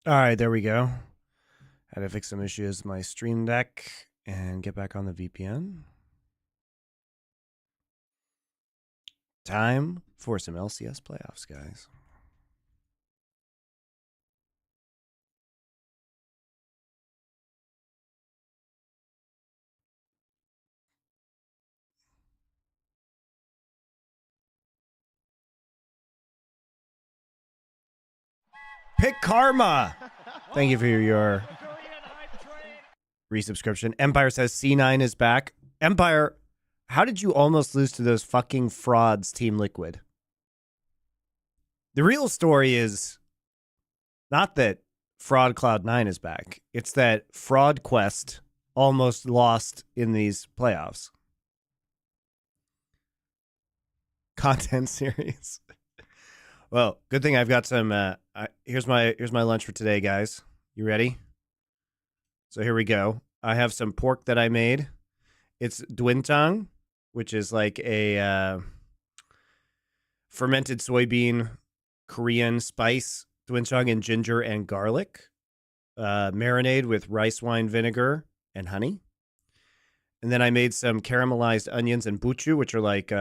All right, there we go. Had to fix some issues with my stream deck and get back on the VPN. Time for some LCS playoffs, guys. Pick Karma. Thank you for your resubscription. Empire says C9 is back. Empire, how did you almost lose to those fucking frauds, Team Liquid? The real story is not that Fraud Cloud9 is back. It's that Fraud Quest almost lost in these playoffs. Content series. Well, good thing I've got some. Here's my lunch for today, guys. You ready? So here we go. I have some pork that I made. It's doenjang, which is like a fermented soybean Korean spice. Doenjang and ginger and garlic, marinade with rice wine vinegar and honey. And then I made some caramelized onions and buchu, which are like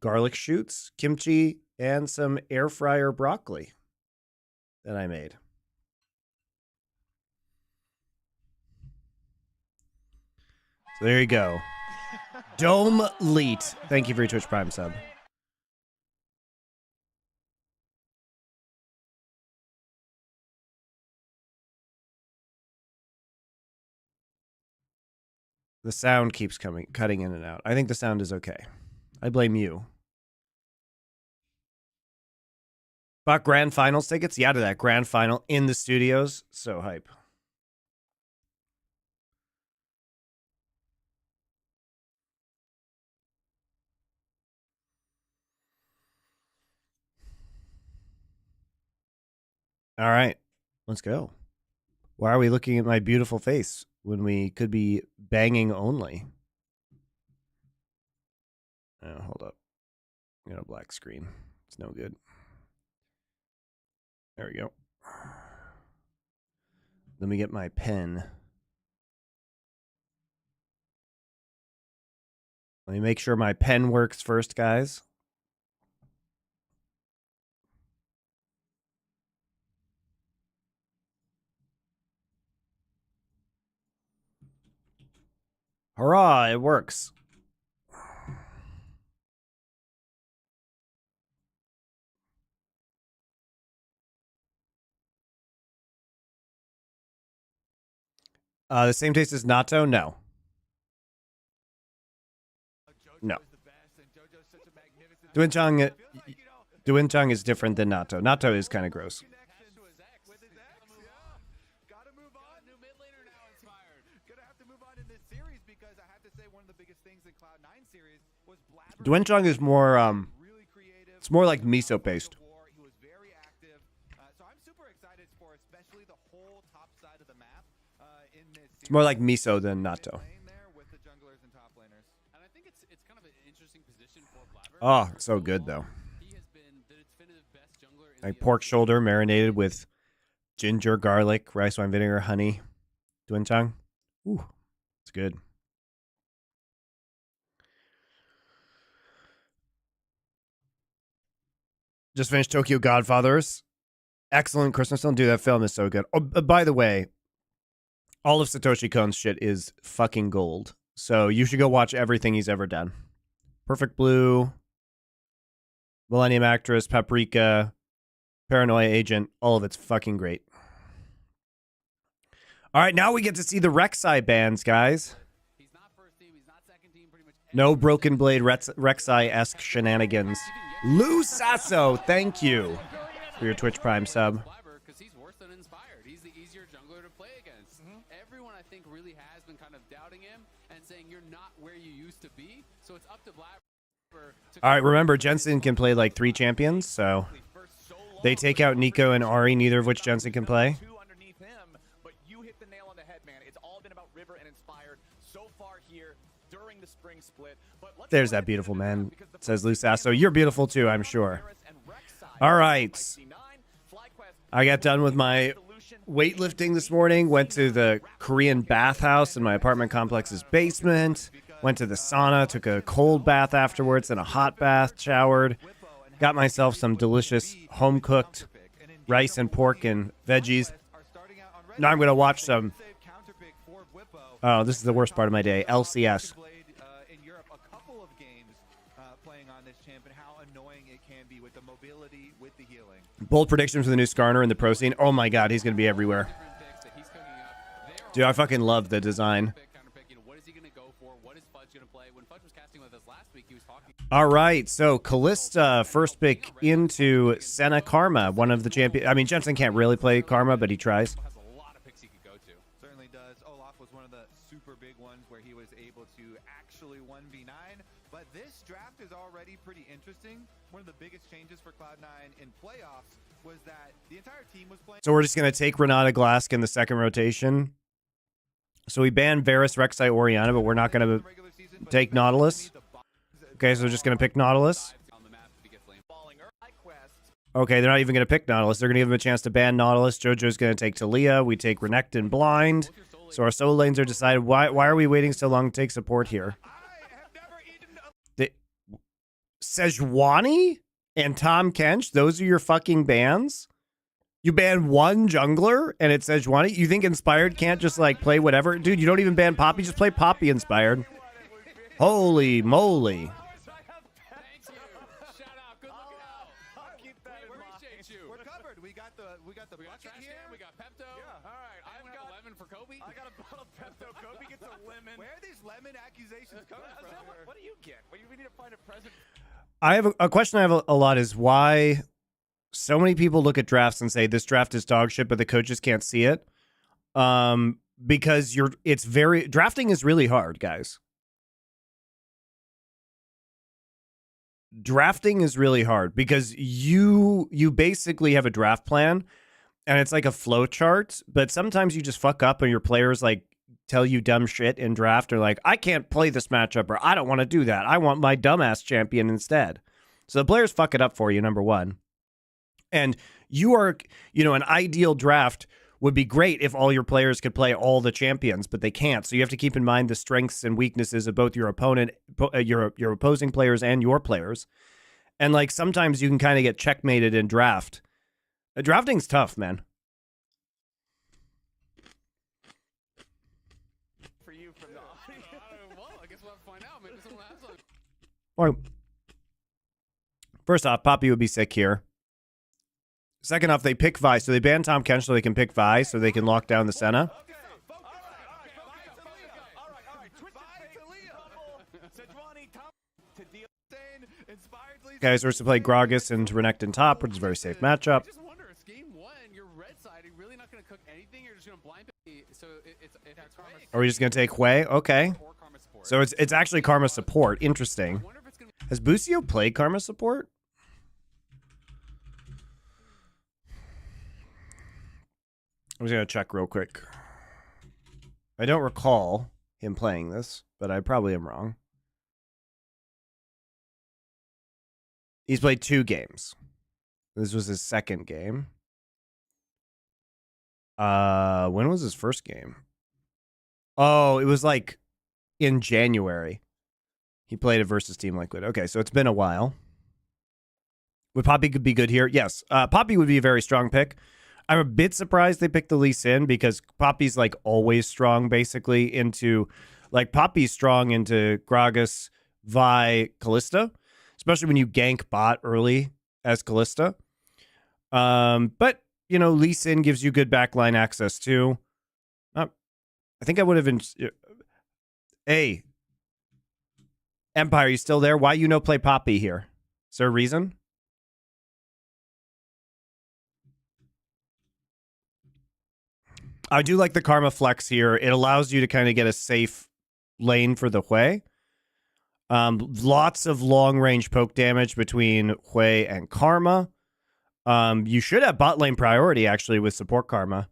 garlic shoots, kimchi, and some air fryer broccoli that I made. So there you go. Dome Leet. Thank you for your Twitch Prime sub. The sound keeps cutting in and out. I think the sound is okay. I blame you. Bought grand finals tickets? Yeah, to that grand final in the studios. So hype. All right, let's go. Why are we looking at my beautiful face when we could be banging only? Oh, hold up. I got a black screen. It's no good. There we go. Let me get my pen. Let me make sure my pen works first, guys. Hurrah, it works. The same taste as natto? No. No. Doenjang is different than natto. Natto is kind of gross. Doenjang is more it's more like miso paste. It's more like miso than natto. Oh, so good though. Like pork shoulder marinated with ginger, garlic, rice wine vinegar, honey. Doenjang. Ooh, it's good. Just finished Tokyo Godfathers. Excellent Christmas film. Dude, that film is so good. Oh, by the way, all of Satoshi Kon's shit is fucking gold. So you should go watch everything he's ever done. Perfect Blue, Millennium Actress, Paprika, Paranoia Agent. All of it's fucking great. All right, now we get to see the Rek'Sai bands, guys. No Broken Blade Rek'Sai-esque shenanigans. Lou Sasso, thank you for your Twitch Prime sub. He's worse than inspired. He's the easier jungler to play against. Everyone, I think, really has been kind of doubting him and saying you're not where you used to be. So it's up to Blabber. All right, remember, Jensen can play like 3 champions, so they take out Nico and Ahri, neither of which Jensen can play. But you hit the nail on the head, man. It's all been about River and Inspired so far here during the spring split. There's that beautiful man, says Lou Sasso. You're beautiful too, I'm sure. All right. I got done with my weightlifting this morning, went to the Korean bathhouse in my apartment complex's basement, went to the sauna, took a cold bath afterwards, then a hot bath, showered, got myself some delicious home-cooked rice and pork and veggies. Now I'm going to watch some... Oh, this is the worst part of my day, LCS. Bold prediction for the new Skarner in the pro scene. Oh my god, he's going to be everywhere. Dude, I fucking love the design. All right, so Kalista, first pick into Senna Karma, one of the champions. I mean, Jensen can't really play Karma, but he tries. Certainly does. Olaf was one of the super big ones where he was able to actually 1v9. But this draft is already pretty interesting. One of the biggest changes for Cloud9 in playoffs was that the entire team was playing. So we're just going to take Renata Glask in the second rotation. So we banned Varus, Rek'Sai, Orianna, but we're not going to take Nautilus. Okay, so we're just going to pick Nautilus. Okay, they're not even going to pick Nautilus. They're going to give him a chance to ban Nautilus. JoJo's going to take Talia. We take Renekton Blind. So our solo lanes are decided. Why are we waiting so long to take support here? Sejuani and Tom Kench, those are your fucking bans? You ban one jungler and it's Sejuani? You think Inspired can't just like play whatever? Dude, you don't even ban Poppy, just play Poppy Inspired. Holy moly. We got bucket here. We got Pepto. Yeah. All right. I got a lemon for Kobe. I got a bottle of Pepto. Kobe gets a lemon. Where are these lemon accusations coming from? What do you get? We need to find a present. I have a question I have a lot is why so many people look at drafts and say this draft is dog shit, but the coaches can't see it. Because drafting is really hard, guys. Drafting is really hard because you basically have a draft plan and it's like a flow chart, but sometimes you just fuck up and your players like tell you dumb shit in draft or like, I can't play this matchup or I don't want to do that. I want my dumbass champion instead. So the players fuck it up for you, number one. And you are, an ideal draft would be great if all your players could play all the champions, but they can't. So you have to keep in mind the strengths and weaknesses of both your opponent, your opposing players and your players. And like sometimes you can kind of get checkmated in draft. Drafting's tough, man. For you from the well, I guess we'll have to find out. Maybe someone has one. Or first off, Poppy would be sick here. Second off, they pick Vi, so they ban Tom Kench so they can pick Vi, so they can lock down the Senna. Guys, we're supposed to play Gragas and Renekton top, which is a very safe matchup. I just wonder if game one, you're red side, you're really not going to cook anything. You're just going to blind pick. So Are we just going to take Hwei? Okay. So it's actually Karma support. Interesting. Has Busio played Karma support? I'm just going to check real quick. I don't recall him playing this, but I probably am wrong. He's played 2 games. This was his second game. When was his first game? Oh, it was like in January. He played it versus Team Liquid. Okay, so it's been a while. Would Poppy could be good here? Yes. Poppy would be a very strong pick. I'm a bit surprised they picked the Lee Sin because Poppy's like always strong basically into like Poppy's strong into Gragas, Vi, Kalista, especially when you gank bot early as Kalista. But Lee Sin gives you good backline access too. Not I think I would have been. Hey, Empire, you still there? Why you no play Poppy here? Is there a reason? I do like the Karma Flex here. It allows you to kind of get a safe lane for the Hui. Lots of long-range poke damage between Hui and Karma. You should have bot lane priority, actually, with support Karma.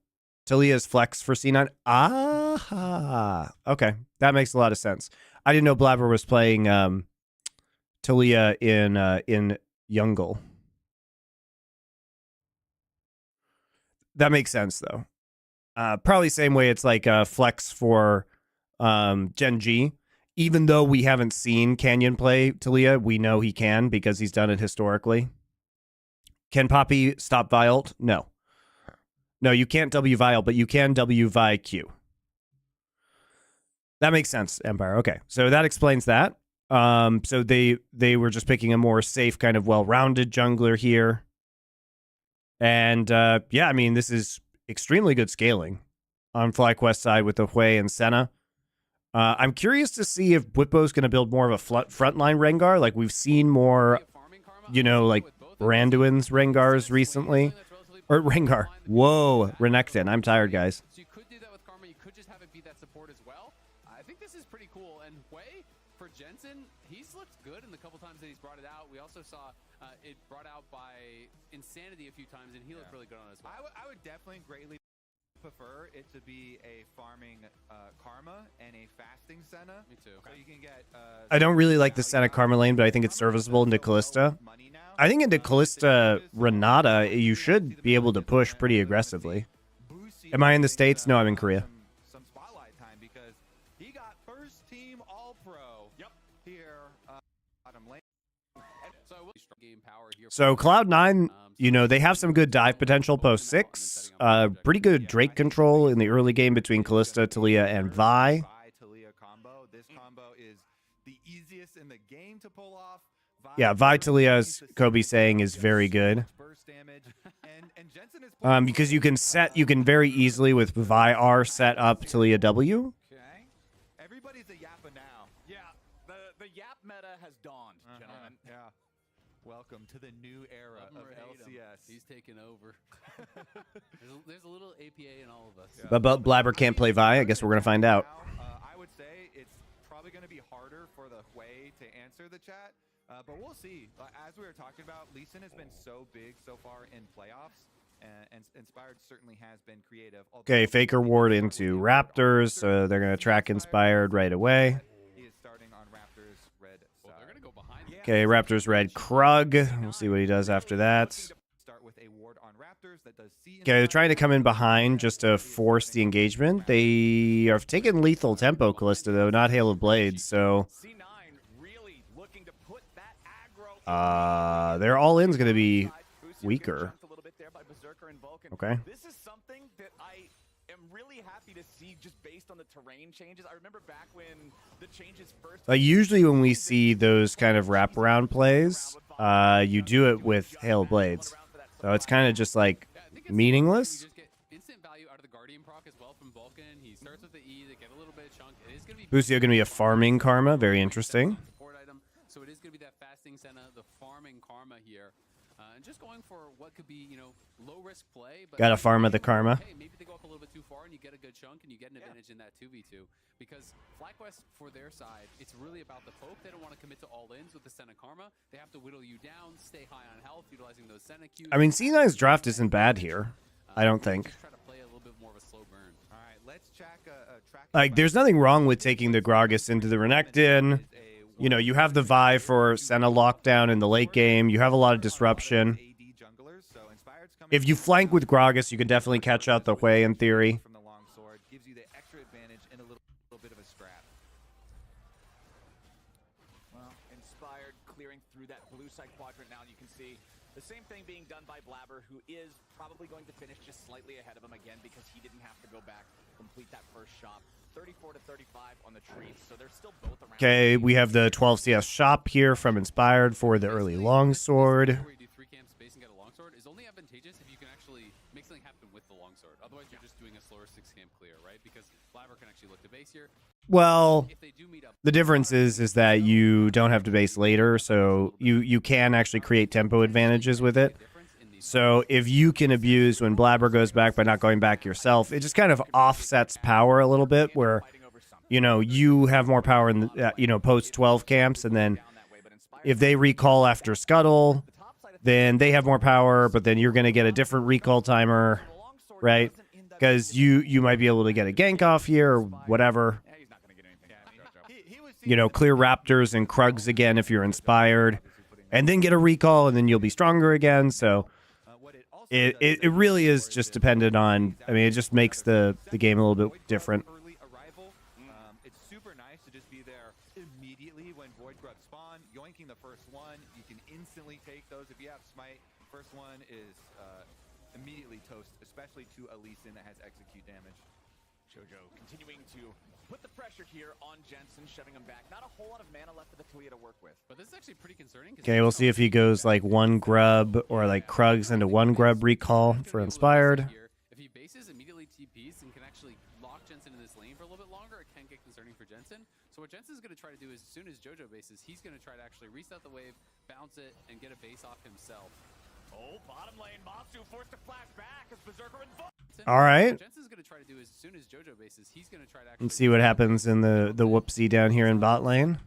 Talia's Flex for C9. Ah, okay. That makes a lot of sense. I didn't know Blabber was playing Talia in Jungle. That makes sense, though. Probably same way it's like a Flex for Gen G. Even though we haven't seen Canyon play Talia, we know he can because he's done it historically. Can Poppy stop Vialt? No. No, you can't W Vial, but you can W Vi Q. That makes sense, Empire. Okay, so that explains that. So they were just picking a more safe, kind of well-rounded jungler here. And yeah, I mean, this is extremely good scaling on FlyQuest side with the Hui and Senna. I'm curious to see if Bwipo's going to build more of a frontline Rengar. Like, we've seen more, you know, like Branduin's Rengars recently. Or Rengar. Whoa, Renekton. I'm tired, guys. So you could do that with Karma. You could just have it be that support as well. I think this is pretty cool. And Hui, for Jensen, he's looked good in the couple times that he's brought it out. We also saw it brought out by Insanity a few times, and he looked really good on it as well. I would definitely greatly prefer it to be a farming Karma and a fasting Senna. Me too. So you can get. I don't really like the Senna Karma lane, but I think it's serviceable into Callista. I think into Callista Renata, you should be able to push pretty aggressively. Am I in the States? No, I'm in Korea. Some spotlight time because he got first team All Pro. Yep. Here, bottom lane. So Cloud9, you know, they have some good dive potential post 6. Pretty good Drake control in the early game between Callista, Talia, and Vi. Talia combo. This combo is the easiest in the game to pull off. Yeah, Vi Talia, as Kobe saying, is very good. Because you can very easily with Vi R set up Talia W. Everybody's a Yappa now. Yeah, the Yap meta has dawned, gentlemen. Yeah. Welcome to the new era of LCS. He's taken over. there's a little APA in all of us. Yeah. But Blabber can't play Vi. I guess we're going to find out. I would say it's probably going to be harder for the Hui to answer the chat. But we'll see. As we were talking about, Lee Sin has been so big so far in playoffs, and Inspired certainly has been creative. Okay, Faker Ward into Raptors, so they're going to track Inspired right away. He is starting on Raptors red side. Well, they're going to go behind. Okay, Raptors red Krug. We'll see what he does after that. Start with a ward on Raptors that does see. Okay, they're trying to come in behind just to force the engagement. They have taken lethal tempo, Callista, though, not Hail of Blades, so... their all-in's going to be weaker. Okay. This is something that I am really happy to see just based on the terrain changes. I remember back when the changes first... usually when we see those kind of wraparound plays, you do it with Hail of Blades. So it's kind of just like meaningless. Busio going to be a farming Karma. Very interesting. So it is going to be that fasting Senna, the farming Karma here. And just going for what could be, you know, low-risk play. But got a farm of the Karma. Hey, maybe they go up a little bit too far and you get a good chunk and you get an advantage in that 2v2. Because FlyQuest, for their side, it's really about the poke. They don't want to commit to all-ins with the Senna Karma. They have to whittle you down, stay high on health, utilizing those Senna Qs. I mean, C9's draft isn't bad here. I don't think. Just try to play a little bit more of a slow burn. All right, let's track like, there's nothing wrong with taking the Gragas into the Renekton. You know, you have the Vi for Senna lockdown in the late game. You have a lot of disruption. If you flank with Gragas, you can definitely catch out the Hui in theory. From the long sword gives you the extra advantage in a little bit of a scrap. Well, Inspired clearing through that blue side quadrant now. You can see the same thing being done by Blabber, who is probably going to finish just slightly ahead of him again because he didn't have to go back, complete that first shop. 34 to 35 on the trees, so they're still both around. Okay, we have the 12 CS shop here from Inspired for the early longsword. longsword is only advantageous if you can actually make something happen with the longsword. Otherwise, you're just doing a slower 6-camp clear, right? Because Blabber can actually look to base here. Well, If they do meet up, the difference is that you don't have to base later, so you can actually create tempo advantages with it. So if you can abuse when Blabber goes back by not going back yourself, it just kind of offsets power a little bit where, you know, you have more power in the, you know, post 12 camps, and then if they recall after Scuttle, then they have more power, but then you're going to get a different recall timer, right? Because you might be able to get a gank off here or whatever. You know, clear Raptors and Krugs again if you're inspired, and then get a recall, and then you'll be stronger again. So it really is just dependent on, I mean, it just makes the game a little bit different. Early arrival. It's super nice to just be there immediately when Void Grubs spawn, yoinking the first one. You can instantly take those. If you have Smite, first one is immediately toast, especially to a Lee Sin that has execute damage. Jojo continuing to put the pressure here on Jensen, shoving him back. Not a whole lot of mana left for the Talia to work with. but this is actually pretty concerning. Okay, we'll see if he goes like one grub or like Krugs into one grub recall for inspired. If he bases immediately TPs and can actually lock Jensen in this lane for a little bit longer, it can get concerning for Jensen. So what Jensen's going to try to do is, as soon as Jojo bases, he's going to try to actually reset the wave, bounce it, and get a base off himself. Oh, bottom lane, Masu forced to flash back as Berserker invoked. All right. What Jensen's going to try to do is, as soon as Jojo bases, he's going to try to actually Let's see what happens in the whoopsie down here in bot lane.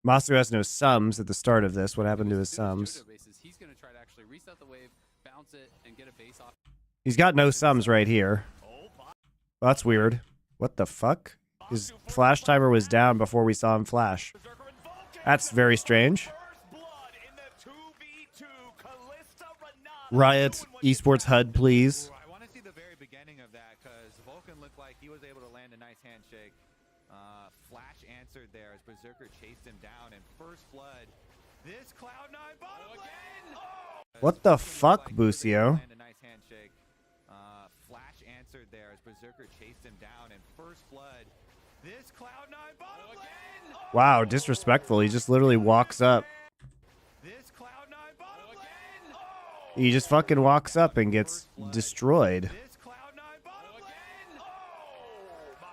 Masu has no sums at the start of this. What happened to his sums? He's going to try to actually reset the wave, bounce it, and get a base off. He's got no sums right here. Well, that's weird. What the fuck? His flash timer was down before we saw him flash. That's very strange. Riot Esports HUD, please. I want to see the very beginning of that because Vulcan looked like he was able to land a nice handshake. Flash answered there as Berserker chased him down, and first blood. This Cloud9 bottom lane. What the fuck, Busio? Land a nice handshake. Flash answered there as Berserker chased him down, and first blood. This Cloud9 bottom lane. Wow, disrespectful. He just literally walks up. This Cloud9 bottom lane. He just fucking walks up and gets destroyed. This Cloud9 bottom lane.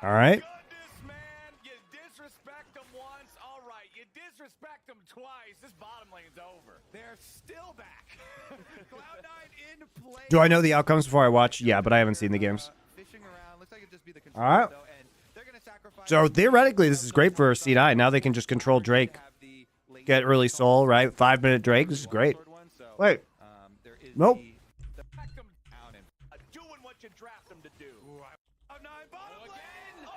All right. Goodness, man, you disrespect him once, all right. You disrespect him twice. This bottom lane's over. They're still back. Cloud9 in play. Do I know the outcomes before I watch? Yeah, but I haven't seen the games. Fishing around. Looks like it'd just be the All right. though, and they're gonna sacrifice. So theoretically, this is great for C9. Now they can just control Drake. Get early soul, right? 5-minute Drake. This is great. Wait. There is Nope. Back him down and doing what you draft him to do. Cloud9 bottom lane.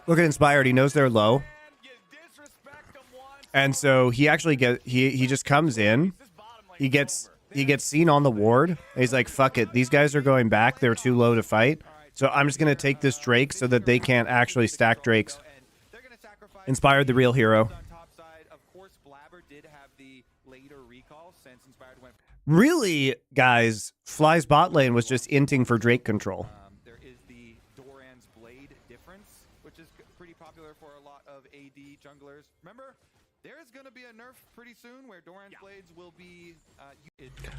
Look at Inspired. He knows they're low. Man, you disrespect him once. And so he actually he just comes in. This bottom lane. He gets seen on the ward. He's like, fuck it. These guys are going back. They're too low to fight. So I'm just going to take this Drake so that they can't actually stack Drakes. And they're gonna sacrifice Inspired the real hero. on top side. Of course, Blabber did have the later recall since Inspired went. Really, guys, Fly's bot lane was just inting for Drake control. There is the Doran's Blade difference, which is pretty popular for a lot of AD junglers. Remember, there is going to be a nerf pretty soon where Doran's Blades will be...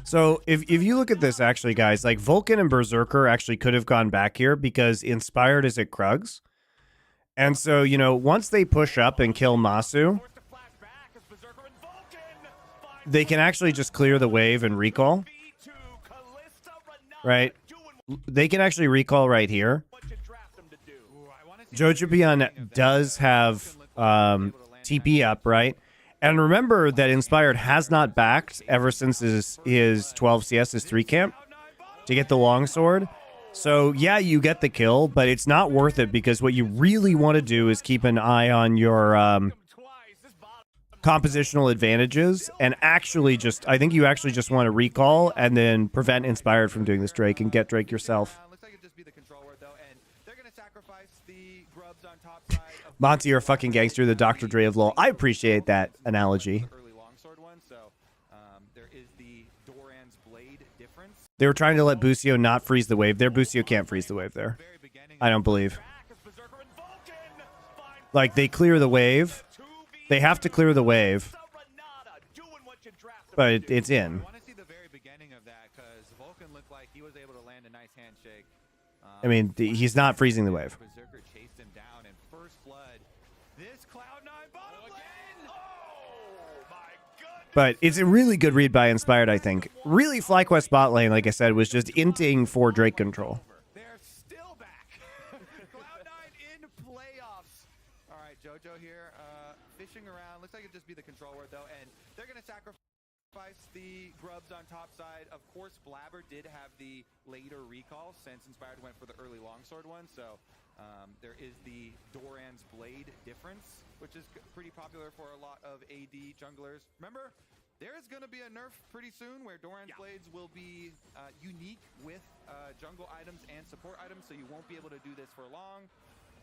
So if you look at this, actually, guys, like Vulcan and Berserker actually could have gone back here because Inspired is at Krugs. And so, you know, once they push up and kill Masu, Forced to flash back as Berserker and Vulcan. they can actually just clear the wave and recall, V2 Callista Renata right? doing They can actually recall right here. what you draft him to do. Jojopion does have TP up, right? And remember that Inspired has not backed ever since his 12 CS, his 3 camp, to get the longsword. So, yeah, you get the kill, but it's not worth it because what you really want to do is keep an eye on your Twice. This bottom compositional advantages and actually just, I think you actually just want to recall and then prevent Inspired from doing this Drake and get Drake yourself. Looks like it'd just be the control word, though, and they're going to sacrifice the grubs on top side. Of Monty, you're a fucking gangster, the Dr. Dre of LoL. I appreciate that analogy. early longsword one, so there is the Doran's Blade difference. They were trying to let Busio not freeze the wave there. Busio can't freeze the wave there. Very beginning. I don't believe. back as Berserker and Vulcan. Find Like, they clear the wave. 2v They have to clear the wave, Renata doing what you draft him but it's in. I want to see the to land a nice handshake. I mean, he's not freezing the wave. Berserker chased him down, and first blood. This Cloud9 bottom lane. Oh my goodness! But it's a really good read by Inspired, I think. Really, FlyQuest bot lane, like I said, was just inting for Drake control. They're still back. Cloud9 in playoffs. All right, JoJo here, fishing around. Looks like it'd just be the control word though, and they're gonna sacrifice the grubs on top side. Of course, Blabber did have the later recall since Inspired went for the early longsword one, so there is the Doran's Blade difference, which is pretty popular for a lot of AD junglers. Remember, there is going to be a nerf pretty soon where Doran's Blades will be unique with jungle items and support items, so you won't be able to do this for long,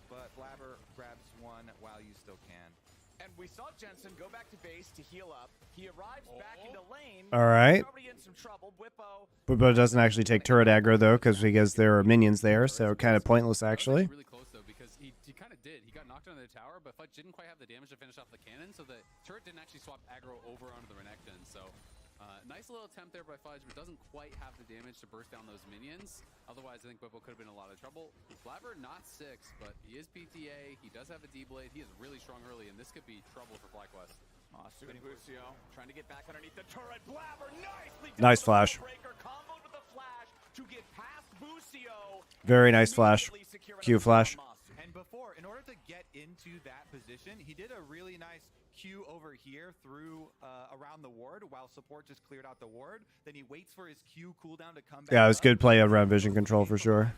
but Blabber grabs one while you still can. And we saw Jensen go back to base to heal up. He arrives back into lane. All right. Already in some trouble. Bwippo doesn't actually take turret aggro, though, because there are minions there, so kind of pointless, actually. Really close, though, because he kind of did. He got knocked onto the tower, but Fudge didn't quite have the damage to finish off the cannon, so the turret didn't actually swap aggro over onto the Renekton. So nice little attempt there by Fudge, but doesn't quite have the damage to burst down those minions. Otherwise, I think Bwippo could have been in a lot of trouble. Blabber, not 6, but he is PTA. He does have a D-Blade. He is really strong early, and this could be trouble for FlyQuest. Bucio trying to get back underneath the turret. Blabber nicely Nice flash. Comboed with the flash to get past Bucio. Very nice flash. Q flash. And before, in order to get into that position, he did a really nice Q over here through around the ward while support just cleared out the ward. Then he waits for his Q cooldown to come back. Yeah, it was good play around vision control for sure.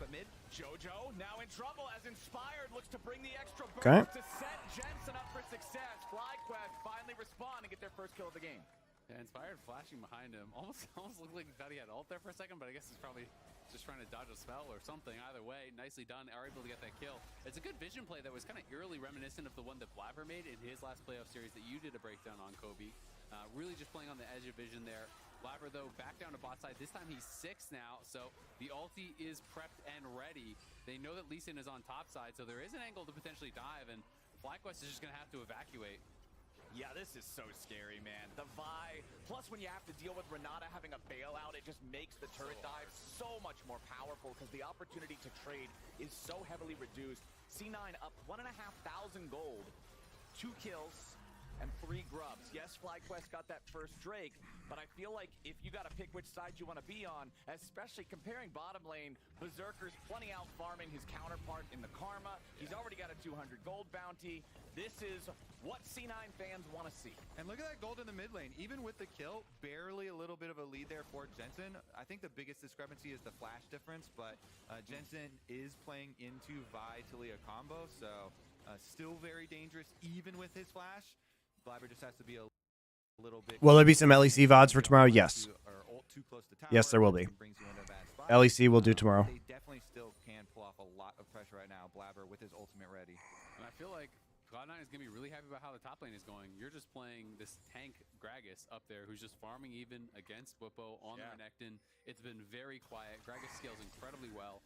JoJo now in trouble as Inspired looks to bring the extra burst Okay. to set Jensen up for success. FlyQuest finally respond and get their first kill of the game. Yeah, Inspired flashing behind him. Almost looked like he thought he had ult there for a second, but I guess he's probably just trying to dodge a spell or something. Either way, nicely done. Are able to get that kill. It's a good vision play that was kind of eerily reminiscent of the one that Blabber made in his last playoff series that you did a breakdown on, Kobe. Really just playing on the edge of vision there. Blabber, though, back down to bot side. This time he's 6 now, so the ulti is prepped and ready. They know that Lee Sin is on top side, so there is an angle to potentially dive, and FlyQuest is just going to have to evacuate. Yeah, this is so scary, man. The Vi, plus when you have to deal with Renata having a bailout, it just makes the turret dive so much more powerful because the opportunity to trade is so heavily reduced. C9 up 1,500 gold, 2 kills, and 3 grubs. Yes, FlyQuest got that first Drake, but I feel like if you got to pick which side you want to be on, especially comparing bottom lane, Berserker's plenty out farming his counterpart in the Karma. He's already got a 200 gold bounty. This is what C9 fans want to see. And look at that gold in the mid lane. Even with the kill, barely a little bit of a lead there for Jensen. I think the biggest discrepancy is the flash difference, but Jensen is playing into Vi Talia combo, so still very dangerous even with his flash. Blabber just has to be a little bit. Will there be some LEC VODs for tomorrow? Yes. Yes, there will be. LEC will do tomorrow. They definitely still can pull off a lot of pressure right now, Blabber with his ultimate ready. And I feel like Cloud9 is going to be really happy about how the top lane is going. You're just playing this tank Gragas up there who's just farming even against Bwippo on the Renekton. It's been very quiet. Gragas scales incredibly well.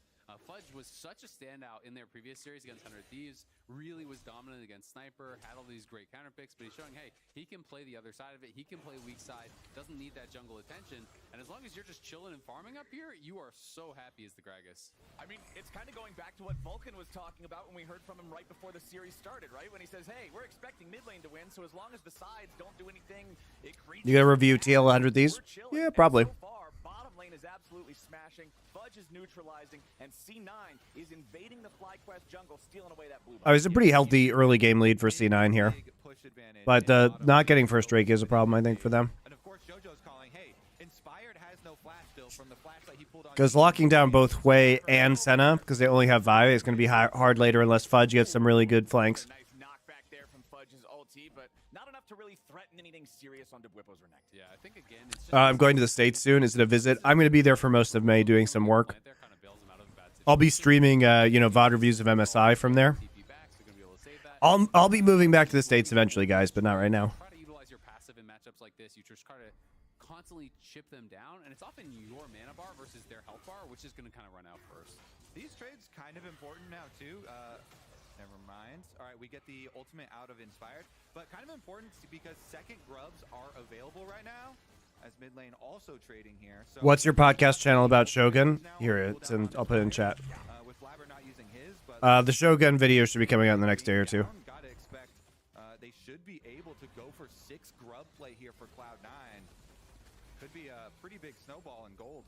Fudge was such a standout in their previous series against 100 Thieves, really was dominant against Sniper, had all these great counter picks, but he's showing, hey, he can play the other side of it, he can play weak side, doesn't need that jungle attention, and as long as you're just chilling and farming up here, you are so happy as the Gragas. I mean, it's kind of going back to what Vulcan was talking about when we heard from him right before the series started, right? When he says, hey, we're expecting mid lane to win, so as long as the sides don't do anything egregious. You gonna review TL 100 Thieves? Yeah, probably. So far, bottom lane is absolutely smashing, Fudge is neutralizing, and C9 is invading the FlyQuest jungle, stealing away that blue. Oh, it's a pretty healthy early game lead for C9 here. But not getting first Drake is a problem, I think, for them. And of course, JoJo's calling, hey, Inspired has no flash still from the flash that he pulled on. Because locking down both Hui and Senna, because they only have Vi, is going to be hard later unless Fudge gets some really good flanks. Nice knockback there from Fudge's ulti, but not enough to really threaten anything serious onto Bwippo's Renekton. Yeah, I think again, it's just I'm going to the States soon. Is it a visit? I'm going to be there for most of May doing some work. I'll be streaming, VOD reviews of MSI from there. I'll be moving back to the States eventually, guys, but not right now. Try to utilize your passive in matchups like this. You just try to constantly chip them down, and it's often your mana bar versus their health bar, which is going to kind of run out first. These trades kind of important now too. Never mind. All right, we get the ultimate out of Inspired, but kind of important because second grubs are available right now. as mid lane also trading here. So What's your podcast channel about Shogun? Here it's and I'll put it in chat. with Blabber not using his, but The Shogun video should be coming out in the next day or two. Gotta expect they should be able to go for 6 grub play here for Cloud9. Could be a pretty big snowball in gold.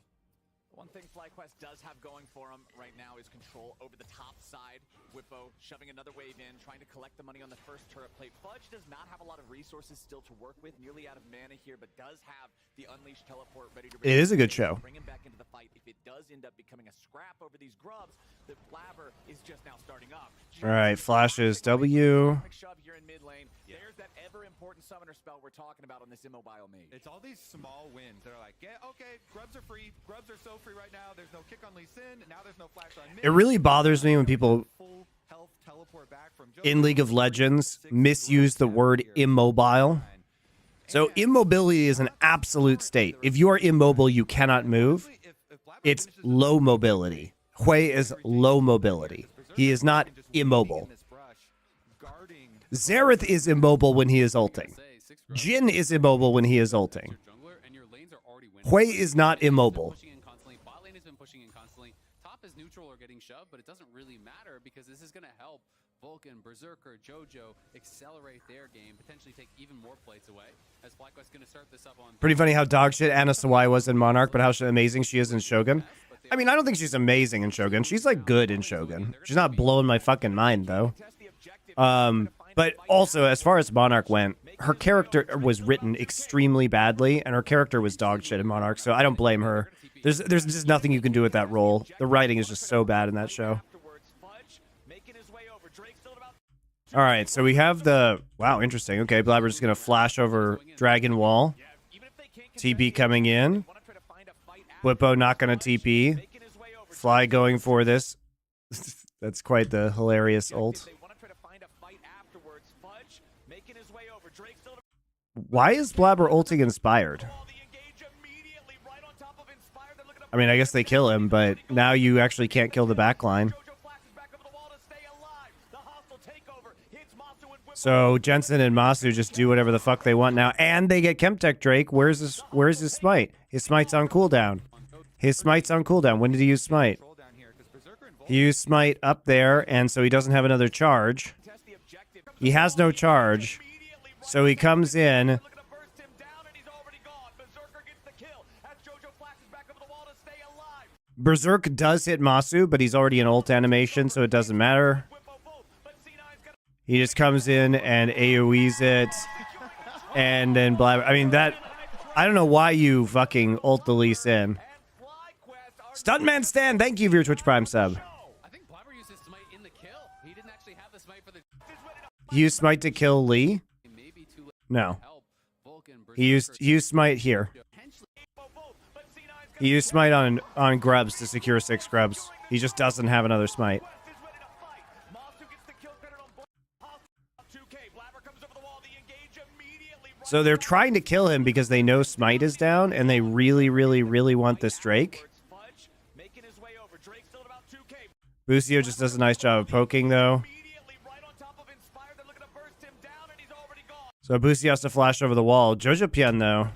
One thing FlyQuest does have going for him right now is control over the top side. Whippo shoving another wave in, trying to collect the money on the first turret plate. Fudge does not have a lot of resources still to work with, nearly out of mana here, but does have the Unleashed teleport ready to It is a good show. bring him back into the fight. If it does end up becoming a scrap over these grubs, the Blabber is just now starting up. All right, flashes W. Shove here in mid lane. There's that ever important summoner spell we're talking about on this immobile mage. It's all these small wins that are like, yeah, okay, grubs are free. Grubs are so free right now. There's no kick on Lee Sin. Now there's no flash on mid. It really bothers me when people Full health teleport back from in League of Legends misuse the word immobile. So immobility is an absolute state. If you are immobile, you cannot move. It's low mobility. Hui is low mobility. He is not immobile. Xerath is immobile when he is ulting. Jhin is immobile when he is ulting. Hui is not immobile. Bot lane has been pushing in constantly. Top is neutral or getting shoved, but it doesn't really matter because this is going to help Vulcan, Berserker, JoJo accelerate their game, potentially take even more plates away. As FlyQuest going to start this up on. Pretty funny how dog shit Anna Sawai was in Monarch, but how amazing she is in Shogun. I mean, I don't think she's amazing in Shogun. She's like good in Shogun. She's not blowing my fucking mind though. But also, as far as Monarch went, her character was written extremely badly, and her character was dog shit in Monarch, so I don't blame her. There's just nothing you can do with that role. The writing is just so bad in that show. All right, so we have the... Wow, interesting. Okay, Blabber's just going to flash over Dragon Wall. TP coming in. Whippo not going to TP. Fly going for this. That's quite the hilarious ult. Why is Blabber ulting Inspired? I mean, I guess they kill him, but now you actually can't kill the backline. So Jensen and Masu just do whatever the fuck they want now, and they get Chemtech Drake. Where's his smite? His smite's on cooldown. His smite's on cooldown. When did he use smite? He used smite up there, and so he doesn't have another charge. He has no charge. So he comes in. Berserk does hit Masu, but he's already in ult animation, so it doesn't matter. He just comes in and AoEs it. And then Blabber. I mean, that... I don't know why you fucking ult the Lee Sin. Stuntman Stan, thank you for your Twitch Prime sub. I think Blabber used his smite in the kill. He didn't actually have the smite for the. He used smite to kill Lee? No. He used smite here. He used smite on grubs to secure 6 grubs. He just doesn't have another smite. So they're trying to kill him because they know smite is down, and they really, really, really want this Drake. Busio just does a nice job of poking, though. So Busio has to flash over the wall. Jojo Pian, though.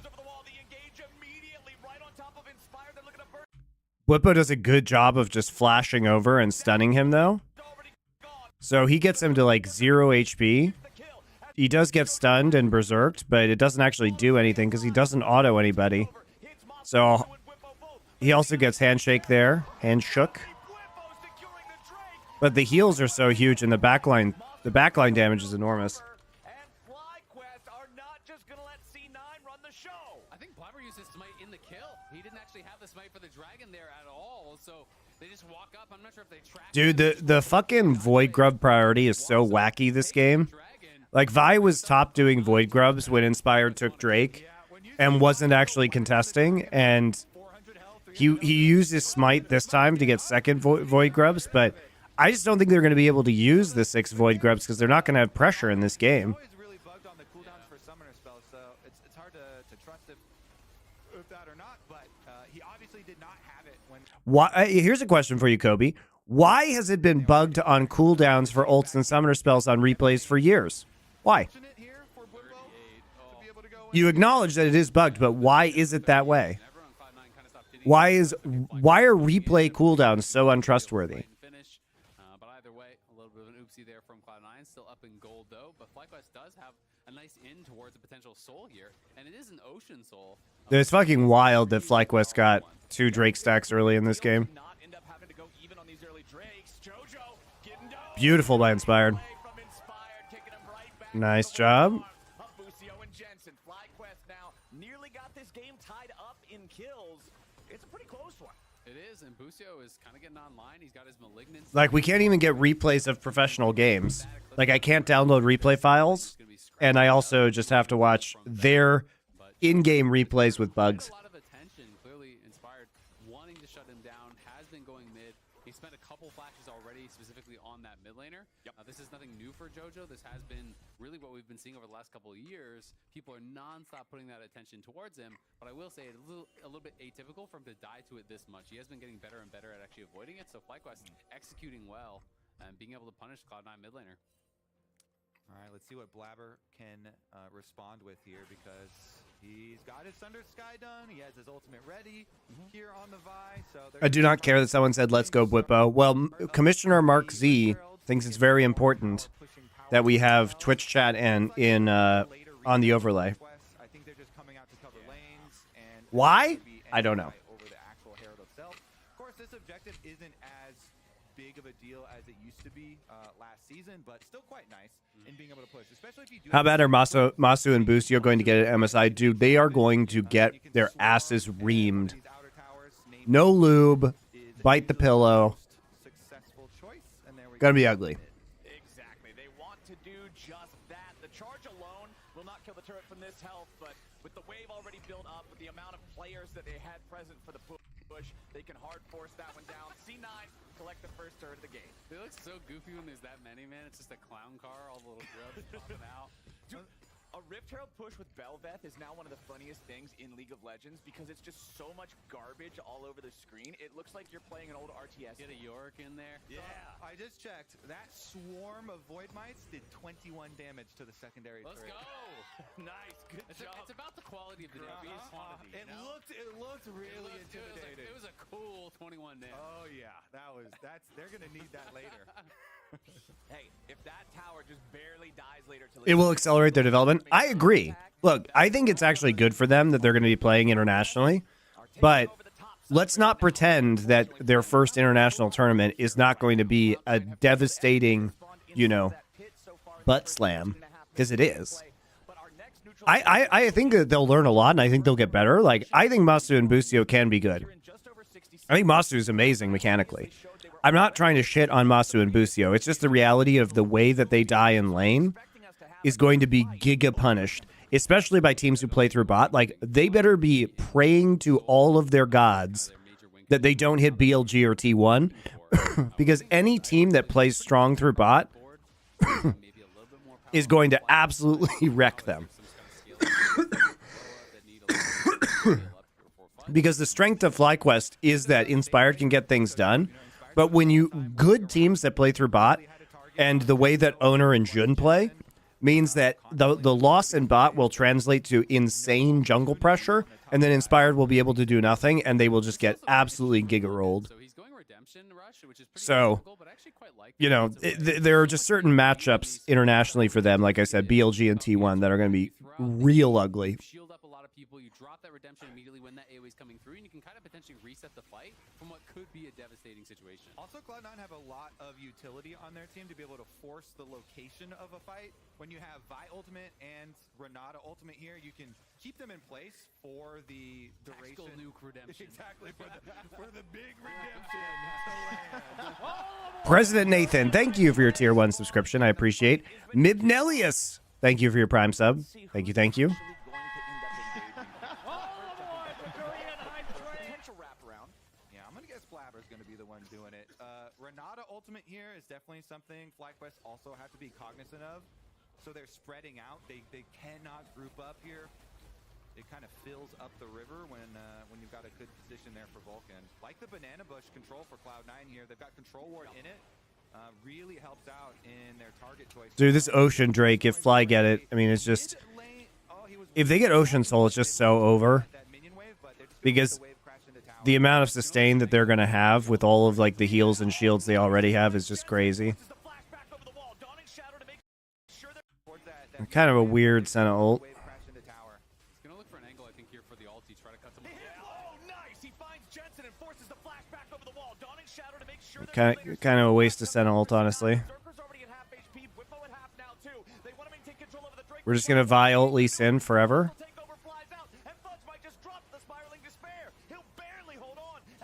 Whippo does a good job of just flashing over and stunning him, though. So he gets him to, like, 0 HP. He does get stunned and berserked, but it doesn't actually do anything because he doesn't auto anybody. So he also gets handshake there. Handshook. But the heals are so huge, and the backline damage is enormous. I think Blabber used his smite in the kill. He didn't actually have the smite for the dragon there at all, so they just walk up. I'm not sure if they track. Dude, the fucking Void Grub priority is so wacky this game. Like, Vi was top doing Void Grubs when Inspired took Drake and wasn't actually contesting, and he used his smite this time to get second Void Grubs, but I just don't think they're going to be able to use the 6 Void Grubs because they're not going to have pressure in this game. Really bugged on the cooldowns for summoner spells, so it's hard to trust if that or not, but he obviously did not have it when... Why? Here's a question for you, Kobe. Why has it been bugged on cooldowns for ults and summoner spells on replays for years? Why? You acknowledge that it is bugged, but why is it that way? Everyone on Cloud9 kind of stopped hitting Why are it. replay cooldowns so untrustworthy? Finish. But either way, a little bit of an oopsie there from Cloud9. Still up in gold though, but FlyQuest does have a nice in towards a potential soul here, and it is an ocean soul. It's fucking wild that FlyQuest got 2 Drake stacks early in this game. Not end up having to go even on these early Drakes. Jojo getting down. Beautiful by Inspired. From Inspired, taking him right back. Nice job. Busio and Jensen. FlyQuest now nearly got this game tied up in kills. It's a pretty close one. It is, and Busio is kind of getting online. He's got his malignance. Like, we can't even get replays of professional games. Like, I can't download replay files, and I also just have to watch their in-game replays with bugs. A lot of attention. Clearly Inspired wanting to shut him down, has been going mid. He spent a couple flashes already, specifically on that mid laner. This is nothing new for JoJo. This has been really what we've been seeing over the last couple of years. People are non-stop putting that attention towards him, but I will say it's a little bit atypical for him to die to it this much. He has been getting better and better at actually avoiding it, so FlyQuest executing well and being able to punish Cloud9 mid laner. All right, let's see what Blabber can respond with here, because he's got his Thunder Sky done. He has his ultimate ready here on the Vi. So I do not care that someone said, let's go Bwippo. Well, Commissioner Mark Z thinks it's very important that we have Twitch chat and on the overlay. I think they're just coming out to cover lanes. And Why? I don't know. over the actual Herald itself. Of course, this objective isn't as big of a deal as it used to be last season, but still quite nice in being able to push, especially if you do. How bad are Masu and Busio going to get at MSI? Dude, they are going to get their asses reamed. No lube, bite the pillow. Successful choice, and there we Gonna be ugly. Exactly. They want to do just that. The charge alone will not kill the turret from this health, but with the wave already built up, with the amount of players that they had present for the push, they can hard force that one down. C9 collect the first turret of the game. They look so goofy when there's that many, man. It's just a clown car, all the little grubs popping out. Dude, a Rift Herald push with Belveth is now one of the funniest things in League of Legends because it's just so much garbage all over the screen. It looks like you're playing an old RTS. Get a Yorick in there. Yeah, I just checked. That swarm of Void Mites did 21 damage to the secondary Let's turret. go. Nice, good job. It's about the quality of the damage. Quantity, It you know? looked really intimidating. It was a cool 21 damage. Oh yeah, they're gonna need that later. Hey, if that tower just barely dies later to It will accelerate their development. I agree. Look, I think it's actually good for them that they're going to be playing internationally, but let's not pretend that their first international tournament is not going to be a devastating, butt slam, because it is. I think that they'll learn a lot, and I think they'll get better. Like, I think Masu and Busio can be good. I think Masu is amazing mechanically. I'm not trying to shit on Masu and Busio. It's just the reality of the way that they die in lane is going to be giga punished, especially by teams who play through bot. Like, they better be praying to all of their gods that they don't hit BLG or T1, because any team that plays strong through bot is going to absolutely wreck them. Because the strength of FlyQuest is that Inspired can get things done, but when good teams that play through bot, and the way that Owner and Jun play, means that the loss in bot will translate to insane jungle pressure, and then Inspired will be able to do nothing, and they will just get absolutely giga-rolled. So he's going Redemption Rush, which is pretty So, difficult, but I actually quite like there are just certain matchups internationally for them, like I said, BLG and T1, that are going to be real ugly. Shield up a lot of people. You drop that Redemption immediately when that AoE is coming through, and you can kind of potentially reset the fight from what could be a devastating situation. Also, Cloud9 have a lot of utility on their team to be able to force the location of a fight. When you have Vi ultimate and Renata ultimate here, you can keep them in place for the Tactical duration. nuke redemption. Exactly, for the big redemption to land. President Nathan, thank you for your tier 1 subscription. I appreciate. Mibnelius, thank you for your prime sub. Thank you, thank you. Yeah, I'm gonna guess Blabber's gonna be the one doing it. Renata ultimate here is definitely something FlyQuest also have to be cognizant of. So they're spreading out. They cannot group up here. It kind of fills up the river when you've got a good position there for Vulcan. Like the banana bush control for Cloud9 here. They've got control ward in it. Really helps out in their target choice. Dude, this Ocean Drake, if Fly get it, I mean, it's just... if they get Ocean Soul, it's just so over. Because the amount of sustain that they're going to have with all of like the heals and shields they already have is just crazy. Kind of a weird Senna ult. Kind of a waste of Senna ult, honestly. We're just going to Vi-ult Lee Sin forever.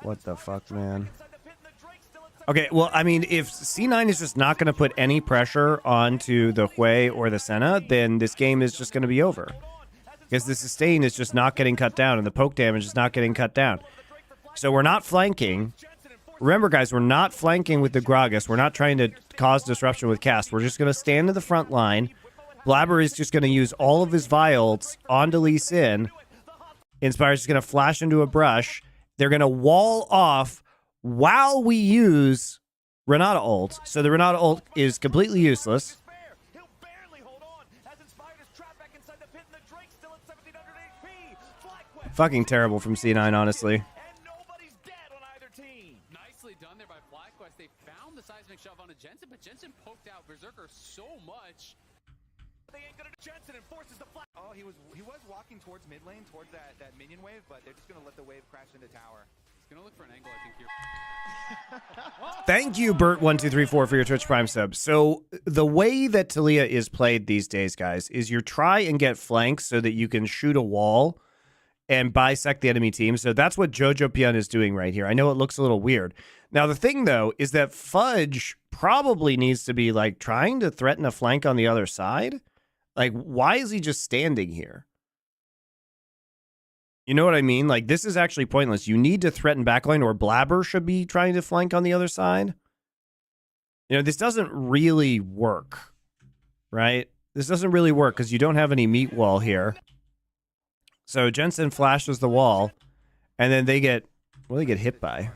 What the fuck, man? Okay, well, I mean, if C9 is just not going to put any pressure onto the Hui or the Senna, then this game is just going to be over. Because the sustain is just not getting cut down, and the poke damage is not getting cut down. So we're not flanking. Remember, guys, we're not flanking with the Gragas. We're not trying to cause disruption with cast. We're just going to stand to the front line. Blabber is just going to use all of his Vi-ults onto Lee Sin. Inspire's just going to flash into a brush. They're going to wall off while we use Renata ult. So the Renata ult is completely useless. Fucking terrible from C9, honestly. Nicely done there by FlyQuest. They found the seismic shove onto Jensen, but Jensen poked out Berserker so much. They ain't gonna do Jensen and forces the flash. Oh, he was walking towards mid lane, towards that minion wave, but they're just gonna let the wave crash into tower. He's gonna look for an angle, I think, here. Thank you, Bert1234, for your Twitch Prime sub. So the way that Taliyah is played these days, guys, is you try and get flanks so that you can shoot a wall and bisect the enemy team. So that's what Jojo Pion is doing right here. I know it looks a little weird. Now, the thing, though, is that Fudge probably needs to be, like, trying to threaten a flank on the other side. Like, why is he just standing here? You know what I mean? Like, this is actually pointless. You need to threaten backline, or Blabber should be trying to flank on the other side. You know, this doesn't really work, right? This doesn't really work because you don't have any meat wall here. So Jensen flashes the wall, and then they get, what do they get hit by? He's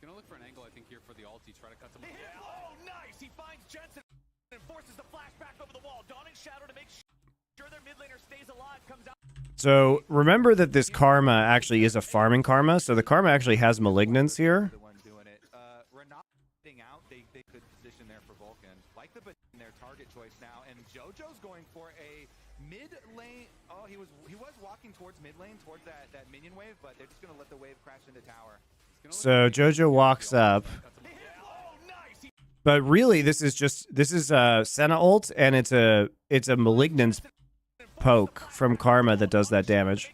gonna look for an angle, I think, here for the ulti. Try to cut them. Oh, nice! He finds Jensen and forces the flash back over the wall. Dawning Shadow to make sure their mid laner stays alive. Comes out. So remember that this Karma actually is a farming Karma, so the Karma actually has Malignance here. The one doing it. Renata out, they could position there for Vulcan. Like the in their target choice now, and JoJo's going for a mid lane. Oh, he was walking towards mid lane, towards that minion wave, but they're just gonna let the wave crash into tower. So Jojo walks up. But really, this is Senna ult, and it's a Malignance poke from Karma that does that damage.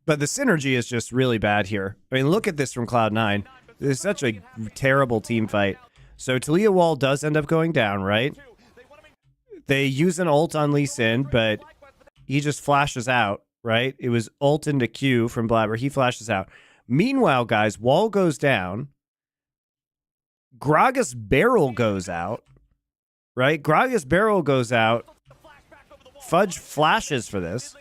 But the synergy is just really bad here. I mean, look at this from Cloud9. This is such a terrible team fight. So Taliyah wall does end up going down, right? They use an ult on Lee Sin, but he just flashes out, right? It was ult into Q from Blabber. He flashes out. Meanwhile, guys, wall goes down. Gragas barrel goes out, right? Gragas barrel goes out. Fudge flashes for this.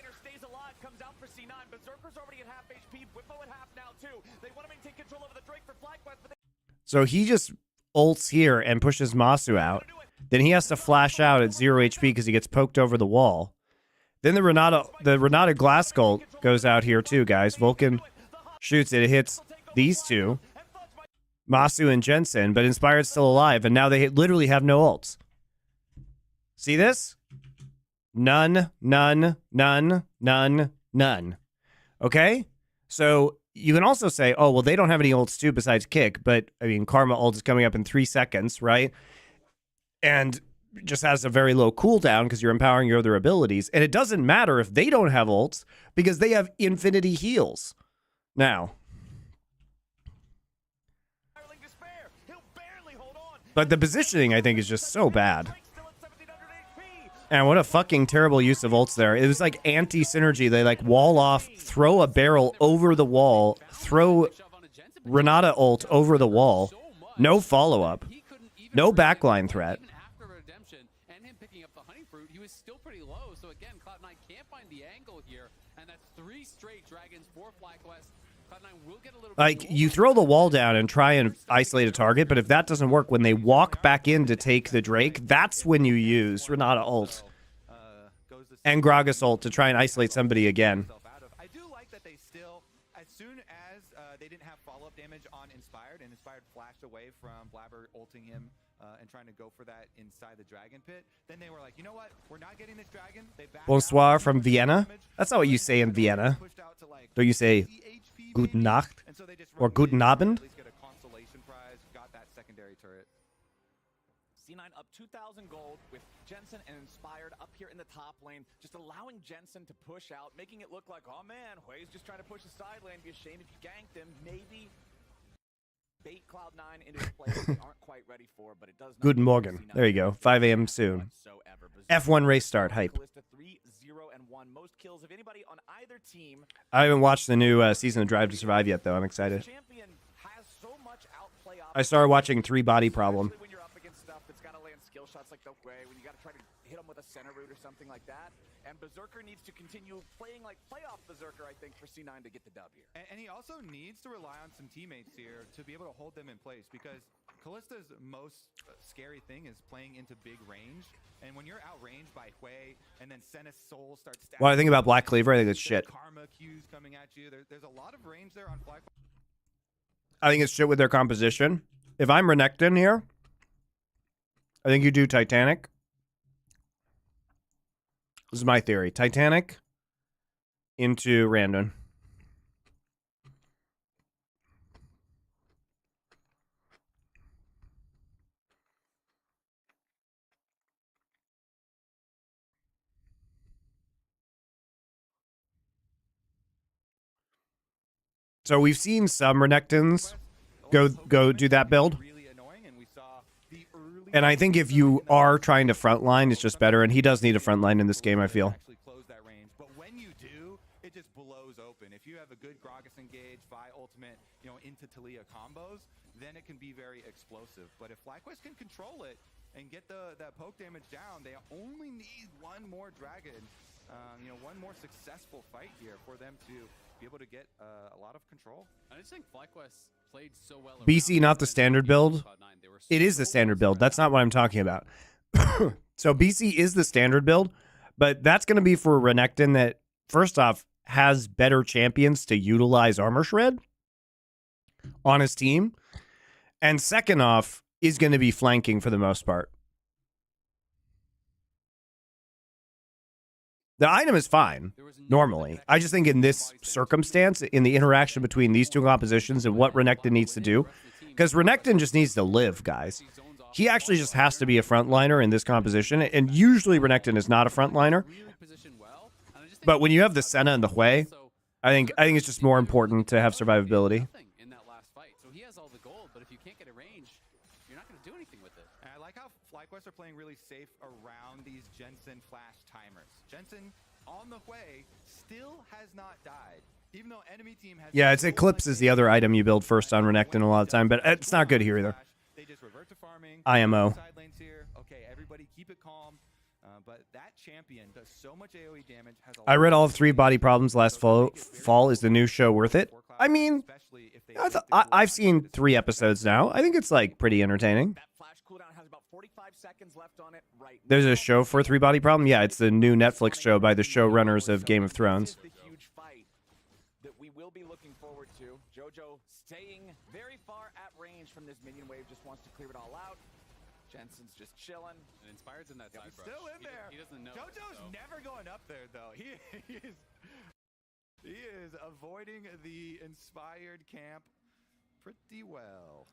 So he just ults here and pushes Masu out. Then he has to flash out at 0 HP because he gets poked over the wall. Then the Renata Glass Skull goes out here too, guys. Vulcan shoots it. It hits these two, Masu and Jensen, but Inspired's still alive, and now they literally have no ults. See this? None, none, none, none, none. Okay? So you can also say, oh, well, they don't have any ults too besides Kick, but, I mean, Karma ult is coming up in 3 seconds, right? And just has a very low cooldown because you're empowering your other abilities. And it doesn't matter if they don't have ults because they have infinity heals. Now. But the positioning, I think, is just so bad. And what a fucking terrible use of ults there. It was like anti-synergy. They like wall off, throw a barrel over the wall, throw Renata ult over the wall. No follow-up. No backline threat. After redemption and him picking up the honey fruit, he was still pretty low. So again, Cloud9 can't find the angle here. And that's 3 straight dragons for FlyQuest. Cloud9 will get a little Like, bit you throw the wall down and try and isolate a target, but if that doesn't work, when they walk back in to take the Drake, that's when you use Renata ult and Gragas ult to try and isolate somebody again. I do like that they still, as soon as they didn't have follow-up damage on Inspired, and Inspired flashed away from Blabber ulting him and trying to go for that inside the Dragon Pit, then they were like, you know what, we're not getting this Dragon. They backed Bonsoir out, from Vienna. That's not what you say in Vienna. pushed out to like Don't you say 60 HP Guten maybe, Nacht and so they just or rotated Guten to Abend? at least get a consolation prize, got that secondary turret. C9 up 2,000 gold with Jensen and Inspired up here in the top lane, just allowing Jensen to push out, making it look like, oh man, Hui's just trying to push the side lane. Be a shame if you ganked him. Maybe bait Cloud9 into a play they aren't quite ready for, but it does. Guten Morgen. There you go. 5 a.m. soon. F1 race start hype. 3-0-1, most kills of anybody on either team. I haven't watched the new season of Drive to Survive yet, though. I'm excited. Champion has so much outplay. I started watching 3 Body Problem. When you're up against stuff that's got to land skill shots like the way, when you got to try to hit them with a center route or something like that. And Berserker needs to continue playing like playoff Berserker, I think, for C9 to get the dub here. And he also needs to rely on some teammates here to be able to hold them in place, because Kallista's most scary thing is playing into big range. And when you're outranged by Hui, and then Senna's soul starts stacking. Well, I think about Black Cleaver, I think it's shit. Karma Q's coming at you. There's a lot of range there on Black. I think it's shit with their composition. If I'm Renekton here, I think you do Titanic. This is my theory. Titanic into Randon. So we've seen some Renektons go do that build. And I think if you are trying to frontline, it's just better. And he does need a frontline in this game, I feel. But when you do, it just blows open. If you have a good Gragas engage, Vi ultimate, into Talia combos, then it can be very explosive. But if FlyQuest can control it and get that poke damage down, they only need one more dragon, one more successful fight here for them to be able to get a lot of control. I just think FlyQuest played so well. BC, not the standard build. It is the standard build. That's not what I'm talking about. So BC is the standard build, but that's going to be for Renekton that, first off, has better champions to utilize Armor Shred on his team. And second off, is going to be flanking for the most part. The item is fine, normally. I just think in this circumstance, in the interaction between these two compositions and what Renekton needs to do, because Renekton just needs to live, guys. He actually just has to be a frontliner in this composition, and usually Renekton is not a frontliner. But when you have the Senna and the Hui, I think it's just more important to have survivability. In that last fight, so he has all the gold, but if you can't get a range, you're not going to do anything with it. And I like how FlyQuest are playing really safe around these Jensen flash timers. Jensen on the Hui still has not died, even though enemy team has. Yeah, it's Eclipse is the other item you build first on Renekton a lot of time, but it's not good here either. They just revert to farming. IMO. Side lanes here. Okay, everybody keep it calm. But that champion does so much AoE damage. I read all of 3 Body Problems last fall. Is the new show worth it? I mean, I've seen 3 episodes now. I think it's like pretty entertaining. There's a show for 3 Body Problem? Yeah, it's the new Netflix show by the showrunners of Game of Thrones. The huge fight that we will be looking forward to. Jojo staying very far at range from this minion wave, just wants to clear it all out. Jensen's just chilling. And Inspired's in that side brush. Still in there. He doesn't know. Jojo's never going up there though. He is avoiding the Inspired camp pretty well.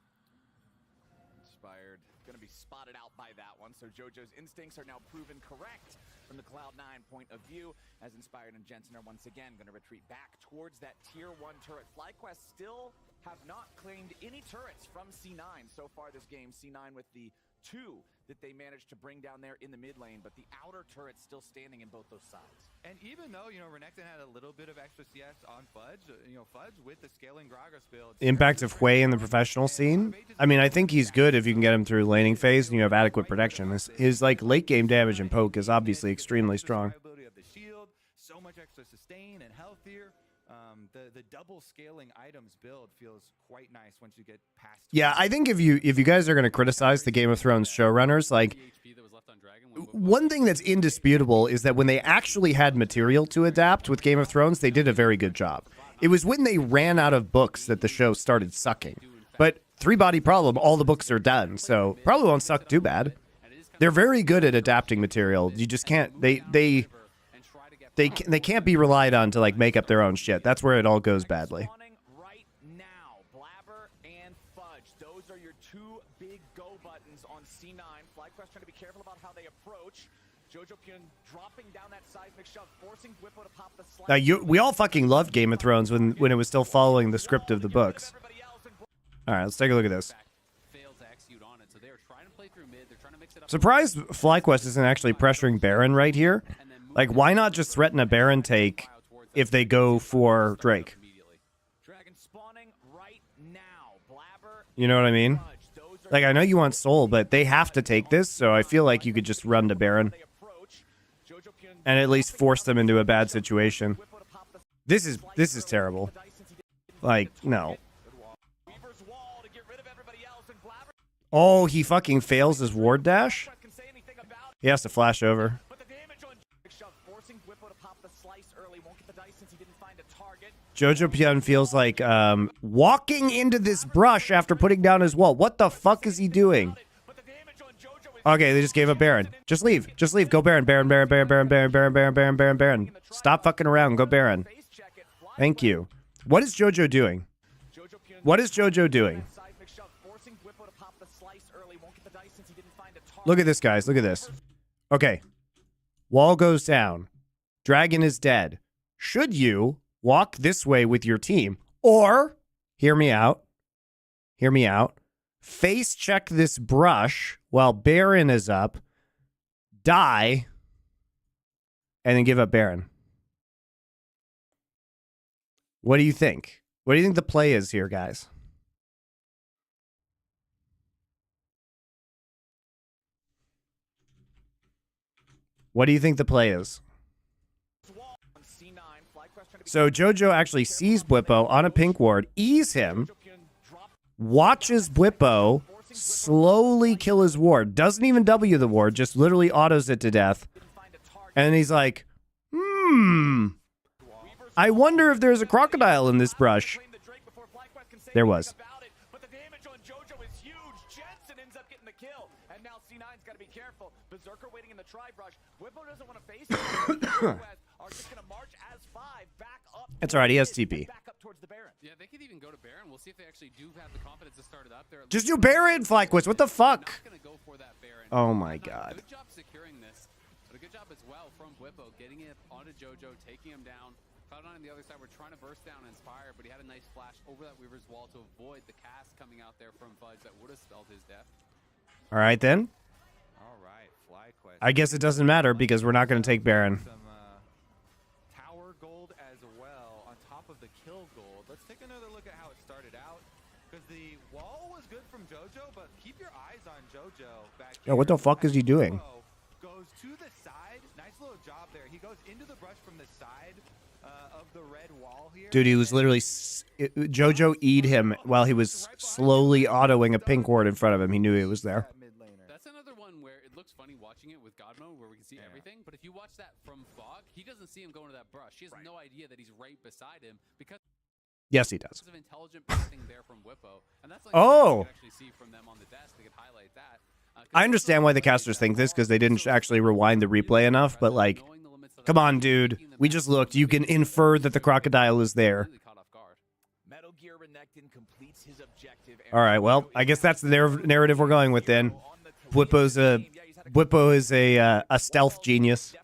Inspired going to be spotted out by that one, so Jojo's instincts are now proven correct from the Cloud9 point of view, as Inspired and Jensen are once again going to retreat back towards that tier 1 turret. FlyQuest still have not claimed any turrets from C9 so far this game. C9 with the 2 that they managed to bring down there in the mid lane, but the outer turret's still standing in both those sides. And even though, Renekton had a little bit of extra CS on Fudge, Fudge with the scaling Gragas build. The impact of Hui in the professional scene? I mean, I think he's good if you can get him through laning phase and you have adequate protection. His like late game damage and poke is obviously extremely strong. So much extra sustain and health here. The double scaling items build feels quite nice once you get past. Yeah, I think if you guys are going to criticize the Game of Thrones showrunners, like, one thing that's indisputable is that when they actually had material to adapt with Game of Thrones, they did a very good job. It was when they ran out of books that the show started sucking. But Three Body Problem, all the books are done, so probably won't suck too bad. They're very good at adapting material. You just can't. They can't be relied on to like make up their own shit. That's where it all goes badly. Right now, Blabber and Fudge. Those are your two big go buttons on C9. FlyQuest trying to be careful about how they approach. Jojo Pyun dropping down that seismic shove, forcing Whippo to pop the slide. Now, we all fucking loved Game of Thrones when it was still following the script of the books. All right, let's take a look at this. Surprised FlyQuest isn't actually pressuring Baron right here. Like, why not just threaten a Baron take if they go for Drake? You know what I mean? Like, I know you want Soul, but they have to take this, so I feel like you could just run to Baron and at least force them into a bad situation. This is terrible. Like, no. Oh, he fucking fails his ward dash? He has to flash over. Jojo Pyun feels like walking into this brush after putting down his wall. What the fuck is he doing? Okay, they just gave up Baron. Just leave. Just leave. Go Baron. Baron, Baron, Baron, Baron, Baron, Baron, Baron, Baron, Baron, Baron. Stop fucking around. Go Baron. Thank you. What is Jojo doing? What is Jojo doing? Look at this, guys. Look at this. Okay. Wall goes down. Dragon is dead. Should you walk this way with your team? Or, hear me out. Hear me out. Face check this brush while Baron is up. Die. And then give up Baron. What do you think? What do you think the play is here, guys? What do you think the play is? So Jojo actually sees Bwipo on a pink ward, ease him, watches Bwipo slowly kill his ward, doesn't even W the ward, just literally autos it to death. And he's like, I wonder if there's a crocodile in this brush. There was. Berserker waiting in the tri-brush. Whippo doesn't want to face him. Are just going to march as 5 back up. That's all right. He has TP. Back up towards the Baron. Yeah, they could even go to Baron. We'll see if they actually do have the confidence to start it up there. Just do Baron, FlyQuest. What the fuck? Not gonna go for that Baron. Oh my god. Good job securing this, but a good job as well from Whippo getting it onto Jojo, taking him down. Cloud9 on the other side, we're trying to burst down Inspire, but he had a nice flash over that Weaver's wall to avoid the cast coming out there from Fudge that would have spelled his death. All right then. I guess it doesn't matter because we're not going to take Baron. Some tower gold as well on top of the kill gold. Let's take another look at how it started out because the wall was good from Jojo, but keep your eyes on Jojo back here. Yo, what the fuck is he doing? Goes to the side. Nice little job there. He goes into the brush from the side of the red wall here. Dude, he was literally Jojo E'd him while he was slowly autoing a pink ward in front of him. He knew he was there. That's another one where it looks funny watching it with God mode where we can see everything, but if you watch that from Fog, he doesn't see him going to that brush. He has no idea that he's right beside him because yes, he does. of intelligent passing there from Whippo, and that's like oh, you can actually see from them on the desk. They could highlight that. I understand why the casters think this because they didn't actually rewind the replay enough, but like, come on, dude. We just looked. You can infer that the crocodile is there. Metal Gear Renekton completes his objective. All right, well, I guess that's the narrative we're going with then. Bwipo is a stealth genius.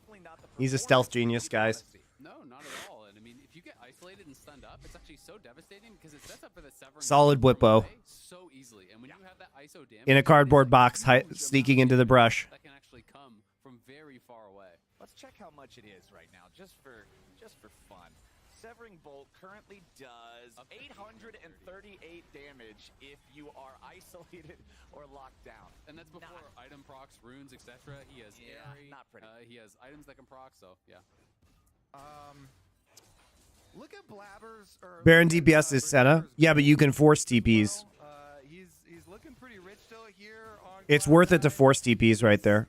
He's a stealth genius, guys. No, not at all. And I mean, if you get isolated and stunned up, it's actually so devastating because it sets up for the severing. Solid Bwipo. So easily, and when you have that ISO damage In a cardboard box, sneaking into the brush. that can actually come from very far away. Let's check how much it is right now, just for fun. Severing Bolt currently does 838 damage if you are isolated or locked down. And that's before item procs, runes, etc. He has not pretty. He has items that can proc, so yeah. Look at Baron DPS is Senna. Yeah, but you can force TPs. He's looking pretty rich still here on It's worth it to force TPs right there.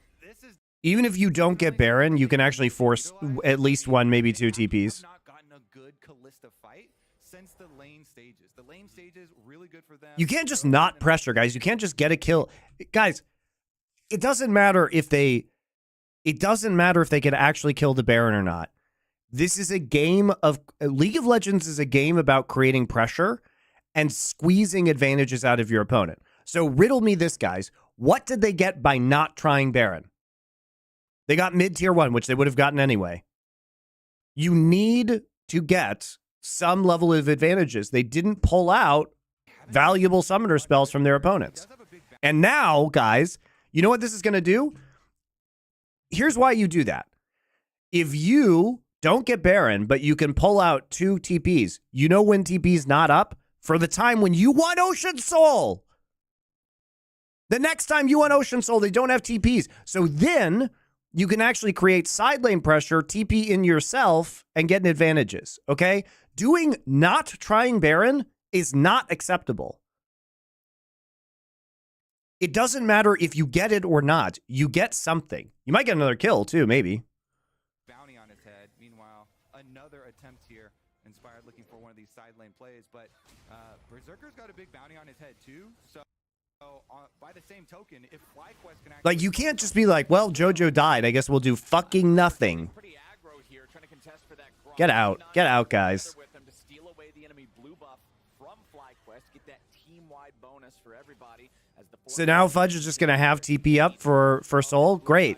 Even if you don't get Baron, you can actually force at least one, maybe two TPs. Not gotten a good Kalista fight since the lane stages. The lane stages really good for them. You can't just not pressure, guys. You can't just get a kill. Guys, it doesn't matter if they can actually kill the Baron or not. This is a game of League of Legends is a game about creating pressure and squeezing advantages out of your opponent. So riddle me this, guys. What did they get by not trying Baron? They got mid-tier 1, which they would have gotten anyway. You need to get some level of advantages. They didn't pull out valuable summoner spells from their opponents. And now, guys, you know what this is going to do? Here's why you do that. If you don't get Baron, but you can pull out 2 TPs, you know when TP's not up? For the time when you want Ocean Soul. The next time you want Ocean Soul, they don't have TPs. So then you can actually create side lane pressure, TP in yourself, and get advantages, okay? Not trying Baron is not acceptable. It doesn't matter if you get it or not. You get something. You might get another kill, too, maybe. Bounty on his head. Meanwhile, another attempt here. Inspired looking for one of these side lane plays, but Berserker's got a big bounty on his head, too. So by the same token, if FlyQuest can actually... Like, you can't just be like, well, JoJo died. I guess we'll do fucking nothing. Get out. Get out, guys. So now Fudge is just going to have TP up for Soul? Great.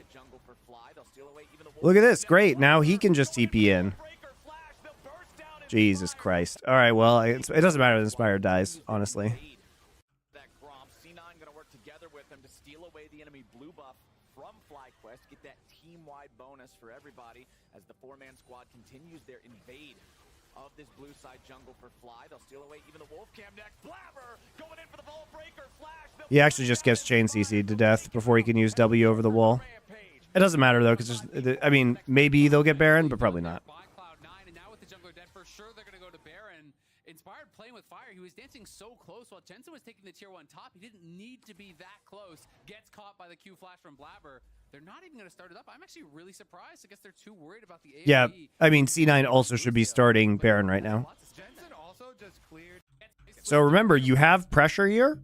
Look at this. Great. Now he can just TP in. Jesus Christ. All right, well, it doesn't matter if Inspired dies, honestly. Get that team-wide bonus for everybody as the 4-man squad continues their invade of this blue side jungle for Fly. They'll steal away even the Wolf Cam next. Blabber going in for the Vault Breaker flash. He actually just gets chain CC'd to death before he can use W over the wall. It doesn't matter, though, because I mean, maybe they'll get Baron, but probably not. Inspired playing with fire. He was dancing so close while Jensen was taking the tier 1 top. He didn't need to be that close. Gets caught by the Q flash from Blabber. They're not even going to start it up. I'm actually really surprised. I guess they're too worried about the AoE. Yeah, I mean, C9 also should be starting Baron right now. Jensen also just cleared. So remember, you have pressure here.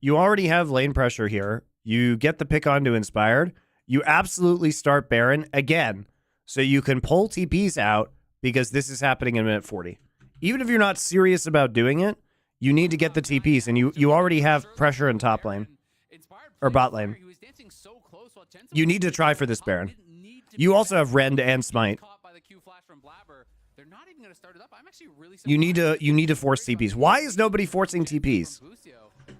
You already have lane pressure here. You get the pick onto Inspired. You absolutely start Baron again. So you can pull TPs out because this is happening in minute 40. Even if you're not serious about doing it, you need to get the TPs, and you already have pressure in top lane. Or bot lane. You need to try for this Baron. You also have Rend and Smite. You need to force TPs. Why is nobody forcing TPs?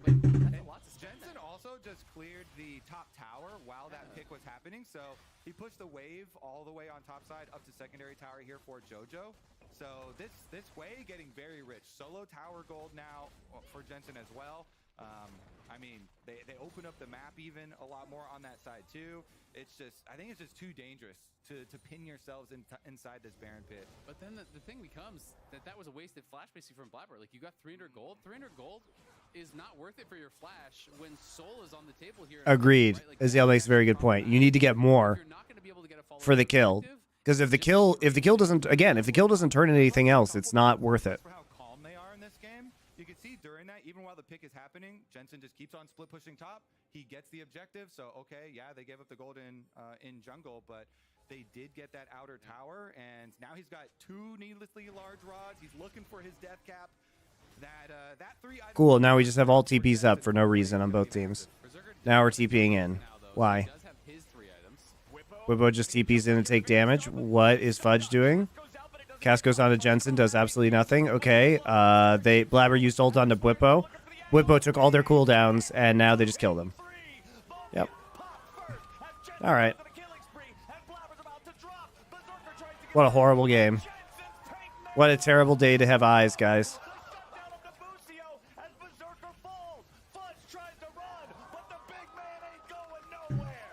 Jensen also just cleared the top tower while that pick was happening, so he pushed the wave all the way on top side up to secondary tower here for JoJo. So this way getting very rich. Solo tower gold now for Jensen as well. I mean, they open up the map even a lot more on that side too. It's just, I think it's just too dangerous to pin yourselves inside this Baron pit. But then the thing becomes that was a wasted flash basically from Blabber. Like, you got 300 gold. 300 gold is not worth it for your flash when Soul is on the table here. Agreed. Right? Like, Aziel makes a very good point. You need to get more for the kill. Because if the kill doesn't turn into anything else, it's not worth it. For how calm they are in this game, you can see during that, even while the pick is happening, Jensen just keeps on split pushing top. He gets the objective, so okay, yeah, they gave up the gold in jungle, but they did get that outer tower, and now he's got 2 needlessly large rods. He's looking for his death cap. That 3 items. Cool. Now we just have all TPs up for no reason on both teams. Now we're TPing in. Why? Whippo just TPs in to take damage. What is Fudge doing? Cast goes on to Jensen, does absolutely nothing. Okay, Blabber used ult onto Whippo. Whippo took all their cooldowns, and now they just killed him. Yep. All right. What a horrible game. What a terrible day to have eyes, guys.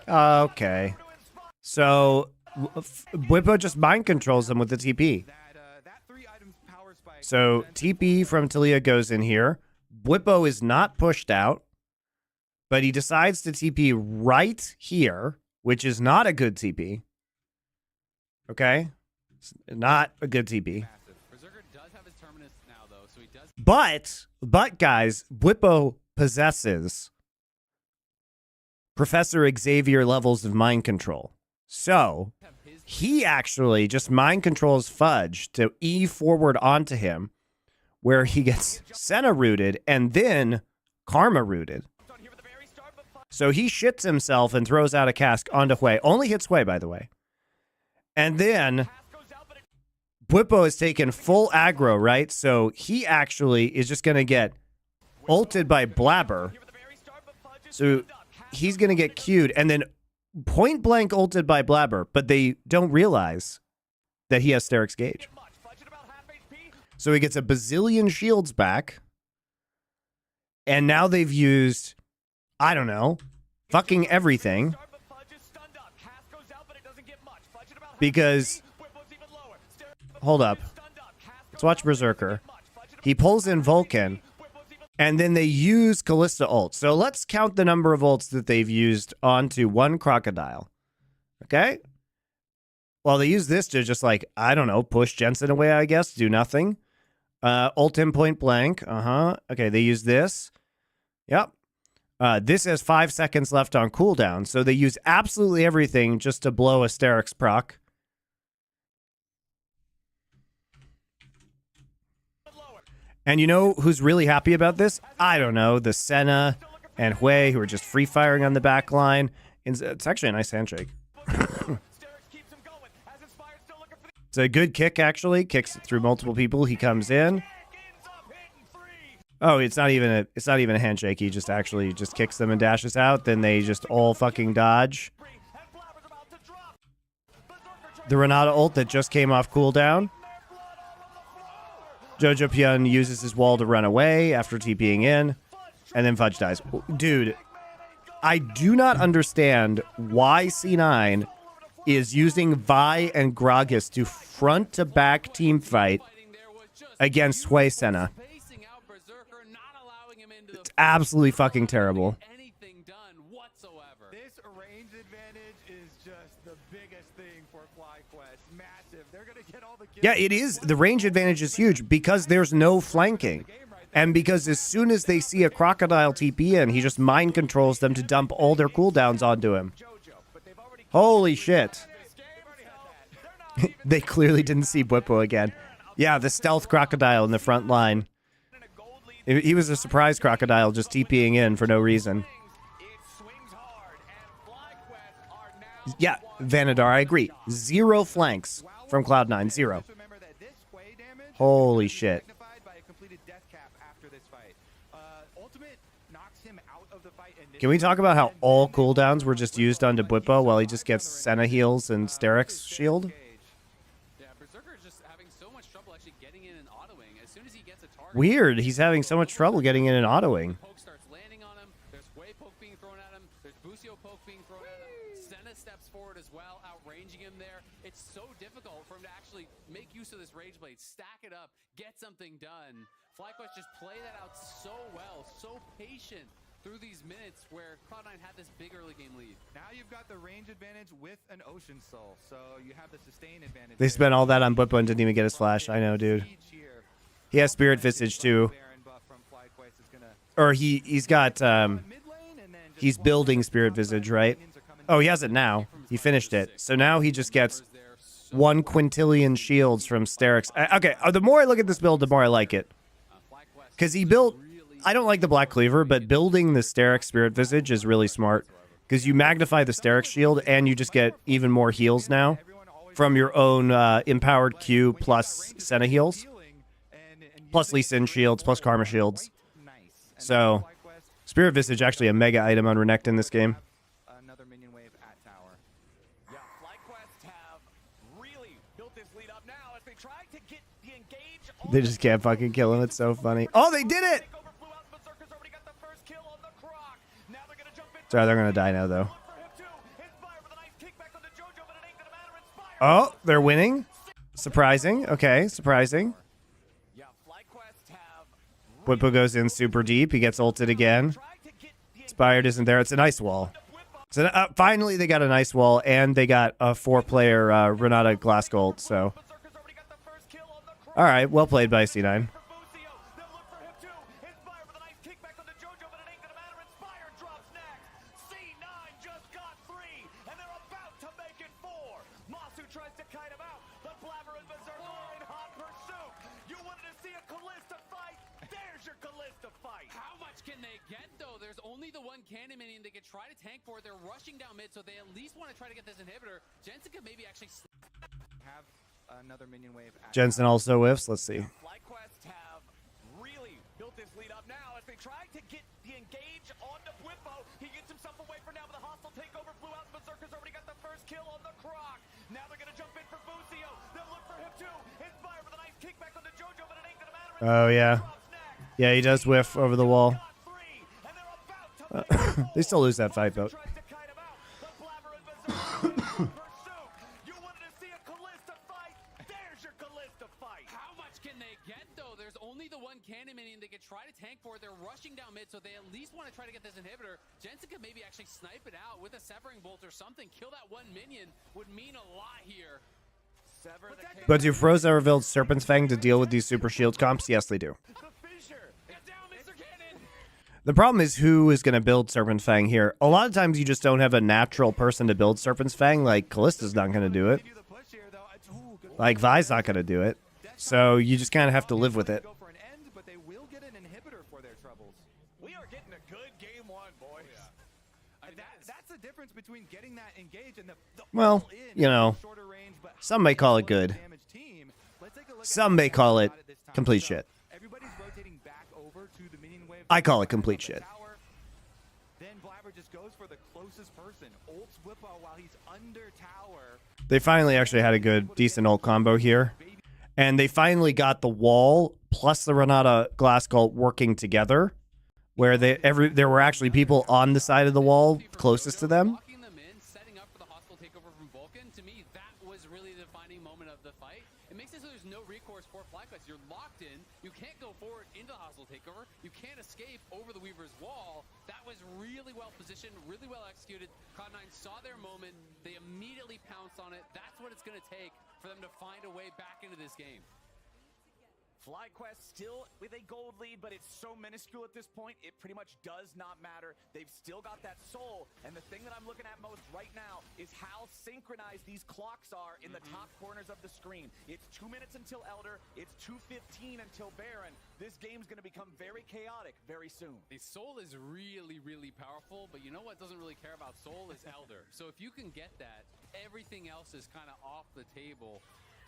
Okay. So, Whippo just mind controls them with the TP. power spike. So TP from Talia goes in here. Bwipo is not pushed out, but he decides to TP right here, which is not a good TP. Okay? It's not a good TP. Berserker does have his terminus now, though, so he does. But guys, Bwipo possesses Professor Xavier levels of mind control. So he actually just mind controls Fudge to E forward onto him, where he gets Senna rooted and then Karma rooted. So he shits himself and throws out a cask onto Hui. Only hits Hui, by the way. And then Bwipo has taken full aggro, right? So he actually is just going to get ulted by Blabber. So he's going to get queued and then point blank ulted by Blabber, but they don't realize that he has Steric's Gauge. So he gets a bazillion shields back. And now they've used, I don't know, fucking everything. Because, hold up. Let's watch Berserker. He pulls in Vulcan, and then they use Callista ult. So let's count the number of ults that they've used onto one Crocodile. Okay? Well, they use this to just like, I don't know, push Jensen away, I guess, do nothing. Ult him point blank. Okay, they use this. Yep. This has 5 seconds left on cooldown, so they use absolutely everything just to blow a Steric's proc. And you know who's really happy about this? I don't know, the Senna and Hui, who are just free firing on the back line. It's actually a nice handshake. It's a good kick, actually. Kicks through multiple people. He comes in. Oh, it's not even a handshake. He just actually just kicks them and dashes out. Then they just all fucking dodge. The Renata ult that just came off cooldown. Jojo Pyun uses his wall to run away after TPing in. And then Fudge dies. Dude, I do not understand why C9 is using Vi and Gragas to front-to-back team fight against Hui Senna. It's absolutely fucking terrible. This range advantage is just the biggest thing for FlyQuest. Massive. They're gonna get all the kills. Yeah, it is. The range advantage is huge because there's no flanking. And because as soon as they see a Crocodile TP in, he just mind controls them to dump all their cooldowns onto him. Holy shit. They clearly didn't see Bwipo again. Yeah, the stealth Crocodile in the front line. He was a surprise Crocodile just TPing in for no reason. Yeah, Vanadar, I agree. 0 flanks from Cloud9. 0. Holy shit. Can we talk about how all cooldowns were just used onto Bwipo while he just gets Senna heals and Steric's shield? Yeah, Berserker is just having so much trouble actually getting in and autoing. As soon as he gets a target, Weird, he's having so much trouble getting in and autoing. poke starts landing on him. There's Hui poke being thrown at him. There's Busio poke being thrown at him. Senna steps forward as well, outranging him there. It's so difficult for him to actually make use of this Rage Blade, stack it up, get something done. FlyQuest just play that out so well, so patient through these minutes where Cloud9 had this big early game lead. Now you've got the range advantage with an Ocean Soul, so you have the sustain advantage. They spent all that on Bwipo and didn't even get his flash. I know, dude. He has Spirit Visage too. Or he's got he's building Spirit Visage, right? Oh, he has it now. He finished it. So now he just gets 1 quintillion shields from Steric's. Okay, the more I look at this build, the more I like it. Because he built, I don't like the Black Cleaver, but building the Steric's Spirit Visage is really smart. Because you magnify the Steric's shield and you just get even more heals now from your own empowered Q plus Senna heals. Plus Lee Sin shields, plus Karma shields. So, Spirit Visage actually a mega item on Renekton in this game. Another minion wave at tower. Yeah, FlyQuest have really built this lead up now as they try to get the engage. They just can't fucking kill him. It's so funny. Oh, they did it! Sorry, they're gonna die now, though. Oh, they're winning. Surprising. Okay, surprising. Whippo goes in super deep. He gets ulted again. Inspired isn't there. It's an ice wall. So finally they got an ice wall, and they got a 4-player Renata Glass Gold. So, all right, well played by C9. Cannon minion they could try to tank for it. They're rushing down mid, so they at least want to try to get this inhibitor. Jensen could maybe actually have another minion wave. Jensen also whiffs. Let's see. FlyQuest have really built this lead up now as they try to get the engage onto Whippo. He gets himself away for now with a hostile takeover. Flew out. Berserker's already got the first kill on the Croc. Now they're gonna jump in for Busio. They'll look for him too. Inspired with a nice kickback on the Jojo, but it ain't gonna matter. Oh yeah, yeah, he does whiff over the wall. They still lose that fight, but how much can they get though? There's only the one cannon minion they could try to tank for it. They're rushing down mid, so they at least want to try to get this inhibitor. Jensen could maybe actually snipe it out with a severing bolt or something. Kill that one minion would mean a lot here. But do pros ever build Serpent's Fang to deal with these super shield comps? Yes, they do. The problem is who is going to build Serpent's Fang here. A lot of times you just don't have a natural person to build Serpent's Fang. Like, Callista's not going to do it. Like, Vi's not going to do it. So you just kind of have to live with it. We are getting a good game one, boys. That's the difference between getting that engage and the Well, you know, some may call it good. Some may call it complete shit. I call it complete shit. Then Blabber just goes for the closest person. Ults Whippo while he's under tower. They finally actually had a good, decent ult combo here. And they finally got the wall plus the Renata Glass Gold working together, where there were actually people on the side of the wall closest to them. Setting up for the hostile takeover from Vulcan. To me, that was really the defining moment of the fight. It makes it so there's no recourse for FlyQuest. You're locked in. You can't go forward into the hostile takeover. You can't escape over the Weaver's wall. That was really well positioned, really well executed. Cloud9 saw their moment. They immediately pounced on it. That's what it's going to take for them to find a way back into this game. FlyQuest still with a gold lead, but it's so minuscule at this point, it pretty much does not matter. They've still got that soul, and the thing that I'm looking at most right now is how synchronized these clocks are in the top corners of the screen. It's 2 minutes until Elder, it's 2:15 until Baron. This game's going to become very chaotic very soon. The soul is really, really powerful, but you know what doesn't really care about soul is Elder. So if you can get that, everything else is kind of off the table.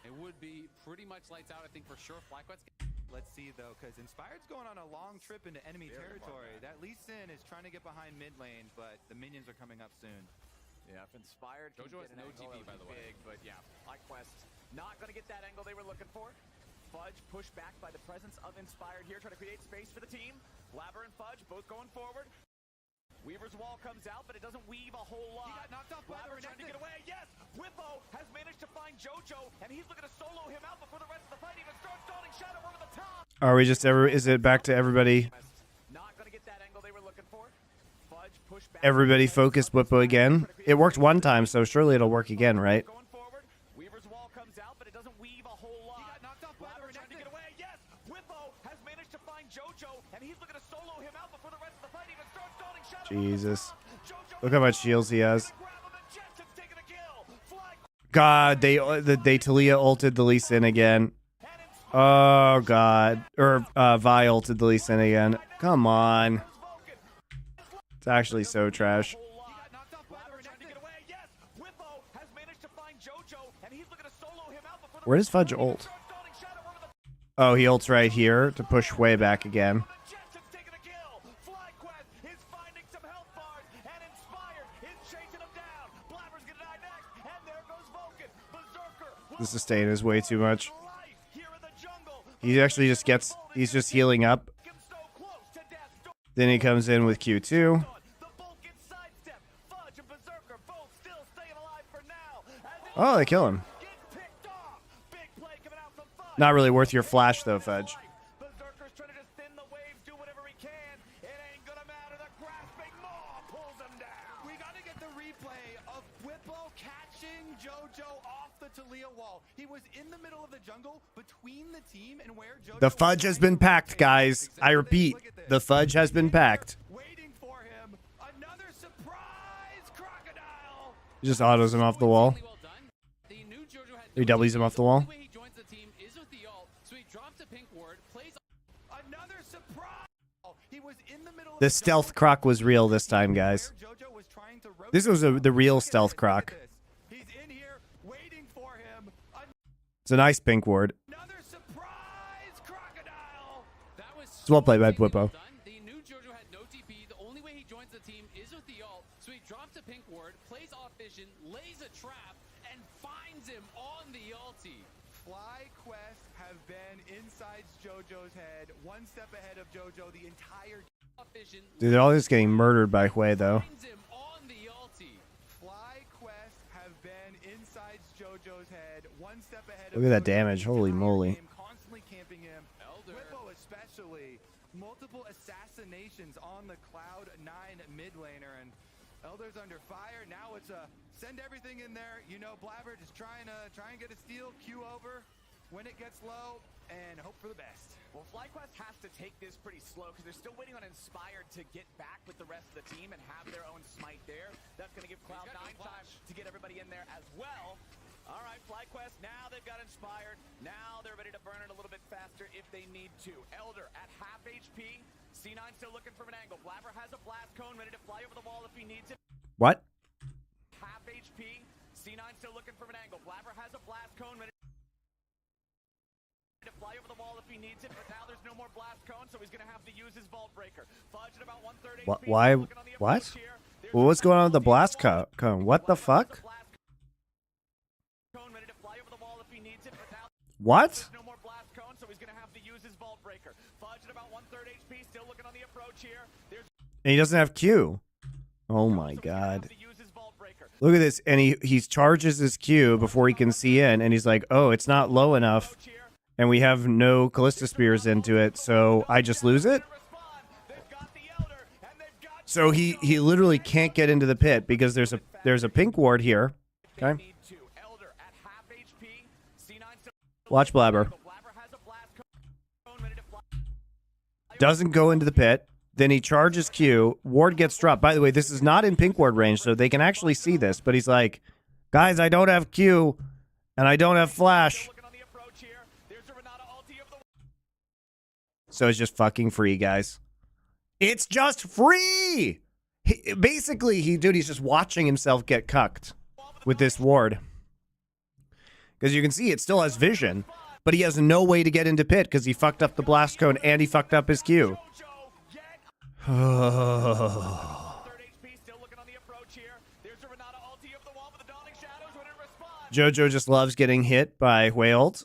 It would be pretty much lights out, I think, for sure. FlyQuest. Let's see, though, because Inspired's going on a long trip into enemy territory. That Lee Sin is trying to get behind mid lane, but the minions are coming up soon. Yeah, if Inspired can Jojo get has an no angle, TP, it by would the be way. big, but yeah, FlyQuest not going to get that angle they were looking for. Fudge pushed back by the presence of Inspired here, trying to create space for the team. Blabber and Fudge both going forward. Weaver's wall comes out, but it doesn't weave a whole lot. He got knocked off. Blabber trying to get away. Yes! Whippo has managed to find Jojo, and he's looking to solo him out before the rest of the fight even starts. Dawning Shadow over the top. Are we just is it back to everybody? Not going to get that angle they were looking for. Fudge push back. Everybody focus Whippo again. It worked one time, so surely it'll work again, right? Going forward. Weaver's wall comes out, but it doesn't weave a whole lot. He got knocked off. Blabber trying to get away. Yes! Whippo has managed to find Jojo, and he's looking to solo him out before the rest of the fight even starts. Dawning Shadow. Jesus. Look how much shields he has. God, they Talia ulted the Lee Sin again. Oh, God. Or Vi ulted the Lee Sin again. Come on. It's actually so trash. Where does Fudge ult? Oh, he ults right here to push way back again. The sustain is way too much. He actually just he's just healing up. Then he comes in with Q2. Oh, they kill him. Not really worth your flash though, Fudge. to Leo Wall. He was in the middle of the jungle between the team and where JoJo The fudge has been packed, guys. I repeat, the fudge has been packed. waiting for him. Another surprise crocodile. He just autos him off the wall. Really well done. The new JoJo had He W's him off the wall. only way he joins the team is with the ult, so he drops a pink ward, plays Another surprise. He was in the middle of The stealth croc was real this time, guys. where JoJo was trying to rotate. This was the real stealth croc. He's in here waiting for him. It's a nice pink ward. Another surprise crocodile. That was It's well played by extremely Bwipo. well done. The new JoJo had no TP. The only way he joins the team is with the ult, so he drops a pink ward, plays off vision, lays a trap, and finds him on the ulti. Fly quests have been inside JoJo's head, one step ahead of JoJo the entire Off vision, Dude, they're all just getting murdered by Hui, though. finds him on the ulti. Fly quests have been inside JoJo's head, one step ahead Look of at that JoJo damage. the Holy entire moly. game, constantly camping him. Elder. Bwipo especially, multiple assassinations on the Cloud9 mid laner, and Elder's under fire. Now it's a send everything in there. You know, Blabber just try and get a steal, Q over when it gets low, and hope for the best. Well, FlyQuest has to take this pretty slow because they're still waiting on Inspired to get back with the rest of the team and have their own smite there. That's going to give Cloud9 time to get everybody in there as well. All right, FlyQuest, now they've got Inspired. Now they're ready to burn it a little bit faster if they need to. Elder at half HP. C9 still looking from an angle. Blabber has a blast cone ready to fly over the wall if he needs it. What? Half HP. C9 still looking from an angle. Blabber has a blast cone ready to fly over the wall if he needs it, but now there's no more blast cone, so he's going to have to use his vault breaker. Fudge at about 1/3 HP. Why? Looking on the What? approach here. There's Well, what's going on with the blast cone? What the Blabber has fuck? a blast cone ready to fly over the wall if he needs it, but now What? there's no more blast cone, so he's going to have to use his vault breaker. Fudge at about 1/3 HP, still looking on the approach here. There's And he doesn't have Q. Oh my so he's gonna god. have to use his vault breaker. Look at this. And he charges his Q before he can see in, and he's like, oh, it's not low enough. Approach here. And we have no Callista Spears into it, so I just lose it? They've got the Elder, and they've got So he literally can't get into the pit because there's a pink ward here. Okay. need to. Elder at half HP. C9 still Watch Blabber. Blabber has a blast cone ready to fly. Doesn't go into the pit. Then he charges Q. Ward gets dropped. By the way, this is not in pink ward range, so they can actually see this. But he's like, guys, I don't have Q, and I don't have flash. Looking on the approach here. There's a Renata ulti of the So it's just fucking free, guys. It's just free! Basically, he's just watching himself get cucked with this ward. Because you can see it still has vision, but he has no way to get into pit because he fucked up the blast cone and he fucked up his Q. JoJo. Get 3rd HP. Still looking on the approach here. There's a Renata ulti of the wall with the Dawning Shadows ready to respond. Jojo just loves getting hit by Whaled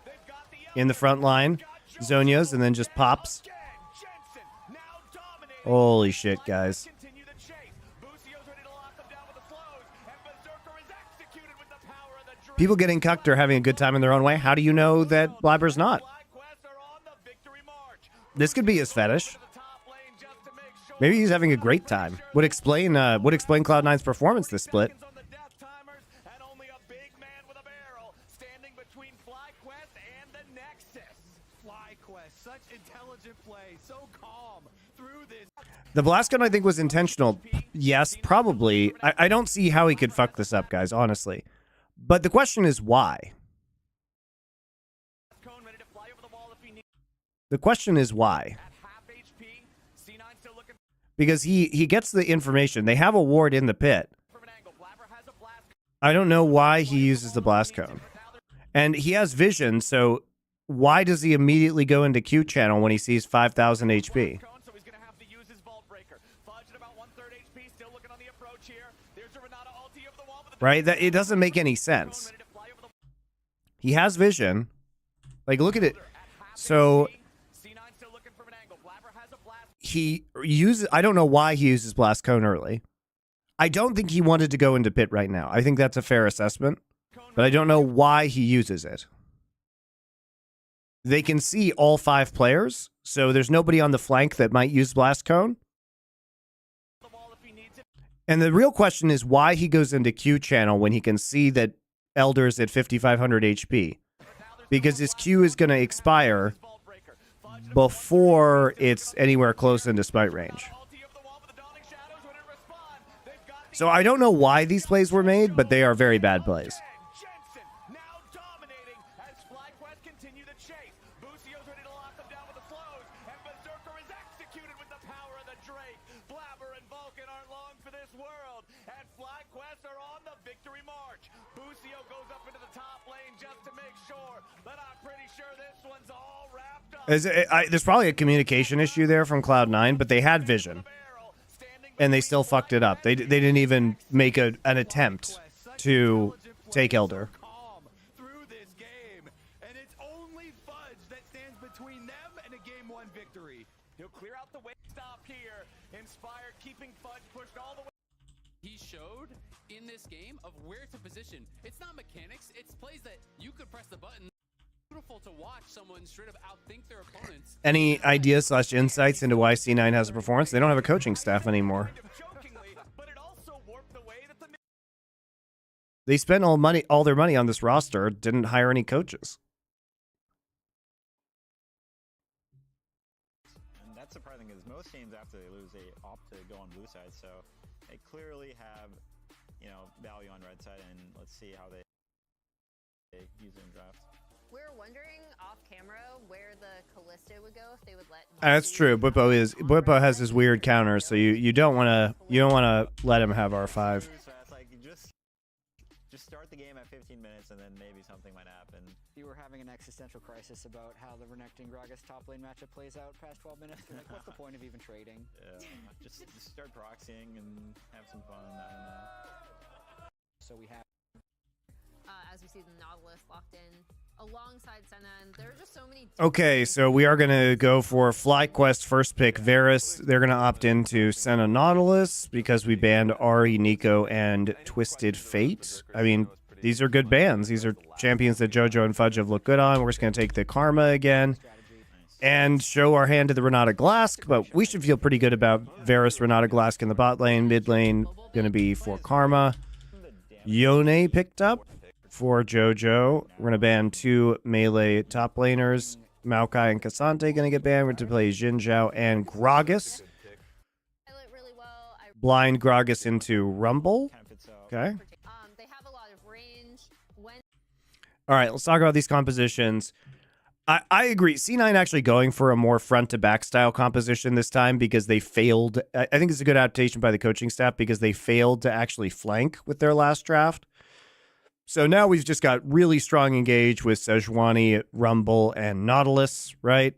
They've got the in the front line. Zonia's and then just pops. again. Jensen now dominating. Holy shit, guys. Continue the chase. Bucio's ready to lock them down with the slows, and Berserker is executed with the power of the Dream. People getting cucked are having a good time in their own way. How do you know that Blabber's not? FlyQuest are on the victory march. This could be his fetish. To the top lane just to make sure Maybe he's having a great time. Would explain Cloud9's performance this split. seconds on the death timers, and only a big man with a barrel standing between FlyQuest and the Nexus. FlyQuest, such intelligent play, so calm through this. The blast gun, I think, was intentional. Yes, probably. I don't see how he could fuck this up, guys, honestly. But the question is why? Cone ready to fly over the wall if he needs. The question is why? At half HP, C9 still looking Because he gets the information. They have a ward in the pit. from an angle. Blabber has a blast. I don't know why he uses the blast cone. And he has vision, so why does he immediately go into Q channel when he sees 5,000 HP? Cone, so he's going to have to use his vault breaker. Fudge at about 1/3 HP, still looking on the approach here. There's a Renata ulti of the wall with the Right? It doesn't make any sense. ready to fly over the He has vision. Like, look at it. at half So HP. C9 still looking from an angle. Blabber has a blast. he uses, I don't know why he uses blast cone early. I don't think he wanted to go into pit right now. I think that's a fair assessment, but I don't know why he uses it. They can see all 5 players, so there's nobody on the flank that might use blast cone. The wall if he needs it. And the real question is why he goes into Q channel when he can see that Elders at 5,500 HP because his Q is going to expire before it's anywhere close into smite range. So I don't know why these plays were made, but they are very bad plays. There's probably a communication issue there from Cloud9, but they had vision, and they still fucked it up. They didn't even make an attempt to take Elder. Through this game, and it's only Fudge that stands between them and a game 1 victory. He'll clear out the way. Stop here. Inspired, keeping Fudge pushed all the way. He showed in this game of where to position. It's not mechanics, it's plays that you could press the button. Beautiful to watch someone straight up outthink their opponents. Any ideas / insights into why C9 has a performance? They don't have a coaching staff anymore. They spent all their money on this roster, didn't hire any coaches. And that's surprising because most teams after they lose, they opt to go on blue side. So they clearly have, value on red side, and let's see how they use it in draft. We're wondering off camera where the Callisto would go if they would let. That's true. Bwipo has his weird counters, so you don't want to let him have R5. So it's like just start the game at 15 minutes, and then maybe something might happen. You were having an existential crisis about how the Renekton Gragas top lane matchup plays out past 12 minutes. You're like, what's the point of even trading? Yeah, just start proxying and have some fun. I don't know. So we have. As we see the Nautilus locked in alongside Senna, and there are just so many. Okay, so we are going to go for FlyQuest first pick Varus. They're going to opt into Senna Nautilus because we banned Ari, Nico, and Twisted Fate. I mean, these are good bans. These are champions that JoJo and Fudge have looked good on. We're just going to take the Karma again and show our hand to the Renata Glask, but we should feel pretty good about Varus, Renata Glask in the bot lane. Mid lane going to be for Karma. Yone picked up for JoJo. We're going to ban 2 melee top laners. Maokai and Cassante going to get banned. We're going to play Xin Zhao and Gragas. Blind Gragas into Rumble. Okay. They have a lot of range. All right, let's talk about these compositions. I agree. C9 actually going for a more front-to-back style composition this time because they failed. I think it's a good adaptation by the coaching staff because they failed to actually flank with their last draft. So now we've just got really strong engage with Sejuani, Rumble, and Nautilus, right?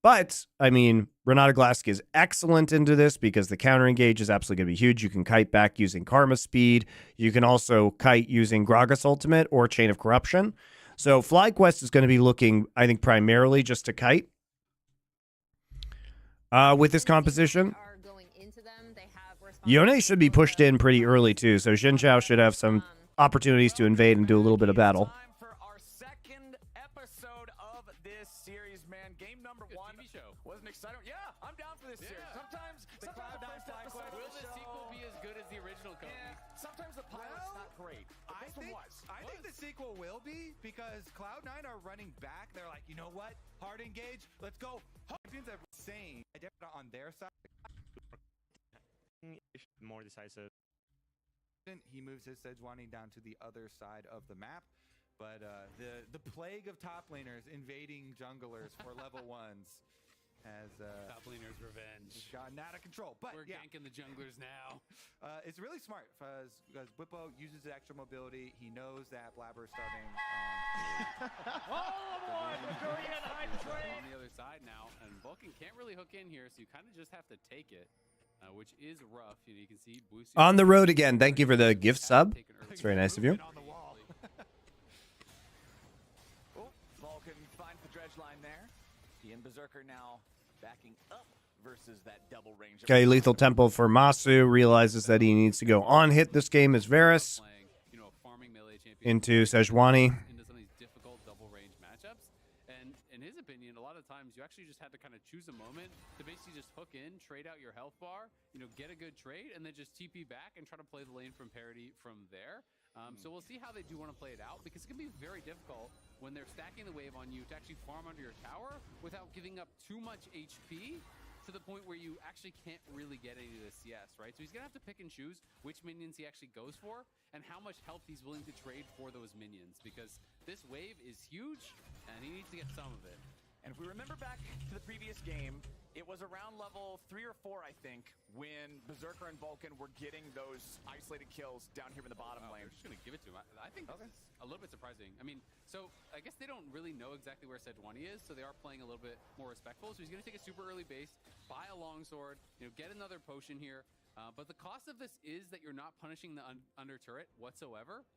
But, I mean, Renata Glask is excellent into this because the counter engage is absolutely going to be huge. You can kite back using Karma Speed. You can also kite using Gragas Ultimate or Chain of Corruption. So FlyQuest is going to be looking, I think, primarily just to kite with this composition. Yone should be pushed in pretty early, too. So Xin Zhao should have some opportunities to invade and do a little bit of battle. Time for our second episode of this series, man. Game number 1 wasn't exciting. Yeah, I'm down for this series. Sometimes the Cloud9 FlyQuest. Will the sequel be as good as the original code? Sometimes the pilot's not great. I think the sequel will be because Cloud9 are running back. They're like, you know what? Hard engage. Let's go. Champions are insane. On their side. More decisive. He moves his Sejuani down to the other side of the map. But the plague of top laners invading junglers for level 1s has Top laner's revenge. gotten out of control. But We're ganking the junglers now. it's really smart because Bwipo uses the extra mobility. He knows that Blabber's starting. On the other side now, and Vulcan can't really hook in here, so you kind of just have to take it, which is rough. You can see Boosie On the road again. Thank you for the gift sub. It's very nice of you. Vulcan finds the dredge line there. The Berserker now backing up versus that double range. Okay, Lethal Temple for Masu. Realizes that he needs to go on hit this game as Varus farming melee champion into Sejuani. into some of these difficult double range matchups, and in his opinion, a lot of times you actually just had to kind of choose a moment to basically just hook in, trade out your health bar, get a good trade, and then just TP back and try to play the lane from parity from there. So we'll see how they do want to play it out, because it can be very difficult when they're stacking the wave on you to actually farm under your tower without giving up too much HP to the point where you actually can't really get any of the CS, right? So he's going to have to pick and choose which minions he actually goes for and how much health he's willing to trade for those minions, because this wave is huge and he needs to get some of it. And if we remember back to the previous game, it was around level 3 or 4, I think, when Berserker and Vulcan were getting those isolated kills down here in the bottom lane. They're just going to give it to him. I think this is a little bit surprising. I mean, so I guess they don't really know exactly where Sejuani is, so they are playing a little bit more respectful. So he's going to take a super early base, buy a longsword, get another potion here. But the cost of this is that you're not punishing the under turret whatsoever.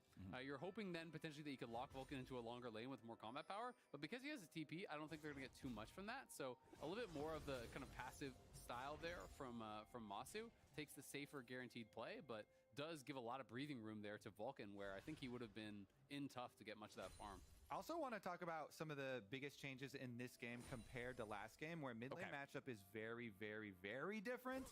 You're hoping then potentially that you could lock Vulcan into a longer lane with more combat power, but because he has a TP, I don't think they're going to get too much from that. So a little bit more of the kind of passive style there from Masu takes the safer guaranteed play, but does give a lot of breathing room there to Vulcan, where I think he would have been in tough to get much of that farm. I also want to talk about some of the biggest changes in this game compared to last game, where mid lane matchup is very, very, very different.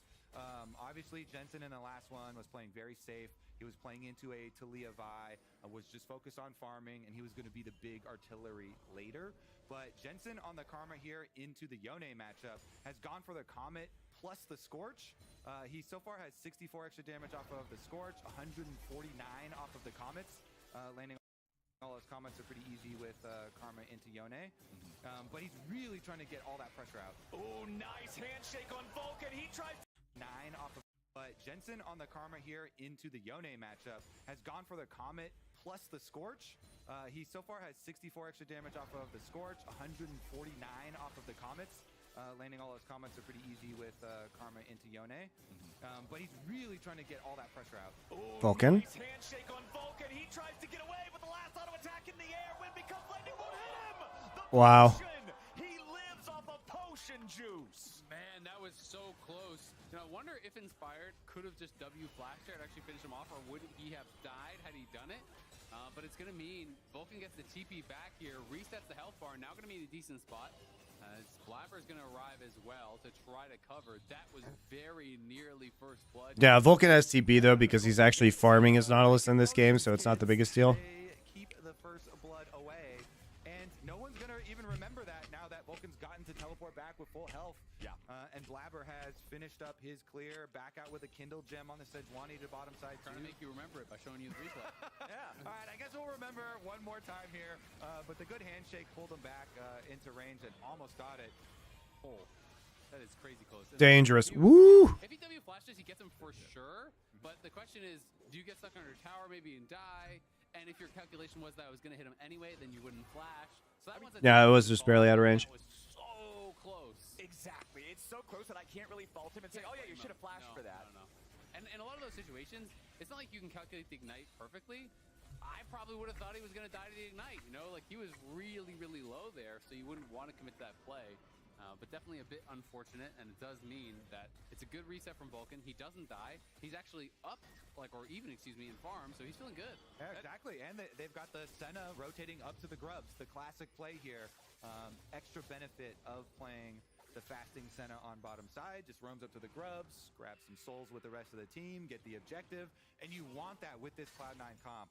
Obviously, Jensen in the last one was playing very safe. He was playing into a Talia Vi, was just focused on farming, and he was going to be the big artillery later. But Jensen on the Karma here into the Yone matchup has gone for the Comet plus the Scorch. He so far has 64 extra damage off of the Scorch, 149 off of the Comets, landing all his comments are pretty easy with Karma into Yone. But he's really trying to get all that pressure out. Oh, nice handshake on Vulcan. He tried 9 off of... But Jensen on the Karma here into the Yone matchup has gone for the Comet plus the Scorch. He so far has 64 extra damage off of the Scorch, 149 off of the Comets. Landing all his comments are pretty easy with Karma into Yone. But he's really trying to get all that pressure out. Oh, Vulcan. nice handshake on Vulcan. He tries to get away, but the last auto attack in the air. When becomes lightning won't hit him. The Wow. potion. He lives off of potion juice. Man, that was so close. I wonder if Inspired could have just W flashed there and actually finished him off, or would he have died had he done it? But it's going to mean Vulcan gets the TP back here, resets the health bar, now going to be in a decent spot. Blabber's going to arrive as well to try to cover. That was very nearly first blood. Yeah, Vulcan has TP though because he's actually farming his Nautilus in this game, so it's not the biggest deal. They keep the first blood away, and no one's going to even remember that now that Vulcan's gotten to teleport back with full health. Yeah. And Blabber has finished up his clear, back out with a Kindle Gem on the Sejuani to bottom side. Trying to make you remember it by showing you the replay. Yeah. All right, I guess we'll remember one more time here. But the good handshake pulled him back into range and almost got it. Oh, that is crazy close. Dangerous. Woo! If he W flashes, he gets him for sure. But the question is, do you get stuck under a tower maybe and die? And if your calculation was that I was going to hit him anyway, then you wouldn't flash. So that one's a Yeah, it was just barely out of range. That was so close. Exactly. It's so close that I can't really fault him and say, oh yeah, you should have flashed for that. No. And in a lot of those situations, it's not like you can calculate the ignite perfectly. I probably would have thought he was going to die to the ignite. Like he was really, really low there, so you wouldn't want to commit to that play. But definitely a bit unfortunate, and it does mean that it's a good reset from Vulcan. He doesn't die. He's actually up, or even, in farm, so he's feeling good. Yeah, exactly. And they've got the Senna rotating up to the Grubs, the classic play here. Extra benefit of playing the fasting Senna on bottom side, just roams up to the Grubs, grabs some souls with the rest of the team, get the objective, and you want that with this Cloud9 comp.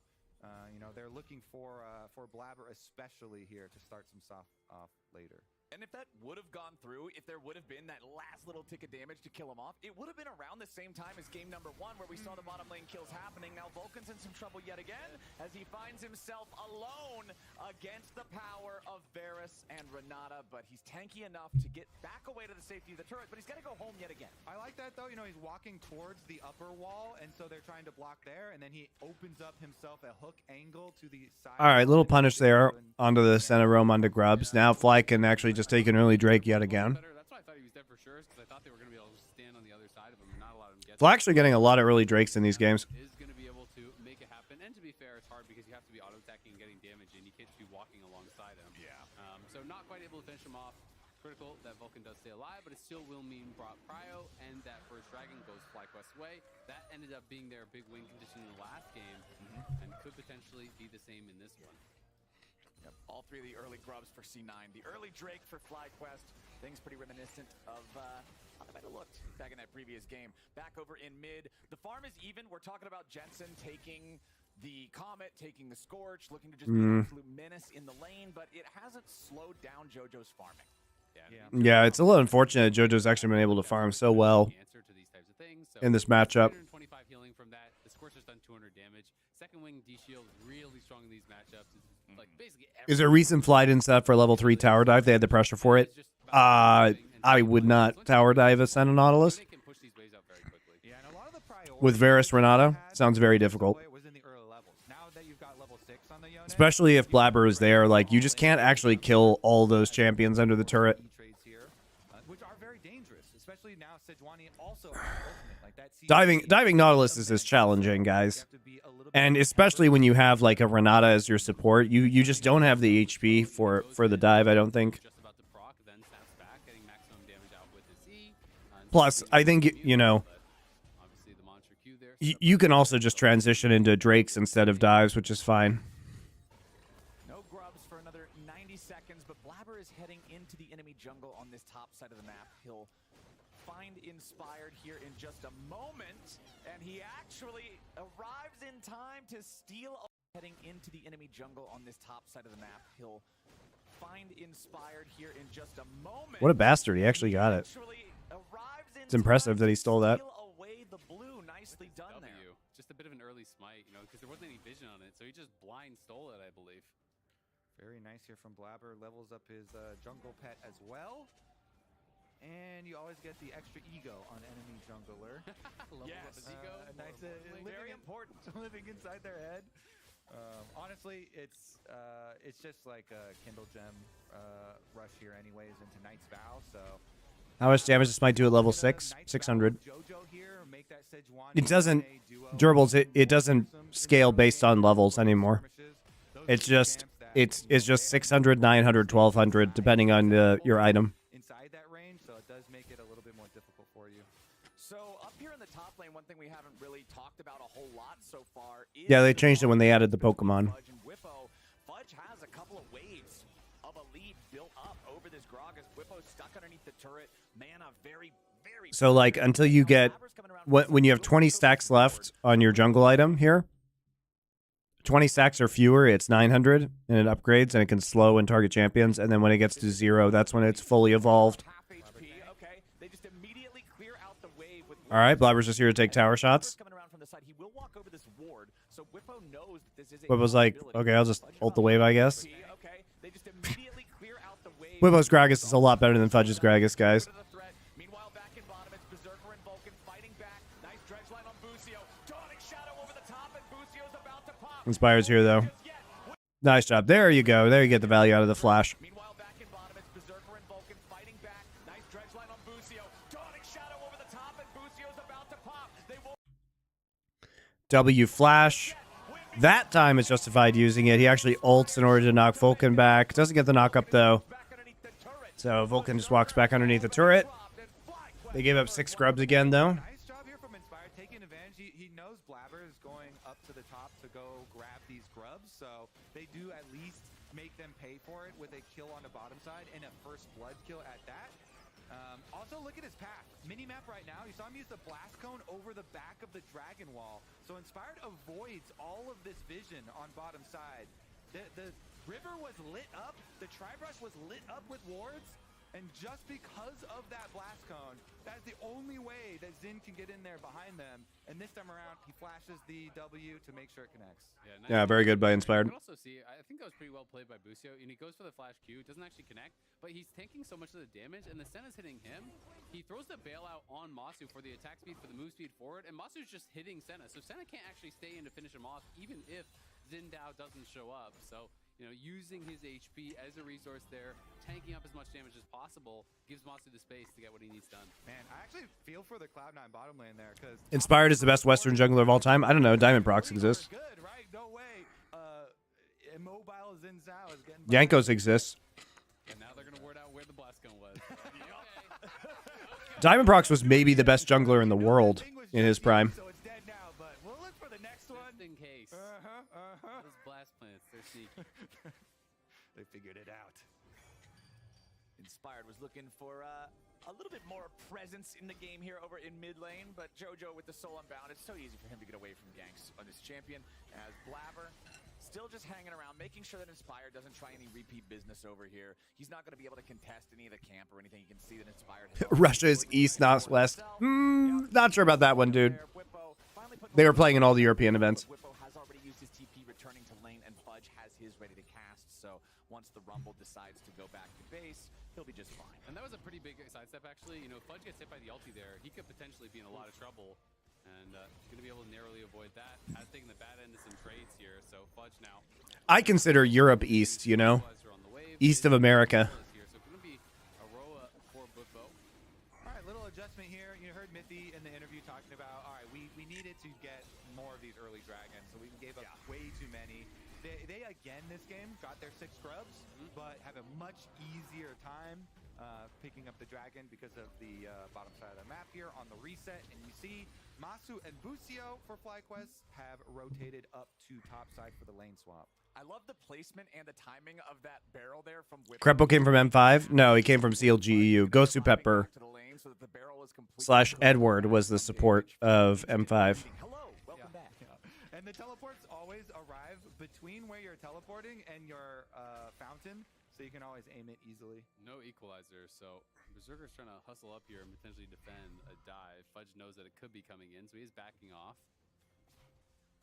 They're looking for Blabber especially here to start some stuff off later. And if that would have gone through, if there would have been that last little tick of damage to kill him off, it would have been around the same time as game number 1 where we saw the bottom lane kills happening. Now Vulcan's in some trouble yet again as he finds himself alone against the power of Varus and Renata, but he's tanky enough to get back away to the safety of the turret, but he's got to go home yet again. I like that though, he's walking towards the upper wall, and so they're trying to block there, and then he opens up himself a hook angle to the side. All right, little punish there onto the center roam onto Grubs. Now Fly can actually just take an early Drake yet again. That's why I thought he was dead for sure, because I thought they were going to be able to stand on the other side of him and not allow him to get Fly actually getting a lot of early Drakes in these games. Is going to be able to make it happen, and to be fair, it's hard because you have to be auto-attacking and getting damage, and you can't be walking alongside him. Yeah. So not quite able to finish him off. Critical that Vulcan does stay alive, but it still will mean Brock Cryo, and that first Dragon goes FlyQuest's way. That ended up being their big win condition in the last game, and could potentially be the same in this one. Yep, all three of the early grubs for C9. The early Drake for FlyQuest. Things pretty reminiscent of how they might have looked back in that previous game. Back over in mid. The farm is even. We're talking about Jensen taking the Comet, taking the Scorch, looking to just be an absolute menace in the lane, but it hasn't slowed down JoJo's farming. Yeah, it's a little unfortunate JoJo's actually been able to farm so well in this matchup. 125 healing from that. The Scorcher's done 200 damage. Second wing D shield really strong in these matchups. It's like basically Is there a reason Fly didn't set up for level 3 tower dive? They had the pressure for it. I would not tower dive Ascend Nautilus. They can push these waves out very quickly. Yeah, and a lot of the priority With Varus Renata, sounds very difficult. was in the early levels. Now that you've got level 6 on the Yone, Especially if Blabber is there. Like, you just can't actually kill all those champions under the turret. trades here, which are very dangerous, especially now Sejuani also has ultimate. Like that Diving Nautilus is challenging, guys. And especially when you have like a Renata as your support, you just don't have the HP for the dive, I don't think. Just about to proc, then snaps back, getting maximum damage out with his E. Plus, I think, you know, Obviously the Monster Q there. you can also just transition into Drakes instead of dives, which is fine. No grubs for another 90 seconds, but Blabber is heading into the enemy jungle on this top side of the map. He'll find Inspired here in just a moment, and he actually arrives in time to steal. Heading into the enemy jungle on this top side of the map. He'll find Inspired here in just a moment. What a bastard, he actually got it. It's impressive that he stole that. Away the blue. Nicely done W. there. Just a bit of an early smite, you know, because there wasn't any vision on it, so he just blind stole it, I believe. Very nice here from Blabber. Levels up his jungle pet as well. And you always get the extra ego on enemy jungler. Levels up his ego. Nice, Very important. living inside their head. Honestly, it's just like a Kindle Gem rush here anyways into Knight's Vow, so... How much damage this might do at level 6? 600. It doesn't, durables, it doesn't scale based on levels anymore. It's just 600, 900, 1200, depending on your item. Inside that range, so it does make it a little bit more difficult for you. So up here in the top lane, one thing we haven't really talked about a whole lot so far is Yeah, they changed it when they added the Pokemon. Fudge and Whippo. Fudge has a couple of waves of a lead built up over this Gragas. Whippo stuck underneath the turret. Mana very, very... So, like, until you get... When you have 20 stacks left on your jungle item here, 20 stacks or fewer, it's 900, and it upgrades, and it can slow and target champions, and then when it gets to 0, that's when it's fully evolved. All right, Blabber's just here to take tower shots. Whippo's like, okay, I'll just ult the wave, I guess. Whippo's Gragas is a lot better than Fudge's Gragas, guys. Meanwhile, back in bottom, it's Berserker and Vulcan fighting back. Nice dredge line on Busio. Dawning Shadow over the top, and Busio's about to pop. Inspire's here, though. Nice job. There you go. There you get the value out of the flash. Meanwhile, back in bottom, it's Berserker and Vulcan fighting back. Nice dredge line on Busio. Dawning Shadow over the top, and Busio's about to pop. They will... W flash. That time is justified using it. He actually ults in order to knock Vulcan back. Doesn't get the knock up, though. So Vulcan just walks back underneath the turret. They gave up 6 scrubs again, though. Nice job here from Inspired, taking advantage. He knows Blabber is going up to the top to go grab these grubs, so they do at least make them pay for it with a kill on the bottom side and a first blood kill at that. Also, look at his path. Minimap right now, you saw him use the blast cone over the back of the dragon wall. So Inspired avoids all of this vision on bottom side. The river was lit up, the Tribrush was lit up with wards, and just because of that blast cone, that's the only way that Xin can get in there behind them. And this time around, he flashes the W to make sure it connects. Yeah, very good by Inspired. You can also see, I think that was pretty well played by Busio, and he goes for the flash Q, doesn't actually connect, but he's taking so much of the damage, and the Senna's hitting him. He throws the bailout on Masu for the attack speed, for the move speed forward, and Masu's just hitting Senna. So Senna can't actually stay in to finish him off, even if Zindao doesn't show up. So, you know, using his HP as a resource there, tanking up as much damage as possible, gives Masu the space to get what he needs done. Man, I actually feel for the Cloud9 bottom lane there, because Inspired is the best Western jungler of all time. I don't know. Diamond Procs exists. good, right? No way. Immobile Xin Zhao is getting Yankos exists. And now they're going to word out where the blast cone was. Diamond Procs was maybe the best jungler in the world in his prime. So it's dead now, but we'll look for the next one. Just in case. Those blast plants, they're sneaky. figured it out. Inspired was looking for a little bit more presence in the game here over in mid lane, but JoJo with the soul unbound, it's so easy for him to get away from ganks on this champion, as Blabber still just hanging around, making sure that Inspired doesn't try any repeat business over here. He's not going to be able to contest any of the camp or anything. You can see that Inspired Russia is east, not west. Not sure about that one, dude. They were playing in all the European events. Whippo has already used his TP returning to lane, and Fudge has his ready to cast, so once the Rumble decides to go back to base, he'll be just fine. And that was a pretty big sidestep, actually. You know, if Fudge gets hit by the ulti there, he could potentially be in a lot of trouble. And going to be able to narrowly avoid that. Has taken the bad end of some trades here, so Fudge now. I consider Europe east, you know? East of America. So going to be Aroa for Whippo. All right, little adjustment here. You heard Mithy in the interview talking about, all right, we needed to get more of these early dragons, so we gave up way too many. They again, this game, got their 6 scrubs, but have a much easier time picking up the dragon because of the bottom side of the map here on the reset. And you see Masu and Busio for FlyQuest have rotated up to top side for the lane swap. I love the placement and the timing of that barrel there from Whippo. Crepo came from M5? No, he came from CLGEU. Gosu Pepper / Edward was the support of M5. Hello, welcome back. And the teleports always arrive between where you're teleporting and your fountain, so you can always aim it easily. No equalizer, so Berserker's trying to hustle up here and potentially defend a dive. Fudge knows that it could be coming in, so he's backing off.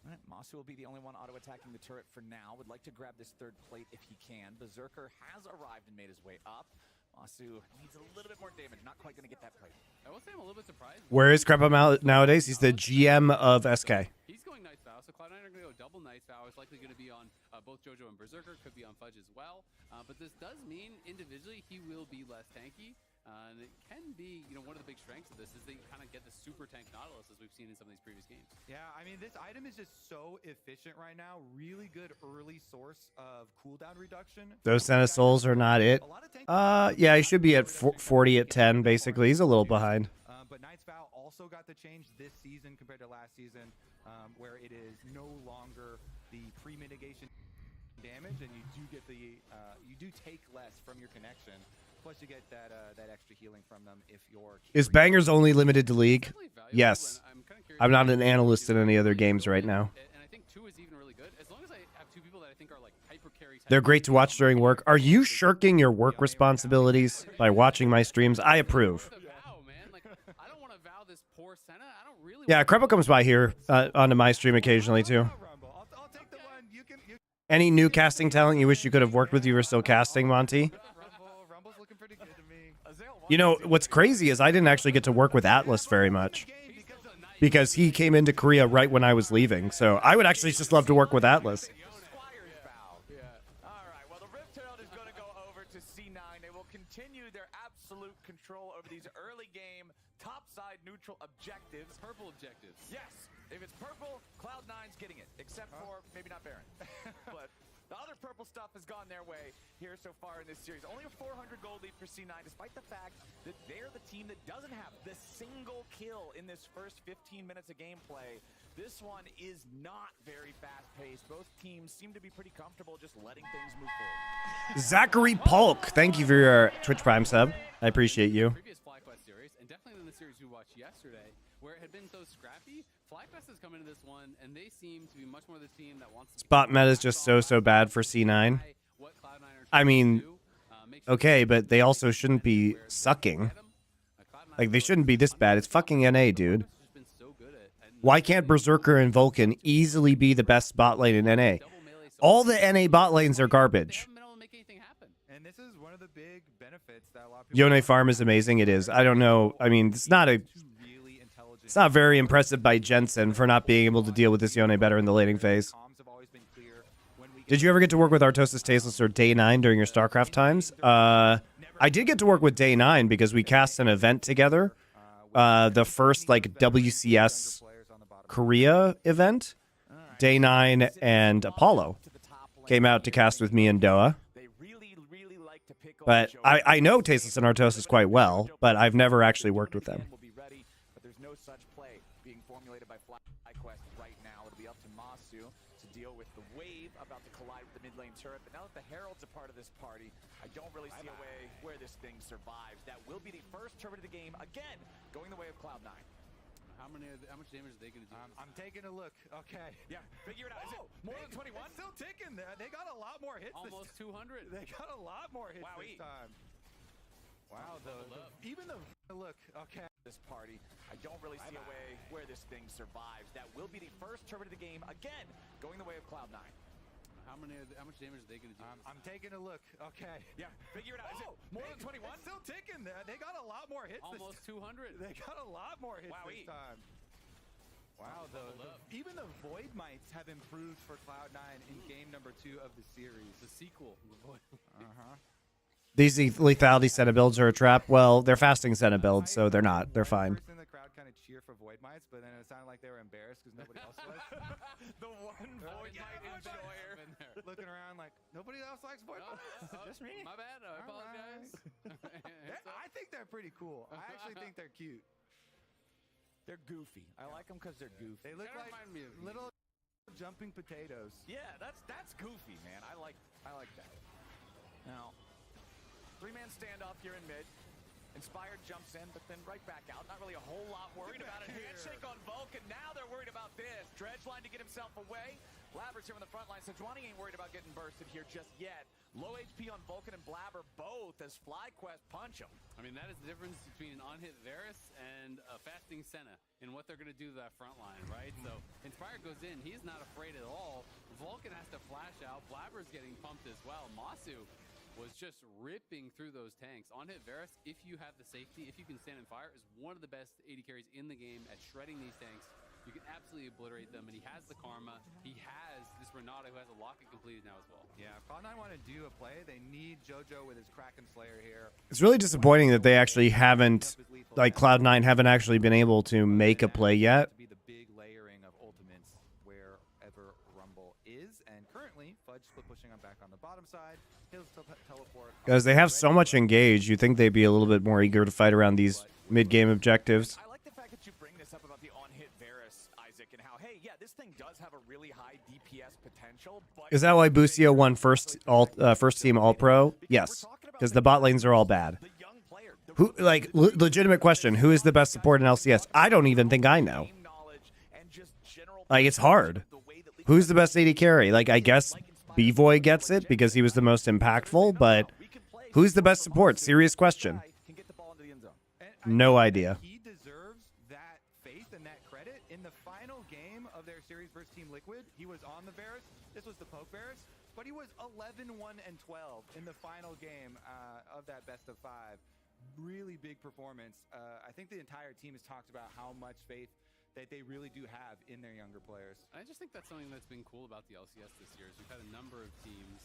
All right, Masu will be the only one auto-attacking the turret for now. Would like to grab this third plate if he can. Berserker has arrived and made his way up. Masu needs a little bit more damage. Not quite going to get that plate. I will say I'm a little bit surprised. Where is Crepo nowadays? He's the GM of SK. He's going Night's Vow, so Cloud9 are going to go double Night's Vow. It's likely going to be on both JoJo and Berserker. Could be on Fudge as well. But this does mean individually he will be less tanky. And it can be, you know, one of the big strengths of this is that you kind of get the super tank Nautilus as we've seen in some of these previous games. Yeah, I mean, this item is just so efficient right now. Really good early source of cooldown reduction. Those Senna Souls are not it. Yeah, he should be at 40 at 10, basically. He's a little behind. But Night's Vow also got the change this season compared to last season, where it is no longer the pre-mitigation damage, and you do get the you do take less from your connection. Plus, you get that extra healing from them if you're. Is Bangers only limited to League? Yes. I'm not an analyst in any other games right now. And I think 2 is even really good. As long as I have 2 people that I think are like hyper carry. They're great to watch during work. Are you shirking your work responsibilities by watching my streams? I approve. Yeah, Crepo comes by here onto my stream occasionally too. Any new casting talent you wish you could have worked with you were still casting, Monty? You know, what's crazy is I didn't actually get to work with Atlas very much because he came into Korea right when I was leaving. So I would actually just love to work with Atlas. All right, well, the Rift Herald is going to go over to C9. They will continue their absolute control over these early game topside neutral objectives. Purple objectives. Yes, if it's purple, Cloud9's getting it, except for maybe not Baron. But the other purple stuff has gone their way here so far in this series. Only a 400 gold lead for C9, despite the fact that they're the team that doesn't have the single kill in this first 15 minutes of gameplay. This one is not very fast-paced. Both teams seem to be pretty comfortable just letting things move forward. Zachary Polk, thank you for your Twitch Prime sub. I appreciate you. Previous FlyQuest series, and definitely in the series we watched yesterday, where it had been so scrappy, FlyQuest has come into this one, and they seem to be much more the team that wants to Spot meta is just so bad for C9. I mean, okay, but they also shouldn't be sucking. Like, they shouldn't be this bad. It's fucking NA, dude. Why can't Berserker and Vulcan easily be the best bot lane in NA? All the NA bot lanes are garbage. And this is one of the big benefits that a lot of people Yone farm is amazing. It is. I don't know. I mean, it's not very impressive by Jensen for not being able to deal with this Yone better in the laning phase. Did you ever get to work with Artosis Tasteless or Day 9 during your StarCraft times? I did get to work with Day 9 because we cast an event together. The first like WCS Korea event. Day 9 and Apollo came out to cast with me and Doa. But I know Tasteless and Artosis quite well, but I've never actually worked with them. deal with the wave about to collide with the mid lane turret, but now that the Herald's a part of this party, I don't really see a way where this thing survives. That will be the first turret of the game, again, going the way of Cloud9. How much damage are they going to do? I'm taking a look. Okay. Yeah, figure it out. Is it more than 21? It's still ticking there. They got a lot more hits. Almost 200. They got a lot more hits this time. Wow, even the look. Okay. This party, I don't really see a way where this thing survives. That will be the first turret of the game, again, going the way of Cloud9. How much damage are they going to do? I'm taking a look. Okay. Yeah, figure it out. Is it more than 21? It's still ticking there. They got a lot more hits. Almost 200. They got a lot more hits this time. Wow, even the Void Mites have improved for Cloud9 in game number 2 of the series. The sequel. These lethality Senna builds are a trap. Well, they're fasting Senna builds, so they're not. They're fine. In the crowd kind of cheer for Void Mites, but then it sounded like they were embarrassed because nobody else was. The one Void Mite enjoyer. Looking around like, nobody else likes Void Mites? Just me? My bad. I apologize. I think they're pretty cool. I actually think they're cute. They're goofy. I like them because they're goofy. They look like little jumping potatoes. Yeah, that's goofy, man. I like that. Now, 3-man standoff here in mid. Inspired jumps in, but then right back out. Not really a whole lot worried about it. Handshake on Vulcan. Now they're worried about this. Dredge line to get himself away. Blabber's here on the front line. Sejuani ain't worried about getting bursted here just yet. Low HP on Vulcan and Blabber both as FlyQuest punch him. I mean, that is the difference between an on-hit Varus and a fasting Senna in what they're going to do to that front line, right? So Inspired goes in. He's not afraid at all. Vulcan has to flash out. Blabber's getting pumped as well. Masu was just ripping through those tanks. On-hit Varus, if you have the safety, if you can stand and fire, is one of the best AD carries in the game at shredding these tanks. You can absolutely obliterate them, and he has the Karma. He has this Renata who has a locket completed now as well. Yeah, if Cloud9 want to do a play, they need JoJo with his Kraken Slayer here. It's really disappointing that they actually haven't, like Cloud9 haven't actually been able to make a play yet. To be the big layering of ultimates wherever Rumble is, and currently Fudge split pushing on back on the bottom side. He'll still teleport. Because they have so much engaged, you'd think they'd be a little bit more eager to fight around these mid-game objectives. I like the fact that you bring this up about the on-hit Varus, Isaac, and how, hey, yeah, this thing does have a really high DPS potential. But Is that why Busio won first team All-Pro? Yes, because the bot lanes are all bad. the young player, the Who, like, legitimate question, who is the best support in LCS? I don't even think I know. game knowledge and just general Like, it's hard. the way that League Who's the best AD carry? Like, I guess B-Voy gets it because he was the most impactful, but we can play who's the best support? Serious question. can get the ball into the end zone. And No idea. He deserves that faith and that credit. In the final game of their series versus Team Liquid, he was on the Varus. This was the Poke Varus, but he was 11-1-12 in the final game of that best of 5. Really big performance. I think the entire team has talked about how much faith that they really do have in their younger players. I just think that's something that's been cool about the LCS this year is we've had a number of teams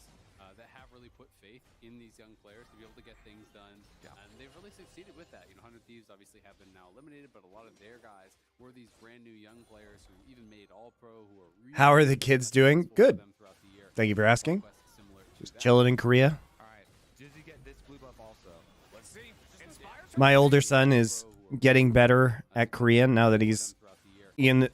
that have really put faith in these young players to be able to get things done. Yeah. And they've really succeeded with that. You know, 100 Thieves obviously have been now eliminated, but a lot of their guys were these brand new young players who even made All-Pro, who are really How are the kids doing? successful Good. for them throughout the year. Thank you for asking. Quest is similar to Just that. chilling in Korea. All right, Jizzy get this blue buff also. Let's see. Inspired My older son is getting better at Korean now that he's throughout the year. in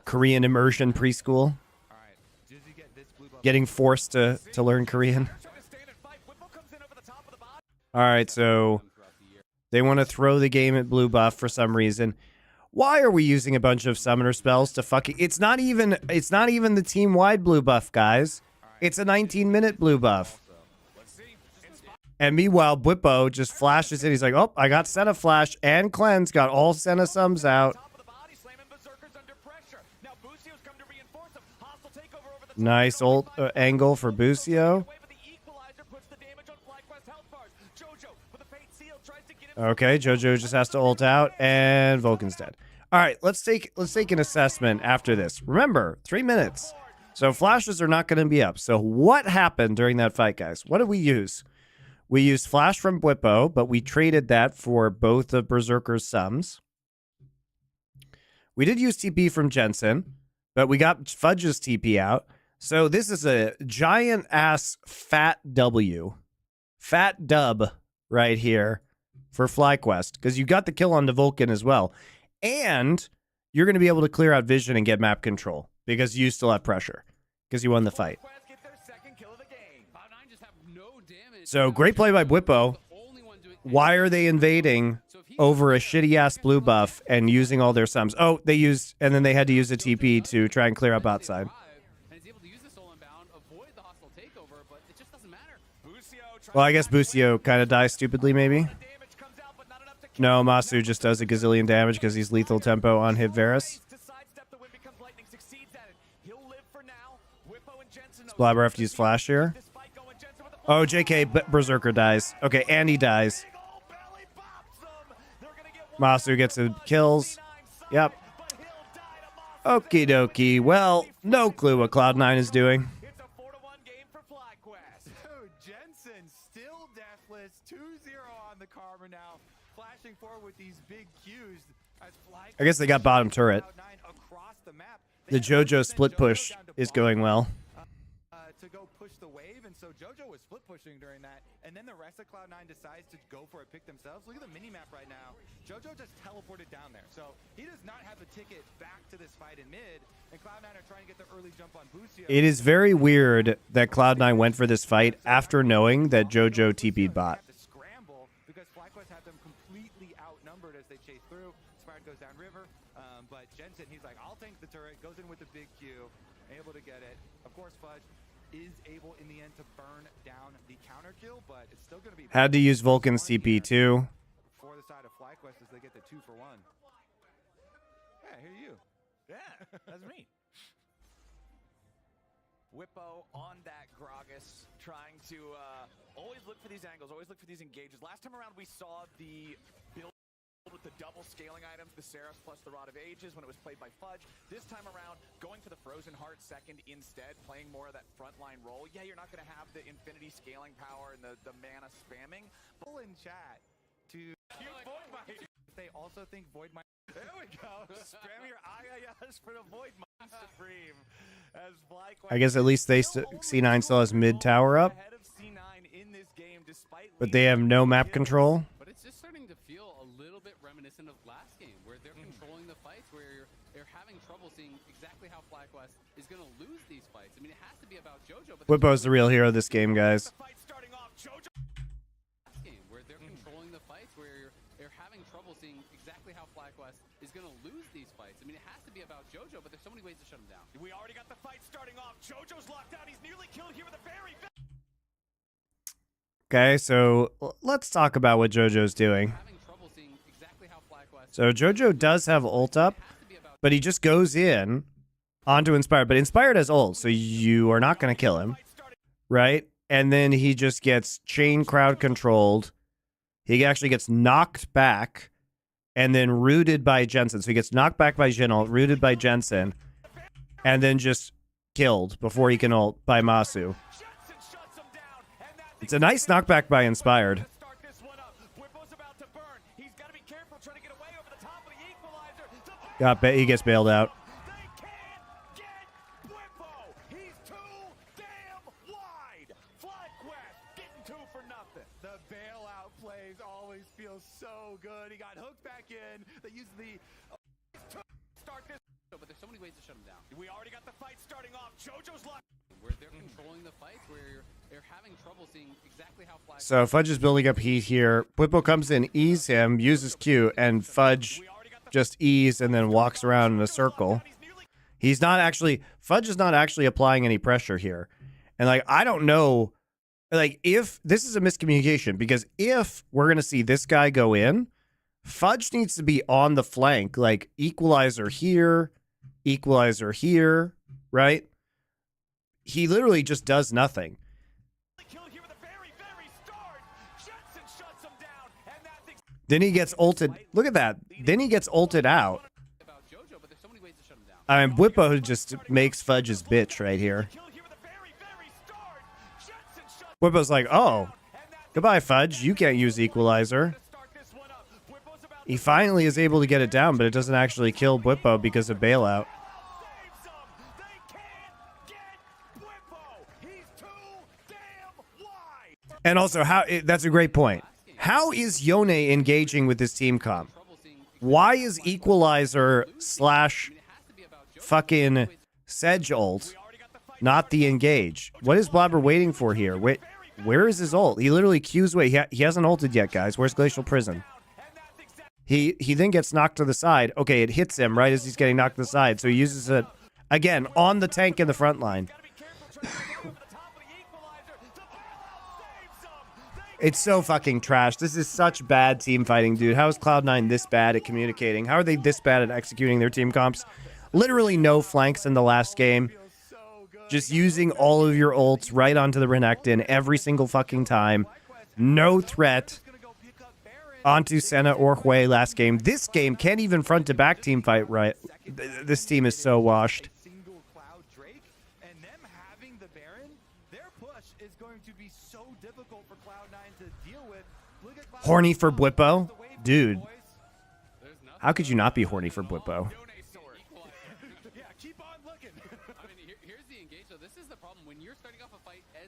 Korean immersion preschool, All right, Jizzy get this blue buff. getting forced to learn Korean. trying to stand and fight. Whipple comes in over the top of the body. All right, so Throughout the year. they want to throw the game at blue buff for some reason. Why are we using a bunch of summoner spells to fucking... It's not even the team-wide blue buff, guys. It's a 19-minute blue buff. Let's see. And meanwhile, Bwippo just flashes in. He's like, oh, I got Senna Flash and Cleanse. Got all Senna sums out. Top of the body, slamming Berserkers under pressure. Now Busio's come to reinforce him. Hostile takeover over the top. Nice ult angle for Busio. Away, but the equalizer puts the damage on FlyQuest health bars. JoJo with a fate seal tries to get him. Okay, JoJo just has to ult out, and Vulcan's dead. All right, let's take an assessment after this. Remember, 3 minutes. So flashes are not going to be up. So what happened during that fight, guys? What did we use? We used Flash from Bwippo, but we traded that for both of Berserker's sums. We did use TP from Jensen, but we got Fudge's TP out. So this is a giant-ass fat W. Fat dub right here for FlyQuest, because you got the kill on the Vulcan as well. And you're going to be able to clear out vision and get map control because you still have pressure. because he won the fight. Quest get their second kill of the game. Cloud9 just have no damage. So great play by Bwipo. The only one doing Why are they invading over a shitty ass blue buff and using all their sums? Oh, they used, and then they had to use a TP to try and clear up outside. and is able to use the soul inbound, avoid the hostile takeover, but it just doesn't matter. Well, I guess Busio kind of dies stupidly, maybe. No, Masu just does a gazillion damage because he's lethal tempo on hit Varus. Blabber have to use flash here. Oh, JK Berserker dies. Okay, and he dies. Masu gets the kills. Yep. Okie dokie. Well, no clue what Cloud9 is doing. It's a 4-1 game for FlyQuest. Dude, Jensen still deathless. 2-0 on the Karma now. Flashing forward with these big Qs. As I guess they got bottom turret. across the map. The JoJo split push is going well. To go push the wave, and so JoJo was split pushing during that, and then the rest of Cloud9 decides to go for a pick themselves. Look at the mini-map right now. JoJo just teleported down there, so he does not have a ticket back to this fight in mid, and Cloud9 are trying to get the early jump on Busio. It is very weird that Cloud9 went for this fight after knowing that JoJo TP'd bot. To scramble because FlyQuest had them completely outnumbered as they chase through. Inspired goes down river, but Jensen, he's like, I'll tank the turret, goes in with the big Q, able to get it. Of course, Fudge is able in the end to burn down the counter kill, but it's still going to be Had to use Vulcan's CP too. for the side of FlyQuest as they get the 2-for-1. Yeah, I hear you. Yeah, that's me. Whippo on that Gragas, trying to always look for these angles, always look for these engages. Last time around, we saw the build with the double scaling items, the Seraphs plus the Rod of Ages when it was played by Fudge. This time around, going for the Frozen Heart second instead, playing more of that frontline role. Yeah, you're not going to have the infinity scaling power and the mana spamming. Pull in chat to Void Might. they also think Void Might. There we go. Spam your IIS for the Void Might Supreme. As I guess at least they C9 still has mid tower up, ahead of C9 in this game, despite but they have no map control. But it's just starting to feel a little bit reminiscent of last game, where they're controlling the fights, where you're having trouble seeing exactly how FlyQuest is going to lose these fights. I mean, it has to be about JoJo, but Whippo's the real hero of this game, guys. fight starting off. JoJo game, where they're controlling the fights, where you're having trouble seeing exactly how FlyQuest is going to lose these fights. I mean, it has to be about JoJo, but there's so many ways to shut him down. We already got the fight starting off. JoJo's locked out. He's nearly killed here with a very Okay, so let's talk about what JoJo's doing. Having trouble seeing exactly how FlyQuest So JoJo does have ult up, but he just goes in onto Inspired. But Inspired has ult, so you are not going to kill him, right? And then he just gets chain crowd controlled. He actually gets knocked back and then rooted by Jensen. So he gets knocked back by Jin ult, rooted by Jensen, and then just killed before he can ult by Masu. It's a nice knockback by Inspired. He gets bailed out. The bailout plays always feel so good. He got hooked back in. They used the start this, but there's so many ways to shut him down. We already got the fight starting off. JoJo's locked. Where they're controlling the fights, where you're having trouble seeing exactly how FlyQuest. So Fudge is building up heat here. Whippo comes in, ease him, uses Q, and Fudge just ease and then walks around in a circle. He's not actually, Fudge is not actually applying any pressure here. And like, I don't know, like if this is a miscommunication, because if we're going to see this guy go in, Fudge needs to be on the flank, like equalizer here, right? He literally just does nothing. Then he gets ulted. Look at that. Then he gets ulted out. I mean, Whippo just makes Fudge his bitch right here. Whippo's like, oh, goodbye, Fudge. You can't use equalizer. He finally is able to get it down, but it doesn't actually kill Whippo because of bailout. And also, that's a great point. How is Yone engaging with his team comp? Why is Equalizer / fucking Sedge ult not the engage. What is Blabber waiting for here? Wait, where is his ult? He literally queues away. He hasn't ulted yet, guys. Where's Glacial Prison? He then gets knocked to the side. Okay, it hits him right as he's getting knocked to the side. So he uses it, again, on the tank in the front line. It's so fucking trash. This is such bad team fighting, dude. How is Cloud9 this bad at communicating? How are they this bad at executing their team comps? Literally no flanks in the last game. Just using all of your ults right onto the Renekton every single fucking time. No threat onto Senna or Hui last game. This game can't even front to back team fight right. This team is so washed. Horny for Bwippo? Dude. How could you not be horny for Bwippo?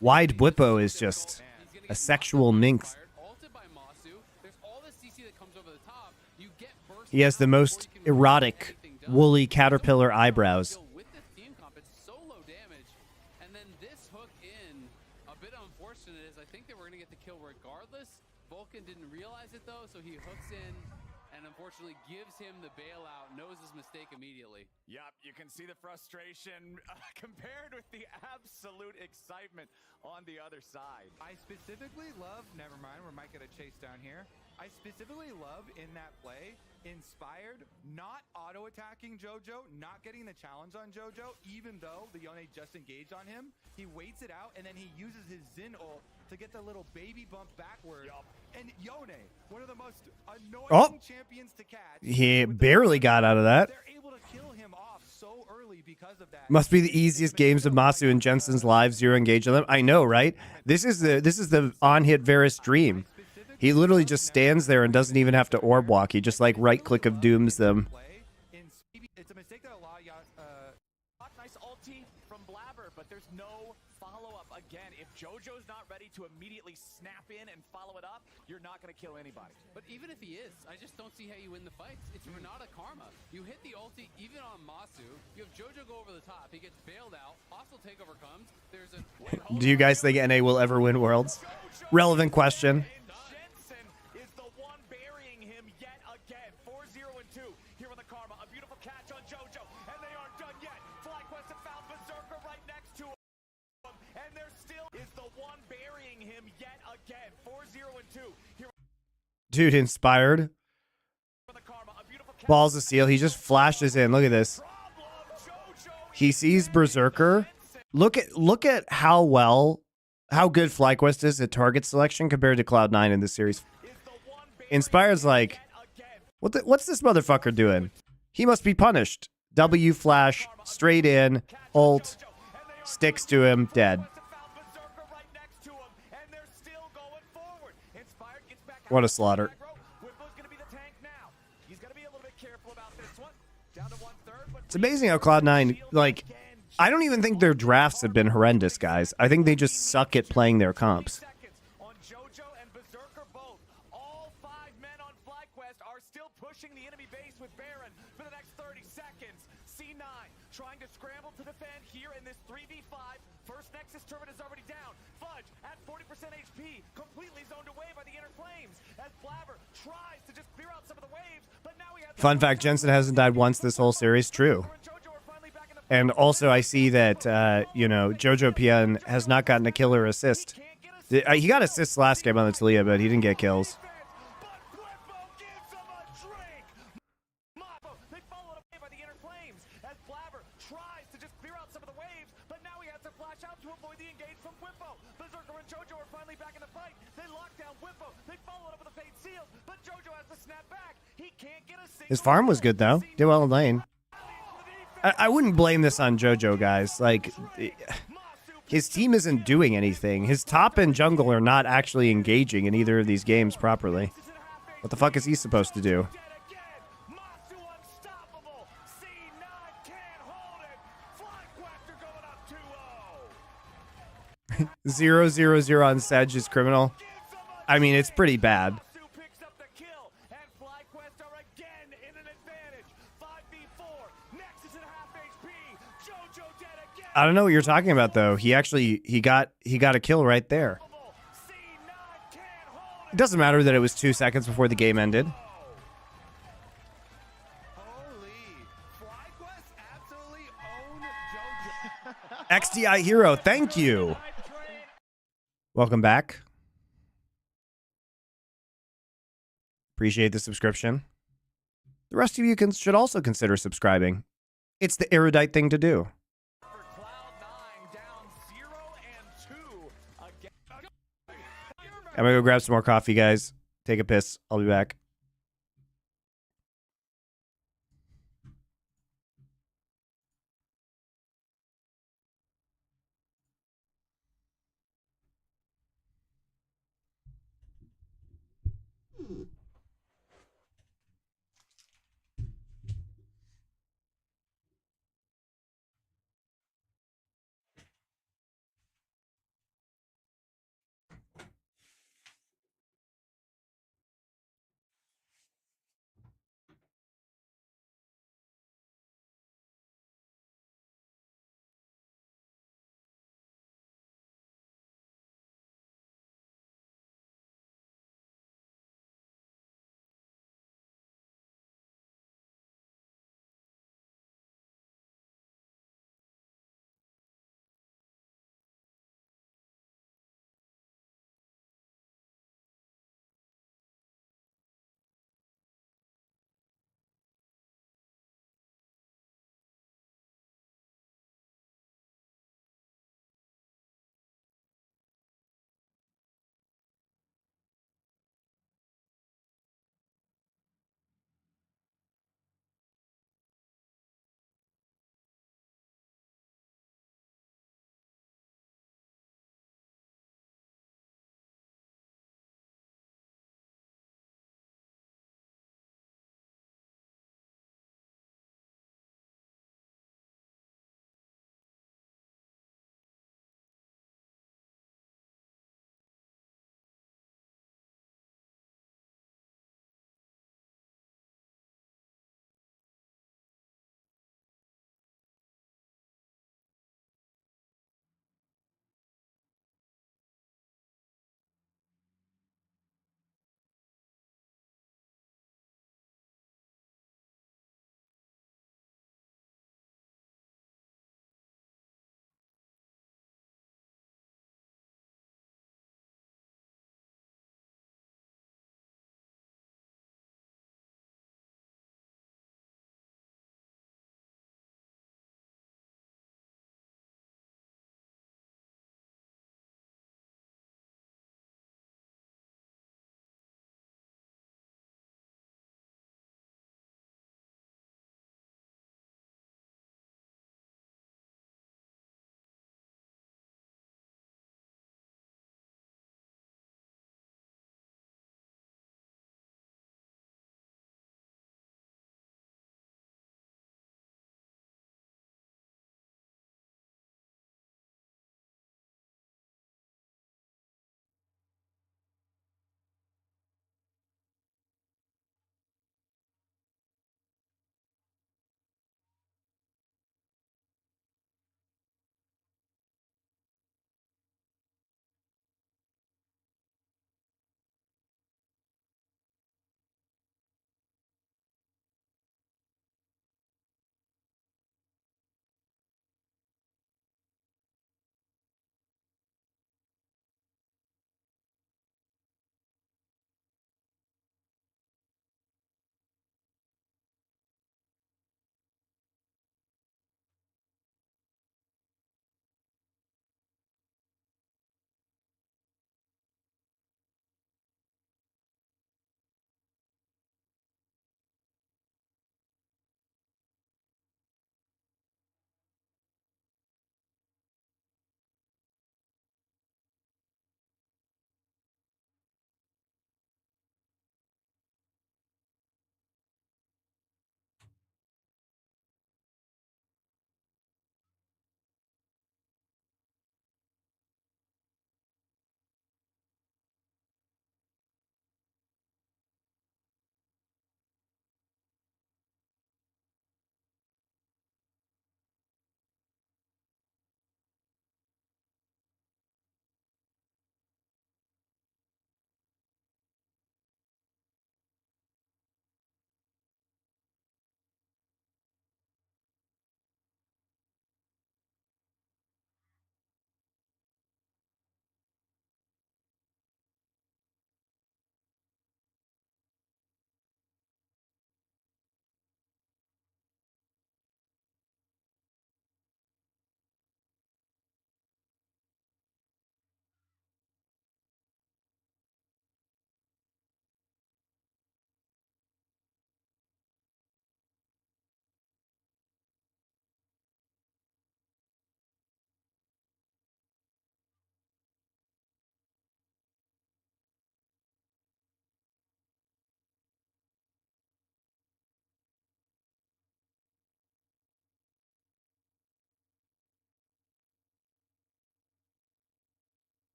Wide Bwippo is just a sexual minx. He has the most erotic, woolly caterpillar eyebrows. Didn't realize it though, so he hooks in and unfortunately gives him the bailout, knows his mistake immediately. Yep, you can see the frustration compared with the absolute excitement on the other side. I specifically love, never mind, we might get a chase down here. I specifically love in that play, Inspired, not auto-attacking JoJo, not getting the challenge on JoJo, even though the Yone just engaged on him. He waits it out, and then he uses his Xin ult to get the little baby bump backward. Yep. And Yone, one of the most annoying champions to catch. He barely got out of that. They're able to kill him off so early because of that. Must be the easiest games of Masu and Jensen's live, zero engage on them. I know, right? This is the on-hit Varus dream. He literally just stands there and doesn't even have to orb walk. He just like right-click of dooms them. It's a mistake that a lot of nice ulti from Blabber, but there's no follow-up. Again, if JoJo's not ready to immediately snap in and follow it up, you're not going to kill anybody. But even if he is, I just don't see how you win the fights. It's Renata Karma. You hit the ulti even on Masu. You have JoJo go over the top. He gets bailed out. Hostile takeover comes. There's a... Do you guys think NA will ever win Worlds? Relevant question. Is the one burying him yet again. 4-0-2 here on the Karma. A beautiful catch on JoJo, and they aren't done yet. FlyQuest have found Berserker right next to him. And there still is the one burying him yet again. 4-0-2 here. Dude, Inspired. Balls of Steel. He just flashes in. Look at this. He sees Berserker. Look at how good FlyQuest is at target selection compared to Cloud9 in this series. Inspired's like, what's this motherfucker doing? He must be punished. W flash, straight in, ult, sticks to him, dead. What a slaughter. It's amazing how Cloud9, like, I don't even think their drafts have been horrendous, guys. I think they just suck at playing their comps. On JoJo and Berserker both. All 5 men on FlyQuest are still pushing the enemy base with Baron for the next 30 seconds. C9 trying to scramble to defend here in this 3v5. First Nexus turret is already down. Fudge at 40% HP, completely zoned away by the Inner Flames as Blabber tries to just clear out some of the waves, but now he has... Fun fact, Jensen hasn't died once this whole series. True. And also, I see that, Jojo PN has not gotten a killer assist. He got assists last game on the Talia, but he didn't get kills. His farm was good, though. Did well in lane. I wouldn't blame this on JoJo, guys. Like, his team isn't doing anything. His top and jungle are not actually engaging in either of these games properly. What the fuck is he supposed to do? 0-0-0 on Sedge is criminal. I mean, it's pretty bad. I don't know what you're talking about though. He got a kill right there. It doesn't matter that it was 2 seconds before the game ended. Holy. FlyQuest absolutely owned JoJo. XDI Hero, thank you. Welcome back. Appreciate the subscription. The rest of you should also consider subscribing. It's the erudite thing to do. I'm gonna go grab some more coffee, guys. Take a piss. I'll be back.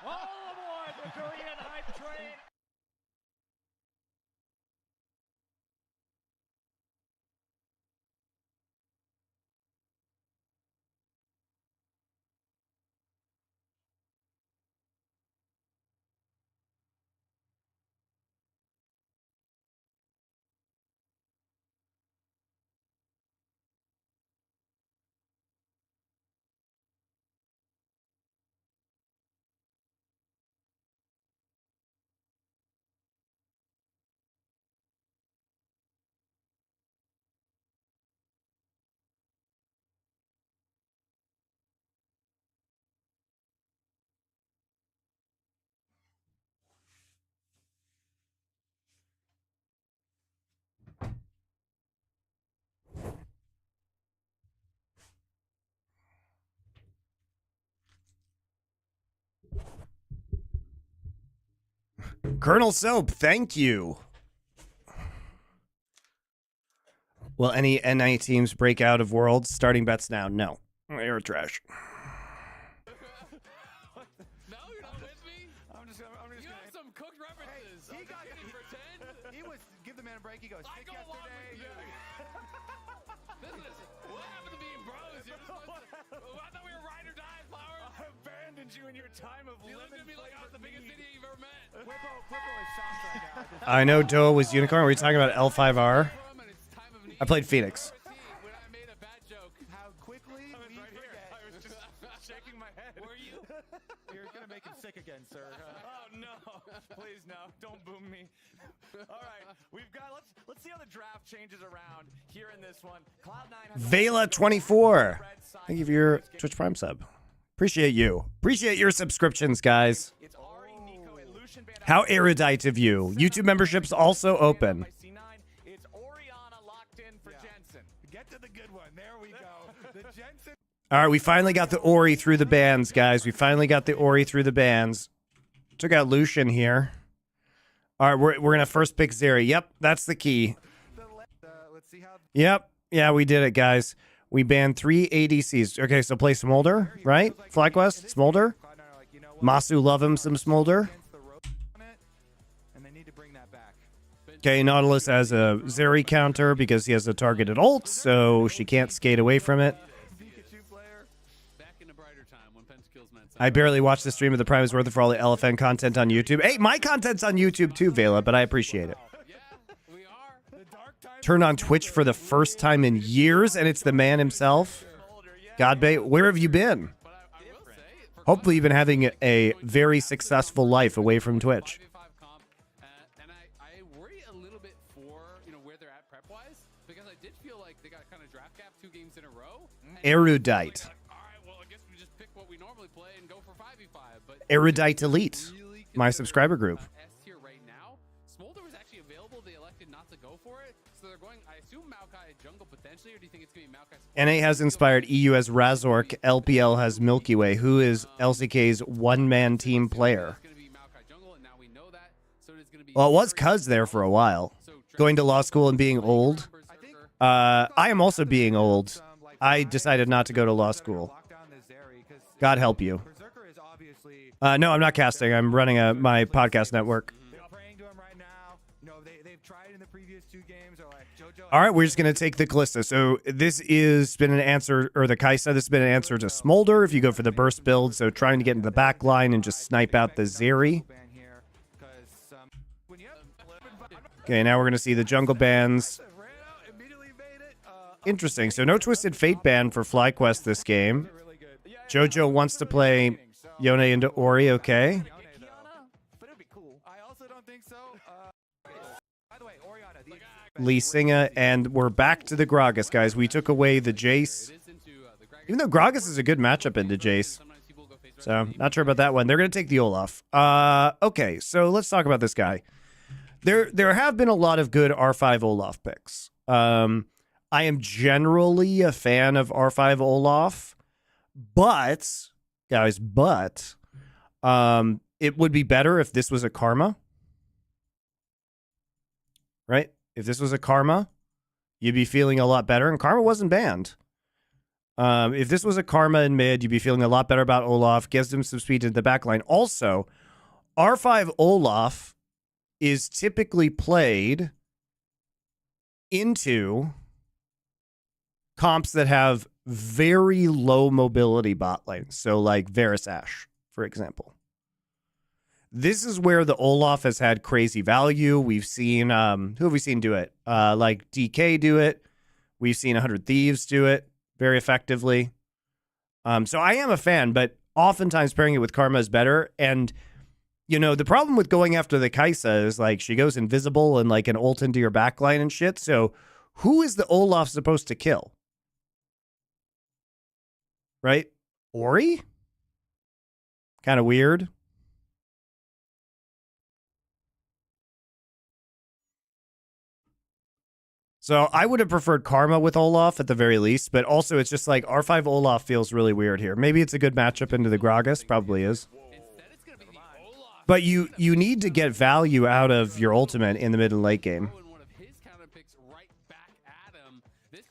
All aboard the Korean hype train! Colonel Soap, thank you. Will any NA teams break out of Worlds? Starting bets now. No. You're trash. No, you're not with me. I'm just You gonna. have some cooked references. He got. Can you pretend? He was give the man a break. He goes. I Sick go along yesterday. with you. What happened to being bros? I thought we were ride or die, Flower. I abandoned you in your time of You looked at me like I was the biggest idiot you've ever met. Whippo is shocked right now. I know Doa was Unicorn. Were you talking about L5R? I played Phoenix. When I made a bad joke. How quickly I was we right here. forget. I was just shaking my head. Were you? You're gonna make him sick again, sir. Oh no! Please no! Don't boom me. All right, we've got. Let's see how the draft changes around here in this one. Cloud9 has Vela24. Thank you for your Twitch Prime sub. Appreciate you. Appreciate your subscriptions, guys. It's Ari, Nico, and Lucian Van How erudite of you. YouTube memberships also open. by C9. It's Oriana locked in for Jensen. Get to the good one. There we go. The Jensen. All right, we finally got the Ori through the bands, guys. We finally got the Ori through the bands. Took out Lucian here. All right, we're gonna first pick Zeri. Yep, that's the key. Let's see how. Yep, yeah, we did it, guys. We banned 3 ADCs. Okay, so play Smolder, right? FlyQuest, Smolder. Cloud9 are like, you know what? Masu, love him some Smolder. Against the rope on it, and they need to bring that back. Okay, Nautilus has a Zeri counter because he has a targeted ult, so she can't skate away from it. Pikachu player. Back in a brighter time when Pentakills meant I barely watched the stream of the Prime is worth it for all the LFN content on YouTube. Hey, my content's on YouTube too, Vela, but I appreciate it. Yeah, we are. The dark times. Turned on Twitch for the first time in years, and it's the man himself. Godbait, where have you been? But I will say, for Hopefully you've been having a very successful life away from Twitch. 5v5 comp, and I worry a little bit for where they're at prep wise because I did feel like they got kind of draft gap 2 games in a row. And Erudite. like, all right, well I guess we just pick what we normally play and go for 5v5. But Erudite Elite, really my consider subscriber group. S tier right now. Smolder was actually available. They elected not to go for it, so they're going. I assume Maokai at jungle potentially, or do you think it's gonna be Maokai? NA has inspired EU as Razork, LPL has Milky Way. Who is LCK's one-man team player? It's gonna be Maokai jungle, and now we know that. So it is gonna be. Well, it was Cuz there for a while. Going to law school and being old. I am also being old. I decided not to go to law school. Lock down the Zeri, 'cause God help you. Berserker is obviously. No, I'm not casting. I'm running my podcast network. They're praying to him right now. No, they've tried in the previous 2 games. They're like, JoJo. All right, we're just going to take the Callista. So this is been an answer, or the Kaisa, this has been an answer to Smolder if you go for the burst build. So trying to get into the back line and just snipe out the Zeri. Ban here, 'cause, when you have- Okay, now we're going to see the jungle bans. ran out, immediately made it. Interesting. So no Twisted Fate ban for FlyQuest this game. Really good. Jojo wants to play Yone into Ori, okay. But it'd be cool. I also don't think so. By the way, Oriana, the Lee Singa, and we're back to the Gragas, guys. We took away the Jace. It is into the Gragas. Even though Gragas is a good matchup into Jace. Sometimes people go face So, not sure about that one. They're going to take the Olaf. Okay, so let's talk about this guy. There have been a lot of good R5 Olaf picks. I am generally a fan of R5 Olaf, but, guys, it would be better if this was a Karma. Right? If this was a Karma, you'd be feeling a lot better, and Karma wasn't banned. If this was a Karma in mid, you'd be feeling a lot better about Olaf. Gives him some speed to the backline. Also, R5 Olaf is typically played into comps that have very low mobility bot lanes. So like Varus Ashe, for example. This is where the Olaf has had crazy value. We've seen, who have we seen do it? Like DK do it. We've seen 100 Thieves do it very effectively. So I am a fan, but oftentimes pairing it with Karma is better. And, you know, the problem with going after the Kai'Sa is like she goes invisible and like an ult into your backline and shit. So who is the Olaf supposed to kill? Right? Ori? Kind of weird. So I would have preferred Karma with Olaf at the very least, but also it's just like R5 Olaf feels really weird here. Maybe it's a good matchup into the Gragas, probably is. But you need to get value out of your ultimate in the mid and late game.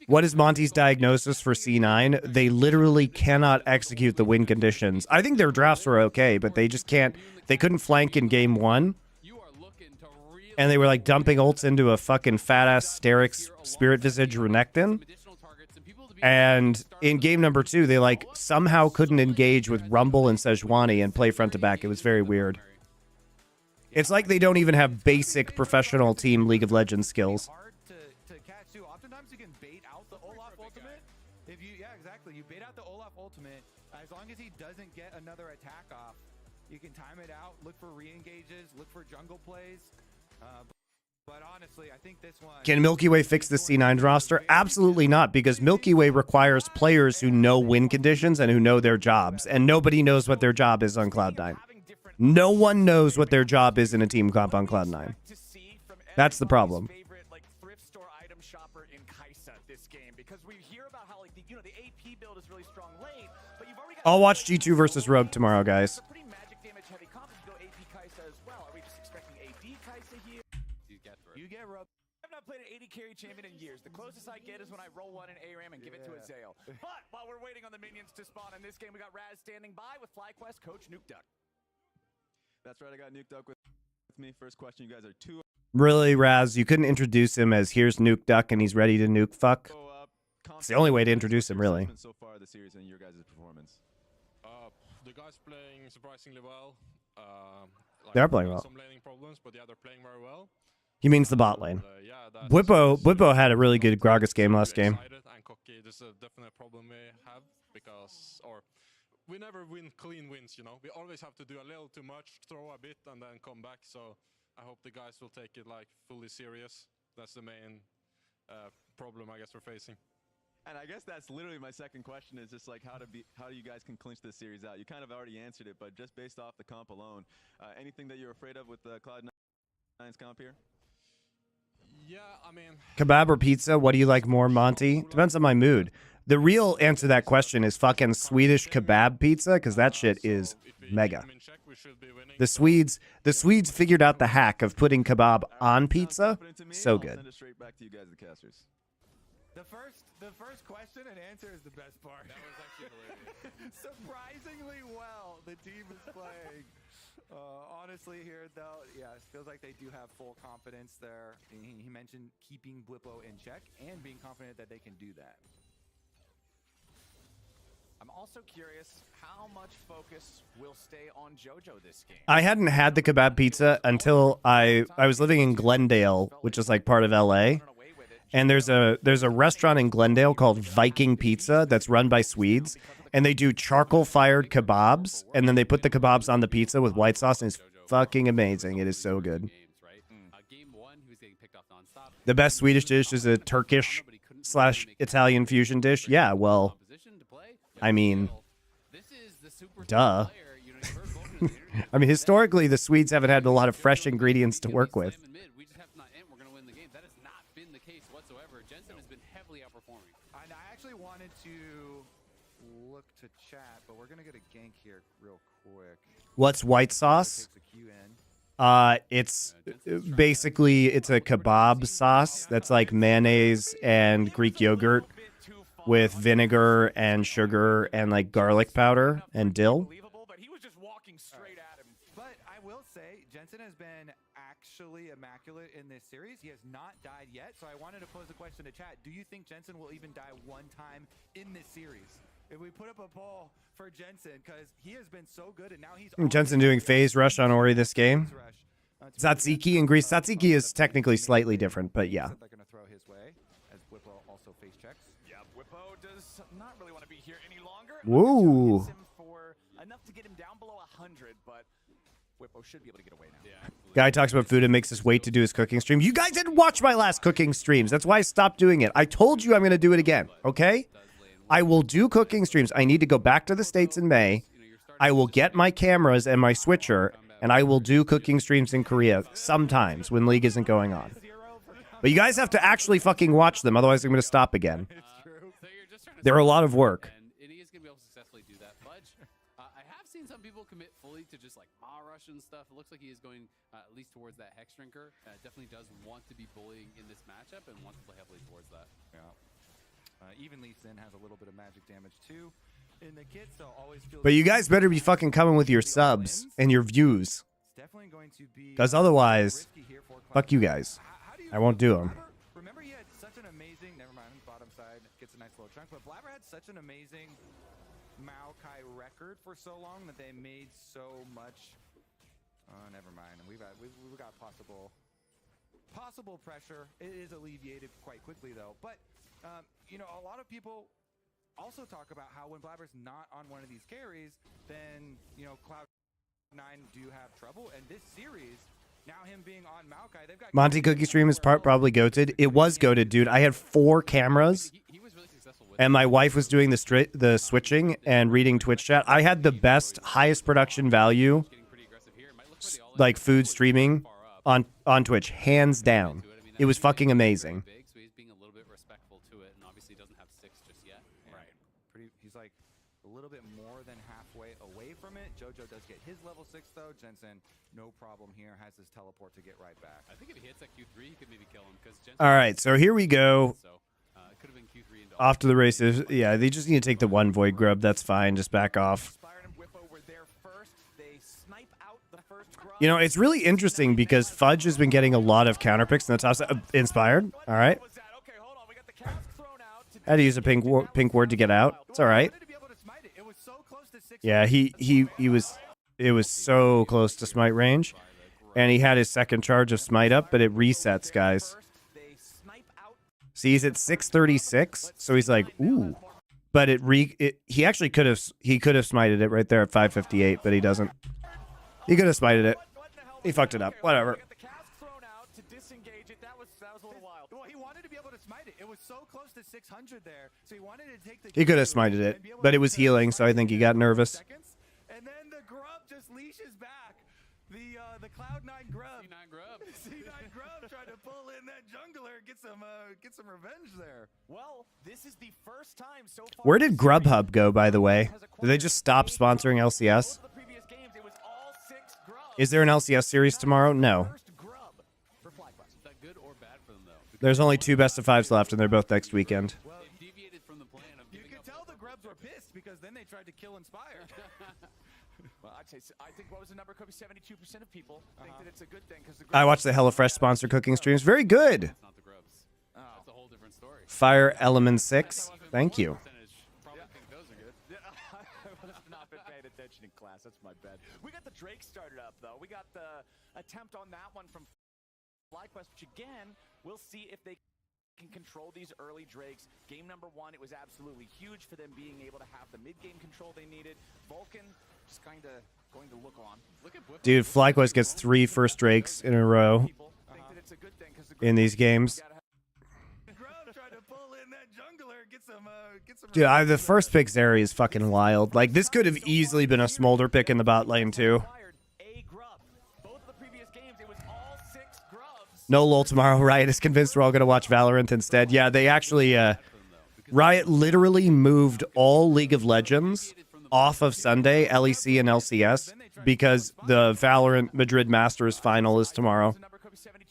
What is Monty's diagnosis for C9? They literally cannot execute the win conditions. I think their drafts were okay, but they just can't. They couldn't flank in game 1. And they were like dumping ults into a fucking fat-ass Sterix Spirit Visage Renekton. And in game number 2, they like somehow couldn't engage with Rumble and Sejuani and play front to back. It was very weird. It's like they don't even have basic professional team League of Legends skills. Oftentimes you can bait out the Olaf ultimate. Yeah, exactly. You bait out the Olaf ultimate. As long as he doesn't get another attack off, you can time it out, look for re-engages, look for jungle plays. But honestly, I think this one... Can Milky Way fix the C9 roster? Absolutely not, because Milky Way requires players who know win conditions and who know their jobs, and nobody knows what their job is on Cloud9. No one knows what their job is in a team comp on Cloud9. That's the problem. I'll watch G2 versus Rogue tomorrow, guys. I've not played an 80 carry champion in years. The closest I get is when I roll one in ARAM and give it to Azale. But while we're waiting on the minions to spawn in this game, we got Raz standing by with FlyQuest coach Nuke Duck. That's right, I got Nuke Duck with me. First question, you guys are two. Really, Raz? You couldn't introduce him as here's Nuke Duck and he's ready to nuke fuck? It's the only way to introduce him, really. So far this series and your guys' performance. The guys playing surprisingly well. They are playing well. Some laning problems, but yeah, they're playing very well. He means the bot lane. Yeah, Bwipo had a really good Gragas game last game. And cocky. This is a definite problem we have because, we never win clean wins, you know. We always have to do a little too much, throw a bit, and then come back. So I hope the guys will take it like fully serious. That's the main problem I guess we're facing. And I guess that's literally my second question is just like how you guys can clinch this series out. You kind of already answered it, but just based off the comp alone, anything that you're afraid of with the Cloud9's comp here? Yeah, I mean... Kebab or pizza? What do you like more, Monty? Depends on my mood. The real answer to that question is fucking Swedish kebab pizza, because that shit is mega. The Swedes figured out the hack of putting kebab on pizza. So good. The first question and answer is the best part. That was actually hilarious. Surprisingly well, the team is playing. Honestly, here though, yeah, it feels like they do have full confidence there. He mentioned keeping Bwipo in check and being confident that they can do that. I'm also curious how much focus will stay on JoJo this game. I hadn't had the kebab pizza until I was living in Glendale, which is like part of LA. And there's a restaurant in Glendale called Viking Pizza that's run by Swedes, and they do charcoal-fired kebabs, and then they put the kebabs on the pizza with white sauce, and it's fucking amazing. It is so good. The best Swedish dish is a Turkish/Italian fusion dish. Yeah, well, I mean, duh. I mean, historically, the Swedes haven't had a lot of fresh ingredients to work with. And I actually wanted to look to chat, but we're gonna get a gank here real quick. What's white sauce? It's basically it's a kebab sauce that's like mayonnaise and Greek yogurt with vinegar and sugar and like garlic powder and dill. But he was just walking straight at him. But I will say, Jensen has been actually immaculate in this series. He has not died yet. So I wanted to pose a question to chat. Do you think Jensen will even die one time in this series? If we put up a poll for Jensen, because he has been so good, and now he's Jensen doing phase rush on Ori this game. Tzatziki in Greece. Tzatziki is technically slightly different, but yeah. They're going to throw his way as Whippo also face checks. Yeah, Whippo does not really want to be here any longer. Woo. Hits him for enough to get him down below 100, but Whippo should be able to get away now. Yeah. Guy talks about food and makes us wait to do his cooking stream. You guys didn't watch my last cooking streams. That's why I stopped doing it. I told you I'm going to do it again, okay? I will do cooking streams. I need to go back to the States in May. I will get my cameras and my switcher, and I will do cooking streams in Korea sometimes when League isn't going on. But you guys have to actually fucking watch them, otherwise I'm going to stop again. They're a lot of work. And he is going to be able to successfully do that. Fudge, I have seen some people commit fully to just like rush and stuff. It looks like he is going at least towards that Hex Drinker. Definitely does want to be bullying in this matchup and wants to play heavily towards that. Yeah. Even Lee Sin has a little bit of magic damage too in the kit, so always feels. But you guys better be fucking coming with your subs and your views. Definitely going to be Because otherwise, fuck you guys. I won't do them. Remember, he had such an amazing. Never mind, bottom side gets a nice little chunk. But Blabber had such an amazing Maokai record for so long that they made so much. Never mind. And we've got possible pressure. It is alleviated quite quickly though. But you know, a lot of people also talk about how when Blabber's not on one of these carries, then you know Cloud9 do have trouble. And this series, now him being on Maokai, they've got Monty Cookie Stream is probably goated. It was goated, dude. I had 4 cameras, and my wife was doing the switching and reading Twitch chat. I had the best, highest production value, like food streaming on Twitch, hands down. It was fucking amazing. So he's being a little bit respectful to it, and obviously doesn't have 6 just yet. Right. He's like a little bit more than halfway away from it. JoJo does get his level 6 though. Jensen, no problem here, has his teleport to get right back. I think if he hits that Q3, he could maybe kill him because Jensen. All right, so here we go. So it could have been Q3 and Off to the races. Yeah, they just need to take the one Void Grub. That's fine. Just back off. You know, it's really interesting because Fudge has been getting a lot of counter picks in the top side. Inspired. All right. Had to use a pink ward to get out. It's all right. Yeah, he was. It was so close to smite range, and he had his second charge of smite up, but it resets, guys. See, he's at 636, so he's like, ooh. But he actually could have smited it right there at 558, but he doesn't. He could have smited it. He fucked it up. Whatever. He could have smited it, but it was healing, so I think he got nervous. And then the Grub just leashes back. The Cloud9 Grub. C9 Grub. C9 Grub trying to pull in that jungler, get some revenge there. Well, this is the first time so far. Where did Grubhub go, by the way? Did they just stop sponsoring LCS? Is there an LCS series tomorrow? No. There's only 2 best of 5s left, and they're both next weekend. Well, deviated from the plan of you can tell the Grubs were pissed because then they tried to kill Inspire. Well, I think what was the number? Could be 72% of people think that it's a good thing because I watched the HelloFresh sponsor cooking streams. Very good. It's not the Grubs. That's a whole different story. Fire Element 6. Thank you. Probably think those are good. I must have not been paying attention in class. That's my bad. We got the Drake started up, though. We got the attempt on that one from FlyQuest, which again, we'll see if they can control these early Drakes. Game number 1, it was absolutely huge for them being able to have the mid-game control they needed. Vulcan just kind of going to look on. Dude, FlyQuest gets 3 first Drakes in a row in these games. Dude, the first pick Zeri is fucking wild. Like, this could have easily been a Smolder pick in the bot lane, too. No lol tomorrow. Riot is convinced we're all going to watch Valorant instead. Yeah, they actually... Riot literally moved all League of Legends off of Sunday, LEC and LCS, because the Valorant Madrid Masters final is tomorrow.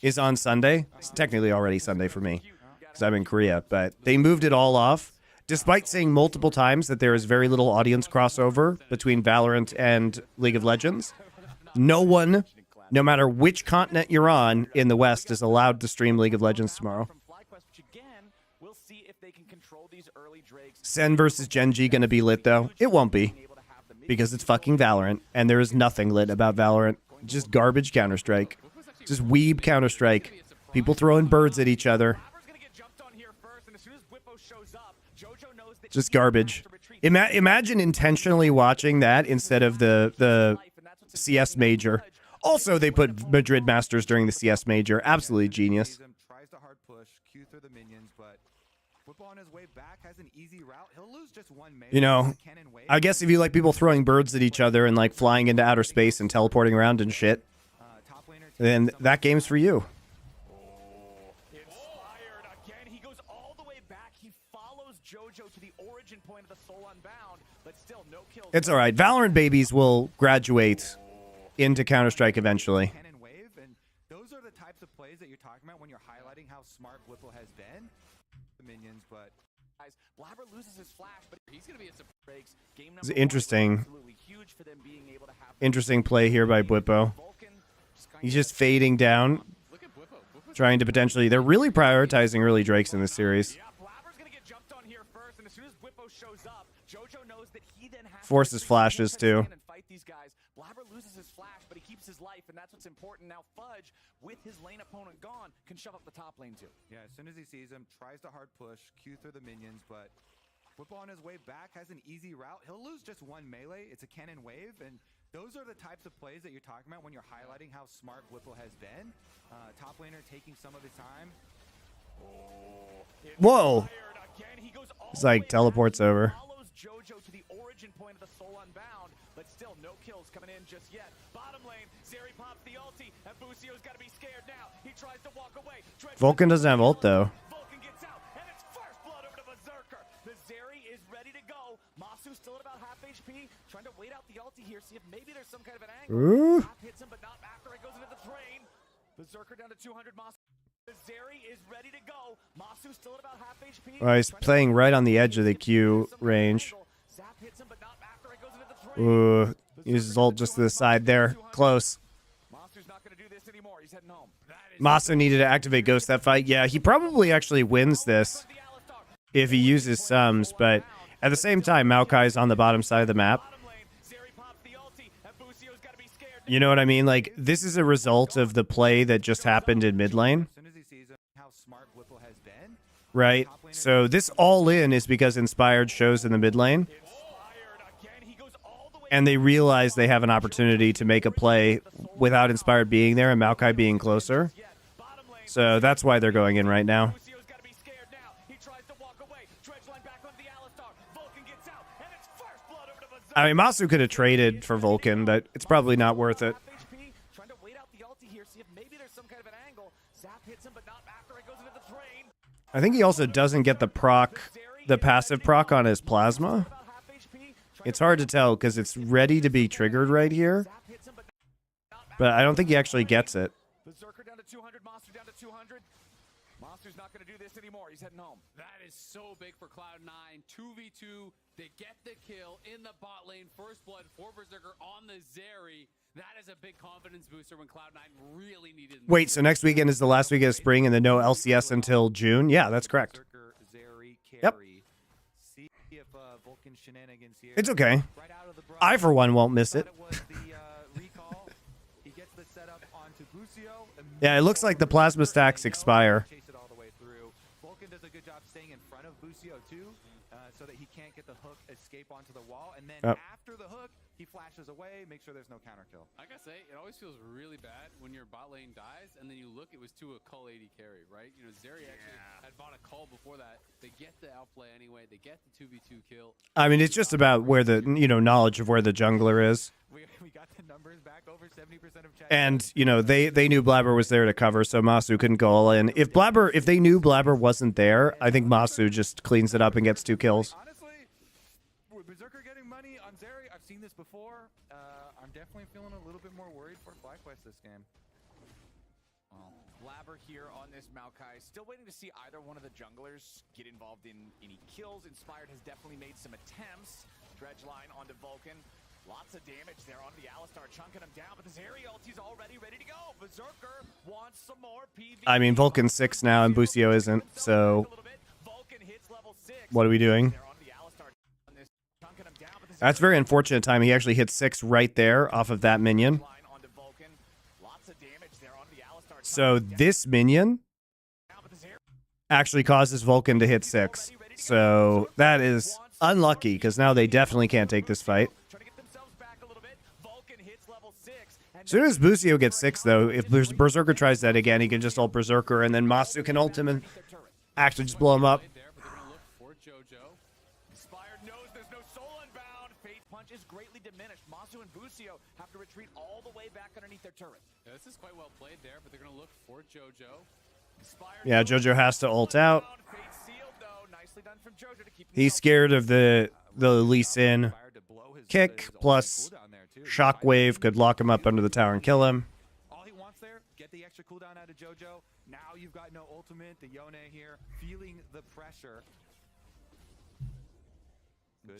Is on Sunday. It's technically already Sunday for me, because I'm in Korea. But they moved it all off. despite saying multiple times that there is very little audience crossover between Valorant and League of Legends, no one, no matter which continent you're on in the West, is allowed to stream League of Legends tomorrow. Sen versus Genji gonna be lit, though? It won't be, because it's fucking Valorant, and there is nothing lit about Valorant. Just garbage Counter-Strike. Just weeb Counter-Strike. People throwing birds at each other. Just garbage. Imagine intentionally watching that instead of the CS Major. Also, they put Madrid Masters during the CS Major. Absolutely genius. Tries to hard push, Q through the minions, but Whippo on his way back has an easy route. He'll lose just one melee. You know, I guess if you like people throwing birds at each other and like flying into outer space and teleporting around and shit, then that game's for you. It's all right. Valorant babies will graduate into Counter-Strike eventually. Those are the types of plays that you're talking about when you're highlighting how smart Whippo has been. The minions, but Blabber loses his flash, but he's going to be at some breaks. It's interesting play here by Whippo. He's just fading down, trying to potentially. They're really prioritizing early Drakes in this series. Forces flashes too. Blabber loses his flash, but he keeps his life, and that's what's important. Now Fudge, with his lane opponent gone, can shove up the top lane too. Yeah, as soon as he sees him, tries to hard push, Q through the minions, but Whippo on his way back has an easy route. He'll lose just one melee. It's a cannon wave, and those are the types of plays that you're talking about when you're highlighting how smart Whippo has been. Top laner taking some of his time. Whoa! It's like teleports over. Jojo to the origin point of the Soul Unbound, but still no kills coming in just yet. Bottom lane, Zeri pops the ulti, and Busio's got to be scared now. He tries to walk away. Vulcan doesn't have ult though. Vulcan gets out, and it's first blood over to Berserker. The Zeri is ready to go. Masu still at about half HP, trying to wait out the ulti here, see if maybe there's some kind of an angle. Zap hits him, but not after it goes into the train. Berserker down to 200. Masu. The Zeri is ready to go. Masu still at about half HP. Oh, he's playing right on the edge of the Q range. Ooh, uses ult just to the side there. Close. Masu needed to activate Ghost that fight. Yeah, he probably actually wins this if he uses sums, but at the same time, Maokai's on the bottom side of the map. You know what I mean? Like, this is a result of the play that just happened in mid lane. Right? So this all-in is because Inspired shows in the mid lane. And they realize they have an opportunity to make a play without Inspired being there and Maokai being closer. So that's why they're going in right now. I mean, Masu could have traded for Vulcan, but it's probably not worth it. I think he also doesn't get the proc, the passive proc on his plasma. It's hard to tell because it's ready to be triggered right here. But I don't think he actually gets it. Berserker down to 200, Masu down to 200. Masu's not going to do this anymore. He's heading home. That is so big for Cloud9. 2v2. They get the kill in the bot lane. First blood for Berserker on the Zeri. That is a big confidence booster when Cloud9 really needed. Wait, so next weekend is the last weekend of spring and then no LCS until June? Yeah, that's correct. Yep. It's okay. I, for one, won't miss it. Yeah, it looks like the plasma stacks expire. Vulcan does a good job staying in front of Busio too, so that he can't get the hook escape onto the wall, and then after the hook, he flashes away, make sure there's no counter kill. I gotta say, it always feels really bad when your bot lane dies, and then you look, it was to a Cull 80 carry, right? You know, Zeri actually had bought a Cull before that. They get the outplay anyway. They get the 2v2 kill. I mean, it's just about where the, you know, knowledge of where the jungler is. We got the numbers back, over 70% of chat. And, you know, they knew Blabber was there to cover, so Masu couldn't go all in. If they knew Blabber wasn't there, I think Masu just cleans it up and gets 2 kills. Honestly, with Berserker getting money on Zeri, I've seen this before. I'm definitely feeling a little bit more worried for FlyQuest this game. Blabber here on this Maokai. Still waiting to see either one of the junglers get involved in any kills. Inspired has definitely made some attempts. Dredge line onto Vulcan. Lots of damage there onto the Alistar, chunking him down, but this area ulti's already ready to go. Berserker wants some more PvP. I mean, Vulcan's 6 now and Busio isn't, so what are we doing? That's very unfortunate timing. He actually hit 6 right there off of that minion. So this minion actually causes Vulcan to hit 6. So that is unlucky, because now they definitely can't take this fight. As soon as Busio gets 6, though, if Berserker tries that again, he can just ult Berserker, and then Masu can ult him and actually just blow him up. Greatly diminished. Masu and Busio have to retreat all the way back underneath their turret. Yeah, this is quite well played there, but they're going to look for JoJo. Yeah, JoJo has to ult out. He's scared of the Lee Sin kick, plus Shockwave could lock him up under the tower and kill him. All he wants there, get the extra cooldown out of JoJo. Now you've got no ultimate. The Yone here, feeling the pressure.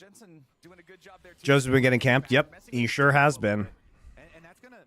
Jensen doing a good job there too. Joe's been getting camped. Yep, he sure has been. And that's going to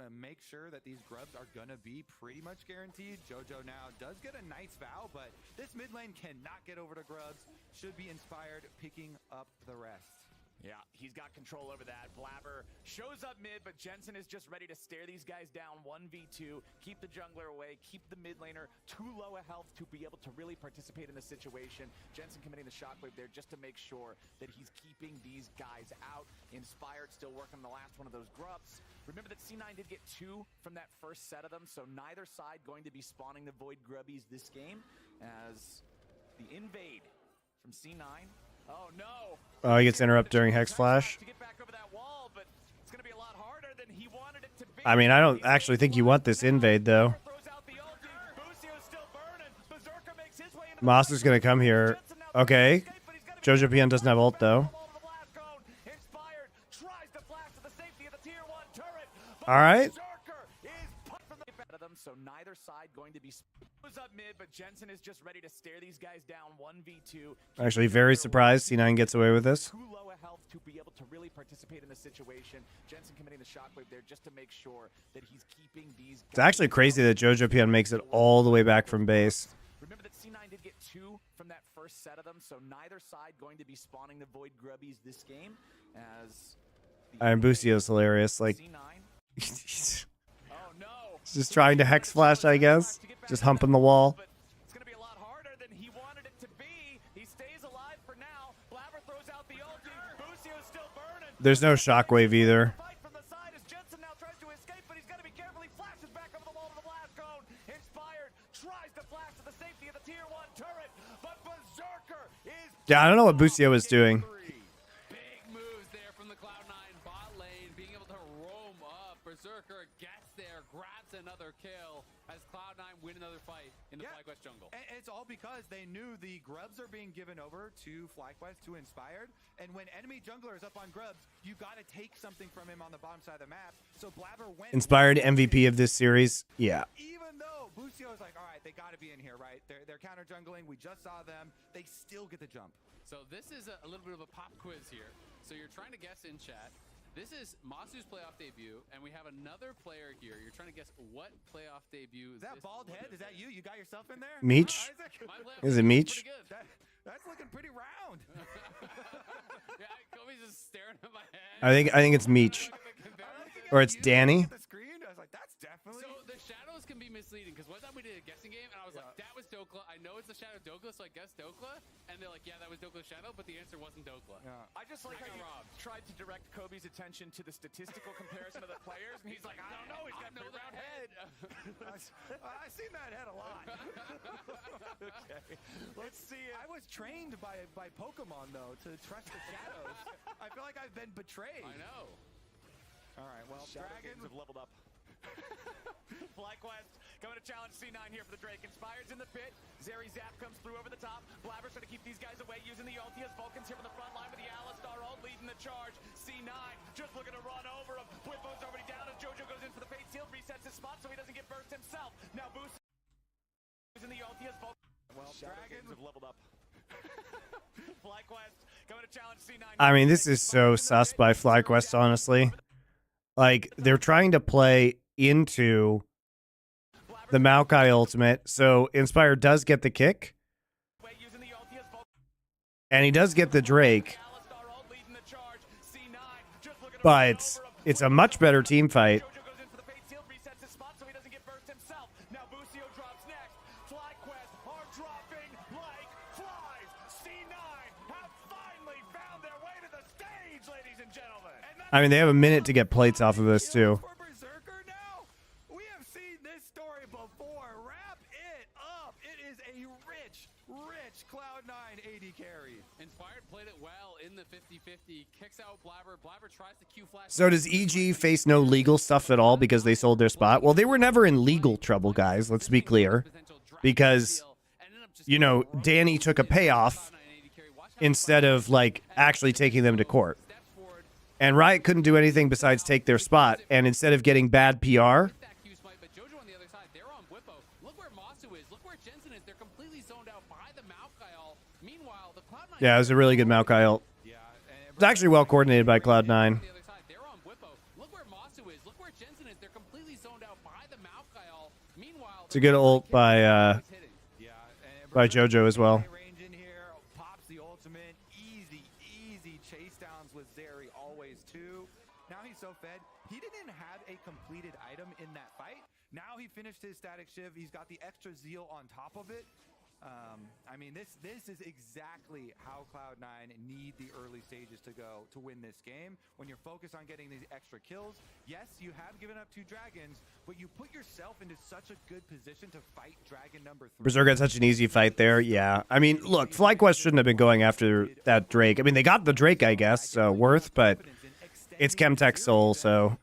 make sure that these grubs are going to be pretty much guaranteed. JoJo now does get a nice vow, but this mid lane cannot get over to grubs. Should be Inspired picking up the rest. Yeah, he's got control over that. Blabber shows up mid, but Jensen is just ready to stare these guys down 1v2, keep the jungler away, keep the mid laner too low a health to be able to really participate in the situation. Jensen committing the shockwave there just to make sure that he's keeping these guys out. Inspired still working on the last one of those grubs. Remember that C9 did get 2 from that first set of them, so neither side going to be spawning the Void Grubbies this game, as the invade from C9. Oh no! Oh, he gets interrupted during Hex Flash. I mean, I don't actually think you want this invade, though. Masu's going to come here. Okay. JoJo PN doesn't have ult, though. All right. So neither side going to be up mid, but Jensen is just ready to stare these guys down 1v2. Actually, very surprised C9 gets away with this. Too low a health to be able to really participate in the situation. Jensen committing the shockwave there just to make sure that he's keeping these. It's actually crazy that JoJo PN makes it all the way back from base. Remember that C9 did get 2 from that first set of them, so neither side going to be spawning the Void Grubbies this game. As Busio's hilarious. Like, he's just trying to Hex Flash, I guess. Just humping the wall. It's going to be a lot harder than he wanted it to be. He stays alive for now. Blabber throws out the ulti. Busio's still burning. There's no shockwave either. From the side as Jensen now tries to escape, but he's got to be careful. He flashes back over the wall to the blast cone. Inspired tries to flash to the safety of the tier 1 turret, but Berserker is. Yeah, I don't know what Busio is doing. Big moves there from the Cloud9 bot lane, being able to roam up. Berserker gets there, grabs another kill as Cloud9 win another fight in the FlyQuest jungle. And it's all because they knew the grubs are being given over to FlyQuest, to Inspired, and when enemy jungler is up on grubs, you got to take something from him on the bottom side of the map. So Blabber went. Inspired MVP of this series. Yeah. Even though Busio is like, all right, they got to be in here, right? They're counter jungling. We just saw them. They still get the jump. So this is a little bit of a pop quiz here. So you're trying to guess in chat. This is Masu's playoff debut, and we have another player here. You're trying to guess what playoff debut. Is that bald head? Is that you? You got yourself in there? Meech? Is it Meech? That's looking pretty round. Yeah, Kobe's just staring at my head. I think it's Meech. Or it's Danny. The screen. I was like, that's definitely. So the shadows can be misleading, because one time we did a guessing game, and I was like, that was Dokla. I know it's the shadow Dokla, so I guessed Dokla. And they're like, yeah, that was Dokla's shadow, but the answer wasn't Dokla. Yeah. I just like how you tried to direct Kobe's attention to the statistical comparison of the players, and he's like, I don't know, he's got a big round head. I've seen that head a lot. Okay, let's see it. I was trained by Pokemon, though, to trust the shadows. I feel like I've been betrayed. I know. All right, well, Dragons Dragons have leveled up. FlyQuest Coming to challenge C9 here for the Drake. Inspired's in the pit. Zeri Zap comes through over the top. Blabber's trying to keep these guys away using the ulti as Vulcan's here from the front line with the Alistar ult leading the charge. C9 just looking to run over him. Whippo's already down as Jojo goes in for the fade seal. Resets his spot so he doesn't get burst himself. Now Boost using the ulti as Vulcan. Well, Dragons have leveled up. FlyQuest coming to challenge C9. I mean, this is so sus by FlyQuest, honestly. Like, they're trying to play into the Maokai ultimate, so Inspired does get the kick, and he does get the Drake, but it's a much better team fight. I mean, they have a minute to get plates off of this, too. We have seen this story before. Wrap it up. It is a rich Cloud9 AD carry. Inspired played it well in the 50-50. Kicks out Blabber. Blabber tries to Q flash. So does EG face no legal stuff at all because they sold their spot? Well, they were never in legal trouble, guys. Let's be clear. Because, you know, Danny took a payoff instead of, like, actually taking them to court. And Riot couldn't do anything besides take their spot. And instead of getting bad PR, yeah, it was a really good Maokai ult. It's actually well coordinated by Cloud9. It's a good ult by Jojo as well. Pops the ultimate. Easy chase downs with Zeri always too. Now he's so fed. He didn't have a completed item in that fight. Now he finished his static shiv. He's got the extra zeal on top of it. I mean, this is exactly how Cloud9 need the early stages to go to win this game. When you're focused on getting these extra kills, yes, you have given up 2 dragons, but you put yourself into such a good position to fight dragon number 3. Berserker had such an easy fight there. Yeah. I mean, look, FlyQuest shouldn't have been going after that Drake. I mean, they got the Drake, I guess, worth, but it's Chemtech Soul, so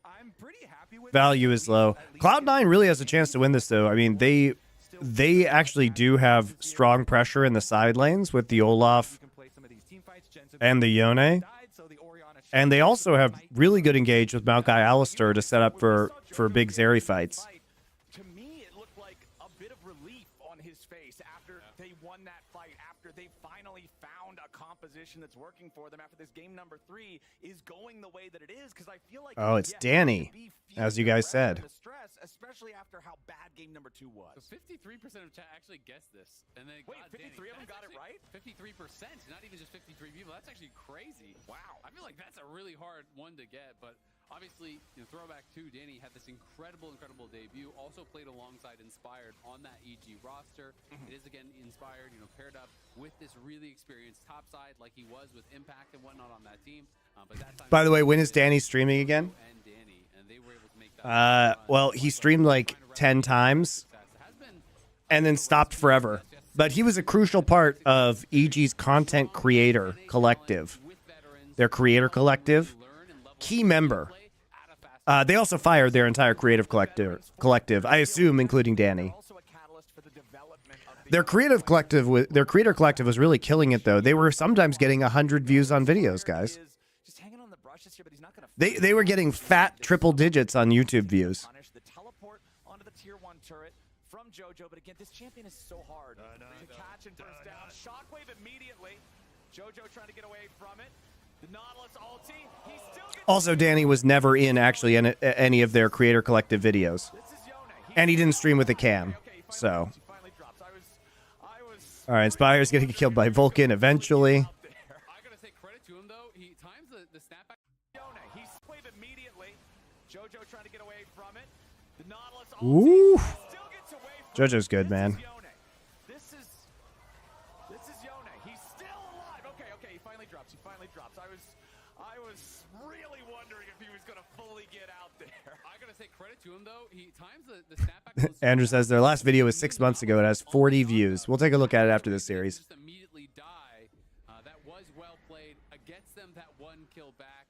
value is low. Cloud9 really has a chance to win this, though. I mean, they actually do have strong pressure in the side lanes with the Olaf and the Yone. And they also have really good engage with Maokai Alistar to set up for big Zeri fights. To me, it looked like a bit of relief on his face after they won that fight, after they finally found a composition that's working for them after this game number 3 is going the way that it is, because I feel like it's Danny, as you guys said. Especially after how bad game number 2 was. So 53% of chat actually guessed this, and then wait, 53 of them got it right? 53%, not even just 53 people. That's actually crazy. Wow. I feel like that's a really hard one to get, but obviously, throwback to Danny had this incredible debut. Also played alongside Inspired on that EG roster. It is again Inspired, paired up with this really experienced top side like he was with Impact and whatnot on that team. But that time, by the way, when is Danny streaming again? Well, he streamed like 10 times and then stopped forever. But he was a crucial part of EG's content creator collective. Their creator collective. Key member. They also fired their entire creative collective, I assume, including Danny. Their creator collective was really killing it, though. They were sometimes getting 100 views on videos, guys. They were getting fat triple digits on YouTube views. The teleport onto the tier 1 turret from Jojo, but again, this champion is so hard to catch and burst down. Shockwave immediately. Jojo trying to get away from it. The Nautilus ulti. He still gets also, Danny was never in actually any of their creator collective videos, and he didn't stream with a cam. So, all right, Spire's gonna get killed by Vulcan eventually. Jojo trying to get away from it. The Nautilus Ooh. still gets away from Jojo's good, man. This is Yone. He's still alive. Okay, he finally drops. I was really wondering if he was gonna fully get out there. I gotta say credit to him though. He times the snapback. Andrew says their last video was 6 months ago. It has 40 views. We'll take a look at it after this series. Just immediately die. That was well played. Gets them that 1 kill back.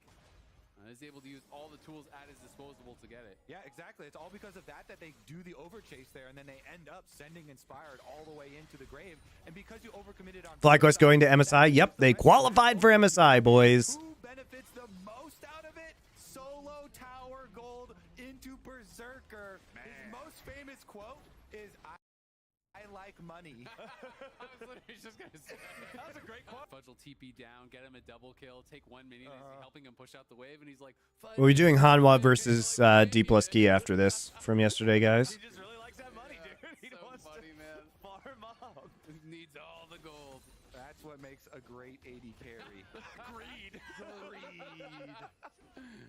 and is able to use all the tools at his disposal to get it. Yeah, exactly. It's all because of that they do the overchase there, and then they end up sending Inspired all the way into the grave. And because you overcommitted on FlyQuest going to MSI. Yep, they qualified for MSI, boys. who benefits the most out of it? Solo tower gold into Berserker. His most famous quote is, I like money. I was literally just gonna say that was a great quote. Fudge will TP down, get him a double kill, take one minion, helping him push out the wave, and he's like, Fudge, We're doing Hanwha versus D plus Key after this from yesterday, guys. He just really likes that money, dude. He so wants funny, man. to farm up. Needs all the gold. That's what makes a great AD carry. Greed. Greed.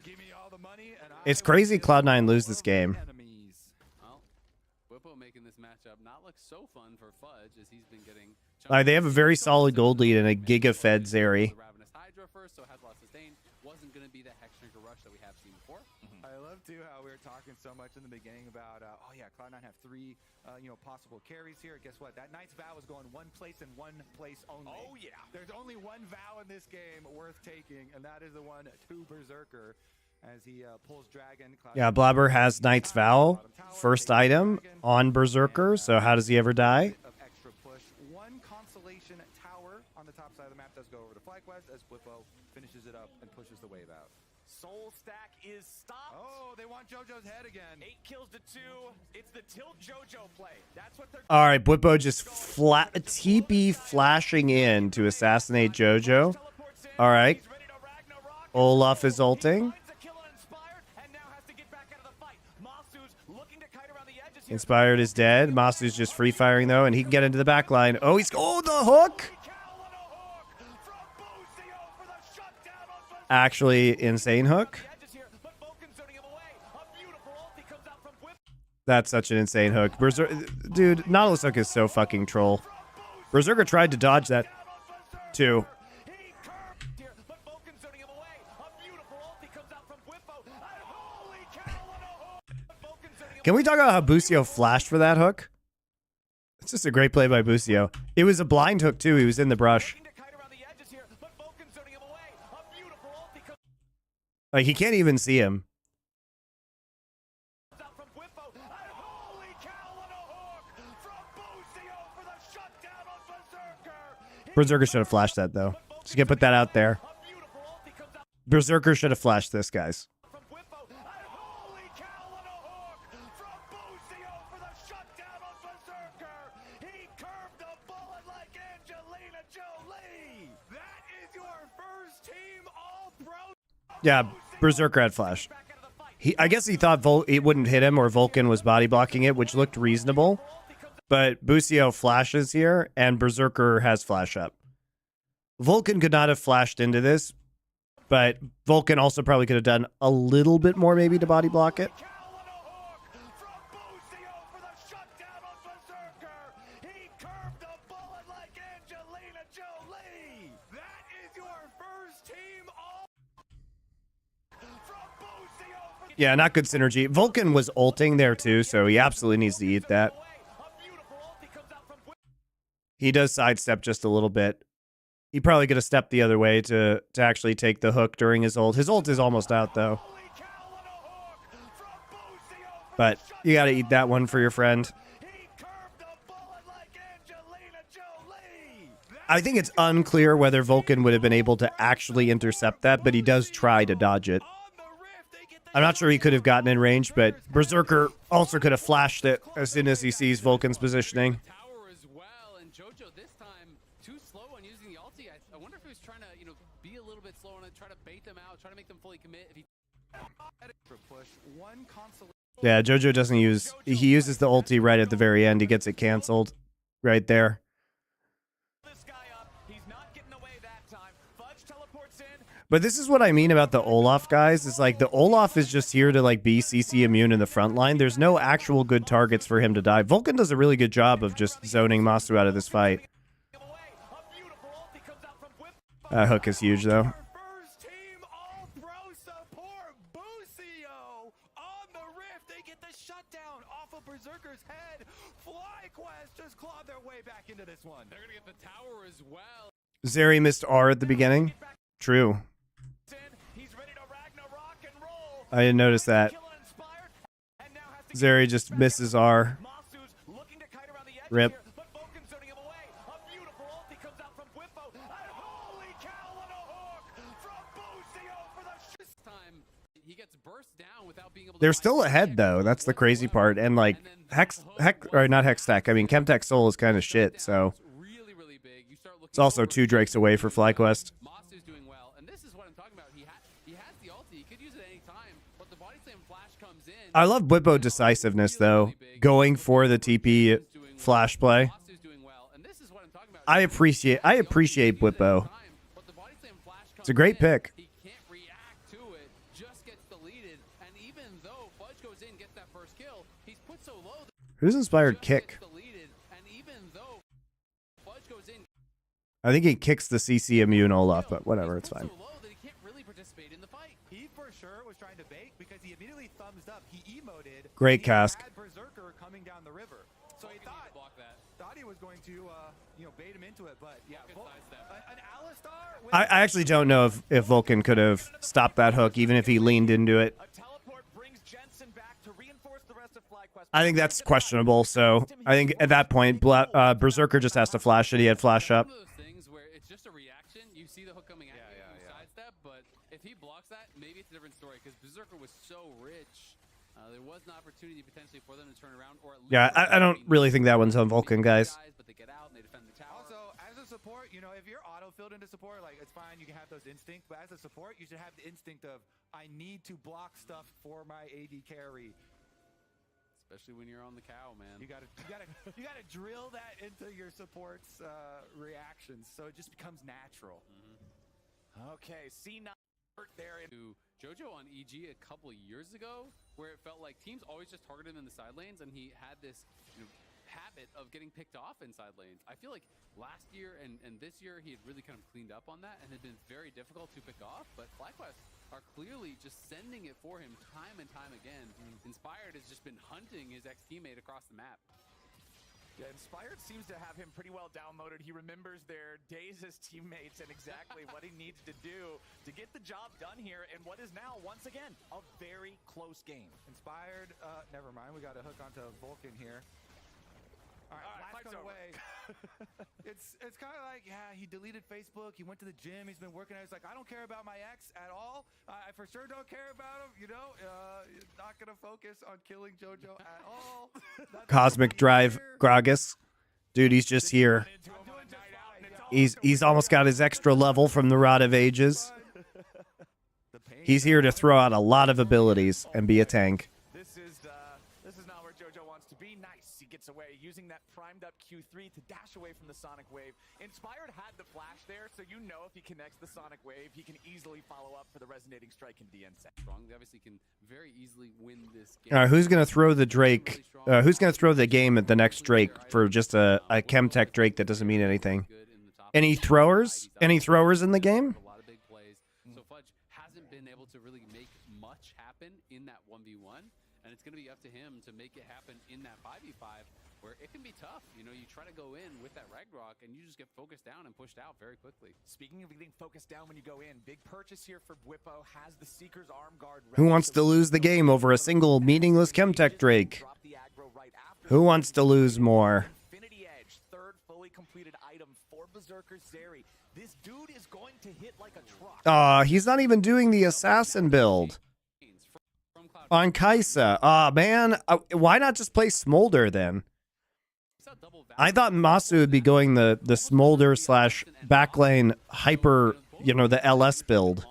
Give me all the money, and It's crazy Cloud9 lose this game. Enemies. Well, Whippo making this matchup not look so fun for Fudge as he's been getting. They have a very solid gold lead in a Giga Fed Zeri. Ravenous Hydra first, so has a lot of sustain. Wasn't going to be the Hex Drinker Rush that we have seen before. I love too how we were talking so much in the beginning about oh yeah, Cloud9 have 3 possible carries here. Guess what? That Knight's Vow is going one place and one place only. Oh yeah. There's only one vow in this game worth taking, and that is the one to Berserker as he pulls Dragon. Yeah, Blabber has Knight's Vow, first item on Berserker, so how does he ever die? Of extra push. One consolation tower on the top side of the map does go over to FlyQuest as Whippo finishes it up and pushes the wave out. Soul stack is stopped. Oh, they want JoJo's head again. 8 kills to 2. It's the tilt JoJo play. That's what they're. All right, Whippo just TP flashing in to assassinate JoJo. All right. Olaf is ulting. Inspired is dead. Masu's just free firing though, and he can get into the back line. Oh, he's the hook. Actually, insane hook. That's such an insane hook. Dude, Nautilus hook is so fucking troll. Berserker tried to dodge that too. Can we talk about how Busio flashed for that hook? It's just a great play by Busio. It was a blind hook too. He was in the brush. Like, he can't even see him. Berserker should have flashed that, though. Just gonna put that out there. Berserker should have flashed this, guys. Yeah, Berserker had flash. I guess he thought it wouldn't hit him or Vulcan was body blocking it, which looked reasonable. But Busio flashes here, and Berserker has flash up. Vulcan could not have flashed into this, but Vulcan also probably could have done a little bit more maybe to body block it. Yeah, not good synergy. Vulcan was ulting there too, so he absolutely needs to eat that. He does sidestep just a little bit. He probably could have stepped the other way to actually take the hook during his ult. His ult is almost out though. But you got to eat that one for your friend. I think it's unclear whether Vulcan would have been able to actually intercept that, but he does try to dodge it. I'm not sure he could have gotten in range, but Berserker also could have flashed it as soon as he sees Vulcan's positioning. Tower as well, and JoJo this time too slow on using the ulti. I wonder if he was trying to, be a little bit slow and try to bait them out, try to make them fully commit. If he Yeah, JoJo doesn't use. He uses the ulti right at the very end. He gets it canceled right there. But this is what I mean about the Olaf guys. It's like the Olaf is just here to be CC immune in the front line. There's no actual good targets for him to die. Vulcan does a really good job of just zoning Masu out of this fight. That hook is huge though. Berserker's head. FlyQuest just clawed their way back into this one. They're gonna get the tower as well. Zeri missed R at the beginning. True. He's ready to Ragnarok. I didn't notice that. Zeri just misses R. Rip. They're still ahead though. That's the crazy part. And like not Hextech. I mean Chemtech Soul is kind of shit. So it's also 2 Drakes away for FlyQuest. I love Bwipo decisiveness though. Going for the TP flash play. I appreciate Bwipo. It's a great pick. Who's inspired kick? I think he kicks the CC immune Olaf, but whatever, it's fine. He for sure was trying to bake because he immediately thumbs up. He emoted. Great cask. Berserker coming down the river. So he thought he was going to bait him into it, but yeah, an Alistar. I actually don't know if Vulcan could have stopped that hook even if he leaned into it. I think that's questionable, so I think at that point Berserker just has to flash it. He had flash up. It's just a reaction. You see the hook coming at you, sidestep, but if he blocks that, maybe it's a different story because Berserker was so rich. There was an opportunity potentially for them to turn around. Or at least I don't really think that one's on Vulcan, guys. But they get out and they defend the tower. Also, as a support, if you're auto-filled into support, like it's fine, you can have those instincts. But as a support, you should have the instinct of I need to block stuff for my AD carry. Especially when you're on the cow, man. You gotta drill that into your support's reactions, so it just becomes natural. Okay, C9 there to JoJo on EG a couple of years ago, where it felt like teams always just targeted him in the side lanes, and he had this habit of getting picked off in side lanes. I feel like last year and this year he had really kind of cleaned up on that and had been very difficult to pick off, but FlyQuest are clearly just sending it for him time and time again. Inspired has just been hunting his ex-teammate across the map. Yeah, Inspired seems to have him pretty well downloaded. He remembers their days as teammates and exactly what he needs to do to get the job done here in what is now, once again, a very close game. Inspired, never mind, we got to hook onto Vulcan here. All right, fight's away. It's kind of like, yeah, he deleted Facebook. He went to the gym. He's been working out. He's like, I don't care about my ex at all. I for sure don't care about him. Not gonna focus on killing JoJo at all. Cosmic Drive Gragas. Dude, he's just here. He's almost got his extra level from the Rod of Ages. He's here to throw out a lot of abilities and be a tank. This is not where JoJo wants to be. Nice. He gets away using that primed up Q3 to dash away from the Sonic Wave. Inspired had the flash there, so if he connects the Sonic Wave, he can easily follow up for the resonating strike in DN set. They obviously can very easily win this game. Who's going to throw the Drake? Who's going to throw the game at the next Drake for just a Chemtech Drake that doesn't mean anything? Any throwers? Any throwers in the game? A lot of big plays. So Fudge hasn't been able to really make much happen in that 1v1. And it's going to be up to him to make it happen in that 5v5, where it can be tough. You try to go in with that Ragnarok, and you just get focused down and pushed out very quickly. Speaking of getting focused down when you go in, big purchase here for Bwipo, has the Seeker's arm guard. Who wants to lose the game over a single meaningless Chemtech Drake? Who wants to lose more? Infinity Edge, third fully completed item for Berserker Zeri. This dude is going to hit like a truck. He's not even doing the assassin build. On Kaisa. Man. Why not just play Smolder then? I thought Masu would be going the Smolder / backlane hyper, the LS build.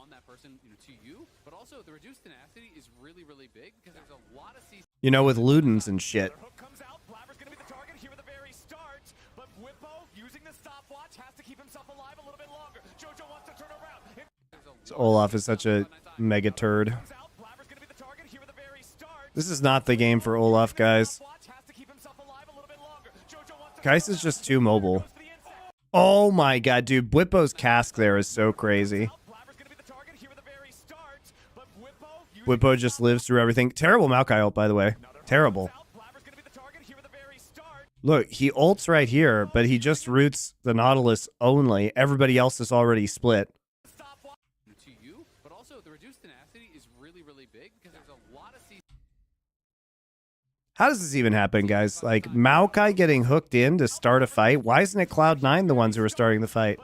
With Ludens and shit. So Olaf is such a mega turd. This is not the game for Olaf, guys. Kaisa's just too mobile. Oh my god, dude. Bwipo's cask there is so crazy. Bwipo just lives through everything. Terrible Maokai ult, by the way. Terrible. Look, he ults right here, but he just roots the Nautilus only. Everybody else is already split. But also, the reduced tenacity is really, really big because How does this even happen, guys? Like, Maokai getting hooked in to start a fight? Why isn't it Cloud9 the ones who are starting the fight?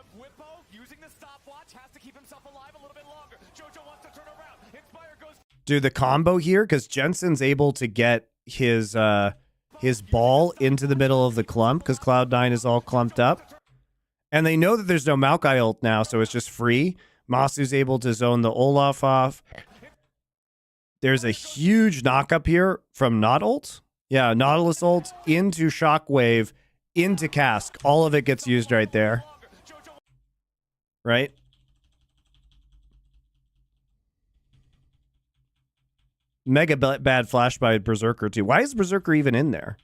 Dude, the combo here, because Jensen's able to get his ball into the middle of the clump, because Cloud9 is all clumped up. And they know that there's no Maokai ult now, so it's just free. Masu's able to zone the Olaf off. There's a huge knock up here from Not ult. Yeah, Nautilus ult into Shockwave, into Cask. All of it gets used right there. Right? Mega bad flash by Berserker too. Why is Berserker even in there?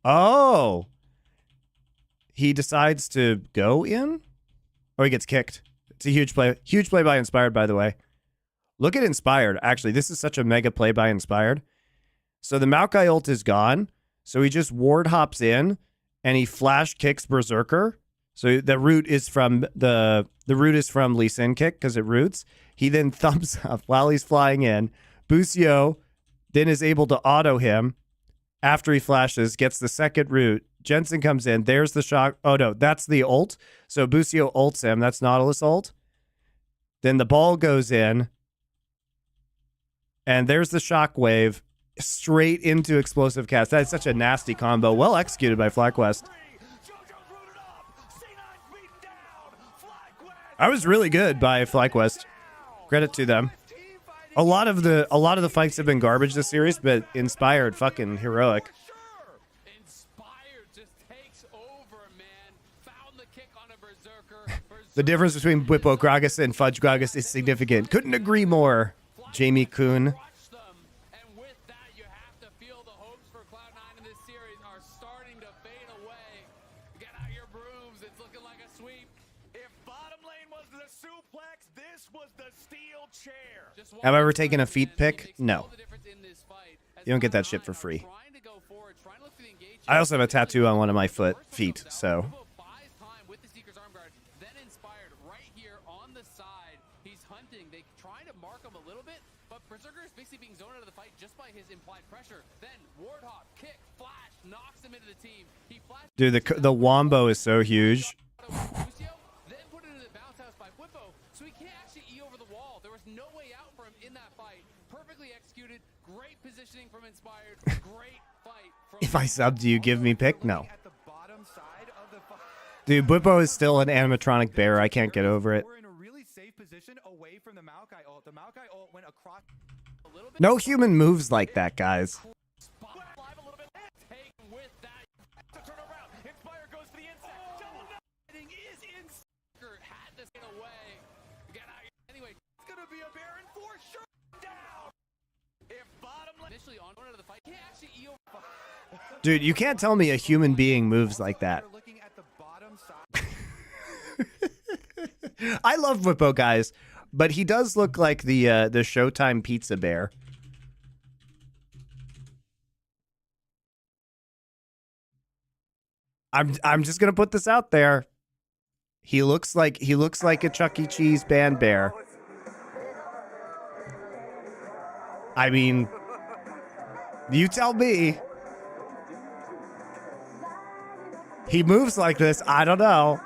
Oh. He decides to go in? Oh, he gets kicked. It's a huge play. Huge play by Inspired, by the way. Look at Inspired. Actually, this is such a mega play by Inspired. So the Maokai ult is gone. So he just ward hops in and he flash kicks Berserker. So the root is from the root is from Lee Sin kick because it roots. He then thumbs up while he's flying in. Busio then is able to auto him after he flashes, gets the second root. Jensen comes in. There's the shock. Oh, no, that's the ult. So Busio ults him. That's Nautilus ult. Then the ball goes in. And there's the shockwave straight into explosive cast. That's such a nasty combo. Well executed by FlyQuest. I was really good by FlyQuest. Credit to them. A lot of the fights have been garbage this series, but Inspired fucking heroic. The difference between Whippo Gragas and Fudge Gragas is significant. Couldn't agree more, Jamie Kuhn. Have I ever taken a feet pick? No. You don't get that shit for free. I also have a tattoo on one of my feet, so. Dude, the wombo is so huge. If I sub, do you give me pick? No. Dude, Whippo is still an animatronic bear. I can't get over it. No human moves like that, guys. Dude, you can't tell me a human being moves like that. I love Whippo, guys, but he does look like the Showtime pizza bear. I'm just gonna put this out there. He looks like a Chuck E. Cheese band bear. I mean, you tell me. He moves like this. I don't know.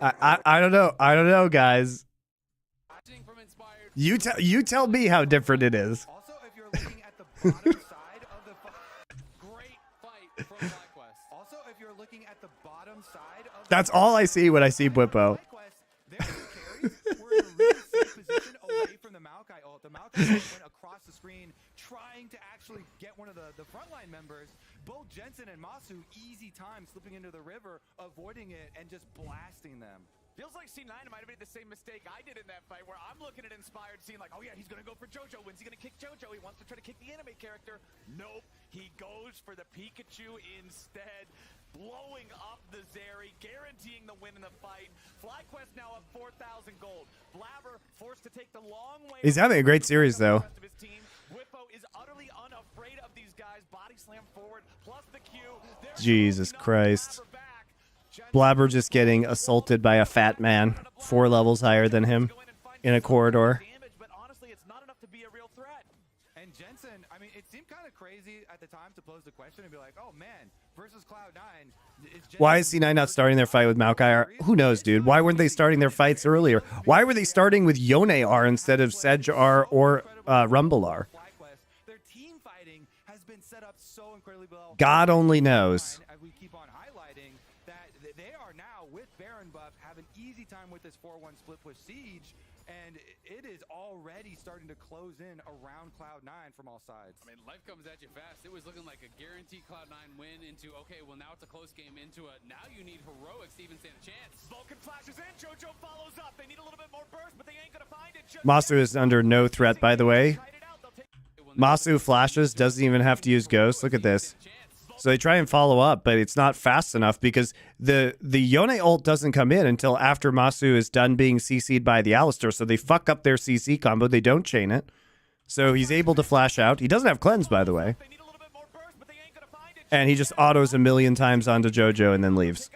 I don't know. I don't know, guys. You tell me how different it is. Also, if you're looking at the bottom side of the great fight from FlyQuest. Also, if you're looking at the bottom side of That's all I see when I see Whippo. There's the carries. We're in a really safe position away from the Maokai ult. The Maokai ult went across the screen trying to actually get one of the frontline members. Both Jensen and Masu, easy time slipping into the river, avoiding it, and just blasting them. Feels like C9 might have made the same mistake I did in that fight, where I'm looking at Inspired, seeing like, oh yeah, he's gonna go for JoJo. When's he gonna kick JoJo? He wants to try to kick the anime character. Nope, he goes for the Pikachu instead, blowing up the Zeri, guaranteeing the win in the fight. FlyQuest now up 4,000 gold. Blabber forced to take the long way. He's having a great series, though. Whippo is utterly unafraid of these guys. Body slam forward, plus the Q. Jesus Christ. Blabber just getting assaulted by a fat man 4 levels higher than him in a corridor. But honestly, it's not enough to be a real threat. And Jensen, I mean, it seemed kind of crazy at the time to pose the question and be like, oh man, versus Cloud9. Why is C9 not starting their fight with Maokai? Who knows, dude? Why weren't they starting their fights earlier? Why were they starting with Yone R instead of Sedge R or Rumble R? Their team fighting has been set up so incredibly well. God only knows. We keep on highlighting that they are now, with Baron buff, have an easy time with this 4-1 split push siege, and it is already starting to close in around Cloud9 from all sides. I mean, life comes at you fast. It was looking like a guaranteed Cloud9 win into, okay, well, now it's a close game into a, now you need heroics to even stand a chance. Vulcan flashes in, JoJo follows up. They need a little bit more burst, but they ain't gonna find it. Masu is under no threat, by the way. Masu flashes, doesn't even have to use Ghost. Look at this. So they try and follow up, but it's not fast enough because the Yone ult doesn't come in until after Masu is done being CC'd by the Alistar. So they fuck up their CC combo. They don't chain it. So he's able to flash out. He doesn't have cleanse, by the way. And he just autos a million times onto JoJo and then leaves.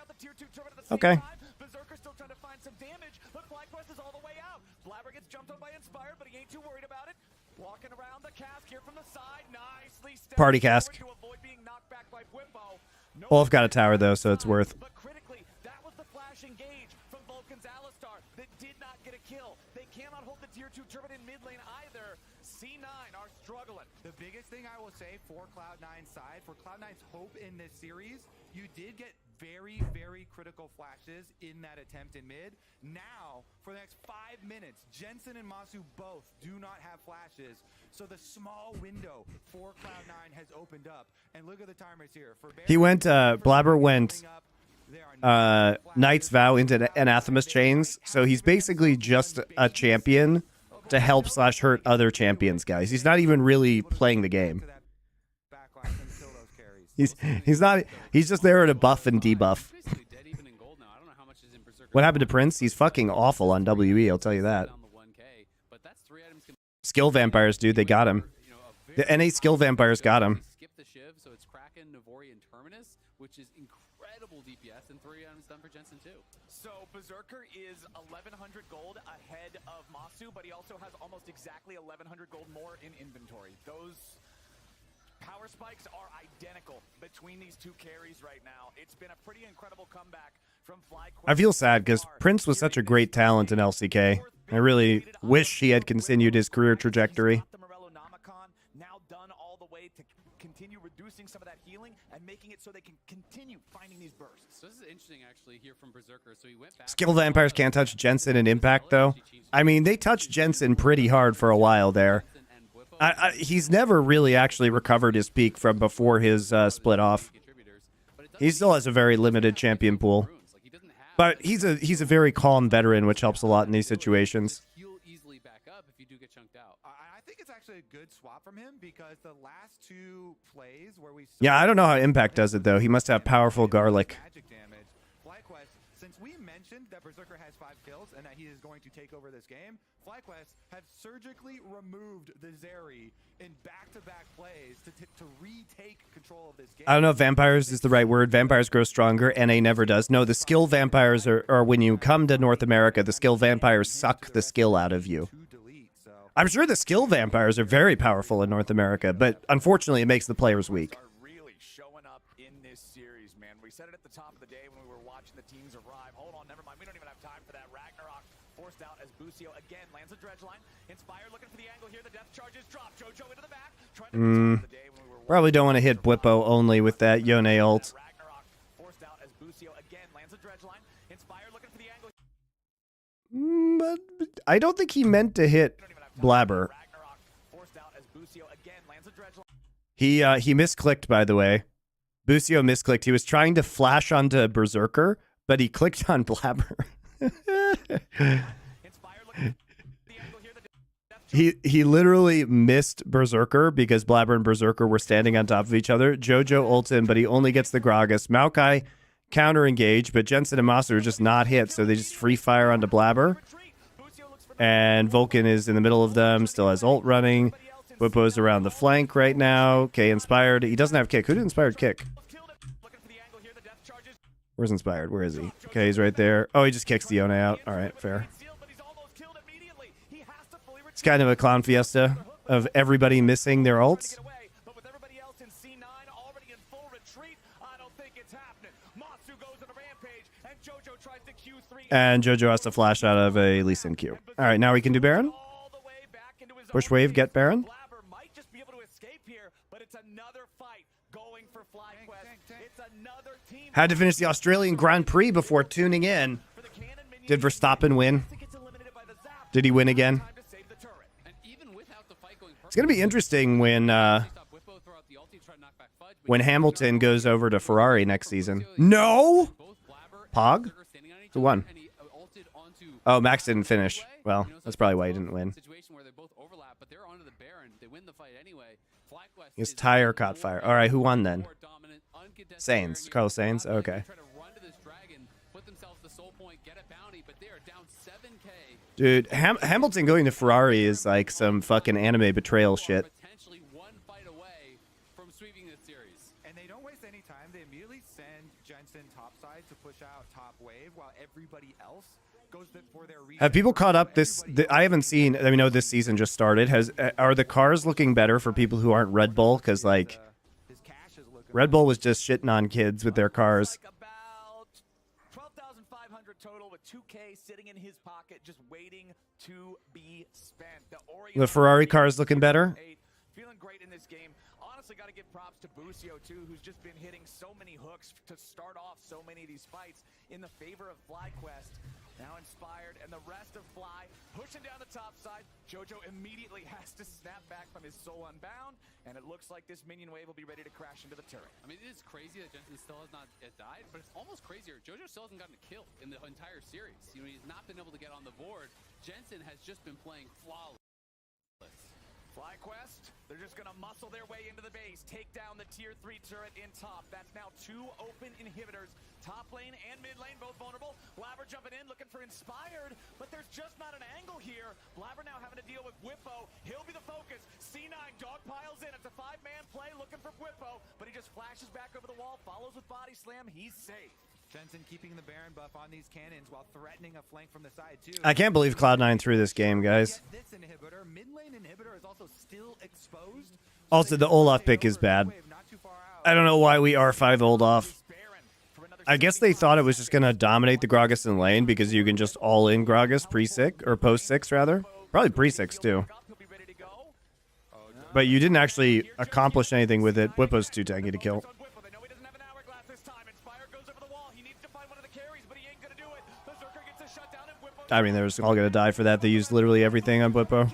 Okay. Berserker still trying to find some damage, but FlyQuest is all the way out. Blabber gets jumped on by Inspired, but he ain't too worried about it. Walking around the cask here from the side, nicely stepping Party cask. forward to avoid being knocked back by Whippo. No Olaf got a tower, though, so it's worth. But critically, that was the flash engage from Vulcan's Alistar that did not get a kill. They cannot hold the tier 2 turret in mid lane either. C9 are struggling. The biggest thing I will say for Cloud9's side, for Cloud9's hope in this series, you did get very, very critical flashes in that attempt in mid. Now, for the next 5 minutes, Jensen and Masu both do not have flashes. So the small window for Cloud9 has opened up. And look at the timers here. For He went, Blabber went Knight's Vow into Anathema's Chains. So he's basically just a champion to help / hurt other champions, guys. He's not even really playing the game. He's not. He's just there to buff and debuff. What happened to Prince? He's fucking awful on WE. I'll tell you that. Skill vampires, dude. They got him. The NA skill vampires got him. Skip the Shiv, so it's Kraken, Navori, and Terminus, which is incredible DPS, and 3 items done for Jensen too. So Berserker is 1,100 gold ahead of Masu, but he also has almost exactly 1,100 gold more in inventory. Those power spikes are identical between these two carries right now. It's been a pretty incredible comeback from FlyQuest. I feel sad because Prince was such a great talent in LCK. I really wish he had continued his career trajectory. Now done all the way to continue reducing some of that healing and making it so they can continue finding these bursts. So this is interesting, actually, here from Berserker. So he went back. Skill vampires can't touch Jensen in Impact, though. I mean, they touched Jensen pretty hard for a while there. He's never really actually recovered his peak from before his split off. He still has a very limited champion pool. But he's a very calm veteran, which helps a lot in these situations. He'll easily back up if you do get chunked out. I think it's actually a good swap from him because the last 2 plays where we saw Yeah, I don't know how Impact does it, though. He must have powerful garlic. magic damage. FlyQuest, since we mentioned that Berserker has 5 kills and that he is going to take over this game, FlyQuest have surgically removed the Zeri in back-to-back plays to retake control of this game. I don't know if vampires is the right word. Vampires grow stronger. NA never does. No, the skill vampires are when you come to North America, the skill vampires suck the skill out of you. I'm sure the skill vampires are very powerful in North America, but unfortunately it makes the players weak. Are really showing up in this series, man. We said it at the top of the day when we were watching the teams arrive. Hold on, never mind. We don't even have time for that. Ragnarok forced out as Busio again lands a dredge line. Inspire looking for the angle here. The death charges drop. JoJo into the back. Trying to the day when we were Probably don't want to hit Whippo only with that Yone ult. Ragnarok forced out as Busio again lands a dredge line. Inspire looking for the angle. But I don't think he meant to hit Blabber. Ragnarok forced out as Busio again lands a dredge line. He misclicked, by the way. Busio misclicked. He was trying to flash onto Berserker, but he clicked on Blabber. He literally missed Berserker because Blabber and Berserker were standing on top of each other. Jojo ults him, but he only gets the Gragas. Maokai counter engage, but Jensen and Masu are just not hit, so they just free fire onto Blabber. And Vulcan is in the middle of them, still has ult running. Whippo's around the flank right now. Okay, Inspired. He doesn't have kick. Who did Inspired kick? Where's Inspired? Where is he? Okay, he's right there. Oh, he just kicks the Yone out. All right, fair. It's kind of a clown fiesta of everybody missing their ults. And Jojo has to flash out of a Lee Sin Q. All right, now we can do Baron. Push wave, get Baron. Had to finish the Australian Grand Prix before tuning in. Did Verstappen win? Did he win again? It's going to be interesting when Hamilton goes over to Ferrari next season. No! Pog? Who won? Oh, Max didn't finish. Well, that's probably why he didn't win. His tire caught fire. All right, who won then? Sainz. Carlos Sainz? Okay. Dude, Hamilton going to Ferrari is like some fucking anime betrayal shit. And they don't waste any time. They immediately send Jensen topside to push out top wave while everybody else goes for their Have people caught up this? I haven't seen. I know this season just started. Are the cars looking better for people who aren't Red Bull? Because like Red Bull was just shitting on kids with their cars. About 12,500 total with 2K sitting in his pocket, just waiting to be spent. The Ferrari cars looking better. Feeling great in this game. Honestly, got to give props to Busio too, who's just been hitting so many hooks to start off so many of these fights in the favor of FlyQuest. Now Inspired and the rest of Fly pushing down the top side. Jojo immediately has to snap back from his soul unbound, and it looks like this minion wave will be ready to crash into the turret. I mean, it is crazy that Jensen still has not died, but it's almost crazier. Jojo still hasn't gotten a kill in the entire series. You know, he's not been able to get on the board. Jensen has just been playing flawless. FlyQuest, they're just going to muscle their way into the base, take down the tier 3 turret in top. That's now 2 open inhibitors. Top lane and mid lane both vulnerable. Blabber jumping in, looking for Inspired, but there's just not an angle here. Blabber now having to deal with Whippo. He'll be the focus. C9 dog piles in. It's a 5-man play looking for Whippo, but he just flashes back over the wall, follows with body slam. He's safe. Jensen keeping the Baron buff on these cannons while threatening a flank from the side too. I can't believe Cloud9 threw this game, guys. This inhibitor, mid lane inhibitor is also still exposed. Also, the Olaf pick is bad. I don't know why we R5 Olaf. I guess they thought it was just going to dominate the Gragas in lane because you can just all-in Gragas pre-6, or post-6 rather. Probably pre-6 too. But you didn't actually accomplish anything with it. Whippo's too tanky to kill. I mean, they're all going to die for that. They used literally everything on Whippo.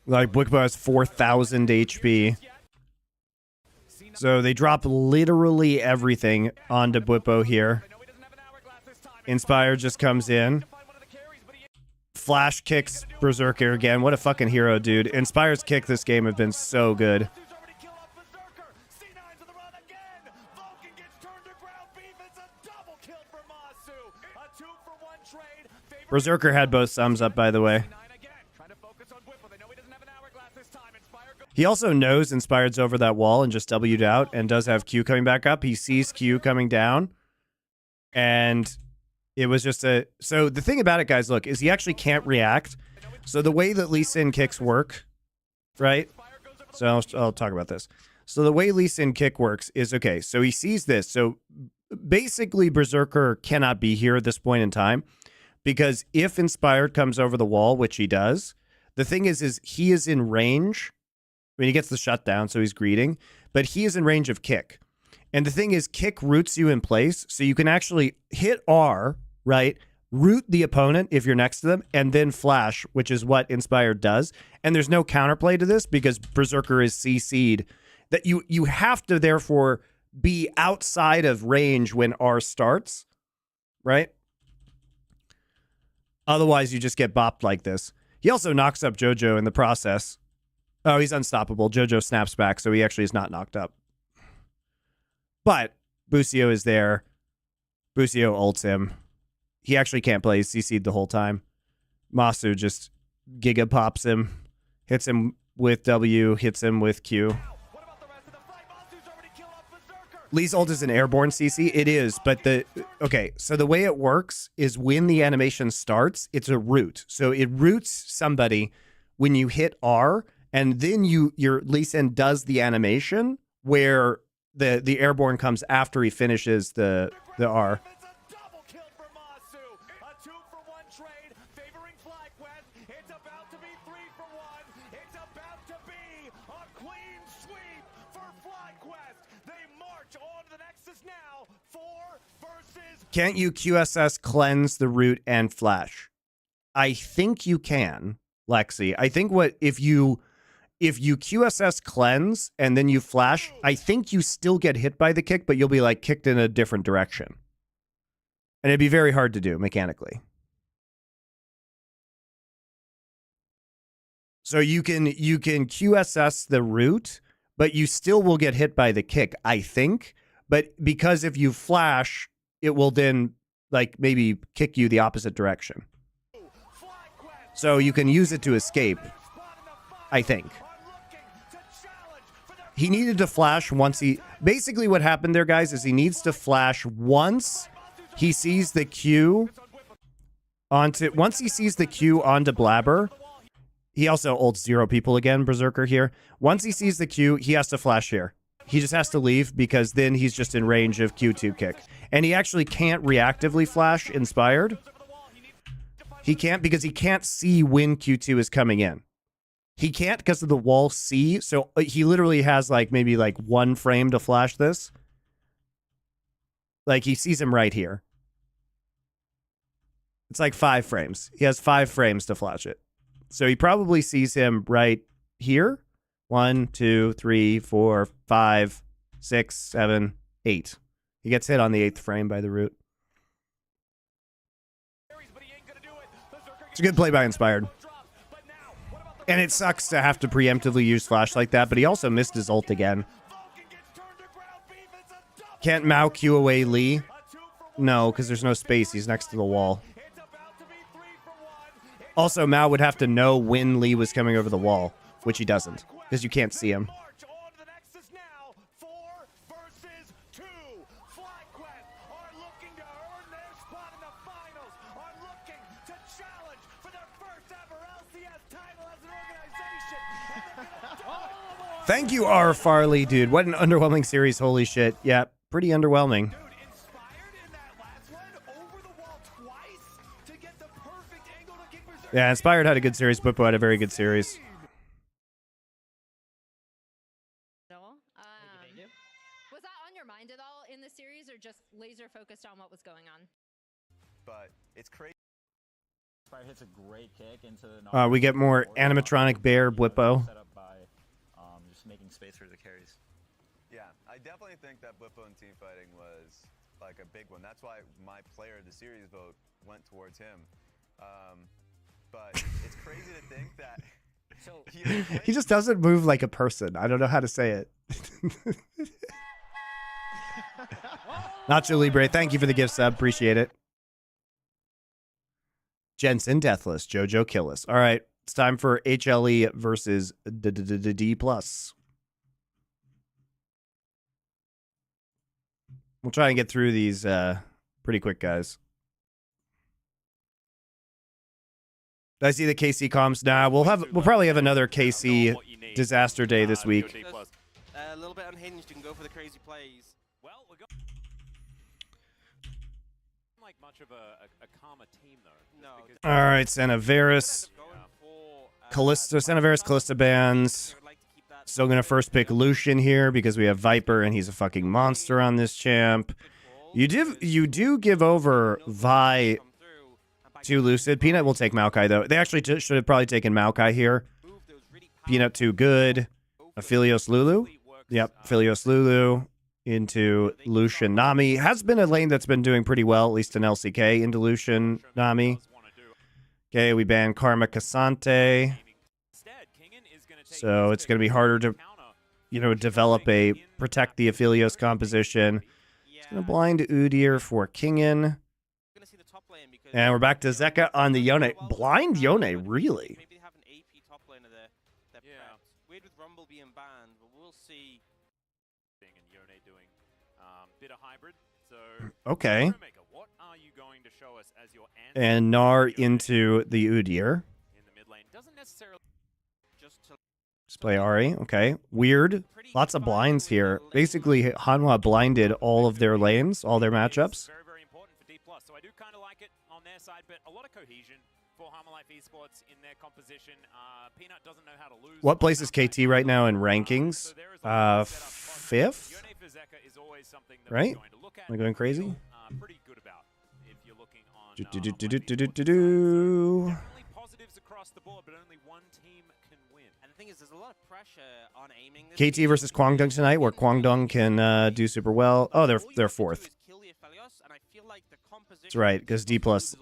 Like, Whippo has 4,000 HP. So they drop literally everything onto Whippo here. Inspired just comes in. Flash kicks Berserker again. What a fucking hero, dude. Inspired's kick this game have been so good. Berserker had both thumbs up, by the way. He also knows Inspired's over that wall and just W'd out and does have Q coming back up. He sees Q coming down. And it was just a... So the thing about it, guys, look, is he actually can't react. So the way that Lee Sin kicks work, right? So I'll talk about this. So the way Lee Sin kick works is, okay, so he sees this. So basically Berserker cannot be here at this point in time. Because if Inspired comes over the wall, which he does, the thing is he is in range. I mean, he gets the shutdown, so he's greeting. But he is in range of kick. And the thing is, kick roots you in place. So you can actually hit R, right? Root the opponent if you're next to them. And then flash, which is what Inspired does. And there's no counterplay to this because Berserker is CC'd that you have to therefore be outside of range when R starts, right? Otherwise, you just get bopped like this. He also knocks up JoJo in the process. Oh, he's unstoppable. JoJo snaps back, so he actually is not knocked up. But Busio is there. Busio ults him. He actually can't play. He's CC'd the whole time. Masu just giga pops him. Hits him with W. Hits him with Q. Lee's ult is an airborne CC. It is, but okay, so the way it works is when the animation starts, it's a root. So it roots somebody when you hit R, and then your Lee Sin does the animation where the airborne comes after he finishes the R. Can't you QSS cleanse the root and flash? I think you can, Lexi. I think if you QSS cleanse and then you flash, I think you still get hit by the kick, but you'll be like kicked in a different direction. And it'd be very hard to do mechanically. So you can QSS the root, but you still will get hit by the kick, I think. But because if you flash, it will then like maybe kick you the opposite direction. So you can use it to escape, I think. He needed to flash once basically what happened there, guys, is he needs to flash once he sees the Q onto Blabber. He also ults 0 people again, Berserker here. Once he sees the Q, he has to flash here. He just has to leave because then he's just in range of Q2 kick. And he actually can't reactively flash Inspired. He can't because he can't see when Q2 is coming in. He can't because of the wall C. So he literally has like maybe like 1 frame to flash this. Like he sees him right here. It's like 5 frames. He has 5 frames to flash it. So he probably sees him right here. 1, 2, 3, 4, 5, 6, 7, 8. He gets hit on the 8th frame by the root. It's a good play by Inspired. And it sucks to have to preemptively use flash like that, but he also missed his ult again. Can't Mao Q away Lee? No, because there's no space. He's next to the wall. Also, Mao would have to know when Lee was coming over the wall, which he doesn't. Because you can't see him. Thank you, R. Farley, dude. What an underwhelming series. Holy shit. Yeah, pretty underwhelming. Yeah, Inspired had a good series. Bwipo had a very good series. Was that on your mind at all in the series, or just laser focused on what was going on? But it's crazy. Inspired hits a great kick into the We get more animatronic bear Bwipo. Set up by just making space for the carries. Yeah, I definitely think that Bwipo and team fighting was like a big one. That's why my player of the series vote went towards him. But it's crazy to think that he just doesn't move like a person. I don't know how to say it. Nacho Libre, thank you for the gift sub. Appreciate it. Jensen Deathless, Jojo Killless. All right, it's time for HLE versus D+. We'll try and get through these pretty quick, guys. Did I see the KC comms? Nah, we'll probably have another KC disaster day this week. A little bit unhinged and go for the crazy plays. Well, we're going like much of a calmer team though. No. All right, Sanaveris, Callista, Sanaveris, Callista bands. Still gonna first pick Lucian here because we have Viper and he's a fucking monster on this champ. You do give over Vi to Lucid. Peanut will take Maokai though. They actually should have probably taken Maokai here. Peanut too good. Aphelios Lulu. Yep, Philios Lulu into Lucian Nami. Has been a lane that's been doing pretty well, at least in LCK, into Lucian Nami. Okay, we ban Karma Cassante. So it's going to be harder to, develop protect the Aphelios composition. It's going to blind Udyr for Kingen. And we're back to Zeka on the Yone. Blind Yone, really? Maybe they have an AP top laner there. Yeah. Weird with Rumble being banned, but we'll see. And Yone doing bit of hybrid. So Okay. what are you going to show us as your And Gnar into the Udyr. in the mid lane? Doesn't necessarily just to Just play Ari. Okay. Weird. Lots of blinds here. Basically, Hanwha blinded all of their lanes, all their matchups. very, very important for D+. So I do kind of like it on their side, but a lot of cohesion for Harmon Life Esports in their composition. Peanut doesn't know how to lose. What place is KT right now in rankings? Fifth? Yone for Zeka is always something that Right? we're going to look at. Am I going crazy? Pretty good about if you're looking on definitely positives across the board, but only one team can win. And the thing is, there's a lot of pressure on aiming this KT versus Kwangdong tonight, where Kwangdong can do super well. Oh, they're fourth. kill the Aphelios, and I feel like the composition That's right, because D+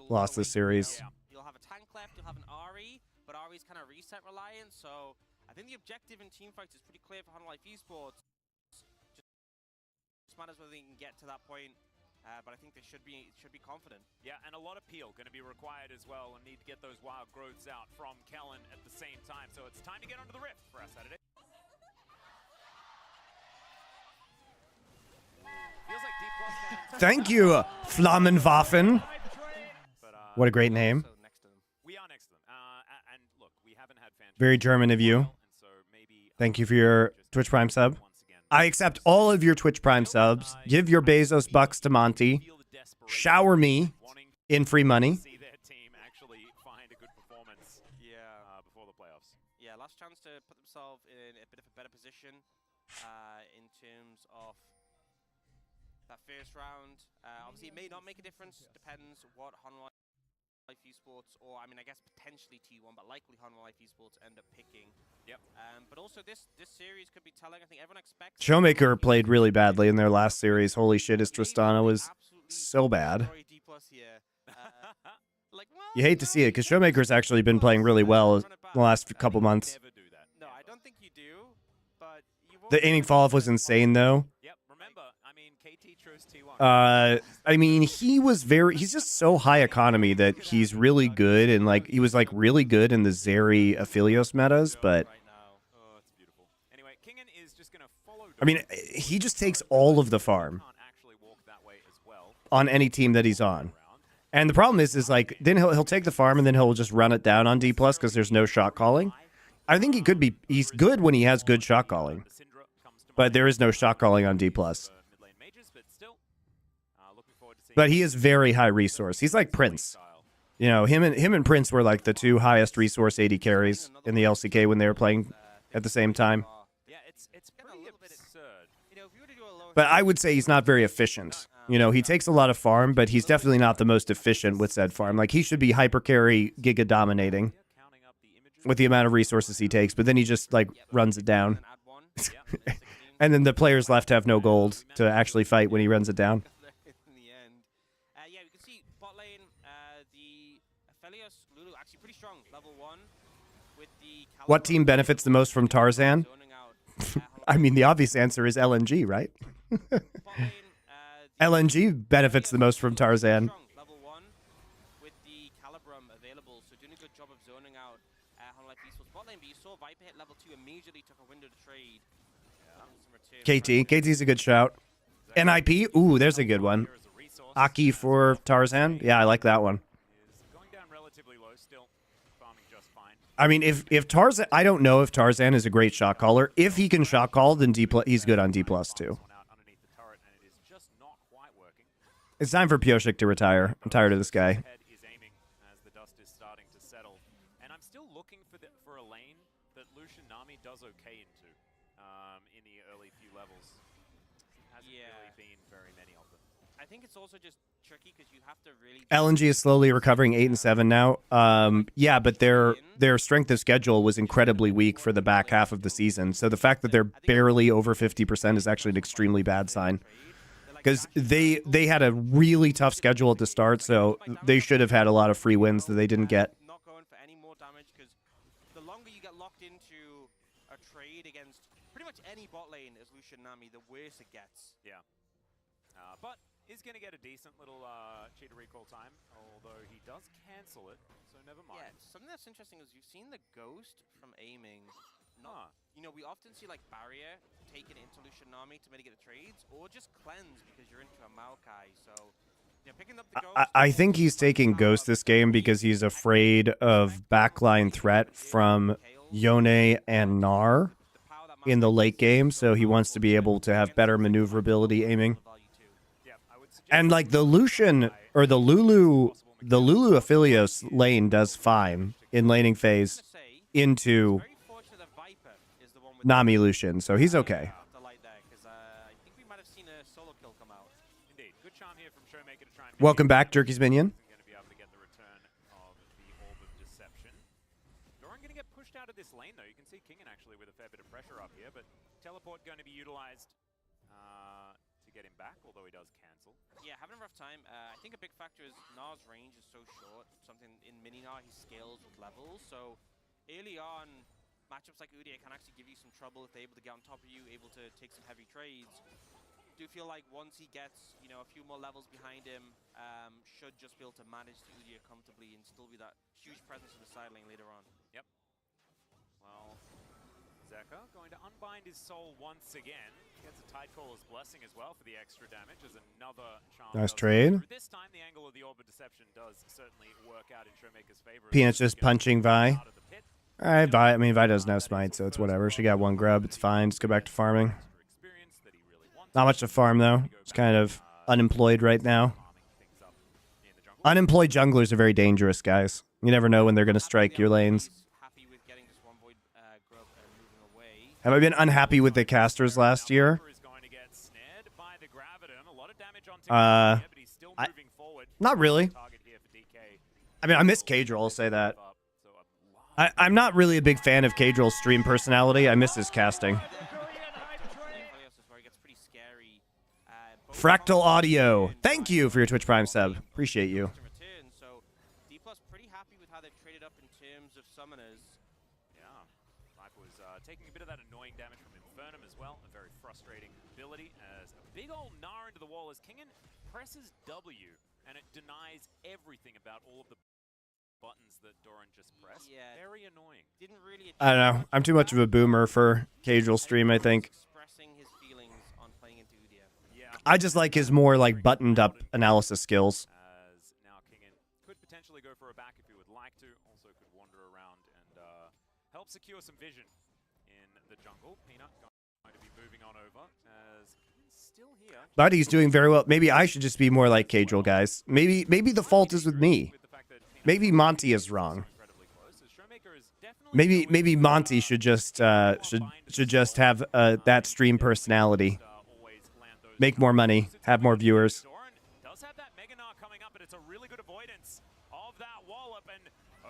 lost this series. You'll have a tank left, you'll have an Ari, but Ari's kind of reset reliant, so I think the objective in teamfights is pretty clear for Harmon Life Esports. Just matters whether they can get to that point, but I think they should be confident. Yeah, and a lot of peel going to be required as well, and need to get those wild growths out from Kellen at the same time. So it's time to get onto the rift for our Saturday. Feels like D+ Thank you, Flammenwaffen. What a great name. We are next to them. And look, we haven't had fans. Very German of you. Thank you for your Twitch Prime sub. I accept all of your Twitch Prime subs. Give your Bezos bucks to Monty. Shower me in free money. See their team actually find a good performance before the playoffs. Yeah, last chance to put themselves in a bit of a better position in terms of that first round. Obviously, it may not make a difference. Depends what Harmon Life Esports, or I mean, I guess potentially T1, but likely Harmon Life Esports end up picking. Yep. But also this series could be telling. I think everyone expects. Showmaker played really badly in their last series. Holy shit, his Tristana was so bad. You hate to see it, because Showmaker's actually been playing really well the last couple months. No, I don't think you do. But The aiming fall-off was insane, though. Yep, remember, I mean, KT chose T1. I mean, he's just so high economy that he's really good, and he was really good in the Zeri Aphelios metas, but I mean, he just takes all of the farm on any team that he's on. And the problem is then he'll take the farm and then he'll just run it down on D+ because there's no shot calling. I think he's good when he has good shot calling, but there is no shot calling on D+. But he is very high resource. He's like Prince. You know, him and Prince were like the two highest resource AD carries in the LCK when they were playing at the same time. It's pretty absurd. But I would say he's not very efficient. You know, he takes a lot of farm, but he's definitely not the most efficient with said farm. He should be hyper carry, giga dominating with the amount of resources he takes, but then he just runs it down. And then the players left have no gold to actually fight when he runs it down. In the end, yeah, we can see bot lane, the Aphelios Lulu actually pretty strong, level 1 with the. What team benefits the most from Tarzan? I mean, the obvious answer is LNG, right? LNG benefits the most from Tarzan. Level 1 with the Calibrum available, so doing a good job of zoning out Harmon Life Esports bot lane, but you saw Viper hit level 2, immediately took a window to trade. KT's a good shout. NIP, ooh, there's a good one. Aki for Tarzan, yeah, I like that one. Going down relatively low, still farming just fine. I mean, if Tarzan, I don't know if Tarzan is a great shot caller. If he can shot call, then he's good on D+ too. It's time for Pioshik to retire. I'm tired of this guy. Is aiming as the dust is starting to settle, and I'm still looking for a lane that Lucian Nami does okay into in the early few levels. Hasn't really been very many of them. I think it's also just tricky because you have to really. LNG is slowly recovering 8 and 7 now. Yeah, but their strength of schedule was incredibly weak for the back half of the season. So the fact that they're barely over 50% is actually an extremely bad sign. Because they had a really tough schedule at the start, so they should have had a lot of free wins that they didn't get. Not going for any more damage because the longer you get locked into a trade against pretty much any bot lane as Lucian Nami, the worse it gets. Yeah. But is going to get a decent little cheater recall time, although he does cancel it, so never mind. Yeah, something that's interesting is you've seen the ghost from aiming. You know, we often see like barrier taken into Lucian Nami to mitigate the trades, or just cleanse because you're into a Maokai. So, you know, picking up the ghost. I think he's taking Ghost this game because he's afraid of backline threat from Yone and Gnar in the late game, so he wants to be able to have better maneuverability aiming. And like the Lucian or the Lulu Aphelios lane does fine in laning phase into Nami Lucian, so he's okay. Welcome back, Jerky's Minion. Doran going to get pushed out of this lane, though. You can see Kingen actually with a fair bit of pressure up here, but teleport going to be utilized to get him back, although he does cancel. Yeah, having a rough time. I think a big factor is Gnar's range is so short. Something in mini Gnar, he scales with levels. So early on, matchups like Udyr can actually give you some trouble if they're able to get on top of you, able to take some heavy trades. Do feel like once he gets, you know, a few more levels behind him, should just be able to manage the Udyr comfortably and still be that huge presence in the side lane later on. Yep. Well, Zeka going to unbind his soul once again. Gets a Tidecaller's Blessing as well for the extra damage as another charm. Nice trade. This time the angle of the Orb of Deception does certainly work out in Showmaker's favor. Peanut's just punching Vi. Alright, Vi. I mean, Vi doesn't have smite, so it's whatever. She got one grub. It's fine. Just go back to farming. Not much to farm, though. It's kind of unemployed right now. Unemployed junglers are very dangerous, guys. You never know when they're going to strike your lanes. Have I been unhappy with the casters last year? Not really. I mean, I miss Cadril, I'll say that. I'm not really a big fan of Cadril's stream personality. I miss his casting. Fractal Audio. Thank you for your Twitch Prime sub. Appreciate you. So D+ pretty happy with how they've traded up in terms of summoners. Yeah, Life was taking a bit of that annoying damage from Infernum as well. A very frustrating ability as a big old Gnar into the wall as Kingen presses W and it denies everything about all of the buttons that Doran just pressed. Yeah, very annoying. Didn't really. I don't know. I'm too much of a boomer for Cadril stream, I think. Expressing his feelings on playing into Udyr. Yeah. I just like his more like buttoned up analysis skills. As now Kingen could potentially go for a back if he would like to. Also could wander around and help secure some vision in the jungle. Peanut going to be moving on over as still here. But he's doing very well. Maybe I should just be more like Cadril, guys. Maybe the fault is with me. Maybe Monty is wrong. Maybe Monty should just have that stream personality. Make more money, have more viewers. Does have that Mega Gnar coming up, but it's a really good avoidance of that wallop. And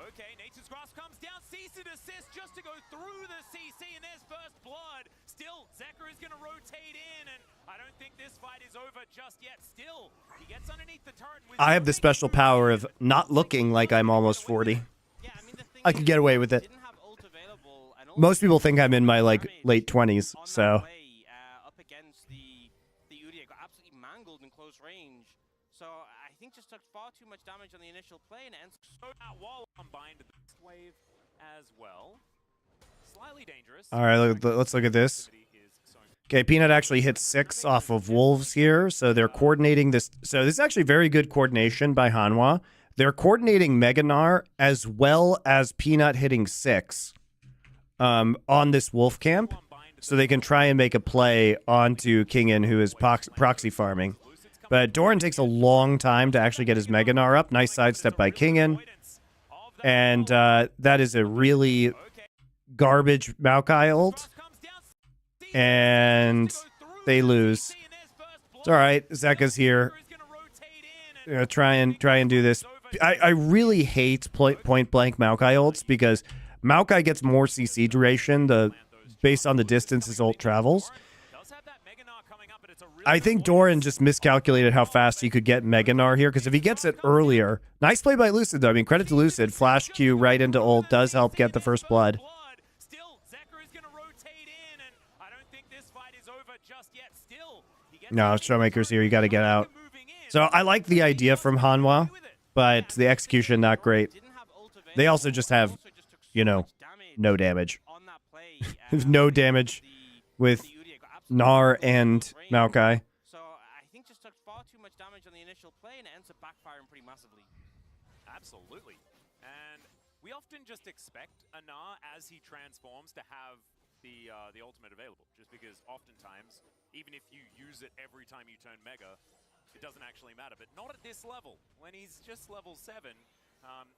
okay, Nature's Grasp comes down, cease and desist just to go through the CC, and there's first blood. Still, Zeka is going to rotate in, and I don't think this fight is over just yet. Still, he gets underneath the turret. I have the special power of not looking like I'm almost 40. I can get away with it. Most people think I'm in my like late 20s, so. Up against the Udyr, got absolutely mangled in close range. So I think just took far too much damage on the initial play and ends that wall combined with the wave as well. Slightly dangerous. All right, let's look at this. Okay, Peanut actually hit 6 off of Wolves here, so they're coordinating this. So this is actually very good coordination by Hanwha. They're coordinating Mega Gnar as well as Peanut hitting 6 on this Wolf camp, so they can try and make a play onto Kingen, who is proxy farming. But Doran takes a long time to actually get his Mega Gnar up. Nice sidestep by Kingen. And that is a really garbage Maokai ult. And they lose. It's all right. Zeka's here. Try and do this. I really hate point blank Maokai ults because Maokai gets more CC duration based on the distance his ult travels. I think Doran just miscalculated how fast he could get Meganar here, because if he gets it earlier... Nice play by Lucid, though. I mean, credit to Lucid. Flash Q right into ult does help get the first blood. No, Showmaker's here. You got to get out. So I like the idea from Hanwha, but the execution not great. They also just have, you know, no damage. There's no damage with Gnar and Maokai. So I think just took far too much damage on the initial play, and it ends up backfiring pretty massively. Absolutely. And we often just expect a Gnar as he transforms to have the ultimate available, just because oftentimes, even if you use it every time you turn Mega, it doesn't actually matter. But not at this level. When he's just level 7,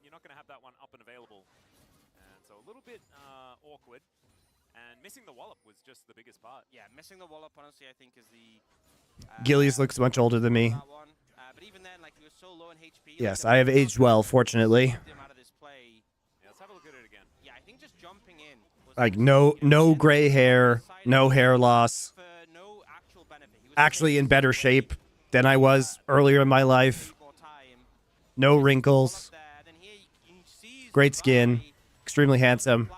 you're not going to have that one up and available. And so a little bit awkward. And missing the wallop was just the biggest part. Yeah, missing the wallop, honestly, I think is the... Gillies looks much older than me. But even then, like, he was so low in HP. Yes, I have aged well, fortunately. Let's have a look at it again. Yeah, I think just jumping in was Like, no gray hair, no hair loss. Actually in better shape than I was earlier in my life. No wrinkles. Great skin. Extremely handsome.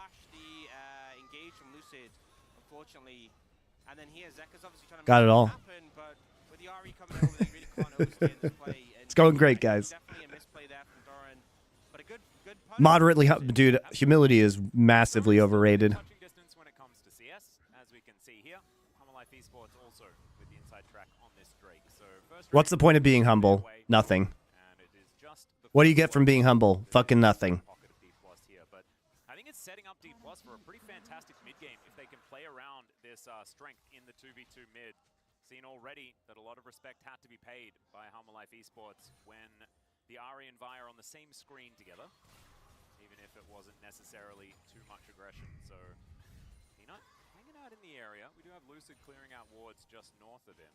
Got it all. It's going great, guys. Moderately, dude, humility is massively overrated. What's the point of being humble? Nothing. What do you get from being humble? Fucking nothing. I think it's setting up D+ for a pretty fantastic mid game if they can play around this strength in the 2v2 mid. Seen already that a lot of respect had to be paid by Humble Life Esports when the Ari and Vi are on the same screen together, even if it wasn't necessarily too much aggression. So, Peanut hanging out in the area. We do have Lucid clearing out wards just north of him.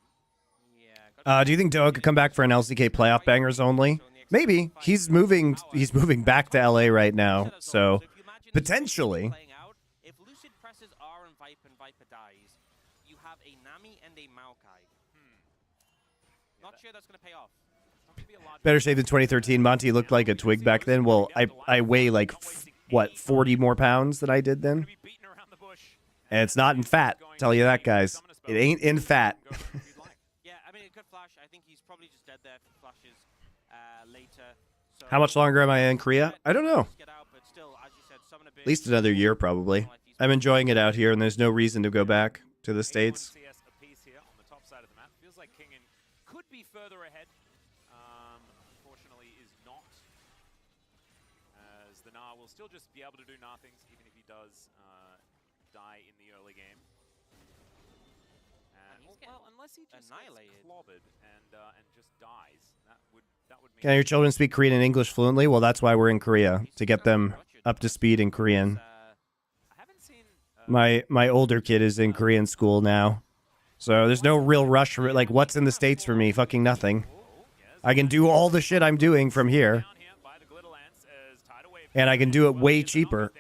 Yeah. Do you think Doa could come back for an LCK playoff bangers only? Maybe. He's moving back to LA right now, so potentially. If Lucid presses R and Viper dies, you have a Nami and a Maokai. Not sure that's going to pay off. Better shape than 2013. Monty looked like a twig back then. Well, I weigh like, what, 40 more pounds than I did then? And it's not in fat. Tell you that, guys. It ain't in fat. Yeah, I mean, it could flash. I think he's probably just dead there if it flashes later. So How much longer am I in Korea? I don't know. At least another year, probably. I'm enjoying it out here, and there's no reason to go back to the States. Feels like Kingen could be further ahead. Unfortunately, is not. As the Gnar will still just be able to do Gnar things, even if he does die in the early game. Well, unless he just gets clobbered and just dies, that would mean. Can your children speak Korean and English fluently? Well, that's why we're in Korea, to get them up to speed in Korean. My older kid is in Korean school now, so there's no real rush for it. Like, what's in the States for me? Fucking nothing. I can do all the shit I'm doing from here, and I can do it way cheaper.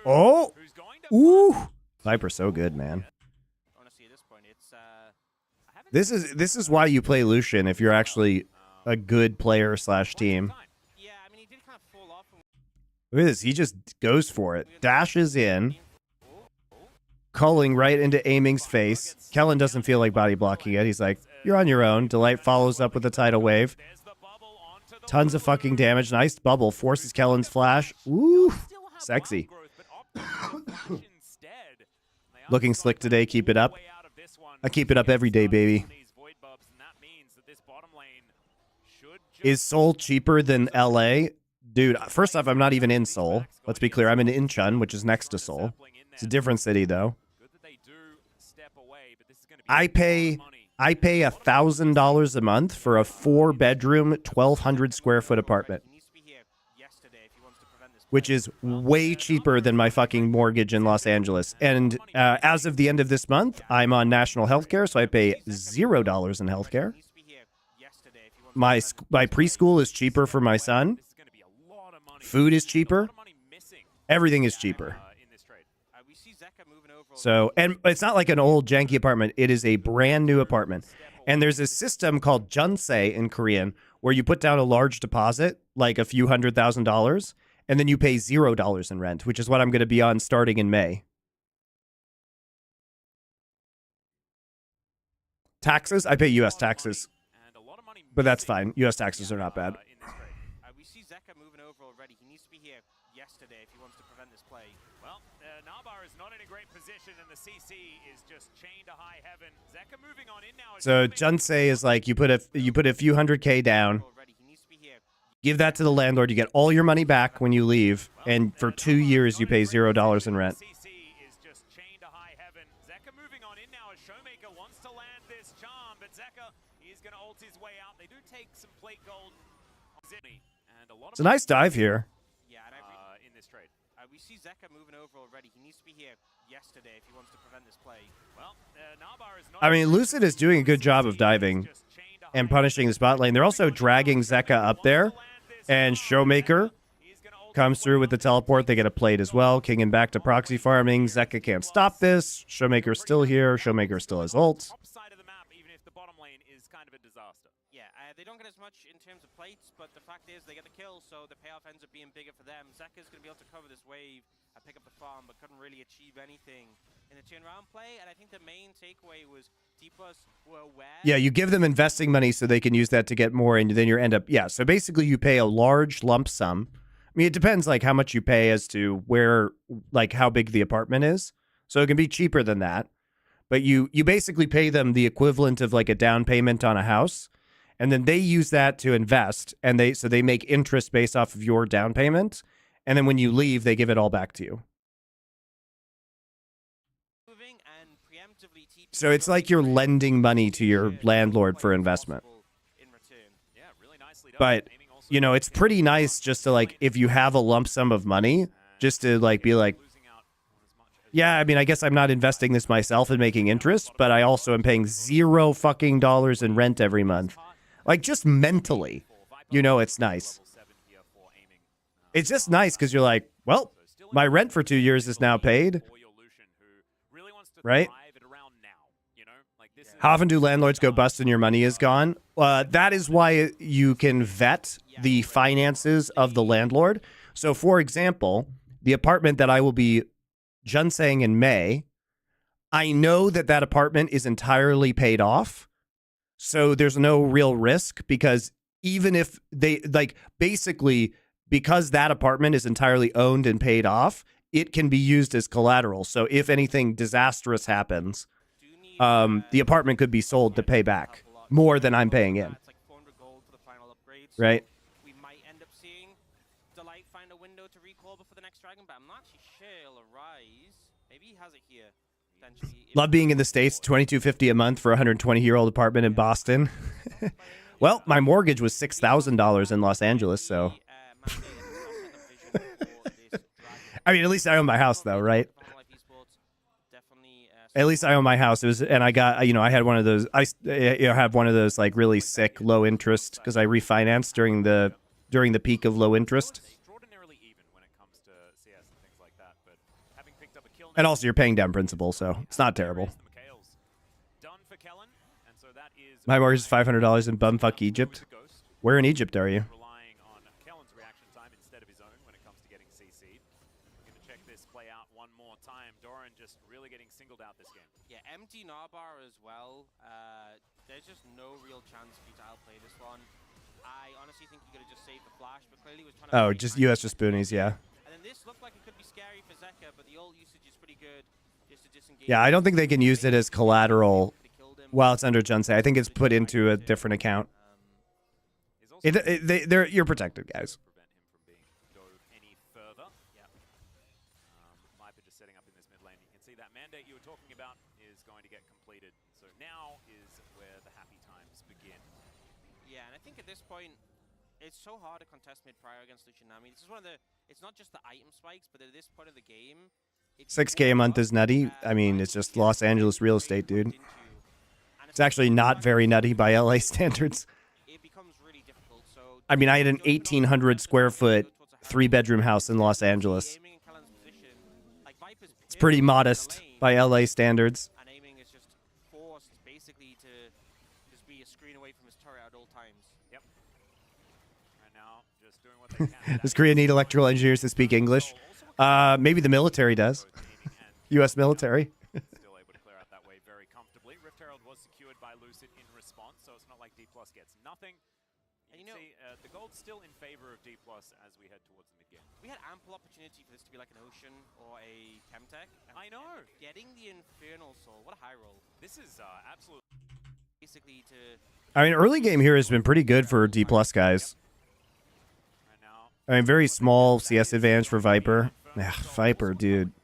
Oh, ooh, Viper's so good, man. This is why you play Lucian if you're actually a good player / team. Look at this. He just goes for it. Dashes in. Culling right into Aiming's face. Kellen doesn't feel like body blocking it. He's like, you're on your own. Delight follows up with a tidal wave. Tons of fucking damage. Nice bubble. Forces Kellen's flash. Ooh. Sexy. Looking slick today. Keep it up. I keep it up every day, baby. Is Seoul cheaper than LA? Dude, first off, I'm not even in Seoul. Let's be clear. I'm in Incheon, which is next to Seoul. It's a different city, though. I pay $1,000 a month for a 4-bedroom, 1,200 square foot apartment, which is way cheaper than my fucking mortgage in Los Angeles. And as of the end of this month, I'm on national health care, so I pay $0 in health care. My preschool is cheaper for my son. Food is cheaper. Everything is cheaper. So, and it's not like an old janky apartment. It is a brand new apartment. And there's a system called Junsei in Korean where you put down a large deposit, like a few $100,000, and then you pay $0 in rent, which is what I'm going to be on starting in May. Taxes? I pay U.S. taxes. But that's fine. U.S. taxes are not bad. We see Zeka moving over already. He needs to be here yesterday if he wants to prevent this play. Well, Nabar is not in a great position, and the CC is just chained to high heaven. Zeka moving on in now. So Junsei is like you put a few $100K down, give that to the landlord, you get all your money back when you leave, and for 2 years you pay $0 in rent. CC is just chained to high heaven. Zeka moving on in now as Showmaker wants to land this charm, but Zeka is going to ult his way out. They do take some plate gold. It's a nice dive here. Yeah, in this trade. We see Zeka moving over already. He needs to be here yesterday if he wants to prevent this play. Well, Nabar is not. I mean, Lucid is doing a good job of diving and punishing the spot lane. They're also dragging Zeka up there, and Showmaker comes through with the teleport. They get a plate as well. Kinging back to proxy farming. Zeka can't stop this. Showmaker's still here. Showmaker still has ult. Upside of the map, even if the bottom lane is kind of a disaster. Yeah, they don't get as much in terms of plates, but the fact is they get the kill, so the payoff ends up being bigger for them. Zeka's going to be able to cover this wave and pick up the farm, but couldn't really achieve anything in the turnaround play. And I think the main takeaway was T-Plus were aware. Yeah, you give them investing money so they can use that to get more, and then you end up, yeah, so basically you pay a large lump sum. I mean, it depends like how much you pay as to where, like how big the apartment is. So it can be cheaper than that. But you basically pay them the equivalent of like a down payment on a house. And then they use that to invest, and they make interest based off of your down payment. And then when you leave, they give it all back to you. So it's like you're lending money to your landlord for investment. But, you know, it's pretty nice just to like, if you have a lump sum of money, just to like be like, yeah, I mean, I guess I'm not investing this myself and making interest, but I also am paying $0 fucking in rent every month. Like, just mentally, you know, it's nice. It's just nice because you're like, well, my rent for 2 years is now paid. Right? How often do landlords go bust and your money is gone? That is why you can vet the finances of the landlord. So, for example, the apartment that I will be Junseiing in May, I know that that apartment is entirely paid off. So there's no real risk because even if they like basically because that apartment is entirely owned and paid off, it can be used as collateral. So if anything disastrous happens, the apartment could be sold to pay back more than I'm paying in. Right? We might end up seeing Delight find a window to recall before the next dragon, but I'm not actually sure he'll arise. Maybe he has it here. Love being in the States, $2,250 a month for a 120-year-old apartment in Boston. Well, my mortgage was $6,000 in Los Angeles, so. I mean, at least I own my house, though, right? At least I own my house. It was, and I got, you know, I had one of those. I have one of those like really sick low interest because I refinanced during the peak of low interest. And also, you're paying down principal, so it's not terrible. My mortgage is $500 in bumfuck Egypt. Where in Egypt are you? Relying on Kellen's reaction time instead of his own when it comes to getting CC'd. We're going to check this play out one more time. Doran just really getting singled out this game. Yeah, empty Narbar as well. There's just no real chance for you to outplay this one. I honestly think he could have just saved the flash, but clearly was trying to... Oh, just US just boonies, yeah. And then this looked like it could be scary for Zeka, but the ult usage is pretty good. Just to disengage. Yeah, I don't think they can use it as collateral while it's under Junsei. I think it's put into a different account. You're protected, guys. Prevent him from being dove any further. Yeah. Viper just setting up in this mid lane. You can see that mandate you were talking about is going to get completed. So now is where the happy times begin. Yeah, and I think at this point, it's so hard to contest mid prior against Luchinami. This is one of the. It's not just the item spikes, but at this point of the game, 6K a month is nutty. I mean, it's just Los Angeles real estate, dude. It's actually not very nutty by LA standards. It becomes really I mean, I had an 1,800 square foot 3-bedroom house in Los Angeles. It's pretty modest by LA standards. And aiming is just forced basically to just be a screen away from his turret at all times. Yep. And now just doing what they can. Does Korea need electrical engineers to speak English? Maybe the military does. U.S. military. Still able to clear out that way very comfortably. Rift Herald was secured by Lucid in response, so it's not like D+ gets nothing. And you know, see, the gold's still in favor of D+ as we head towards the mid-game. We had ample opportunity for this to be like an Ocean or a Chemtech. I know. Getting the Infernal Soul, what a high roll. This is absolutely... Basically to... I mean, early game here has been pretty good for D+ guys. I mean, very small CS advantage for Viper. Yeah, Viper, dude.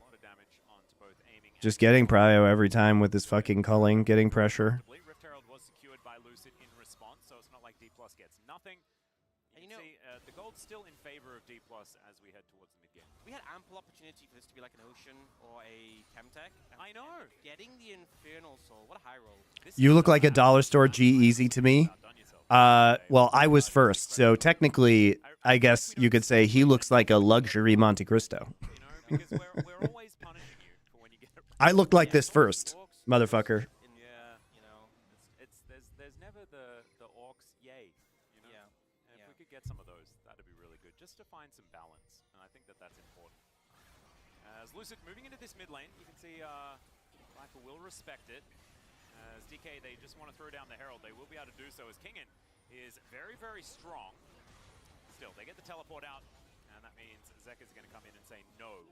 Just getting prio every time with his fucking culling, getting pressure. Rift Herald was secured by Lucid in response, so it's not like D+ gets nothing. And you know, see, the gold's still in favor of D+ as we head towards the mid-game. We had ample opportunity for this to be like an Ocean or a Chemtech. I know. Getting the Infernal Soul, what a high roll. You look like a dollar store G-Easy to me. Well, I was first, so technically, I guess you could say he looks like a luxury MonteCristo. You know, because we're always punishing you for when you get... I looked like this first, motherfucker. Yeah, you know, there's never the orcs yay, you know? Yeah. And if we could get some of those, that'd be really good, just to find some balance, and I think that's important. As Lucid moving into this mid lane, you can see Viper will respect it. As DK, they just want to throw down the Herald. They will be able to do so as Kingen is very, very strong. Still, they get the teleport out, and that means Zek is going to come in and say no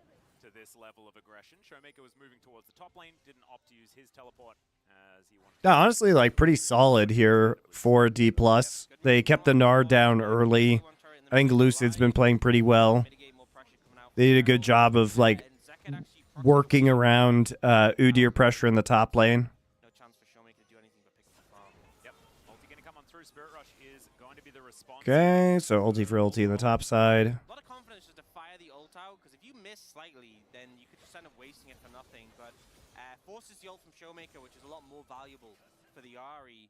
to this level of aggression. Showmaker was moving towards the top lane, didn't opt to use his teleport as he wanted to. Yeah, honestly, like pretty solid here for D+. They kept the Nard down early. I think Lucid's been playing pretty well. They did a good job of like working around Udyr pressure in the top lane. No chance for Showmaker to do anything but pick up the farm. Yep, ulti going to come on through. Spirit Rush is going to be the response. Okay, so ulti for ulti in the top side. A lot of confidence just to fire the ult out, because if you miss slightly, then you could just end up wasting it for nothing. But forces the ult from Showmaker, which is a lot more valuable for the Ahri.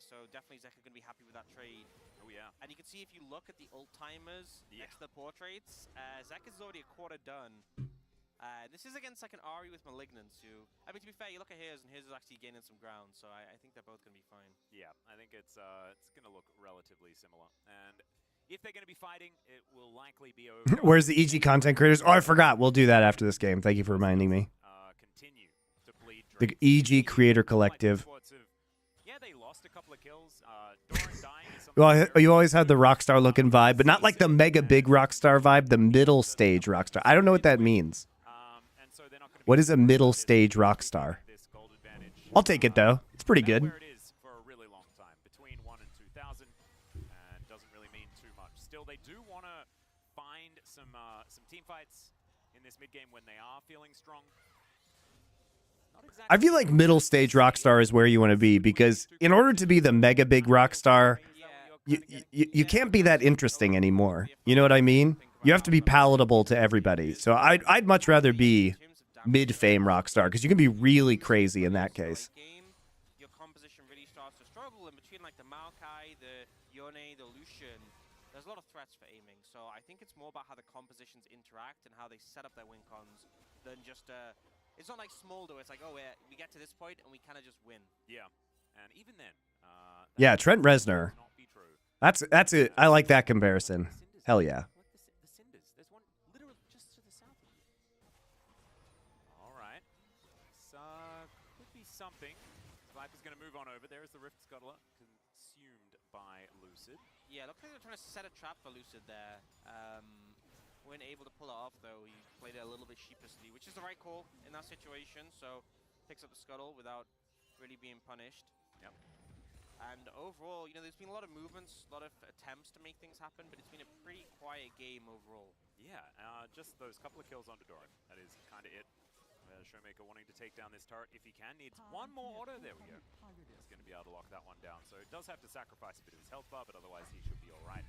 So definitely Zek are going to be happy with that trade. Oh yeah. And you can see if you look at the ult timers next to the portraits, Zek is already a quarter done. This is against like an Ahri with Malignance, who, I mean, to be fair, you look at his, and his is actually gaining some ground, so I think they're both going to be fine. Yeah, I think it's going to look relatively similar. And if they're going to be fighting, it will likely be over. Where's the EG content creators? Oh, I forgot. We'll do that after this game. Thank you for reminding me. Continue to bleed The EG Creator Collective. Yeah, they lost a couple of kills. Doran dying is something. Well, you always had the Rockstar looking vibe, but not like the mega big Rockstar vibe, the middle stage Rockstar. I don't know what that means. What is a middle stage Rockstar? I'll take it, though. It's pretty good. Where it is for a really long time, between 1 and 2,000, and doesn't really mean too much. Still, they do want to find some team fights in this mid game when they are feeling strong. I feel like middle stage Rockstar is where you want to be, because in order to be the mega big Rockstar, you can't be that interesting anymore. You know what I mean? You have to be palatable to everybody. So I'd much rather be mid-fame Rockstar, because you can be really crazy in that case. Your composition really starts to struggle, and between like the Maokai, the Yone, the Lucian, there's a lot of threats for aiming. So I think it's more about how the compositions interact and how they set up their win cons than just it's not like Smolder. It's like, oh, we get to this point and we kind of just win. Yeah, and even then, yeah, Trent Reznor. That's it. I like that comparison. Hell yeah. The Cinders. There's one literally just to the south of you. All right, this could be something. Viper's going to move on over. There is the Rift Scuttler, consumed by Lucid. Yeah, looks like they're trying to set a trap for Lucid there. Weren't able to pull it off, though. He played it a little bit sheepishly, which is the right call in that situation. So picks up the Scuttle without really being punished. Yep. And overall, you know, there's been a lot of movements, a lot of attempts to make things happen, but it's been a pretty quiet game overall. Yeah, just those couple of kills onto Doran. That is kind of it. Showmaker wanting to take down this turret if he can. Needs one more auto. There we go. He's going to be able to lock that one down. So it does have to sacrifice a bit of his health bar, but otherwise he should be all right.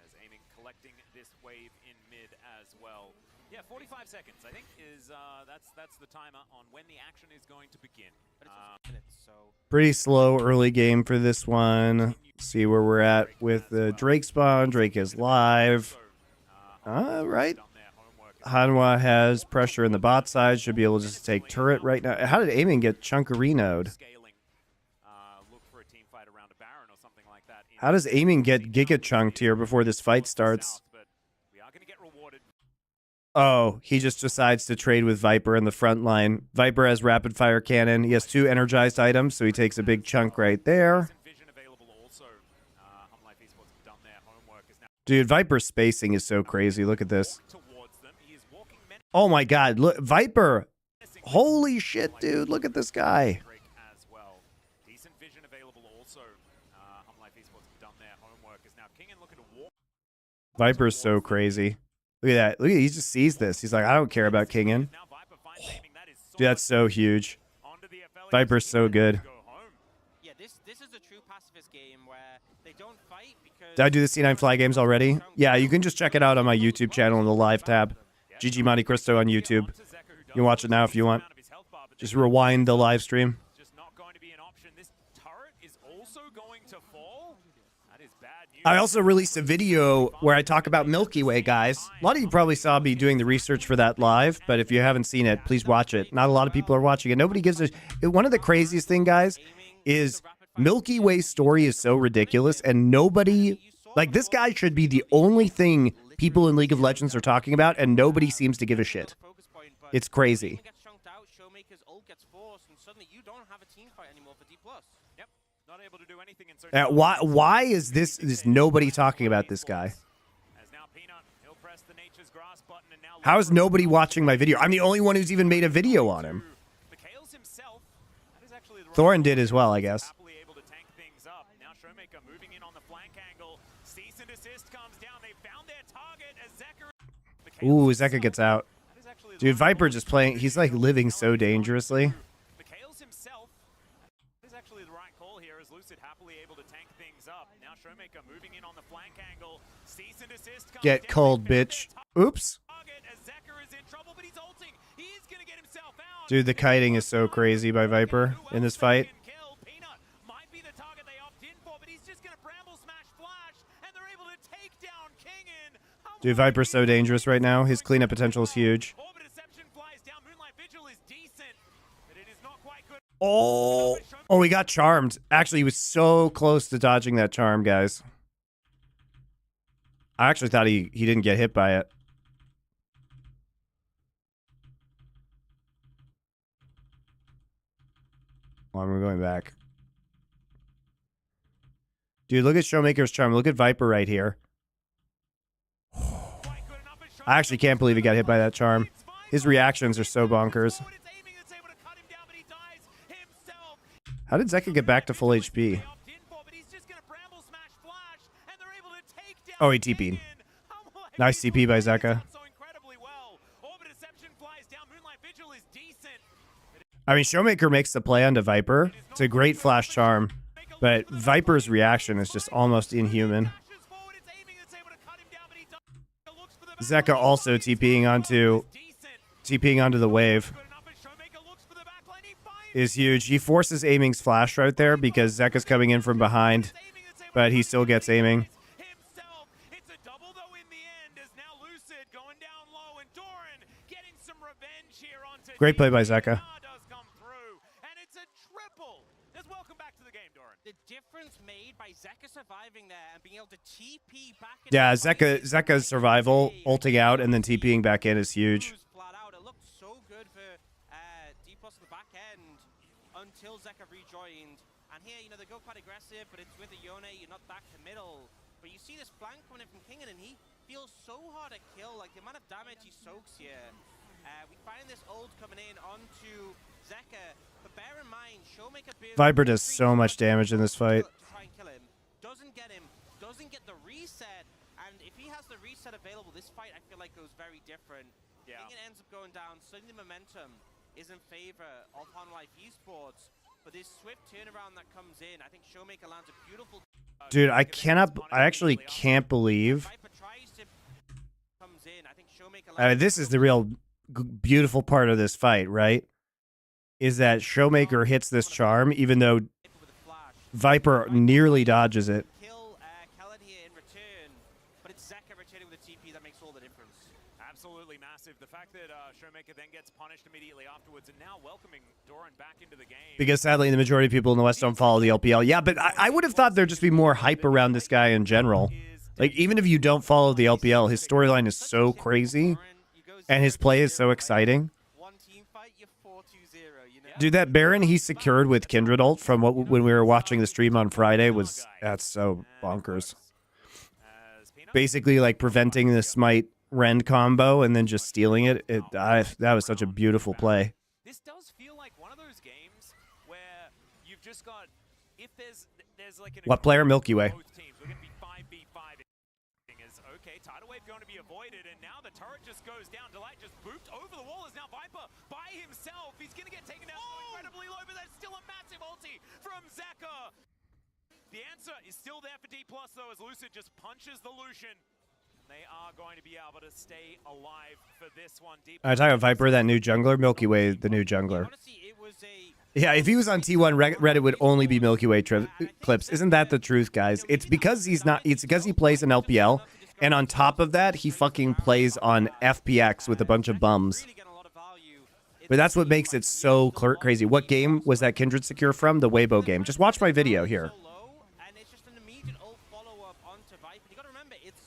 As aiming, collecting this wave in mid as well. Yeah, 45 seconds, I think, is that's the timer on when the action is going to begin. But it's also minutes, so Pretty slow early game for this one. See where we're at with the Drake spawn. Drake is live. Right. Hanwha has pressure in the bot side. Should be able to just take turret right now. How did Aiming get Chunkarino'd? How does Aiming get Giga Chunked here before this fight starts? Oh, he just decides to trade with Viper in the front line. Viper has rapid fire cannon. He has 2 energized items, so he takes a big chunk right there. Dude, Viper's spacing is so crazy. Look at this. Oh my god, look, Viper. Holy shit, dude. Look at this guy. Viper's so crazy. Look at that. Look at, he just sees this. He's like, I don't care about Kingen. Dude, that's so huge. Viper's so good. Yeah, this is a true pacifist game where they don't fight because... Did I do the C9 Fly games already? Yeah, you can just check it out on my YouTube channel in the live tab. GG MonteCristo on YouTube. You can watch it now if you want. Just rewind the live stream. I also released a video where I talk about Milky Way, guys. A lot of you probably saw me doing the research for that live, but if you haven't seen it, please watch it. Not a lot of people are watching it. Nobody gives a... One of the craziest thing, guys, is Milky Way's story is so ridiculous, and nobody... Like, this guy should be the only thing people in League of Legends are talking about, and nobody seems to give a shit. It's crazy. Why is this? Is nobody talking about this guy? How is nobody watching my video? I'm the only one who's even made a video on him. Thorin did as well, I guess. Ooh, Zeka gets out. Dude, Viper just playing. He's like living so dangerously. Get cold, bitch. Oops. Dude, the kiting is so crazy by Viper in this fight. Dude, Viper's so dangerous right now. His cleanup potential is huge. Oh, he got charmed. Actually, he was so close to dodging that charm, guys. I actually thought he didn't get hit by it. Oh, I'm going back. Dude, look at Showmaker's charm. Look at Viper right here. I actually can't believe he got hit by that charm. His reactions are so bonkers. How did Zeka get back to full HP? Oh, he TP'd. Nice TP by Zeka. I mean, Showmaker makes the play onto Viper. It's a great flash charm, but Viper's reaction is just almost inhuman. Zeka also TPing onto the wave is huge. He forces Aiming's flash right there because Zeka's coming in from behind, but he still gets Aiming. Great play by Zeka. Yeah, Zeka's survival, ulting out and then TPing back in is huge. Until Zeka rejoined, and here, you know, they go quite aggressive, but it's with the Yone, you're not back to middle. But you see this flank coming in from Kingen, and he feels so hard to kill, like the amount of damage he soaks here. We find this ult coming in onto Zeka, but bear in mind, Showmaker Viper does so much damage in this fight. To try and kill him, doesn't get him, doesn't get the reset, and if he has the reset available, this fight I feel like goes very different. Yeah. Kingen ends up going down, suddenly the momentum is in favor of HonLife Esports, but this swift turnaround that comes in, I think Showmaker lands a beautiful... Dude, I actually can't believe... this is the real beautiful part of this fight, right? Is that Showmaker hits this charm, even though Viper nearly dodges it. Kill Khaled here in return, but it's Zeka returning with a TP that makes all the difference. Absolutely massive. The fact that Showmaker then gets punished immediately afterwards and now welcoming Doran back into the game. Because sadly, the majority of people in the West don't follow the LPL. Yeah, but I would have thought there'd just be more hype around this guy in general. Like, even if you don't follow the LPL, his storyline is so crazy, and his play is so exciting. One team fight, you're 4-2-0, you know? Dude, that Baron he secured with Kindred ult from when we were watching the stream on Friday that's so bonkers. Basically, like preventing the Smite Rend combo and then just stealing it. That was such a beautiful play. This does feel like one of those games where you've just got, if there's like an What player? Milky Way. both teams, we're going to be 5v5. Okay, tidal wave going to be avoided, and now the turret just goes down. Delight just booped over the wall. Is now Viper by himself. He's going to get taken down so incredibly low, but that's still a massive ulti from Zeka. The answer is still there for D+, though, as Lucid just punches the Lucian. They are going to be able to stay alive for this one. I talk about Viper, that new jungler, Milky Way, the new jungler. Yeah, if he was on T1, Reddit would only be Milky Way clips. Isn't that the truth, guys? It's because he's not. It's because he plays in LPL, and on top of that, he fucking plays on FPX with a bunch of bums. But that's what makes it so crazy. What game was that Kindred secure from? The Weibo game. Just watch my video here.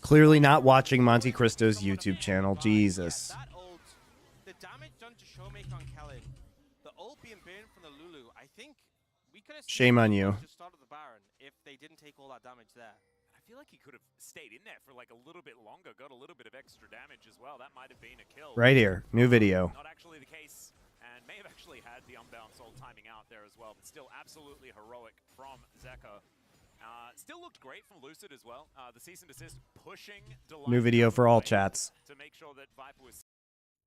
Clearly not watching MonteCristo's YouTube channel. Jesus. The damage done to Showmaker on Khaled, the ult being burned from the Lulu, I think we could have Shame on you. just started the Baron if they didn't take all that damage there. I feel like he could have stayed in there for like a little bit longer, got a little bit of extra damage as well. That might have been a kill. Right here. New video. Not actually the case, and may have actually had the unbalanced ult timing out there as well, but still absolutely heroic from Zeka. Still looked great from Lucid as well. The cease and desist pushing Delight New video for all chats. to make sure that Viper was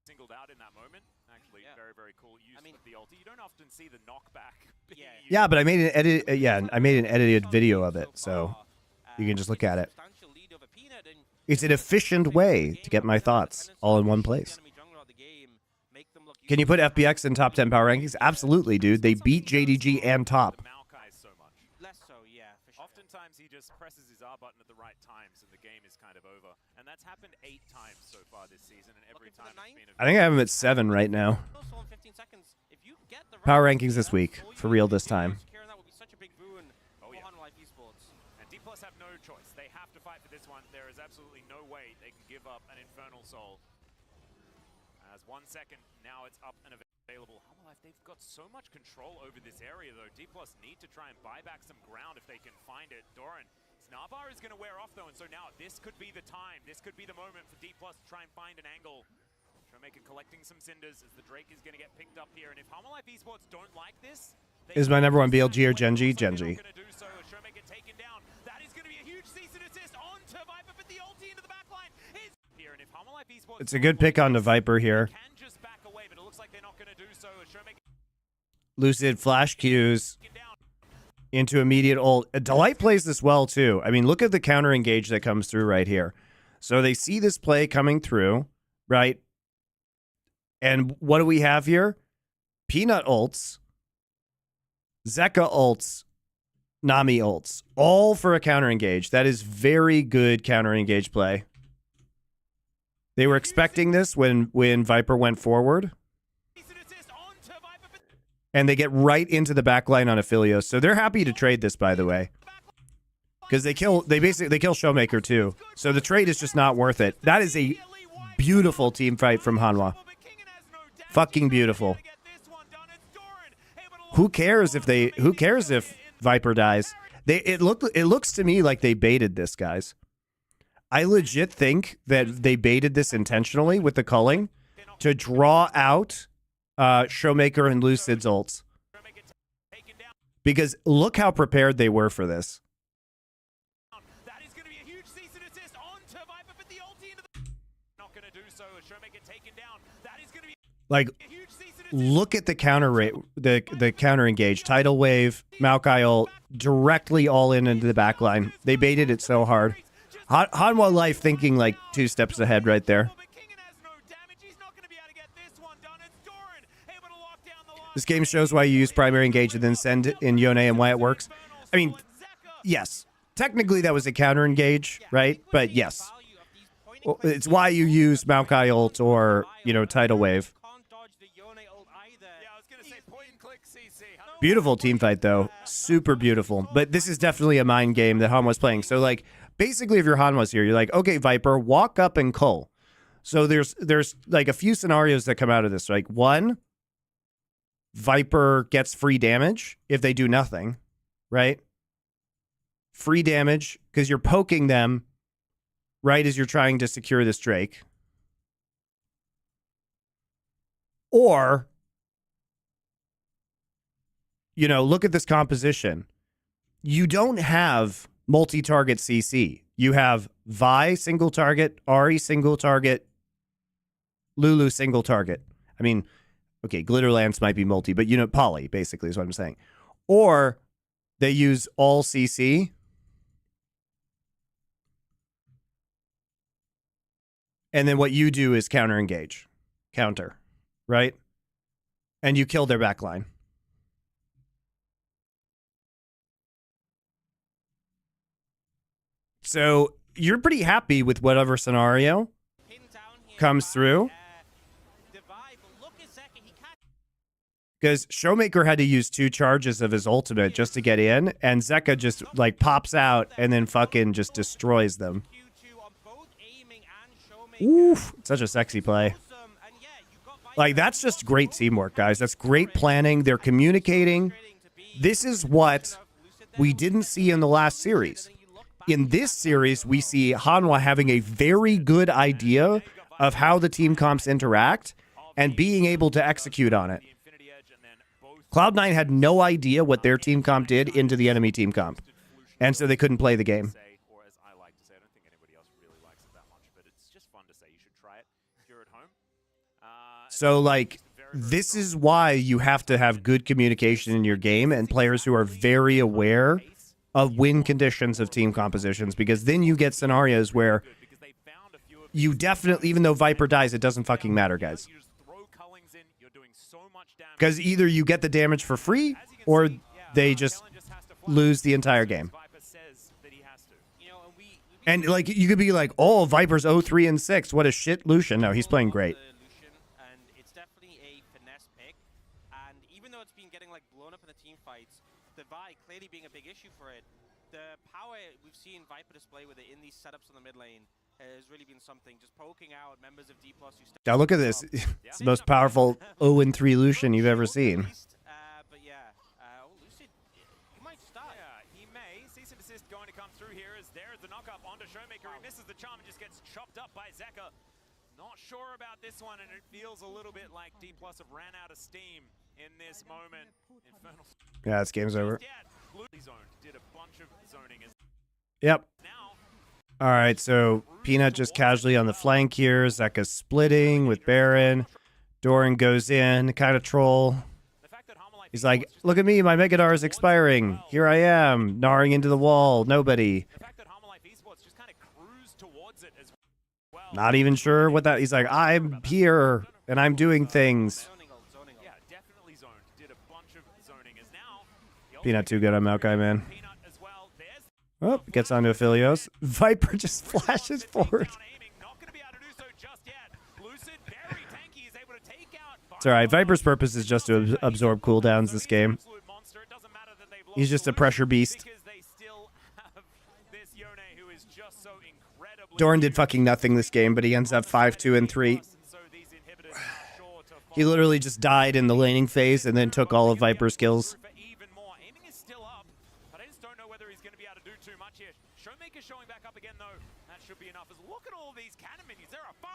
singled out in that moment. Actually, very, very cool use of the ulti. You don't often see the knockback. Yeah, but I made an edit. I made an edited video of it, so you can just look at it. It's an efficient way to get my thoughts all in one place. Can you put FPX in top 10 power rankings? Absolutely, dude. They beat JDG and top. Oftentimes he just presses his R button at the right times and the game is kind of over. And that's happened 8 times so far this season, and every time it's been I think I have him at 7 right now. Power rankings this week, for real this time. And D+ have no choice. They have to fight for this one. There is absolutely no way they can give up an Infernal Soul. As 1 second, now it's up and available. Homolife, they've got so much control over this area, though. D+ need to try and buy back some ground if they can find it. Doran, Snabar is going to wear off, though, and so now this could be the time. This could be the moment for D+ to try and find an angle. Showmaker collecting some cinders as the Drake is going to get picked up here, and if Homolife Esports don't like this... Is my number 1 BLG or Genji? Genji. Showmaker taken down. That is going to be a huge cease and desist onto Viper, but the ulti into the backline is here, and if Homolife Esports... It's a good pick on the Viper here. Lucid flash Qs into immediate ult. Delight plays this well too. I mean, look at the counter engage that comes through right here. So they see this play coming through, right? And what do we have here? Peanut ults, Zeka ults, Nami ults, all for a counter engage. That is very good counter engage play. They were expecting this when Viper went forward. And they get right into the backline on Aphelios. So they're happy to trade this, by the way. Because they kill Showmaker too. So the trade is just not worth it. That is a beautiful team fight from Hanwha. Fucking beautiful. Who cares if Viper dies? It looks to me like they baited this, guys. I legit think that they baited this intentionally with the culling to draw out Showmaker and Lucid's ults. Because look how prepared they were for this. Like, look at the counter rate, the counter engage. Tidal wave, Maokai ult, directly all into the backline. They baited it so hard. Hanwha Life thinking like 2 steps ahead right there. This game shows why you use primary engage and then send in Yone and why it works. I mean, yes. Technically, that was a counter engage, right? But yes. Well, it's why you use Maokai ult or, you know, Tidal Wave. Beautiful team fight, though. Super beautiful. But this is definitely a mind game that Hanwha's playing. So, like, basically, if you're Hanwha's here, you're like, okay, Viper, walk up and cull. So there's like a few scenarios that come out of this. Like, one, Viper gets free damage if they do nothing, right? Free damage because you're poking them right as you're trying to secure this Drake. Or, you know, look at this composition. You don't have multi-target CC. You have Vi single target, Ahri single target, Lulu single target. I mean, okay, Glitterlance might be multi, but you know, poly basically is what I'm saying. Or they use all CC. And then what you do is counter engage. Counter, right? And you kill their backline. So you're pretty happy with whatever scenario comes through. Because Showmaker had to use 2 charges of his ultimate just to get in, and Zeka just like pops out and then fucking just destroys them. Oof, such a sexy play. Like, that's just great teamwork, guys. That's great planning. They're communicating. This is what we didn't see in the last series. In this series, we see Hanwha having a very good idea of how the team comps interact and being able to execute on it. Cloud9 had no idea what their team comp did into the enemy team comp, and so they couldn't play the game. So, like, this is why you have to have good communication in your game and players who are very aware of win conditions of team compositions, because then you get scenarios where you definitely, even though Viper dies, it doesn't fucking matter, guys. Because either you get the damage for free or they just lose the entire game. And, like, you could be like, oh, Viper's 0-3 and 6. What a shit Lucian. No, he's playing great. Clearly being a big issue for it. The power we've seen Viper display with it in these setups on the mid lane has really been something. Just poking out members of D+. Now look at this. It's the most powerful 0-3 Lucian you've ever seen. But yeah, Lucid, he might start. Yeah, he may. Cease and desist going to come through here as there's the knockup onto Showmaker. He misses the charm and just gets chopped up by Zeka. Not sure about this one, and it feels a little bit like D+ have ran out of steam in this moment. Infernal. Yeah, this game's over. Did a bunch of zoning. Yep. All right, so Peanut just casually on the flank here. Zeka's splitting with Baron. Doran goes in, kind of troll. He's like, look at me, my Megadar is expiring. Here I am, gnawing into the wall. Nobody. Not even sure what that... He's like, I'm here, and I'm doing things. Peanut too good on Maokai, man. Oh, gets onto Aphelios. Viper just flashes forward. It's alright. Viper's purpose is just to absorb cooldowns this game. He's just a pressure beast. Doran did fucking nothing this game, but he ends up 5-2 and 3. He literally just died in the laning phase and then took all of Viper's kills. Showing back up again though, that should be enough. Look at all these cannon minions. There are 5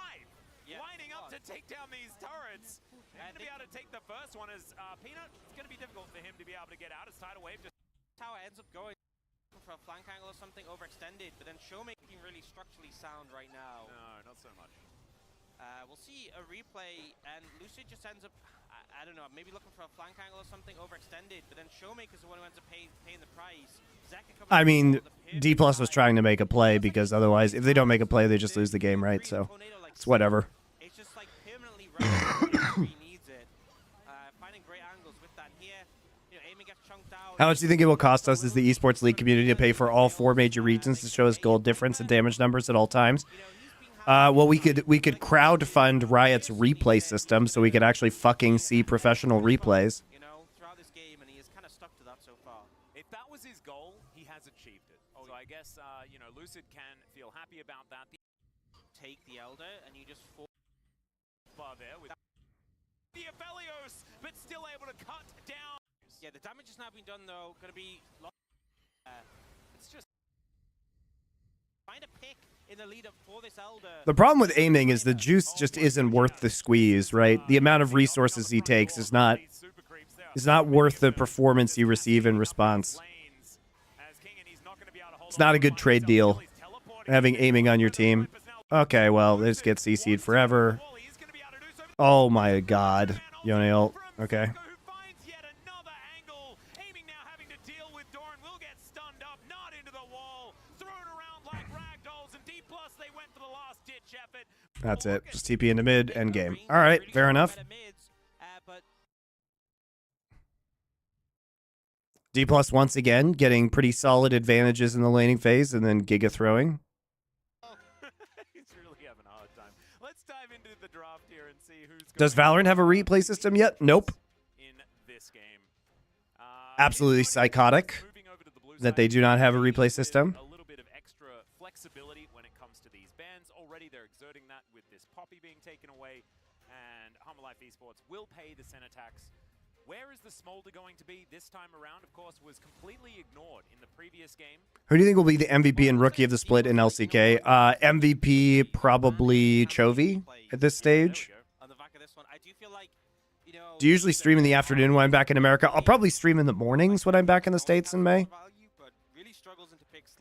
lining up to take down these turrets. And to be able to take the first one is Peanut. It's going to be difficult for him to be able to get out as Tidal Wave just... How it ends up going for a flank angle or something overextended, but then Showmaking really structurally sound right now. No, not so much. We'll see a replay, and Lucid just ends up, I don't know, maybe looking for a flank angle or something overextended, but then Showmaker's the one who ends up paying the price. I mean, D+ was trying to make a play, because otherwise, if they don't make a play, they just lose the game, right? So, it's whatever. It's just like permanently right where he needs it. Finding great angles with that here. You know, aiming gets chunked out. How much do you think it will cost us as the esports league community to pay for all 4 major regions to show us gold difference and damage numbers at all times? Well, we could crowd fund Riot's replay system so we could actually fucking see professional replays. You know, throughout this game, and he has kind of stuck to that so far. If that was his goal, he has achieved it. So I guess, you know, Lucid can feel happy about that. Take the Elder, and you just fall Bar there with The Aphelios, but still able to cut down. Yeah, the damage has now been done, though. Going to be... it's just... Find a pick in the lead up for this Elder. The problem with aiming is the juice just isn't worth the squeeze, right? The amount of resources he takes is not worth the performance you receive in response. It's not a good trade deal, having aiming on your team. Okay, well, this gets CC'd forever. Oh my god. Yone ult. Okay. That's it. Just TP into mid, end game. All right, fair enough. D+ once again getting pretty solid advantages in the laning phase and then Giga throwing. He's really having a hard time. Let's dive into the draft here and see who's Does Valorant have a replay system yet? Nope. in this game. Absolutely psychotic that they do not have a replay system. A little bit of extra flexibility when it comes to these bans. Already they're exerting that with this Poppy being taken away, and Humble Life Esports will pay the Senate tax. Where is the Smolder going to be this time around? Of course, was completely ignored in the previous game. Who do you think will be the MVP and rookie of the split in LCK? MVP probably Chovy at this stage. On the back of this one, I do feel like, you know, Do you usually stream in the afternoon when I'm back in America? I'll probably stream in the mornings when I'm back in the States in May.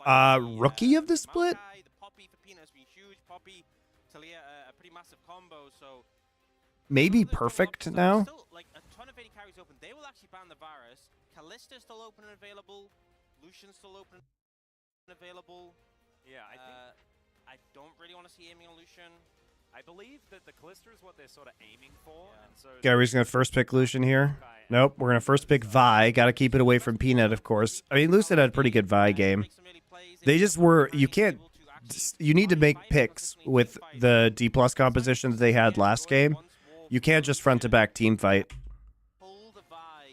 Rookie of the split? The Poppy for Peanut has been huge. Poppy, Talia, a pretty massive combo. So Maybe perfect now. still, like a ton of AD carries open. They will actually ban the Varus. Kalista still open and available. Lucian's still open and available. Yeah, I don't really want to see aiming on Lucian. I believe that the Callister is what they're sort of aiming for, and so Okay, we're just going to first pick Lucian here. Nope, we're going to first pick Vi. Got to keep it away from Peanut, of course. I mean, Lucid had a pretty good Vi game. They just were, you can't, you need to make picks with the D+ composition that they had last game. You can't just front-to-back team fight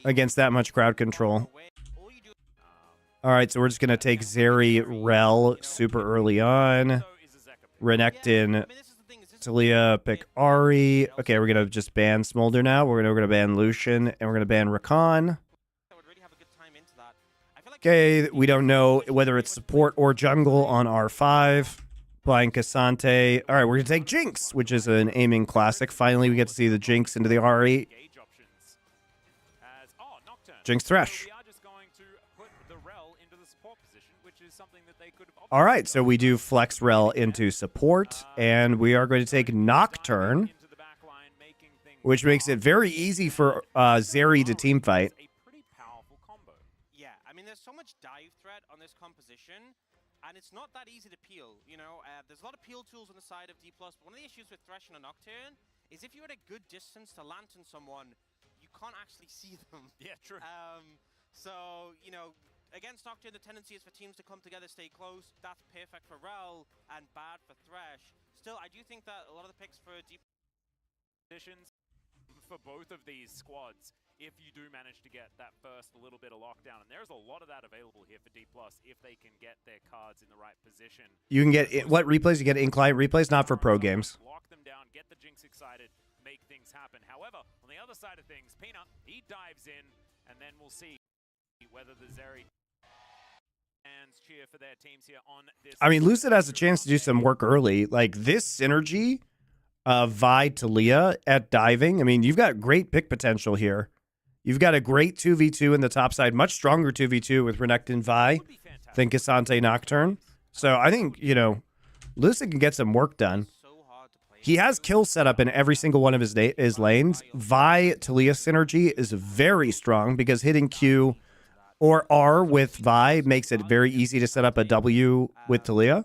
against that much crowd control. All right, so we're just going to take Zeri, Rel super early on. Renekton, Talia, pick Ari. Okay, we're going to just ban Smolder now. We're going to ban Lucian, and we're going to ban Rakan. Okay, we don't know whether it's support or jungle on R5. Buying Cassante. All right, we're going to take Jinx, which is an aiming classic. Finally, we get to see the Jinx into the R8. Jinx Thresh. All right, so we do flex Rel into support, and we are going to take Nocturne, which makes it very easy for Zeri to team fight. Yeah, I mean, there's so much dive threat on this composition, and it's not that easy to peel, you know? There's a lot of peel tools on the side of D+, but one of the issues with Thresh and a Nocturne is if you're at a good distance to lantern someone, you can't actually see them. Yeah, true. So, you know, against Nocturne, the tendency is for teams to come together, stay close. That's perfect for Rel and bad for Thresh. Still, I do think that a lot of the picks for D+ positions for both of these squads, if you do manage to get that first little bit of lockdown, and there's a lot of that available here for D+, if they can get their cards in the right position. You can get, what replays? You get in-client replays? Not for pro games. Lock them down, get the Jinx excited, make things happen. However, on the other side of things, Peanut, he dives in, and then we'll see whether the Zeri fans cheer for their teams here on this. I mean, Lucid has a chance to do some work early. Like, this synergy of Vi Talia at diving, I mean, you've got great pick potential here. You've got a great 2v2 in the top side, much stronger 2v2 with Renekton Vi than Cassante Nocturne. So I think, you know, Lucid can get some work done. He has kill set up in every single one of his lanes. Vi Talia synergy is very strong because hitting Q or R with Vi makes it very easy to set up a W with Talia.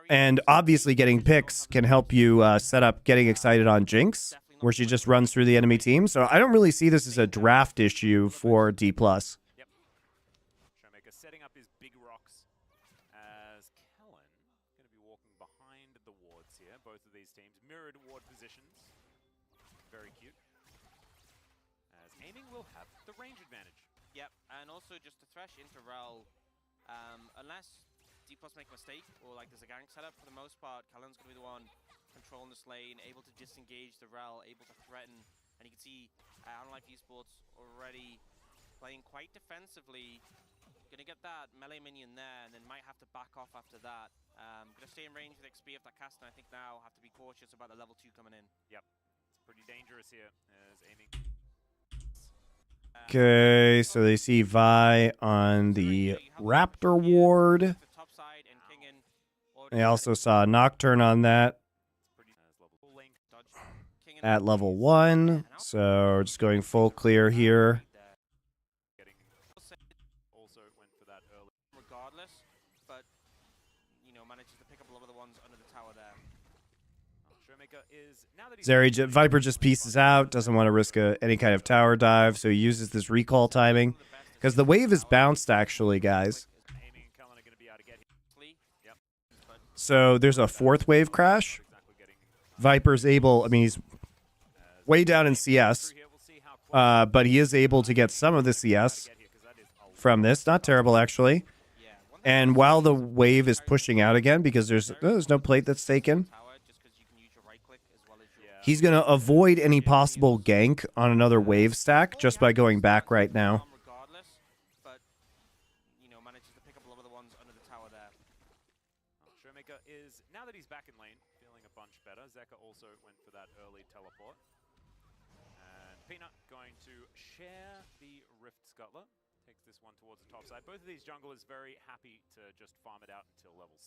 And obviously getting picks can help you set up getting excited on Jinx. where she just runs through the enemy team. So I don't really see this as a draft issue for D+. Yep. Showmaker setting up his big rocks as Kellen going to be walking behind the wards here. Both of these teams mirrored ward positions. Very cute. As aiming will have the range advantage. Yep, and also just to thresh into Rel, unless D+ make a mistake or like there's a gank setup, for the most part, Kellen's going to be the one controlling this lane, able to disengage the Rel, able to threaten, and you can see Unlife Esports already playing quite defensively. Going to get that melee minion there, and then might have to back off after that. Going to stay in range with XP of that cast, and I think now have to be cautious about the level 2 coming in. Yep, it's pretty dangerous here as aiming. Okay, so they see Vi on the Raptor ward. They also saw Nocturne on that at level 1. So just going full clear here. Also went for that early, regardless, but manages to pick up a lot of the ones under the tower there. Viper just pieces out, doesn't want to risk any kind of tower dive, so he uses this recall timing. Because the wave is bounced, actually, guys. So there's a 4th wave crash. Viper's able, I mean, he's way down in CS, but he is able to get some of the CS from this. Not terrible, actually. And while the wave is pushing out again, because there's no plate that's taken, he's going to avoid any possible gank on another wave stack just by going back right now. Manages to pick up a lot of the ones under the tower there. Showmaker is, now that he's back in lane, feeling a bunch better. Zeka also went for that early teleport. And Peanut going to share the Rift Scuttler. Takes this one towards the top side. Both of these junglers very happy to just farm it out until level 6.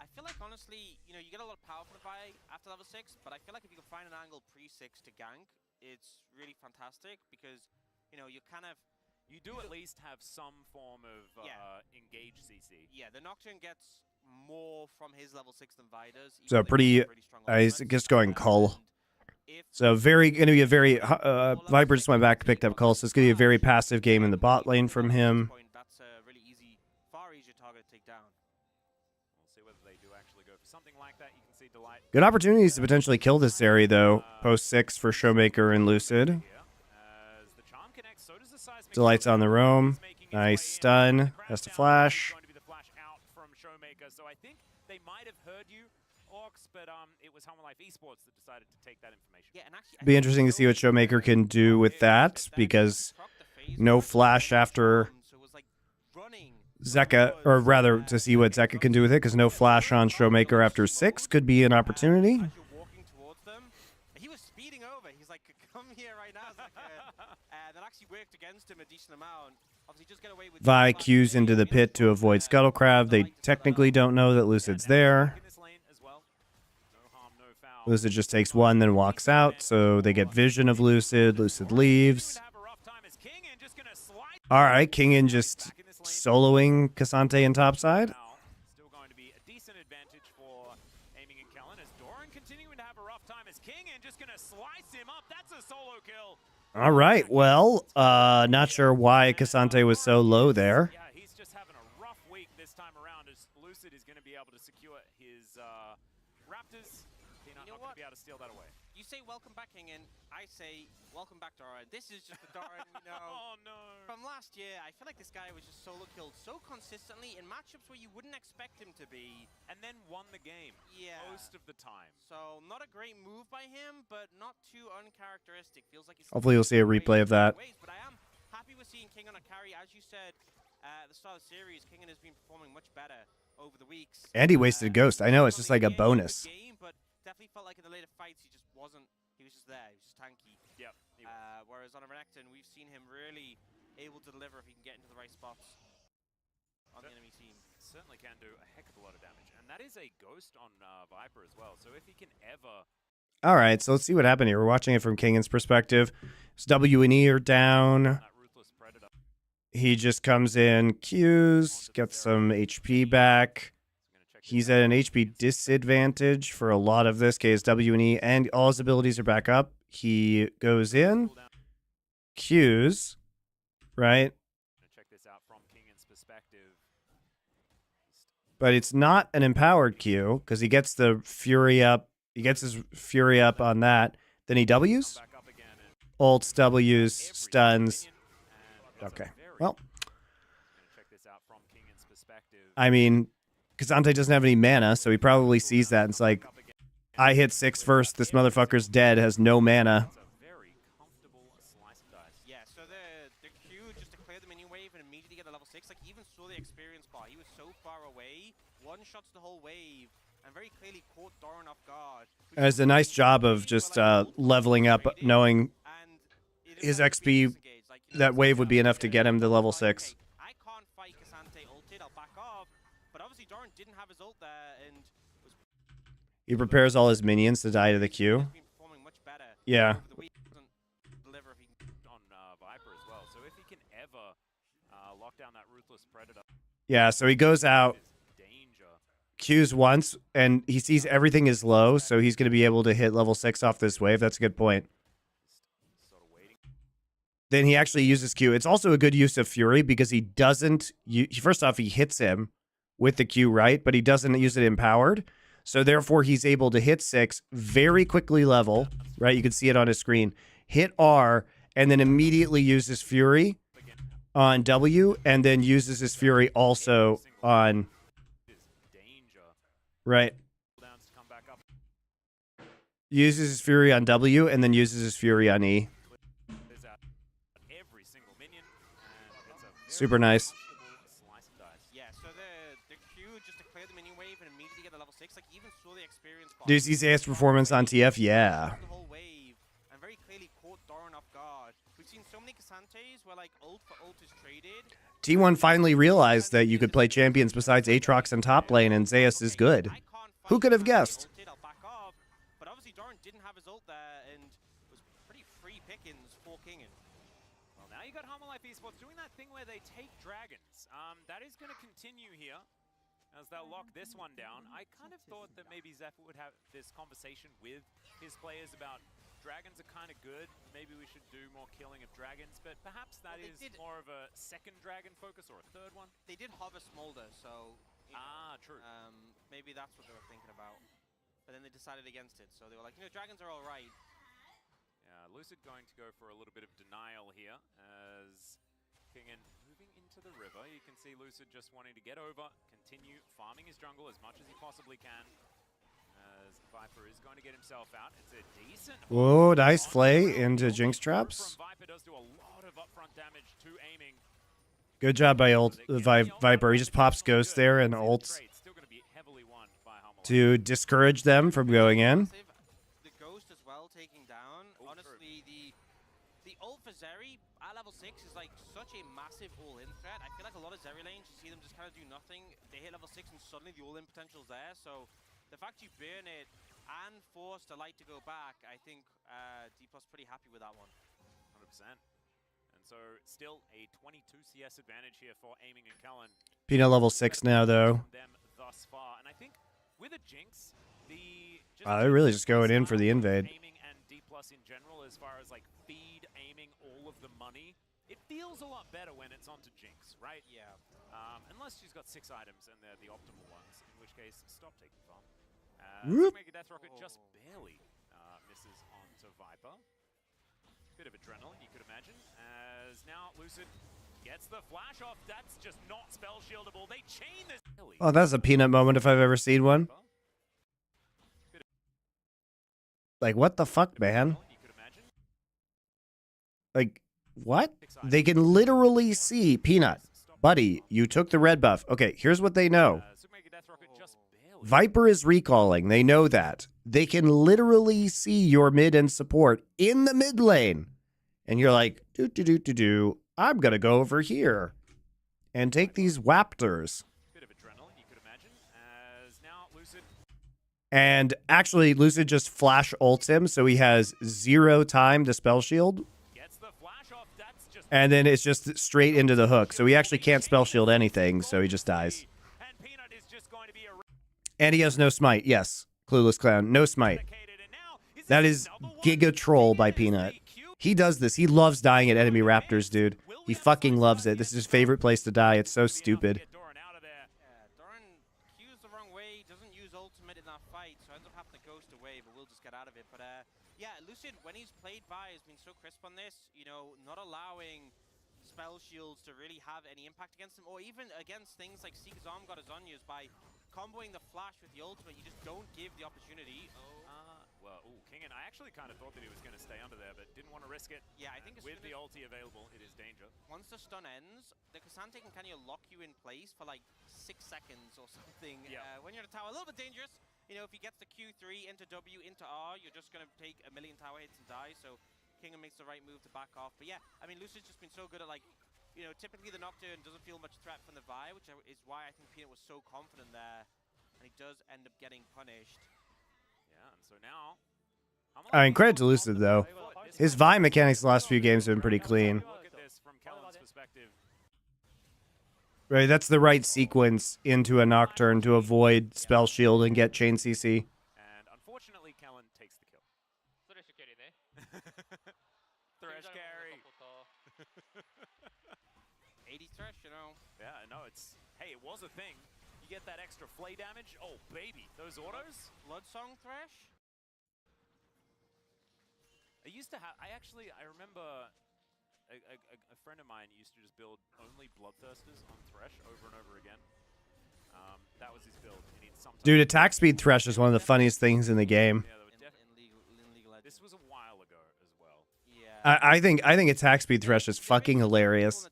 I feel like, honestly, you get a lot of power from the Vi after level 6, but I feel like if you can find an angle pre-6 to gank, it's really fantastic because, you do at least have some form of engaged CC. Yeah, the Nocturne gets more from his level 6 than Vi does. So pretty, he's just going Cull. So going to be a very, Viper just went back, picked up Cull, so it's going to be a very passive game in the bot lane from him. That's a really easy, far easier target to take down. We'll see whether they do actually go for something like that. You can see Delight. Good opportunities to potentially kill this area, though. Post 6 for Showmaker and Lucid. Delight's on the roam. Nice stun. Has to flash. So I think they might have heard you, Orcs, but it was Life Esports that decided to take that information. Yeah, and actually, Be interesting to see what Showmaker can do with that, because no flash after Zeka, or rather to see what Zeka can do with it, because no flash on Showmaker after 6 could be an opportunity. He was speeding over. He's like, come here right now. That actually worked against him a decent amount. Obviously, just get away with Vi Q's into the pit to avoid Scuttle Crab. They technically don't know that Lucid's there. Lucid just takes one, then walks out, so they get vision of Lucid. Lucid leaves. All right, Kingin just soloing Cassante in topside. Still going to be a decent advantage for aiming and Kellen as Doran continuing to have a rough time as Kingin just going to slice him up. That's a solo kill. All right, well, not sure why Cassante was so low there. Yeah, he's just having a rough week this time around as Lucid is going to be able to secure his Raptors. Peanut not going to be able to steal that away. You say welcome back, Kingin. I say welcome back, Doran. This is just the Doran we know. Oh, no. From last year, I feel like this guy was just solo killed so consistently in matchups where you wouldn't expect him to be. And then won the game most of the time. So not a great move by him, but not too uncharacteristic. Feels like he's Hopefully you'll see a replay of that. But I am happy with seeing King on a carry. As you said at the start of the series, Kingin has been performing much better over the weeks. And he wasted Ghost. I know, it's just like a bonus. But definitely felt like in the later fights, he just wasn't. He was just there. He was just tanky. Yep. Whereas on a Renekton, we've seen him really able to deliver if he can get into the right spots on the enemy team. Certainly can do a heck of a lot of damage. And that is a Ghost on Viper as well. So if he can ever... All right, so let's see what happened here. We're watching it from Kingin's perspective. His W and E are down. He just comes in, Qs, gets some HP back. He's at an HP disadvantage for a lot of this. KSW and E, and all his abilities are back up. He goes in, Qs, right? Check this out from Kingan's perspective. But it's not an empowered Q because he gets the Fury up. He gets his Fury up on that. Then he Ws. Ults, Ws, stuns. Okay. Well, I mean, Kazante doesn't have any mana, so he probably sees that and it's like, I hit 6 first. This motherfucker's dead, has no mana. Yeah, so the Q just to clear the minion wave and immediately get the level 6. Like, he even saw the experience bar. He was so far away, one-shots the whole wave, and very clearly caught Doran off guard. It's a nice job of just leveling up, knowing his XP, that wave would be enough to get him to level 6. I can't fight Kazante ulted, I'll back off. But obviously Doran didn't have his ult there and was He prepares all his minions to die to the Q. Yeah. Viper as well. So if he can ever lock down that ruthless predator. Yeah, so he goes out, Qs once, and he sees everything is low, so he's going to be able to hit level 6 off this wave. That's a good point. Then he actually uses Q. It's also a good use of Fury because he doesn't... First off, he hits him with the Q, right? But he doesn't use it empowered. So therefore, he's able to hit 6, very quickly level, right? You can see it on his screen. Hit R, and then immediately uses Fury on W, and then uses his Fury also on... Right. Uses his Fury on W, and then uses his Fury on E. Super nice. yeah, so the Q just to clear the minion wave and immediately get the level 6. Like, he even saw the experience bar. DC's AS performance on TF, yeah. The whole wave and very clearly caught Doran off guard. We've seen so many Kasantes where like ult for ult is traded. T1 finally realized that you could play champions besides Aatrox and top lane, and Zeus is good. Who could have guessed? But obviously Doran didn't have his ult there and was pretty free pickings for Kingan. Well, now you got Life Esports doing that thing where they take dragons. That is going to continue here as they'll lock this one down. I kind of thought that maybe Zephyr would have this conversation with his players about dragons are kind of good. Maybe we should do more killing of dragons, but perhaps that is more of a second dragon focus or a third one. They did hover Smolder, so... true. Maybe that's what they were thinking about. But then they decided against it, so they were like, you know, dragons are all right. Lucid going to go for a little bit of denial here as Kingan moving into the river. You can see Lucid just wanting to get over, continue farming his jungle as much as he possibly can. As Viper is going to get himself out. It's a decent... Whoa, nice play into Jinx traps. Viper does do a lot of upfront damage to aiming. Good job by Viper. He just pops Ghost there and ults to discourage them from going in. The Ghost as well taking down. Honestly, the ult for Zeri at level 6 is like such a massive all-in threat. I feel like a lot of Zeri lanes, you see them just kind of do nothing. They hit level 6 and suddenly the all-in potential's there. So the fact you burn it and force the light to go back, I think D+'s pretty happy with that one. 100%. And so still a 22 CS advantage here for aiming and Cullen. Peanut level 6 now, though. Them thus far. And I think with a Jinx, They're really just going in for the invade. Aiming and D+ in general, as far as like feed aiming all of the money, it feels a lot better when it's onto Jinx, right? Yeah. Unless she's got 6 items and they're the optimal ones, in which case, stop taking farm. Mega Death Rocket just barely misses onto Viper. Bit of adrenaline, you could imagine. As now Lucid gets the flash off. That's just not spell shieldable. They chain this. Oh, that's a Peanut moment if I've ever seen one. Like, what the fuck, man? Like, what? They can literally see Peanut. Buddy, you took the red buff. Okay, here's what they know. Viper is recalling. They know that. They can literally see your mid and support in the mid lane. And you're like, do. I'm going to go over here and take these Waptors. And actually, Lucid just flash ults him, so he has 0 time to spell shield. And then it's just straight into the hook. So he actually can't spell shield anything, so he just dies. And he has no smite. Yes. Clueless Clown. No smite. That is Giga Troll by Peanut. He does this. He loves dying at enemy raptors, dude. He fucking loves it. This is his favorite place to die. It's so stupid. Doran cues the wrong way, doesn't use ultimate in that fight, so ends up having to ghost away, but we'll just get out of it. But yeah, Lucid, when he's played Vi, has been so crisp on this, you know, not allowing spell shields to really have any impact against him, or even against things like Seeker's Arm God of Zhonya's. By comboing the flash with the ultimate, you just don't give the opportunity. Well, Kingen, I actually kind of thought that he was going to stay under there, but didn't want to risk it. Yeah, I think with the ulti available, it is danger. Once the stun ends, the Cassante can kind of lock you in place for like 6 seconds or something. Yeah. When you're in a tower, a little bit dangerous. You know, if he gets the Q3 into W, into R, you're just going to take a million tower hits and die. So Kingen makes the right move to back off. But yeah, I mean, Lucid's just been so good at, like, you know, typically the Nocturne doesn't feel much threat from the Vi, which is why I think Peanut was so confident there. And he does end up getting punished. Yeah, and so now... I mean, credit to Lucid, though. His Vi mechanics the last few games have been pretty clean. Look at this from Kellen's perspective. Right, that's the right sequence into a Nocturne to avoid Spell Shield and get Chain CC. And unfortunately, Kellen takes the kill. Thresh carry. 80 Thresh, you know. Yeah, no, it's... Hey, it was a thing. You get that extra flay damage. Oh, baby. Those autos? Blood Song Thresh? I used to have... I remember a friend of mine used to just build only Bloodthirsters on Thresh over and over again. That was his build. Dude, attack speed Thresh is one of the funniest things in the game. This was a while ago as well. Yeah. I think attack speed Thresh is fucking hilarious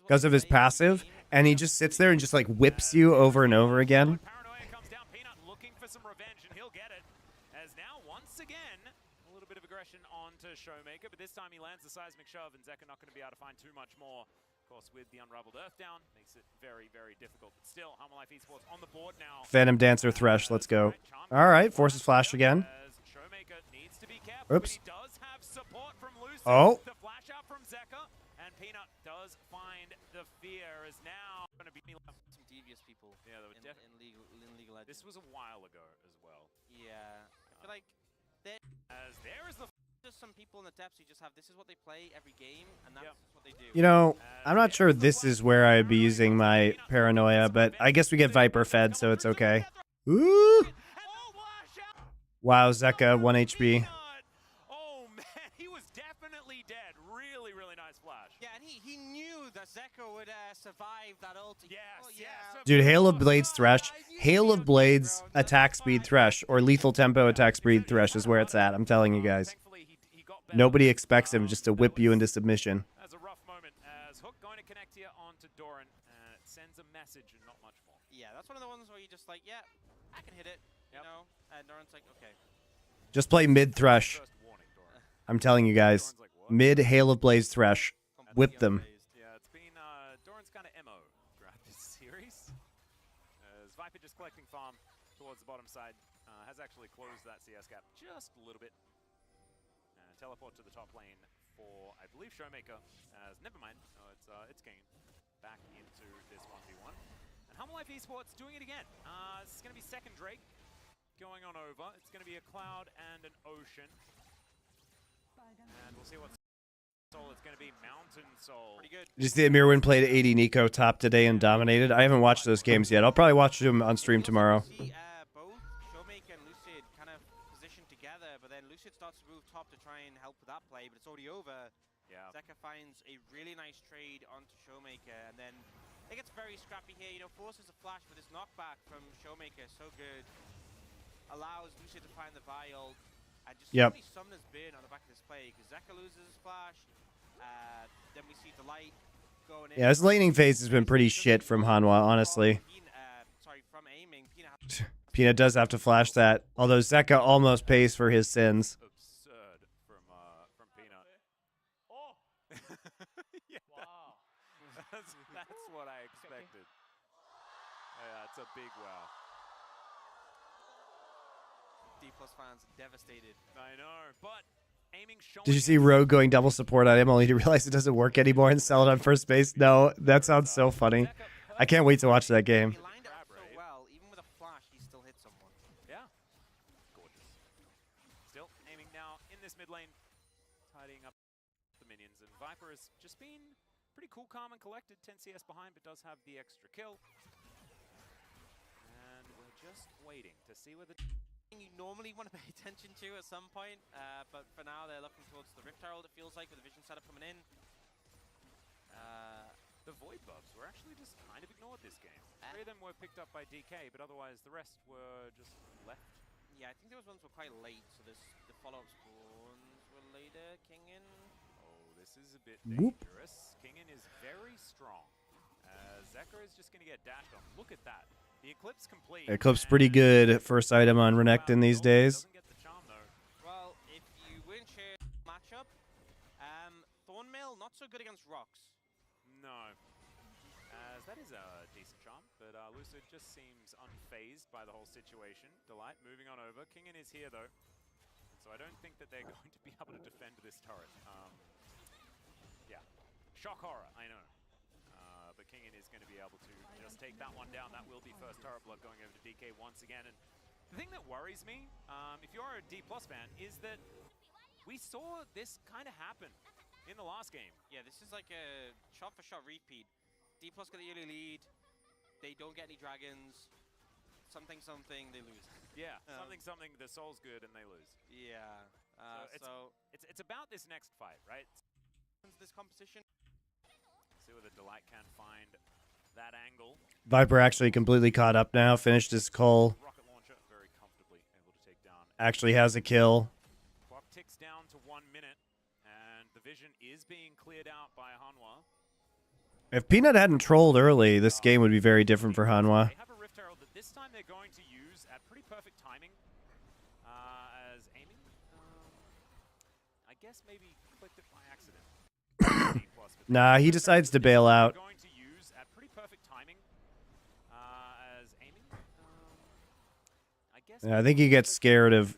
because of his passive, and he just sits there and just like whips you over and over again. Paranoia comes down, Peanut looking for some revenge, and he'll get it. As now, once again, a little bit of aggression onto Showmaker, but this time he lands the seismic shove, and Zeka not going to be able to find too much more. Of course, with the Unraveled Earth down, makes it very, very difficult. But still, Life Esports on the board now. Phantom Dancer Thresh, let's go. All right, forces flash again. Showmaker needs to be careful. Oops. But he does have support from Lucid. Oh. The flash out from Zeka, and Peanut does find the fear. Is now going to be Some devious people. Yeah, in League of Legends. This was a while ago as well. Yeah, I feel like there is the. There's some people in the depths who just have this is what they play every game, and that's what they do. You know, I'm not sure this is where I'd be using my paranoia, but I guess we get Viper fed, so it's okay. Ooh! Wow, Zeka, 1 HP. Oh man, he was definitely dead. Really, really nice flash. Yeah, and he knew that Zeka would survive that ult. Yes, yes. Dude, Hail of Blades Thresh. Hail of Blades attack speed Thresh, or lethal tempo attack speed Thresh is where it's at. I'm telling you guys. Nobody expects him just to whip you into submission. That's a rough moment as Hook going to connect here onto Doran, and it sends a message and not much more. Yeah, that's one of the ones where you just like, yeah, I can hit it, you know, and Doran's like, okay. Just play mid Thresh. I'm telling you guys, mid Hail of Blades Thresh. Whip them. Yeah, it's been Doran's kind of MO throughout this series. As Viper just collecting farm towards the bottom side, has actually closed that CS gap just a little bit. Teleport to the top lane for, I believe, Showmaker. Never mind, no, it's Kane back into this 1v1. And Life Esports doing it again. This is going to be second Drake going on over. It's going to be a Cloud and an Ocean. And we'll see what soul it's going to be. Mountain Soul. Pretty good. Just the Mirwin played 80 Nico top today and dominated. I haven't watched those games yet. I'll probably watch them on stream tomorrow. Both Showmaker and Lucid kind of positioned together, but then Lucid starts to move top to try and help with that play, but it's already over. Yeah. Zeka finds a really nice trade onto Showmaker, and then it gets very scrappy here. You know, forces a flash, but this knockback from Showmaker is so good. Allows Lucid to find the vial, and just really Summoner's Burn on the back of this play, because Zeka loses his flash. Then we see Delight going in. Yeah, his laning phase has been pretty shit from Hanwha, honestly. From aiming, Peanut does have to flash that, although Zeka almost pays for his sins. Absurd from Peanut. Oh! Yeah, wow. That's what I expected. Yeah, it's a big wow. D+ fans devastated. I know, but aiming. Did you see Rogue going double support on him only to realize it doesn't work anymore and sell it on first base? No, that sounds so funny. I can't wait to watch that game. He lined it up so well, even with a flash, he still hit And Viper has just been pretty cool, calm, and collected. 10 CS behind, but does have the extra kill. And we're just waiting to see whether you normally want to pay attention to at some point, but for now they're looking towards the Rift Herald, it feels like, with the vision setup coming in. The Void buffs were actually just kind of ignored this game. 3 of them were picked up by DK, but otherwise the rest were just left. Yeah, I think those ones were quite late, so the follow-up spawns were later. Kingin. Oh, this is a bit dangerous. Kingin is very strong. Zeka is just going to get dashed on. Look at that. The Eclipse complete. Eclipse pretty good first item on Renekton these days. Doesn't get the charm, though. Well, if you weren't sure matchup, Thornmail not so good against rocks. No. As that is a decent charm, but Lucid just seems unfazed by the whole situation. Delight moving on over. Kingin is here, though. So I don't think that they're going to be able to defend this turret. Yeah. Shock horror, I know. But Kingin is going to be able to just take that one down. That will be first turret blood going over to DK once again. And the thing that worries me, if you are a D+ fan, is that we saw this kind of happen in the last game. Yeah, this is like a shot-for-shot repeat. D+ get the early lead. They don't get any dragons. Something, they lose. Yeah, something, the soul's good and they lose. Yeah. So it's about this next fight, right? This composition. See whether Delight can find that angle. Viper actually completely caught up now. Finished his call. Rocket launcher very comfortably able to take down. Actually has a kill. Clock ticks down to 1 minute, and the vision is being cleared out by Hanwha. If Peanut hadn't trolled early, this game would be very different for Hanwha. They have a Rift Herald that this time they're going to use at pretty perfect timing as aiming. I guess maybe clicked it by accident. Nah, he decides to bail out. Going to use at pretty perfect timing as aiming. I guess. Yeah, I think he gets scared of.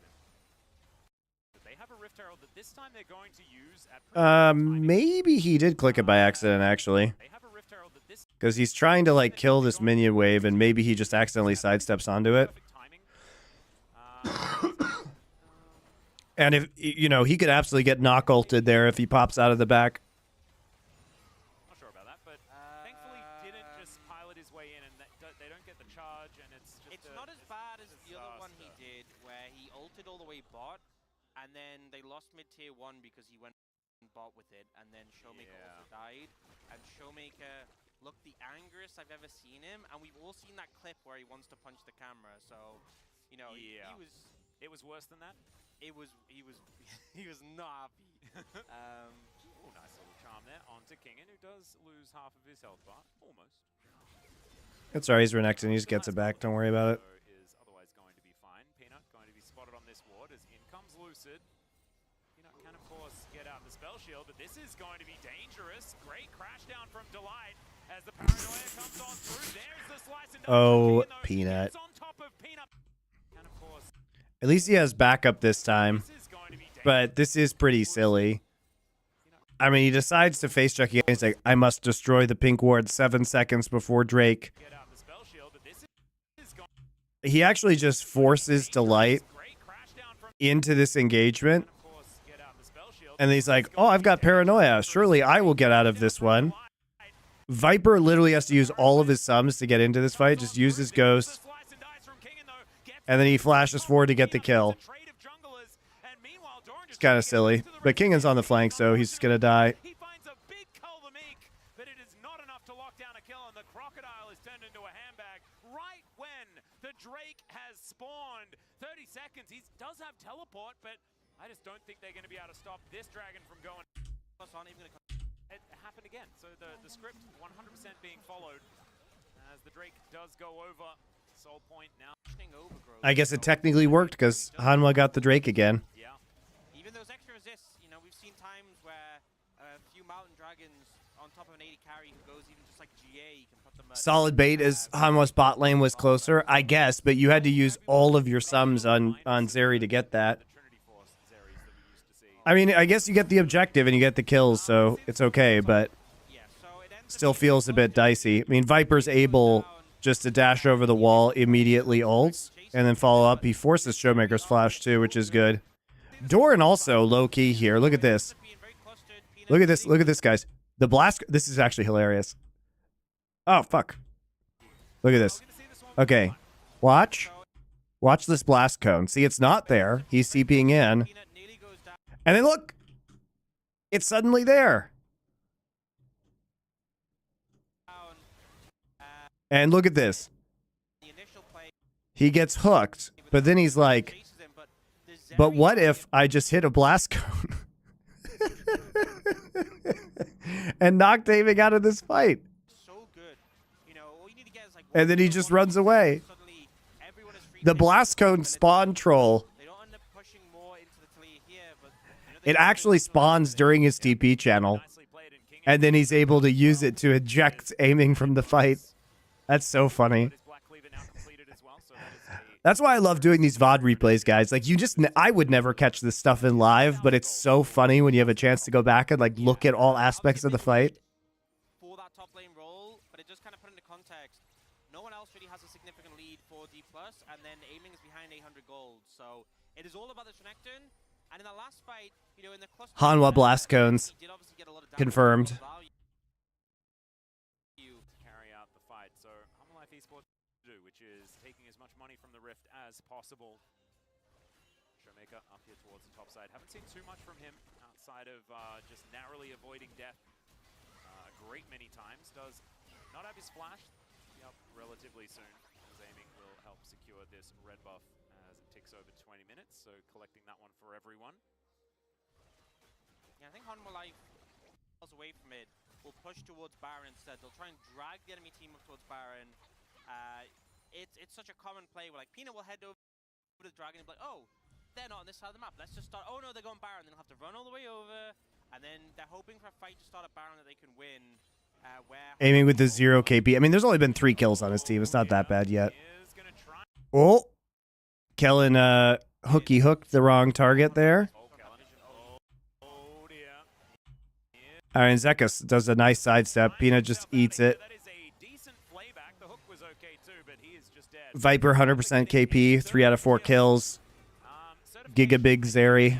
They have a Rift Herald that this time they're going to use at Maybe he did click it by accident actually, They have a Rift Herald that this because he's trying to like kill this minion wave, and maybe he just accidentally sidesteps onto it. And if you know, he could absolutely get knock ulted there if he pops out of the back. Not sure about that, but thankfully didn't just pilot his way in, and they don't get the charge, and it's just. It's not as bad as the other one he did, where he ulted all the way bot, and then they lost mid-tier 1 because he went bot with it, and then Showmaker also died. And Showmaker looked the angriest I've ever seen him, and we've all seen that clip where he wants to punch the camera. So, you know, he was. It was worse than that. He was not happy. Ooh, nice little charm there onto Kingin, who does lose half of his health bar, almost. It's alright, he's Renekton, he just gets it back, don't worry about it. Is otherwise going to be fine. Peanut going to be spotted on this ward as in comes Lucid. Peanut can of course get out the spell shield, but this is going to be dangerous. Great crash down from Delight as the paranoia comes on through. There's the slice and Oh, Peanut. on top of Peanut. And of course, At least he has backup this time, but this is pretty silly. I mean, he decides to face check again. He's like, I must destroy the pink ward 7 seconds before Drake. He actually just forces Delight into this engagement. And he's like, oh, I've got paranoia. Surely I will get out of this one. Viper literally has to use all of his sums to get into this fight. Just use his ghost. And then he flashes forward to get the kill. It's kind of silly. But Kingan's on the flank, so he's going to die. he finds a big cull to make, but it is not enough to lock down a kill, and the crocodile is turned into a handbag right when the Drake has spawned. 30 seconds. He does have teleport, but I just don't think they're going to be able to stop this dragon from going. It happened again. So the script 100% being followed as the Drake does go over. Soul point now. I guess it technically worked because Hanwha got the Drake again. Yeah. Even those extra resists, you know, we've seen times where a few mountain dragons on top of an 80 carry who goes even just like GA, you can put them. Solid bait as Hanwha's bot lane was closer, I guess, but you had to use all of your sums on Zeri to get that. I mean, I guess you get the objective and you get the kills, so it's okay, but still feels a bit dicey. I mean, Viper's able just to dash over the wall, immediately ults, and then follow up. He forces Showmaker's flash too, which is good. Doran also low-key here. Look at this. Look at this. Look at this, guys. The blast. This is actually hilarious. Oh, fuck. Look at this. Okay. Watch. Watch this blast cone. See, it's not there. He's CPing in. And then look. It's suddenly there. And look at this. He gets hooked, but then he's like, but what if I just hit a blast cone and knocked aiming out of this fight? And then he just runs away. The blast cone spawn troll. It actually spawns during his TP channel. And then he's able to use it to eject aiming from the fight. That's so funny. That's why I love doing these VOD replays, guys. Like, I would never catch this stuff in live, but it's so funny when you have a chance to go back and, like, look at all aspects of the fight. For that top lane role, but it just kind of put into context. No one else really has a significant lead for D+, and then aiming is behind 800 gold. So it is all about the Renekton. And in the last fight, you know, in the cluster... Hanwha blast cones. Confirmed. Carry out the fight. So Humble Life Esports do, which is taking as much money from the Rift as possible. Showmaker up here towards the top side. Haven't seen too much from him outside of just narrowly avoiding death a great many times. Does not have his flash. Be up relatively soon, as aiming will help secure this red buff as it ticks over 20 minutes. So collecting that one for everyone. Yeah, I think Hanwha Life falls away from it. Will push towards Baron instead. They'll try and drag the enemy team up towards Baron. It's such a common play where, like, Peanut will head over to the dragon and be like, oh, they're not on this side of the map. Let's just start. Oh no, they're going Baron. Then they'll have to run all the way over, and then they're hoping for a fight to start at Baron that they can win. Aiming with the 0 KP. I mean, there's only been 3 kills on his team. It's not that bad yet. Oh, Kellen hooky hooked the wrong target there. All right, Zekas does a nice sidestep. Peanut just eats it. Viper 100% KP, 3 out of 4 kills. Giga Big Zeri.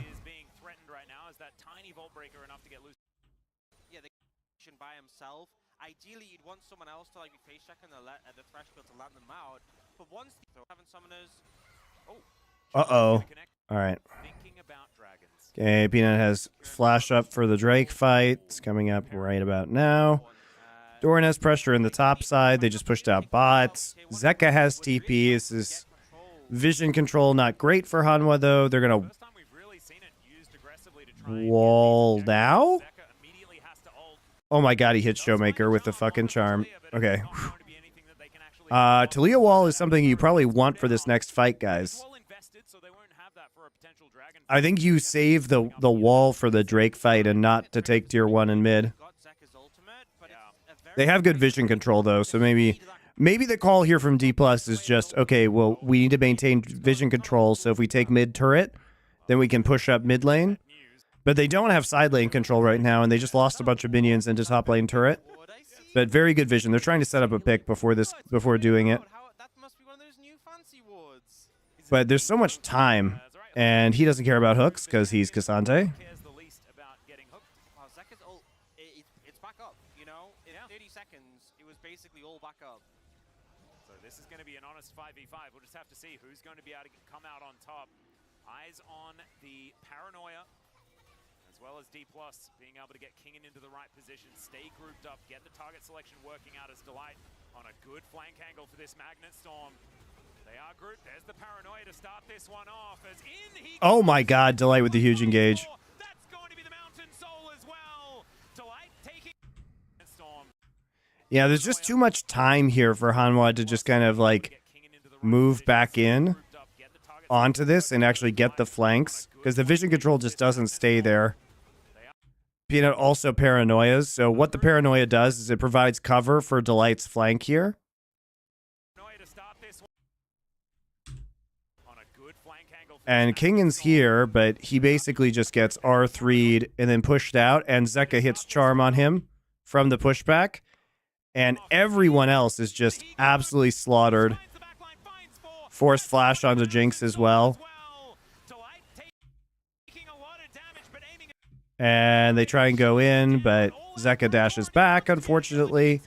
Yeah, the by himself. Ideally, you'd want someone else to, like, be face checking the threshold to land them out. But once having summoners, Uh-oh. All right. Okay, Peanut has flash up for the Drake fight. It's coming up right about now. Doran has pressure in the top side. They just pushed out bots. Zeka has TP. This is vision control. Not great for Hanwha, though. They're going to wall now? Oh my god, he hit Showmaker with the fucking charm. Okay. Talia wall is something you probably want for this next fight, guys. I think you save the wall for the Drake fight and not to take tier 1 in mid. They have good vision control, though, so maybe the call here from D+ is just, okay, well, we need to maintain vision control, so if we take mid turret, then we can push up mid lane. But they don't have side lane control right now, and they just lost a bunch of minions into top lane turret. But very good vision. They're trying to set up a pick before doing it. But there's so much time, and he doesn't care about hooks because he's Cassante. it's back up, you know? In 30 seconds, it was basically all back up. So this is going to be an honest 5v5. We'll just have to see who's going to be able to come out on top. Eyes on the Paranoia, as well as D+, being able to get Kingen into the right position, stay grouped up, get the target selection working out as Delight on a good flank angle for this Magnet Storm. They are grouped. There's the Paranoia to start this one off. As in he oh my god, Delight with the huge engage. That's going to be the Mountain Soul as well. Delight taking Storm. Yeah, there's just too much time here for Hanwha to just kind of like move back in onto this and actually get the flanks, because the vision control just doesn't stay there. Peanut also paranoias, so what the Paranoia does is it provides cover for Delight's flank here. And Kingan's here, but he basically just gets R3'd and then pushed out, and Zeka hits Charm on him from the pushback, and everyone else is just absolutely slaughtered. Force flash onto Jinx as well. And they try and go in, but Zeka dashes back, unfortunately.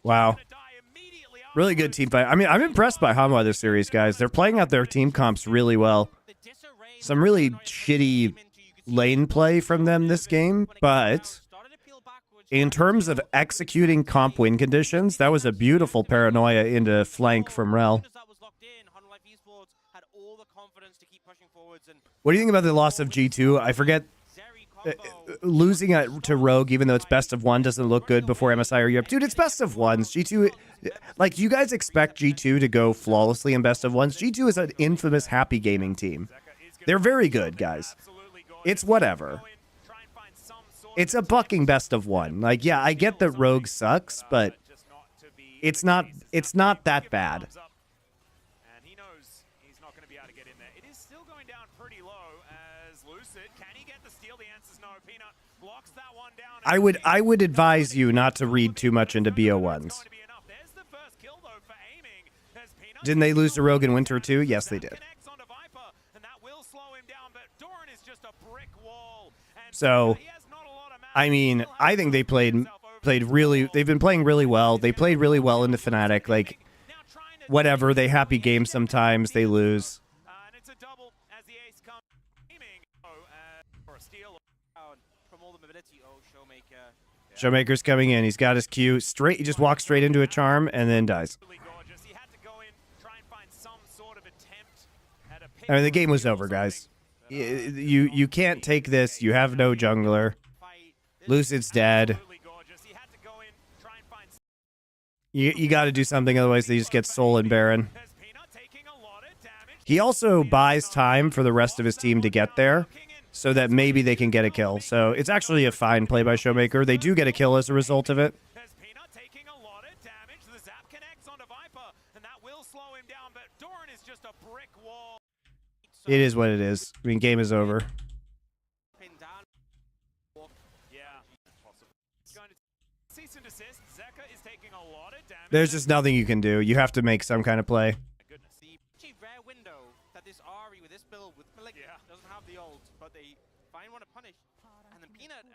Wow. Really good team fight. I mean, I'm impressed by Hanwha this series, guys. They're playing out their team comps really well. Some really shitty lane play from them this game, but in terms of executing comp win conditions, that was a beautiful paranoia into flank from Rel. What do you think about the loss of G2? I forget. Losing to Rogue, even though it's best of one, doesn't look good before MSI or Europe. Dude, it's best of ones. G2, like, you guys expect G2 to go flawlessly in best of ones. G2 is an infamous happy gaming team. They're very good, guys. It's whatever. It's a bucking best of one. Like, yeah, I get that Rogue sucks, but it's not that bad. And he knows he's not going to be able to get in there. It is still going down pretty low as Lucid. Can he get the steal? The answer's no. Peanut blocks that one down. I would advise you not to read too much into BO1s. Didn't they lose to Rogue in Winter too? Yes, they did. So, I mean, I think they played really. They've been playing really well. They played really well into Fnatic. Like, whatever, they happy game sometimes. They lose. Showmaker's coming in. He's got his Q straight. He just walks straight into a charm and then dies. I mean, the game was over, guys. You can't take this. You have no jungler. Lucid's dead. You got to do something, otherwise they just get Soul and Baron. He also buys time for the rest of his team to get there, so that maybe they can get a kill. So it's actually a fine play by Showmaker. They do get a kill as a result of it. It is what it is. I mean, game is over. There's just nothing you can do. You have to make some kind of play. Rare window that this Ari with this build with Malignant doesn't have the ult, but they find one to punish. And then Peanut,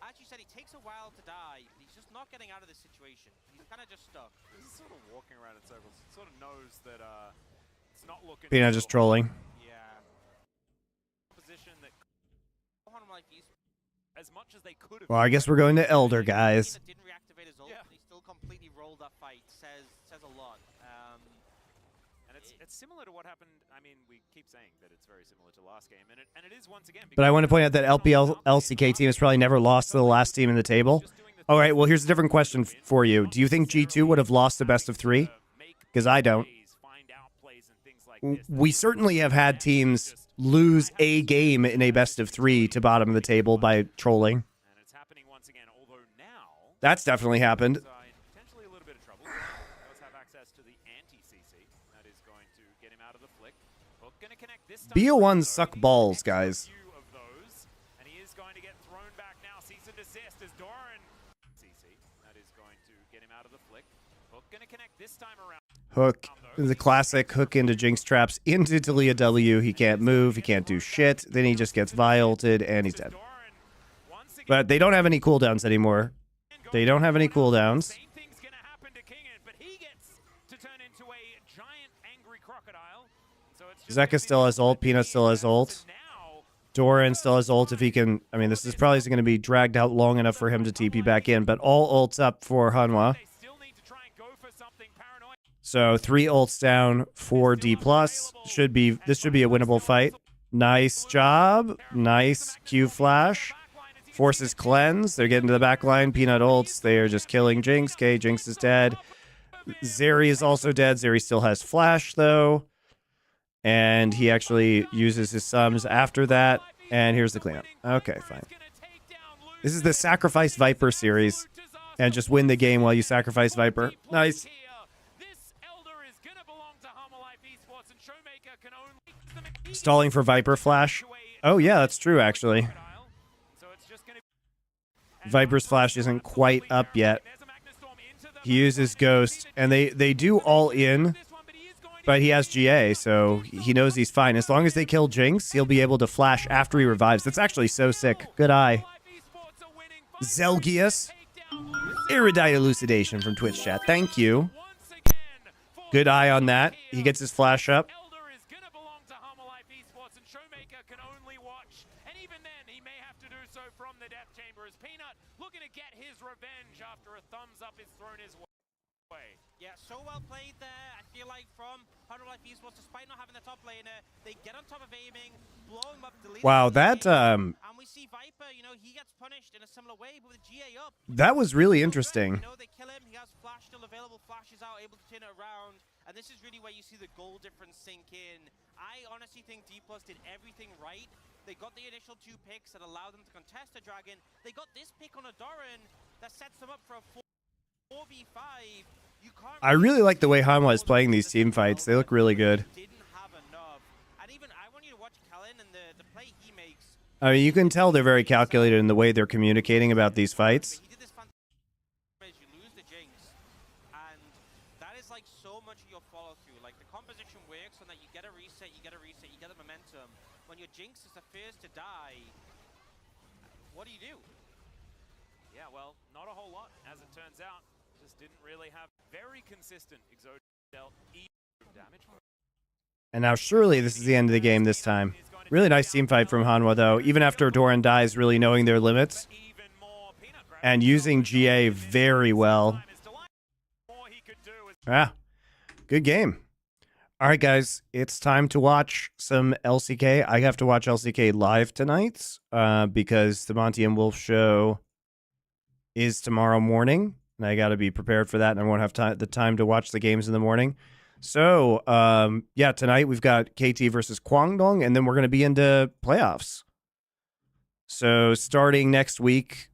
as you said, he takes a while to die, but he's just not getting out of this situation. He's kind of just stuck. He's sort of walking around in circles. He sort of knows that it's not looking. Peanut just trolling. Yeah. Position that as much as they could have. Well, I guess we're going to Elder, guys. Didn't reactivate his ult, but he still completely rolled that fight. Says a lot. And it's similar to what happened. I mean, we keep saying that it's very similar to last game, and it is once again. But I want to point out that LCK team has probably never lost to the last team in the table. All right, well, here's a different question for you. Do you think G2 would have lost the best of 3? Because I don't. We certainly have had teams lose a game in a best of 3 to bottom of the table by trolling. And it's happening once again, although now that's definitely happened. Potentially a little bit of trouble. Does have access to the anti-CC. That is going to get him out of the flick. Hook gonna connect this time. BO1s suck balls, guys. And he is going to get thrown back now. Cease and desist as Doran. CC. That is going to get him out of the flick. Hook gonna connect this time around. Hook, the classic hook into Jinx traps into Talia W. He can't move, he can't do shit. Then he just gets vi-ulted and he's dead. But they don't have any cooldowns anymore. They don't have any cooldowns. Zeka still has ult, Peanut still has ult. Doran still has ult if he can. I mean, this is probably going to be dragged out long enough for him to TP back in, but all ults up for Hanwha. So 3 ults down, 4 D+. This should be a winnable fight. Nice job. Nice Q flash. Forces cleanse. They're getting to the back line. Peanut ults. They are just killing Jinx. Okay, Jinx is dead. Zeri is also dead. Zeri still has flash, though. And he actually uses his sums after that. And here's the cleanup. Okay, fine. This is the Sacrifice Viper series. And just win the game while you sacrifice Viper. Nice. Stalling for Viper flash. Oh, yeah, that's true, actually. Viper's flash isn't quite up yet. He uses Ghost, and they do all in But he has GA, so he knows he's fine. As long as they kill Jinx, he'll be able to flash after he revives. That's actually so sick. Good eye. Zelgius. Erudite elucidation from Twitch chat. Thank you. Good eye on that. He gets his flash up. Yeah, so well played there. I feel like from 100 Life Esports, despite not having the top laner, they get on top of aiming, blow him up, delete Wow, him, that and we see Viper, you know, he gets punished in a similar way, but with GA up. That was really interesting. You know, they kill him, he has flash still available, flashes out, able to turn it around, and this is really where you see the goal difference sink in. I honestly think D+ did everything right. They got the initial 2 picks that allowed them to contest the dragon. They got this pick on a Doran that sets them up for a 4v5. I really like the way Hanwha is playing these team fights. They look really good. I mean, you can tell they're very calculated in the way they're communicating about these fights. You lose the Jinx, and that is like so much of your follow through. Like the composition works on that you get a reset, you get the momentum. When your Jinx is the first to die, what do you do? Yeah, well, not a whole lot, as it turns out. Just didn't really have very consistent exotic damage. And now surely this is the end of the game this time. Really nice team fight from Hanwha, though. Even after Doran dies, really knowing their limits. And using GA very well. Ah, good game. All right, guys. It's time to watch some LCK. I have to watch LCK live tonight because the Monty and Wolf show is tomorrow morning. And I got to be prepared for that, and I won't have the time to watch the games in the morning. So, yeah, tonight we've got KT versus Kwangdong, and then we're going to be into playoffs. So starting next week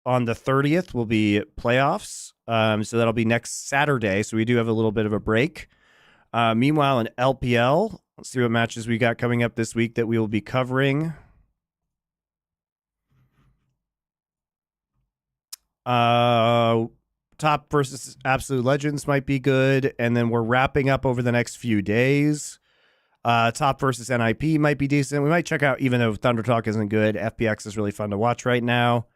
on the 30th will be playoffs. So that'll be next Saturday, so we do have a little bit of a break. Meanwhile, in LPL, let's see what matches we got coming up this week that we will be covering. Top versus Absolute Legends might be good. And then we're wrapping up over the next few days. Top versus NIP might be decent. We might check out, even though Thunder Talk isn't good, FPX is really fun to watch right now.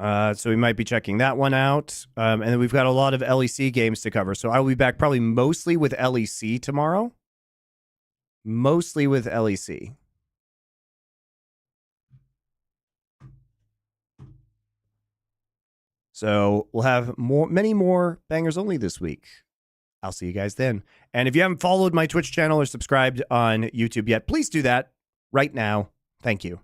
So we might be checking that one out. And then we've got a lot of LEC games to cover. So I will be back probably mostly with LEC tomorrow. Mostly with LEC. So we'll have many more bangers only this week. I'll see you guys then. And if you haven't followed my Twitch channel or subscribed on YouTube yet, please do that right now. Thank you.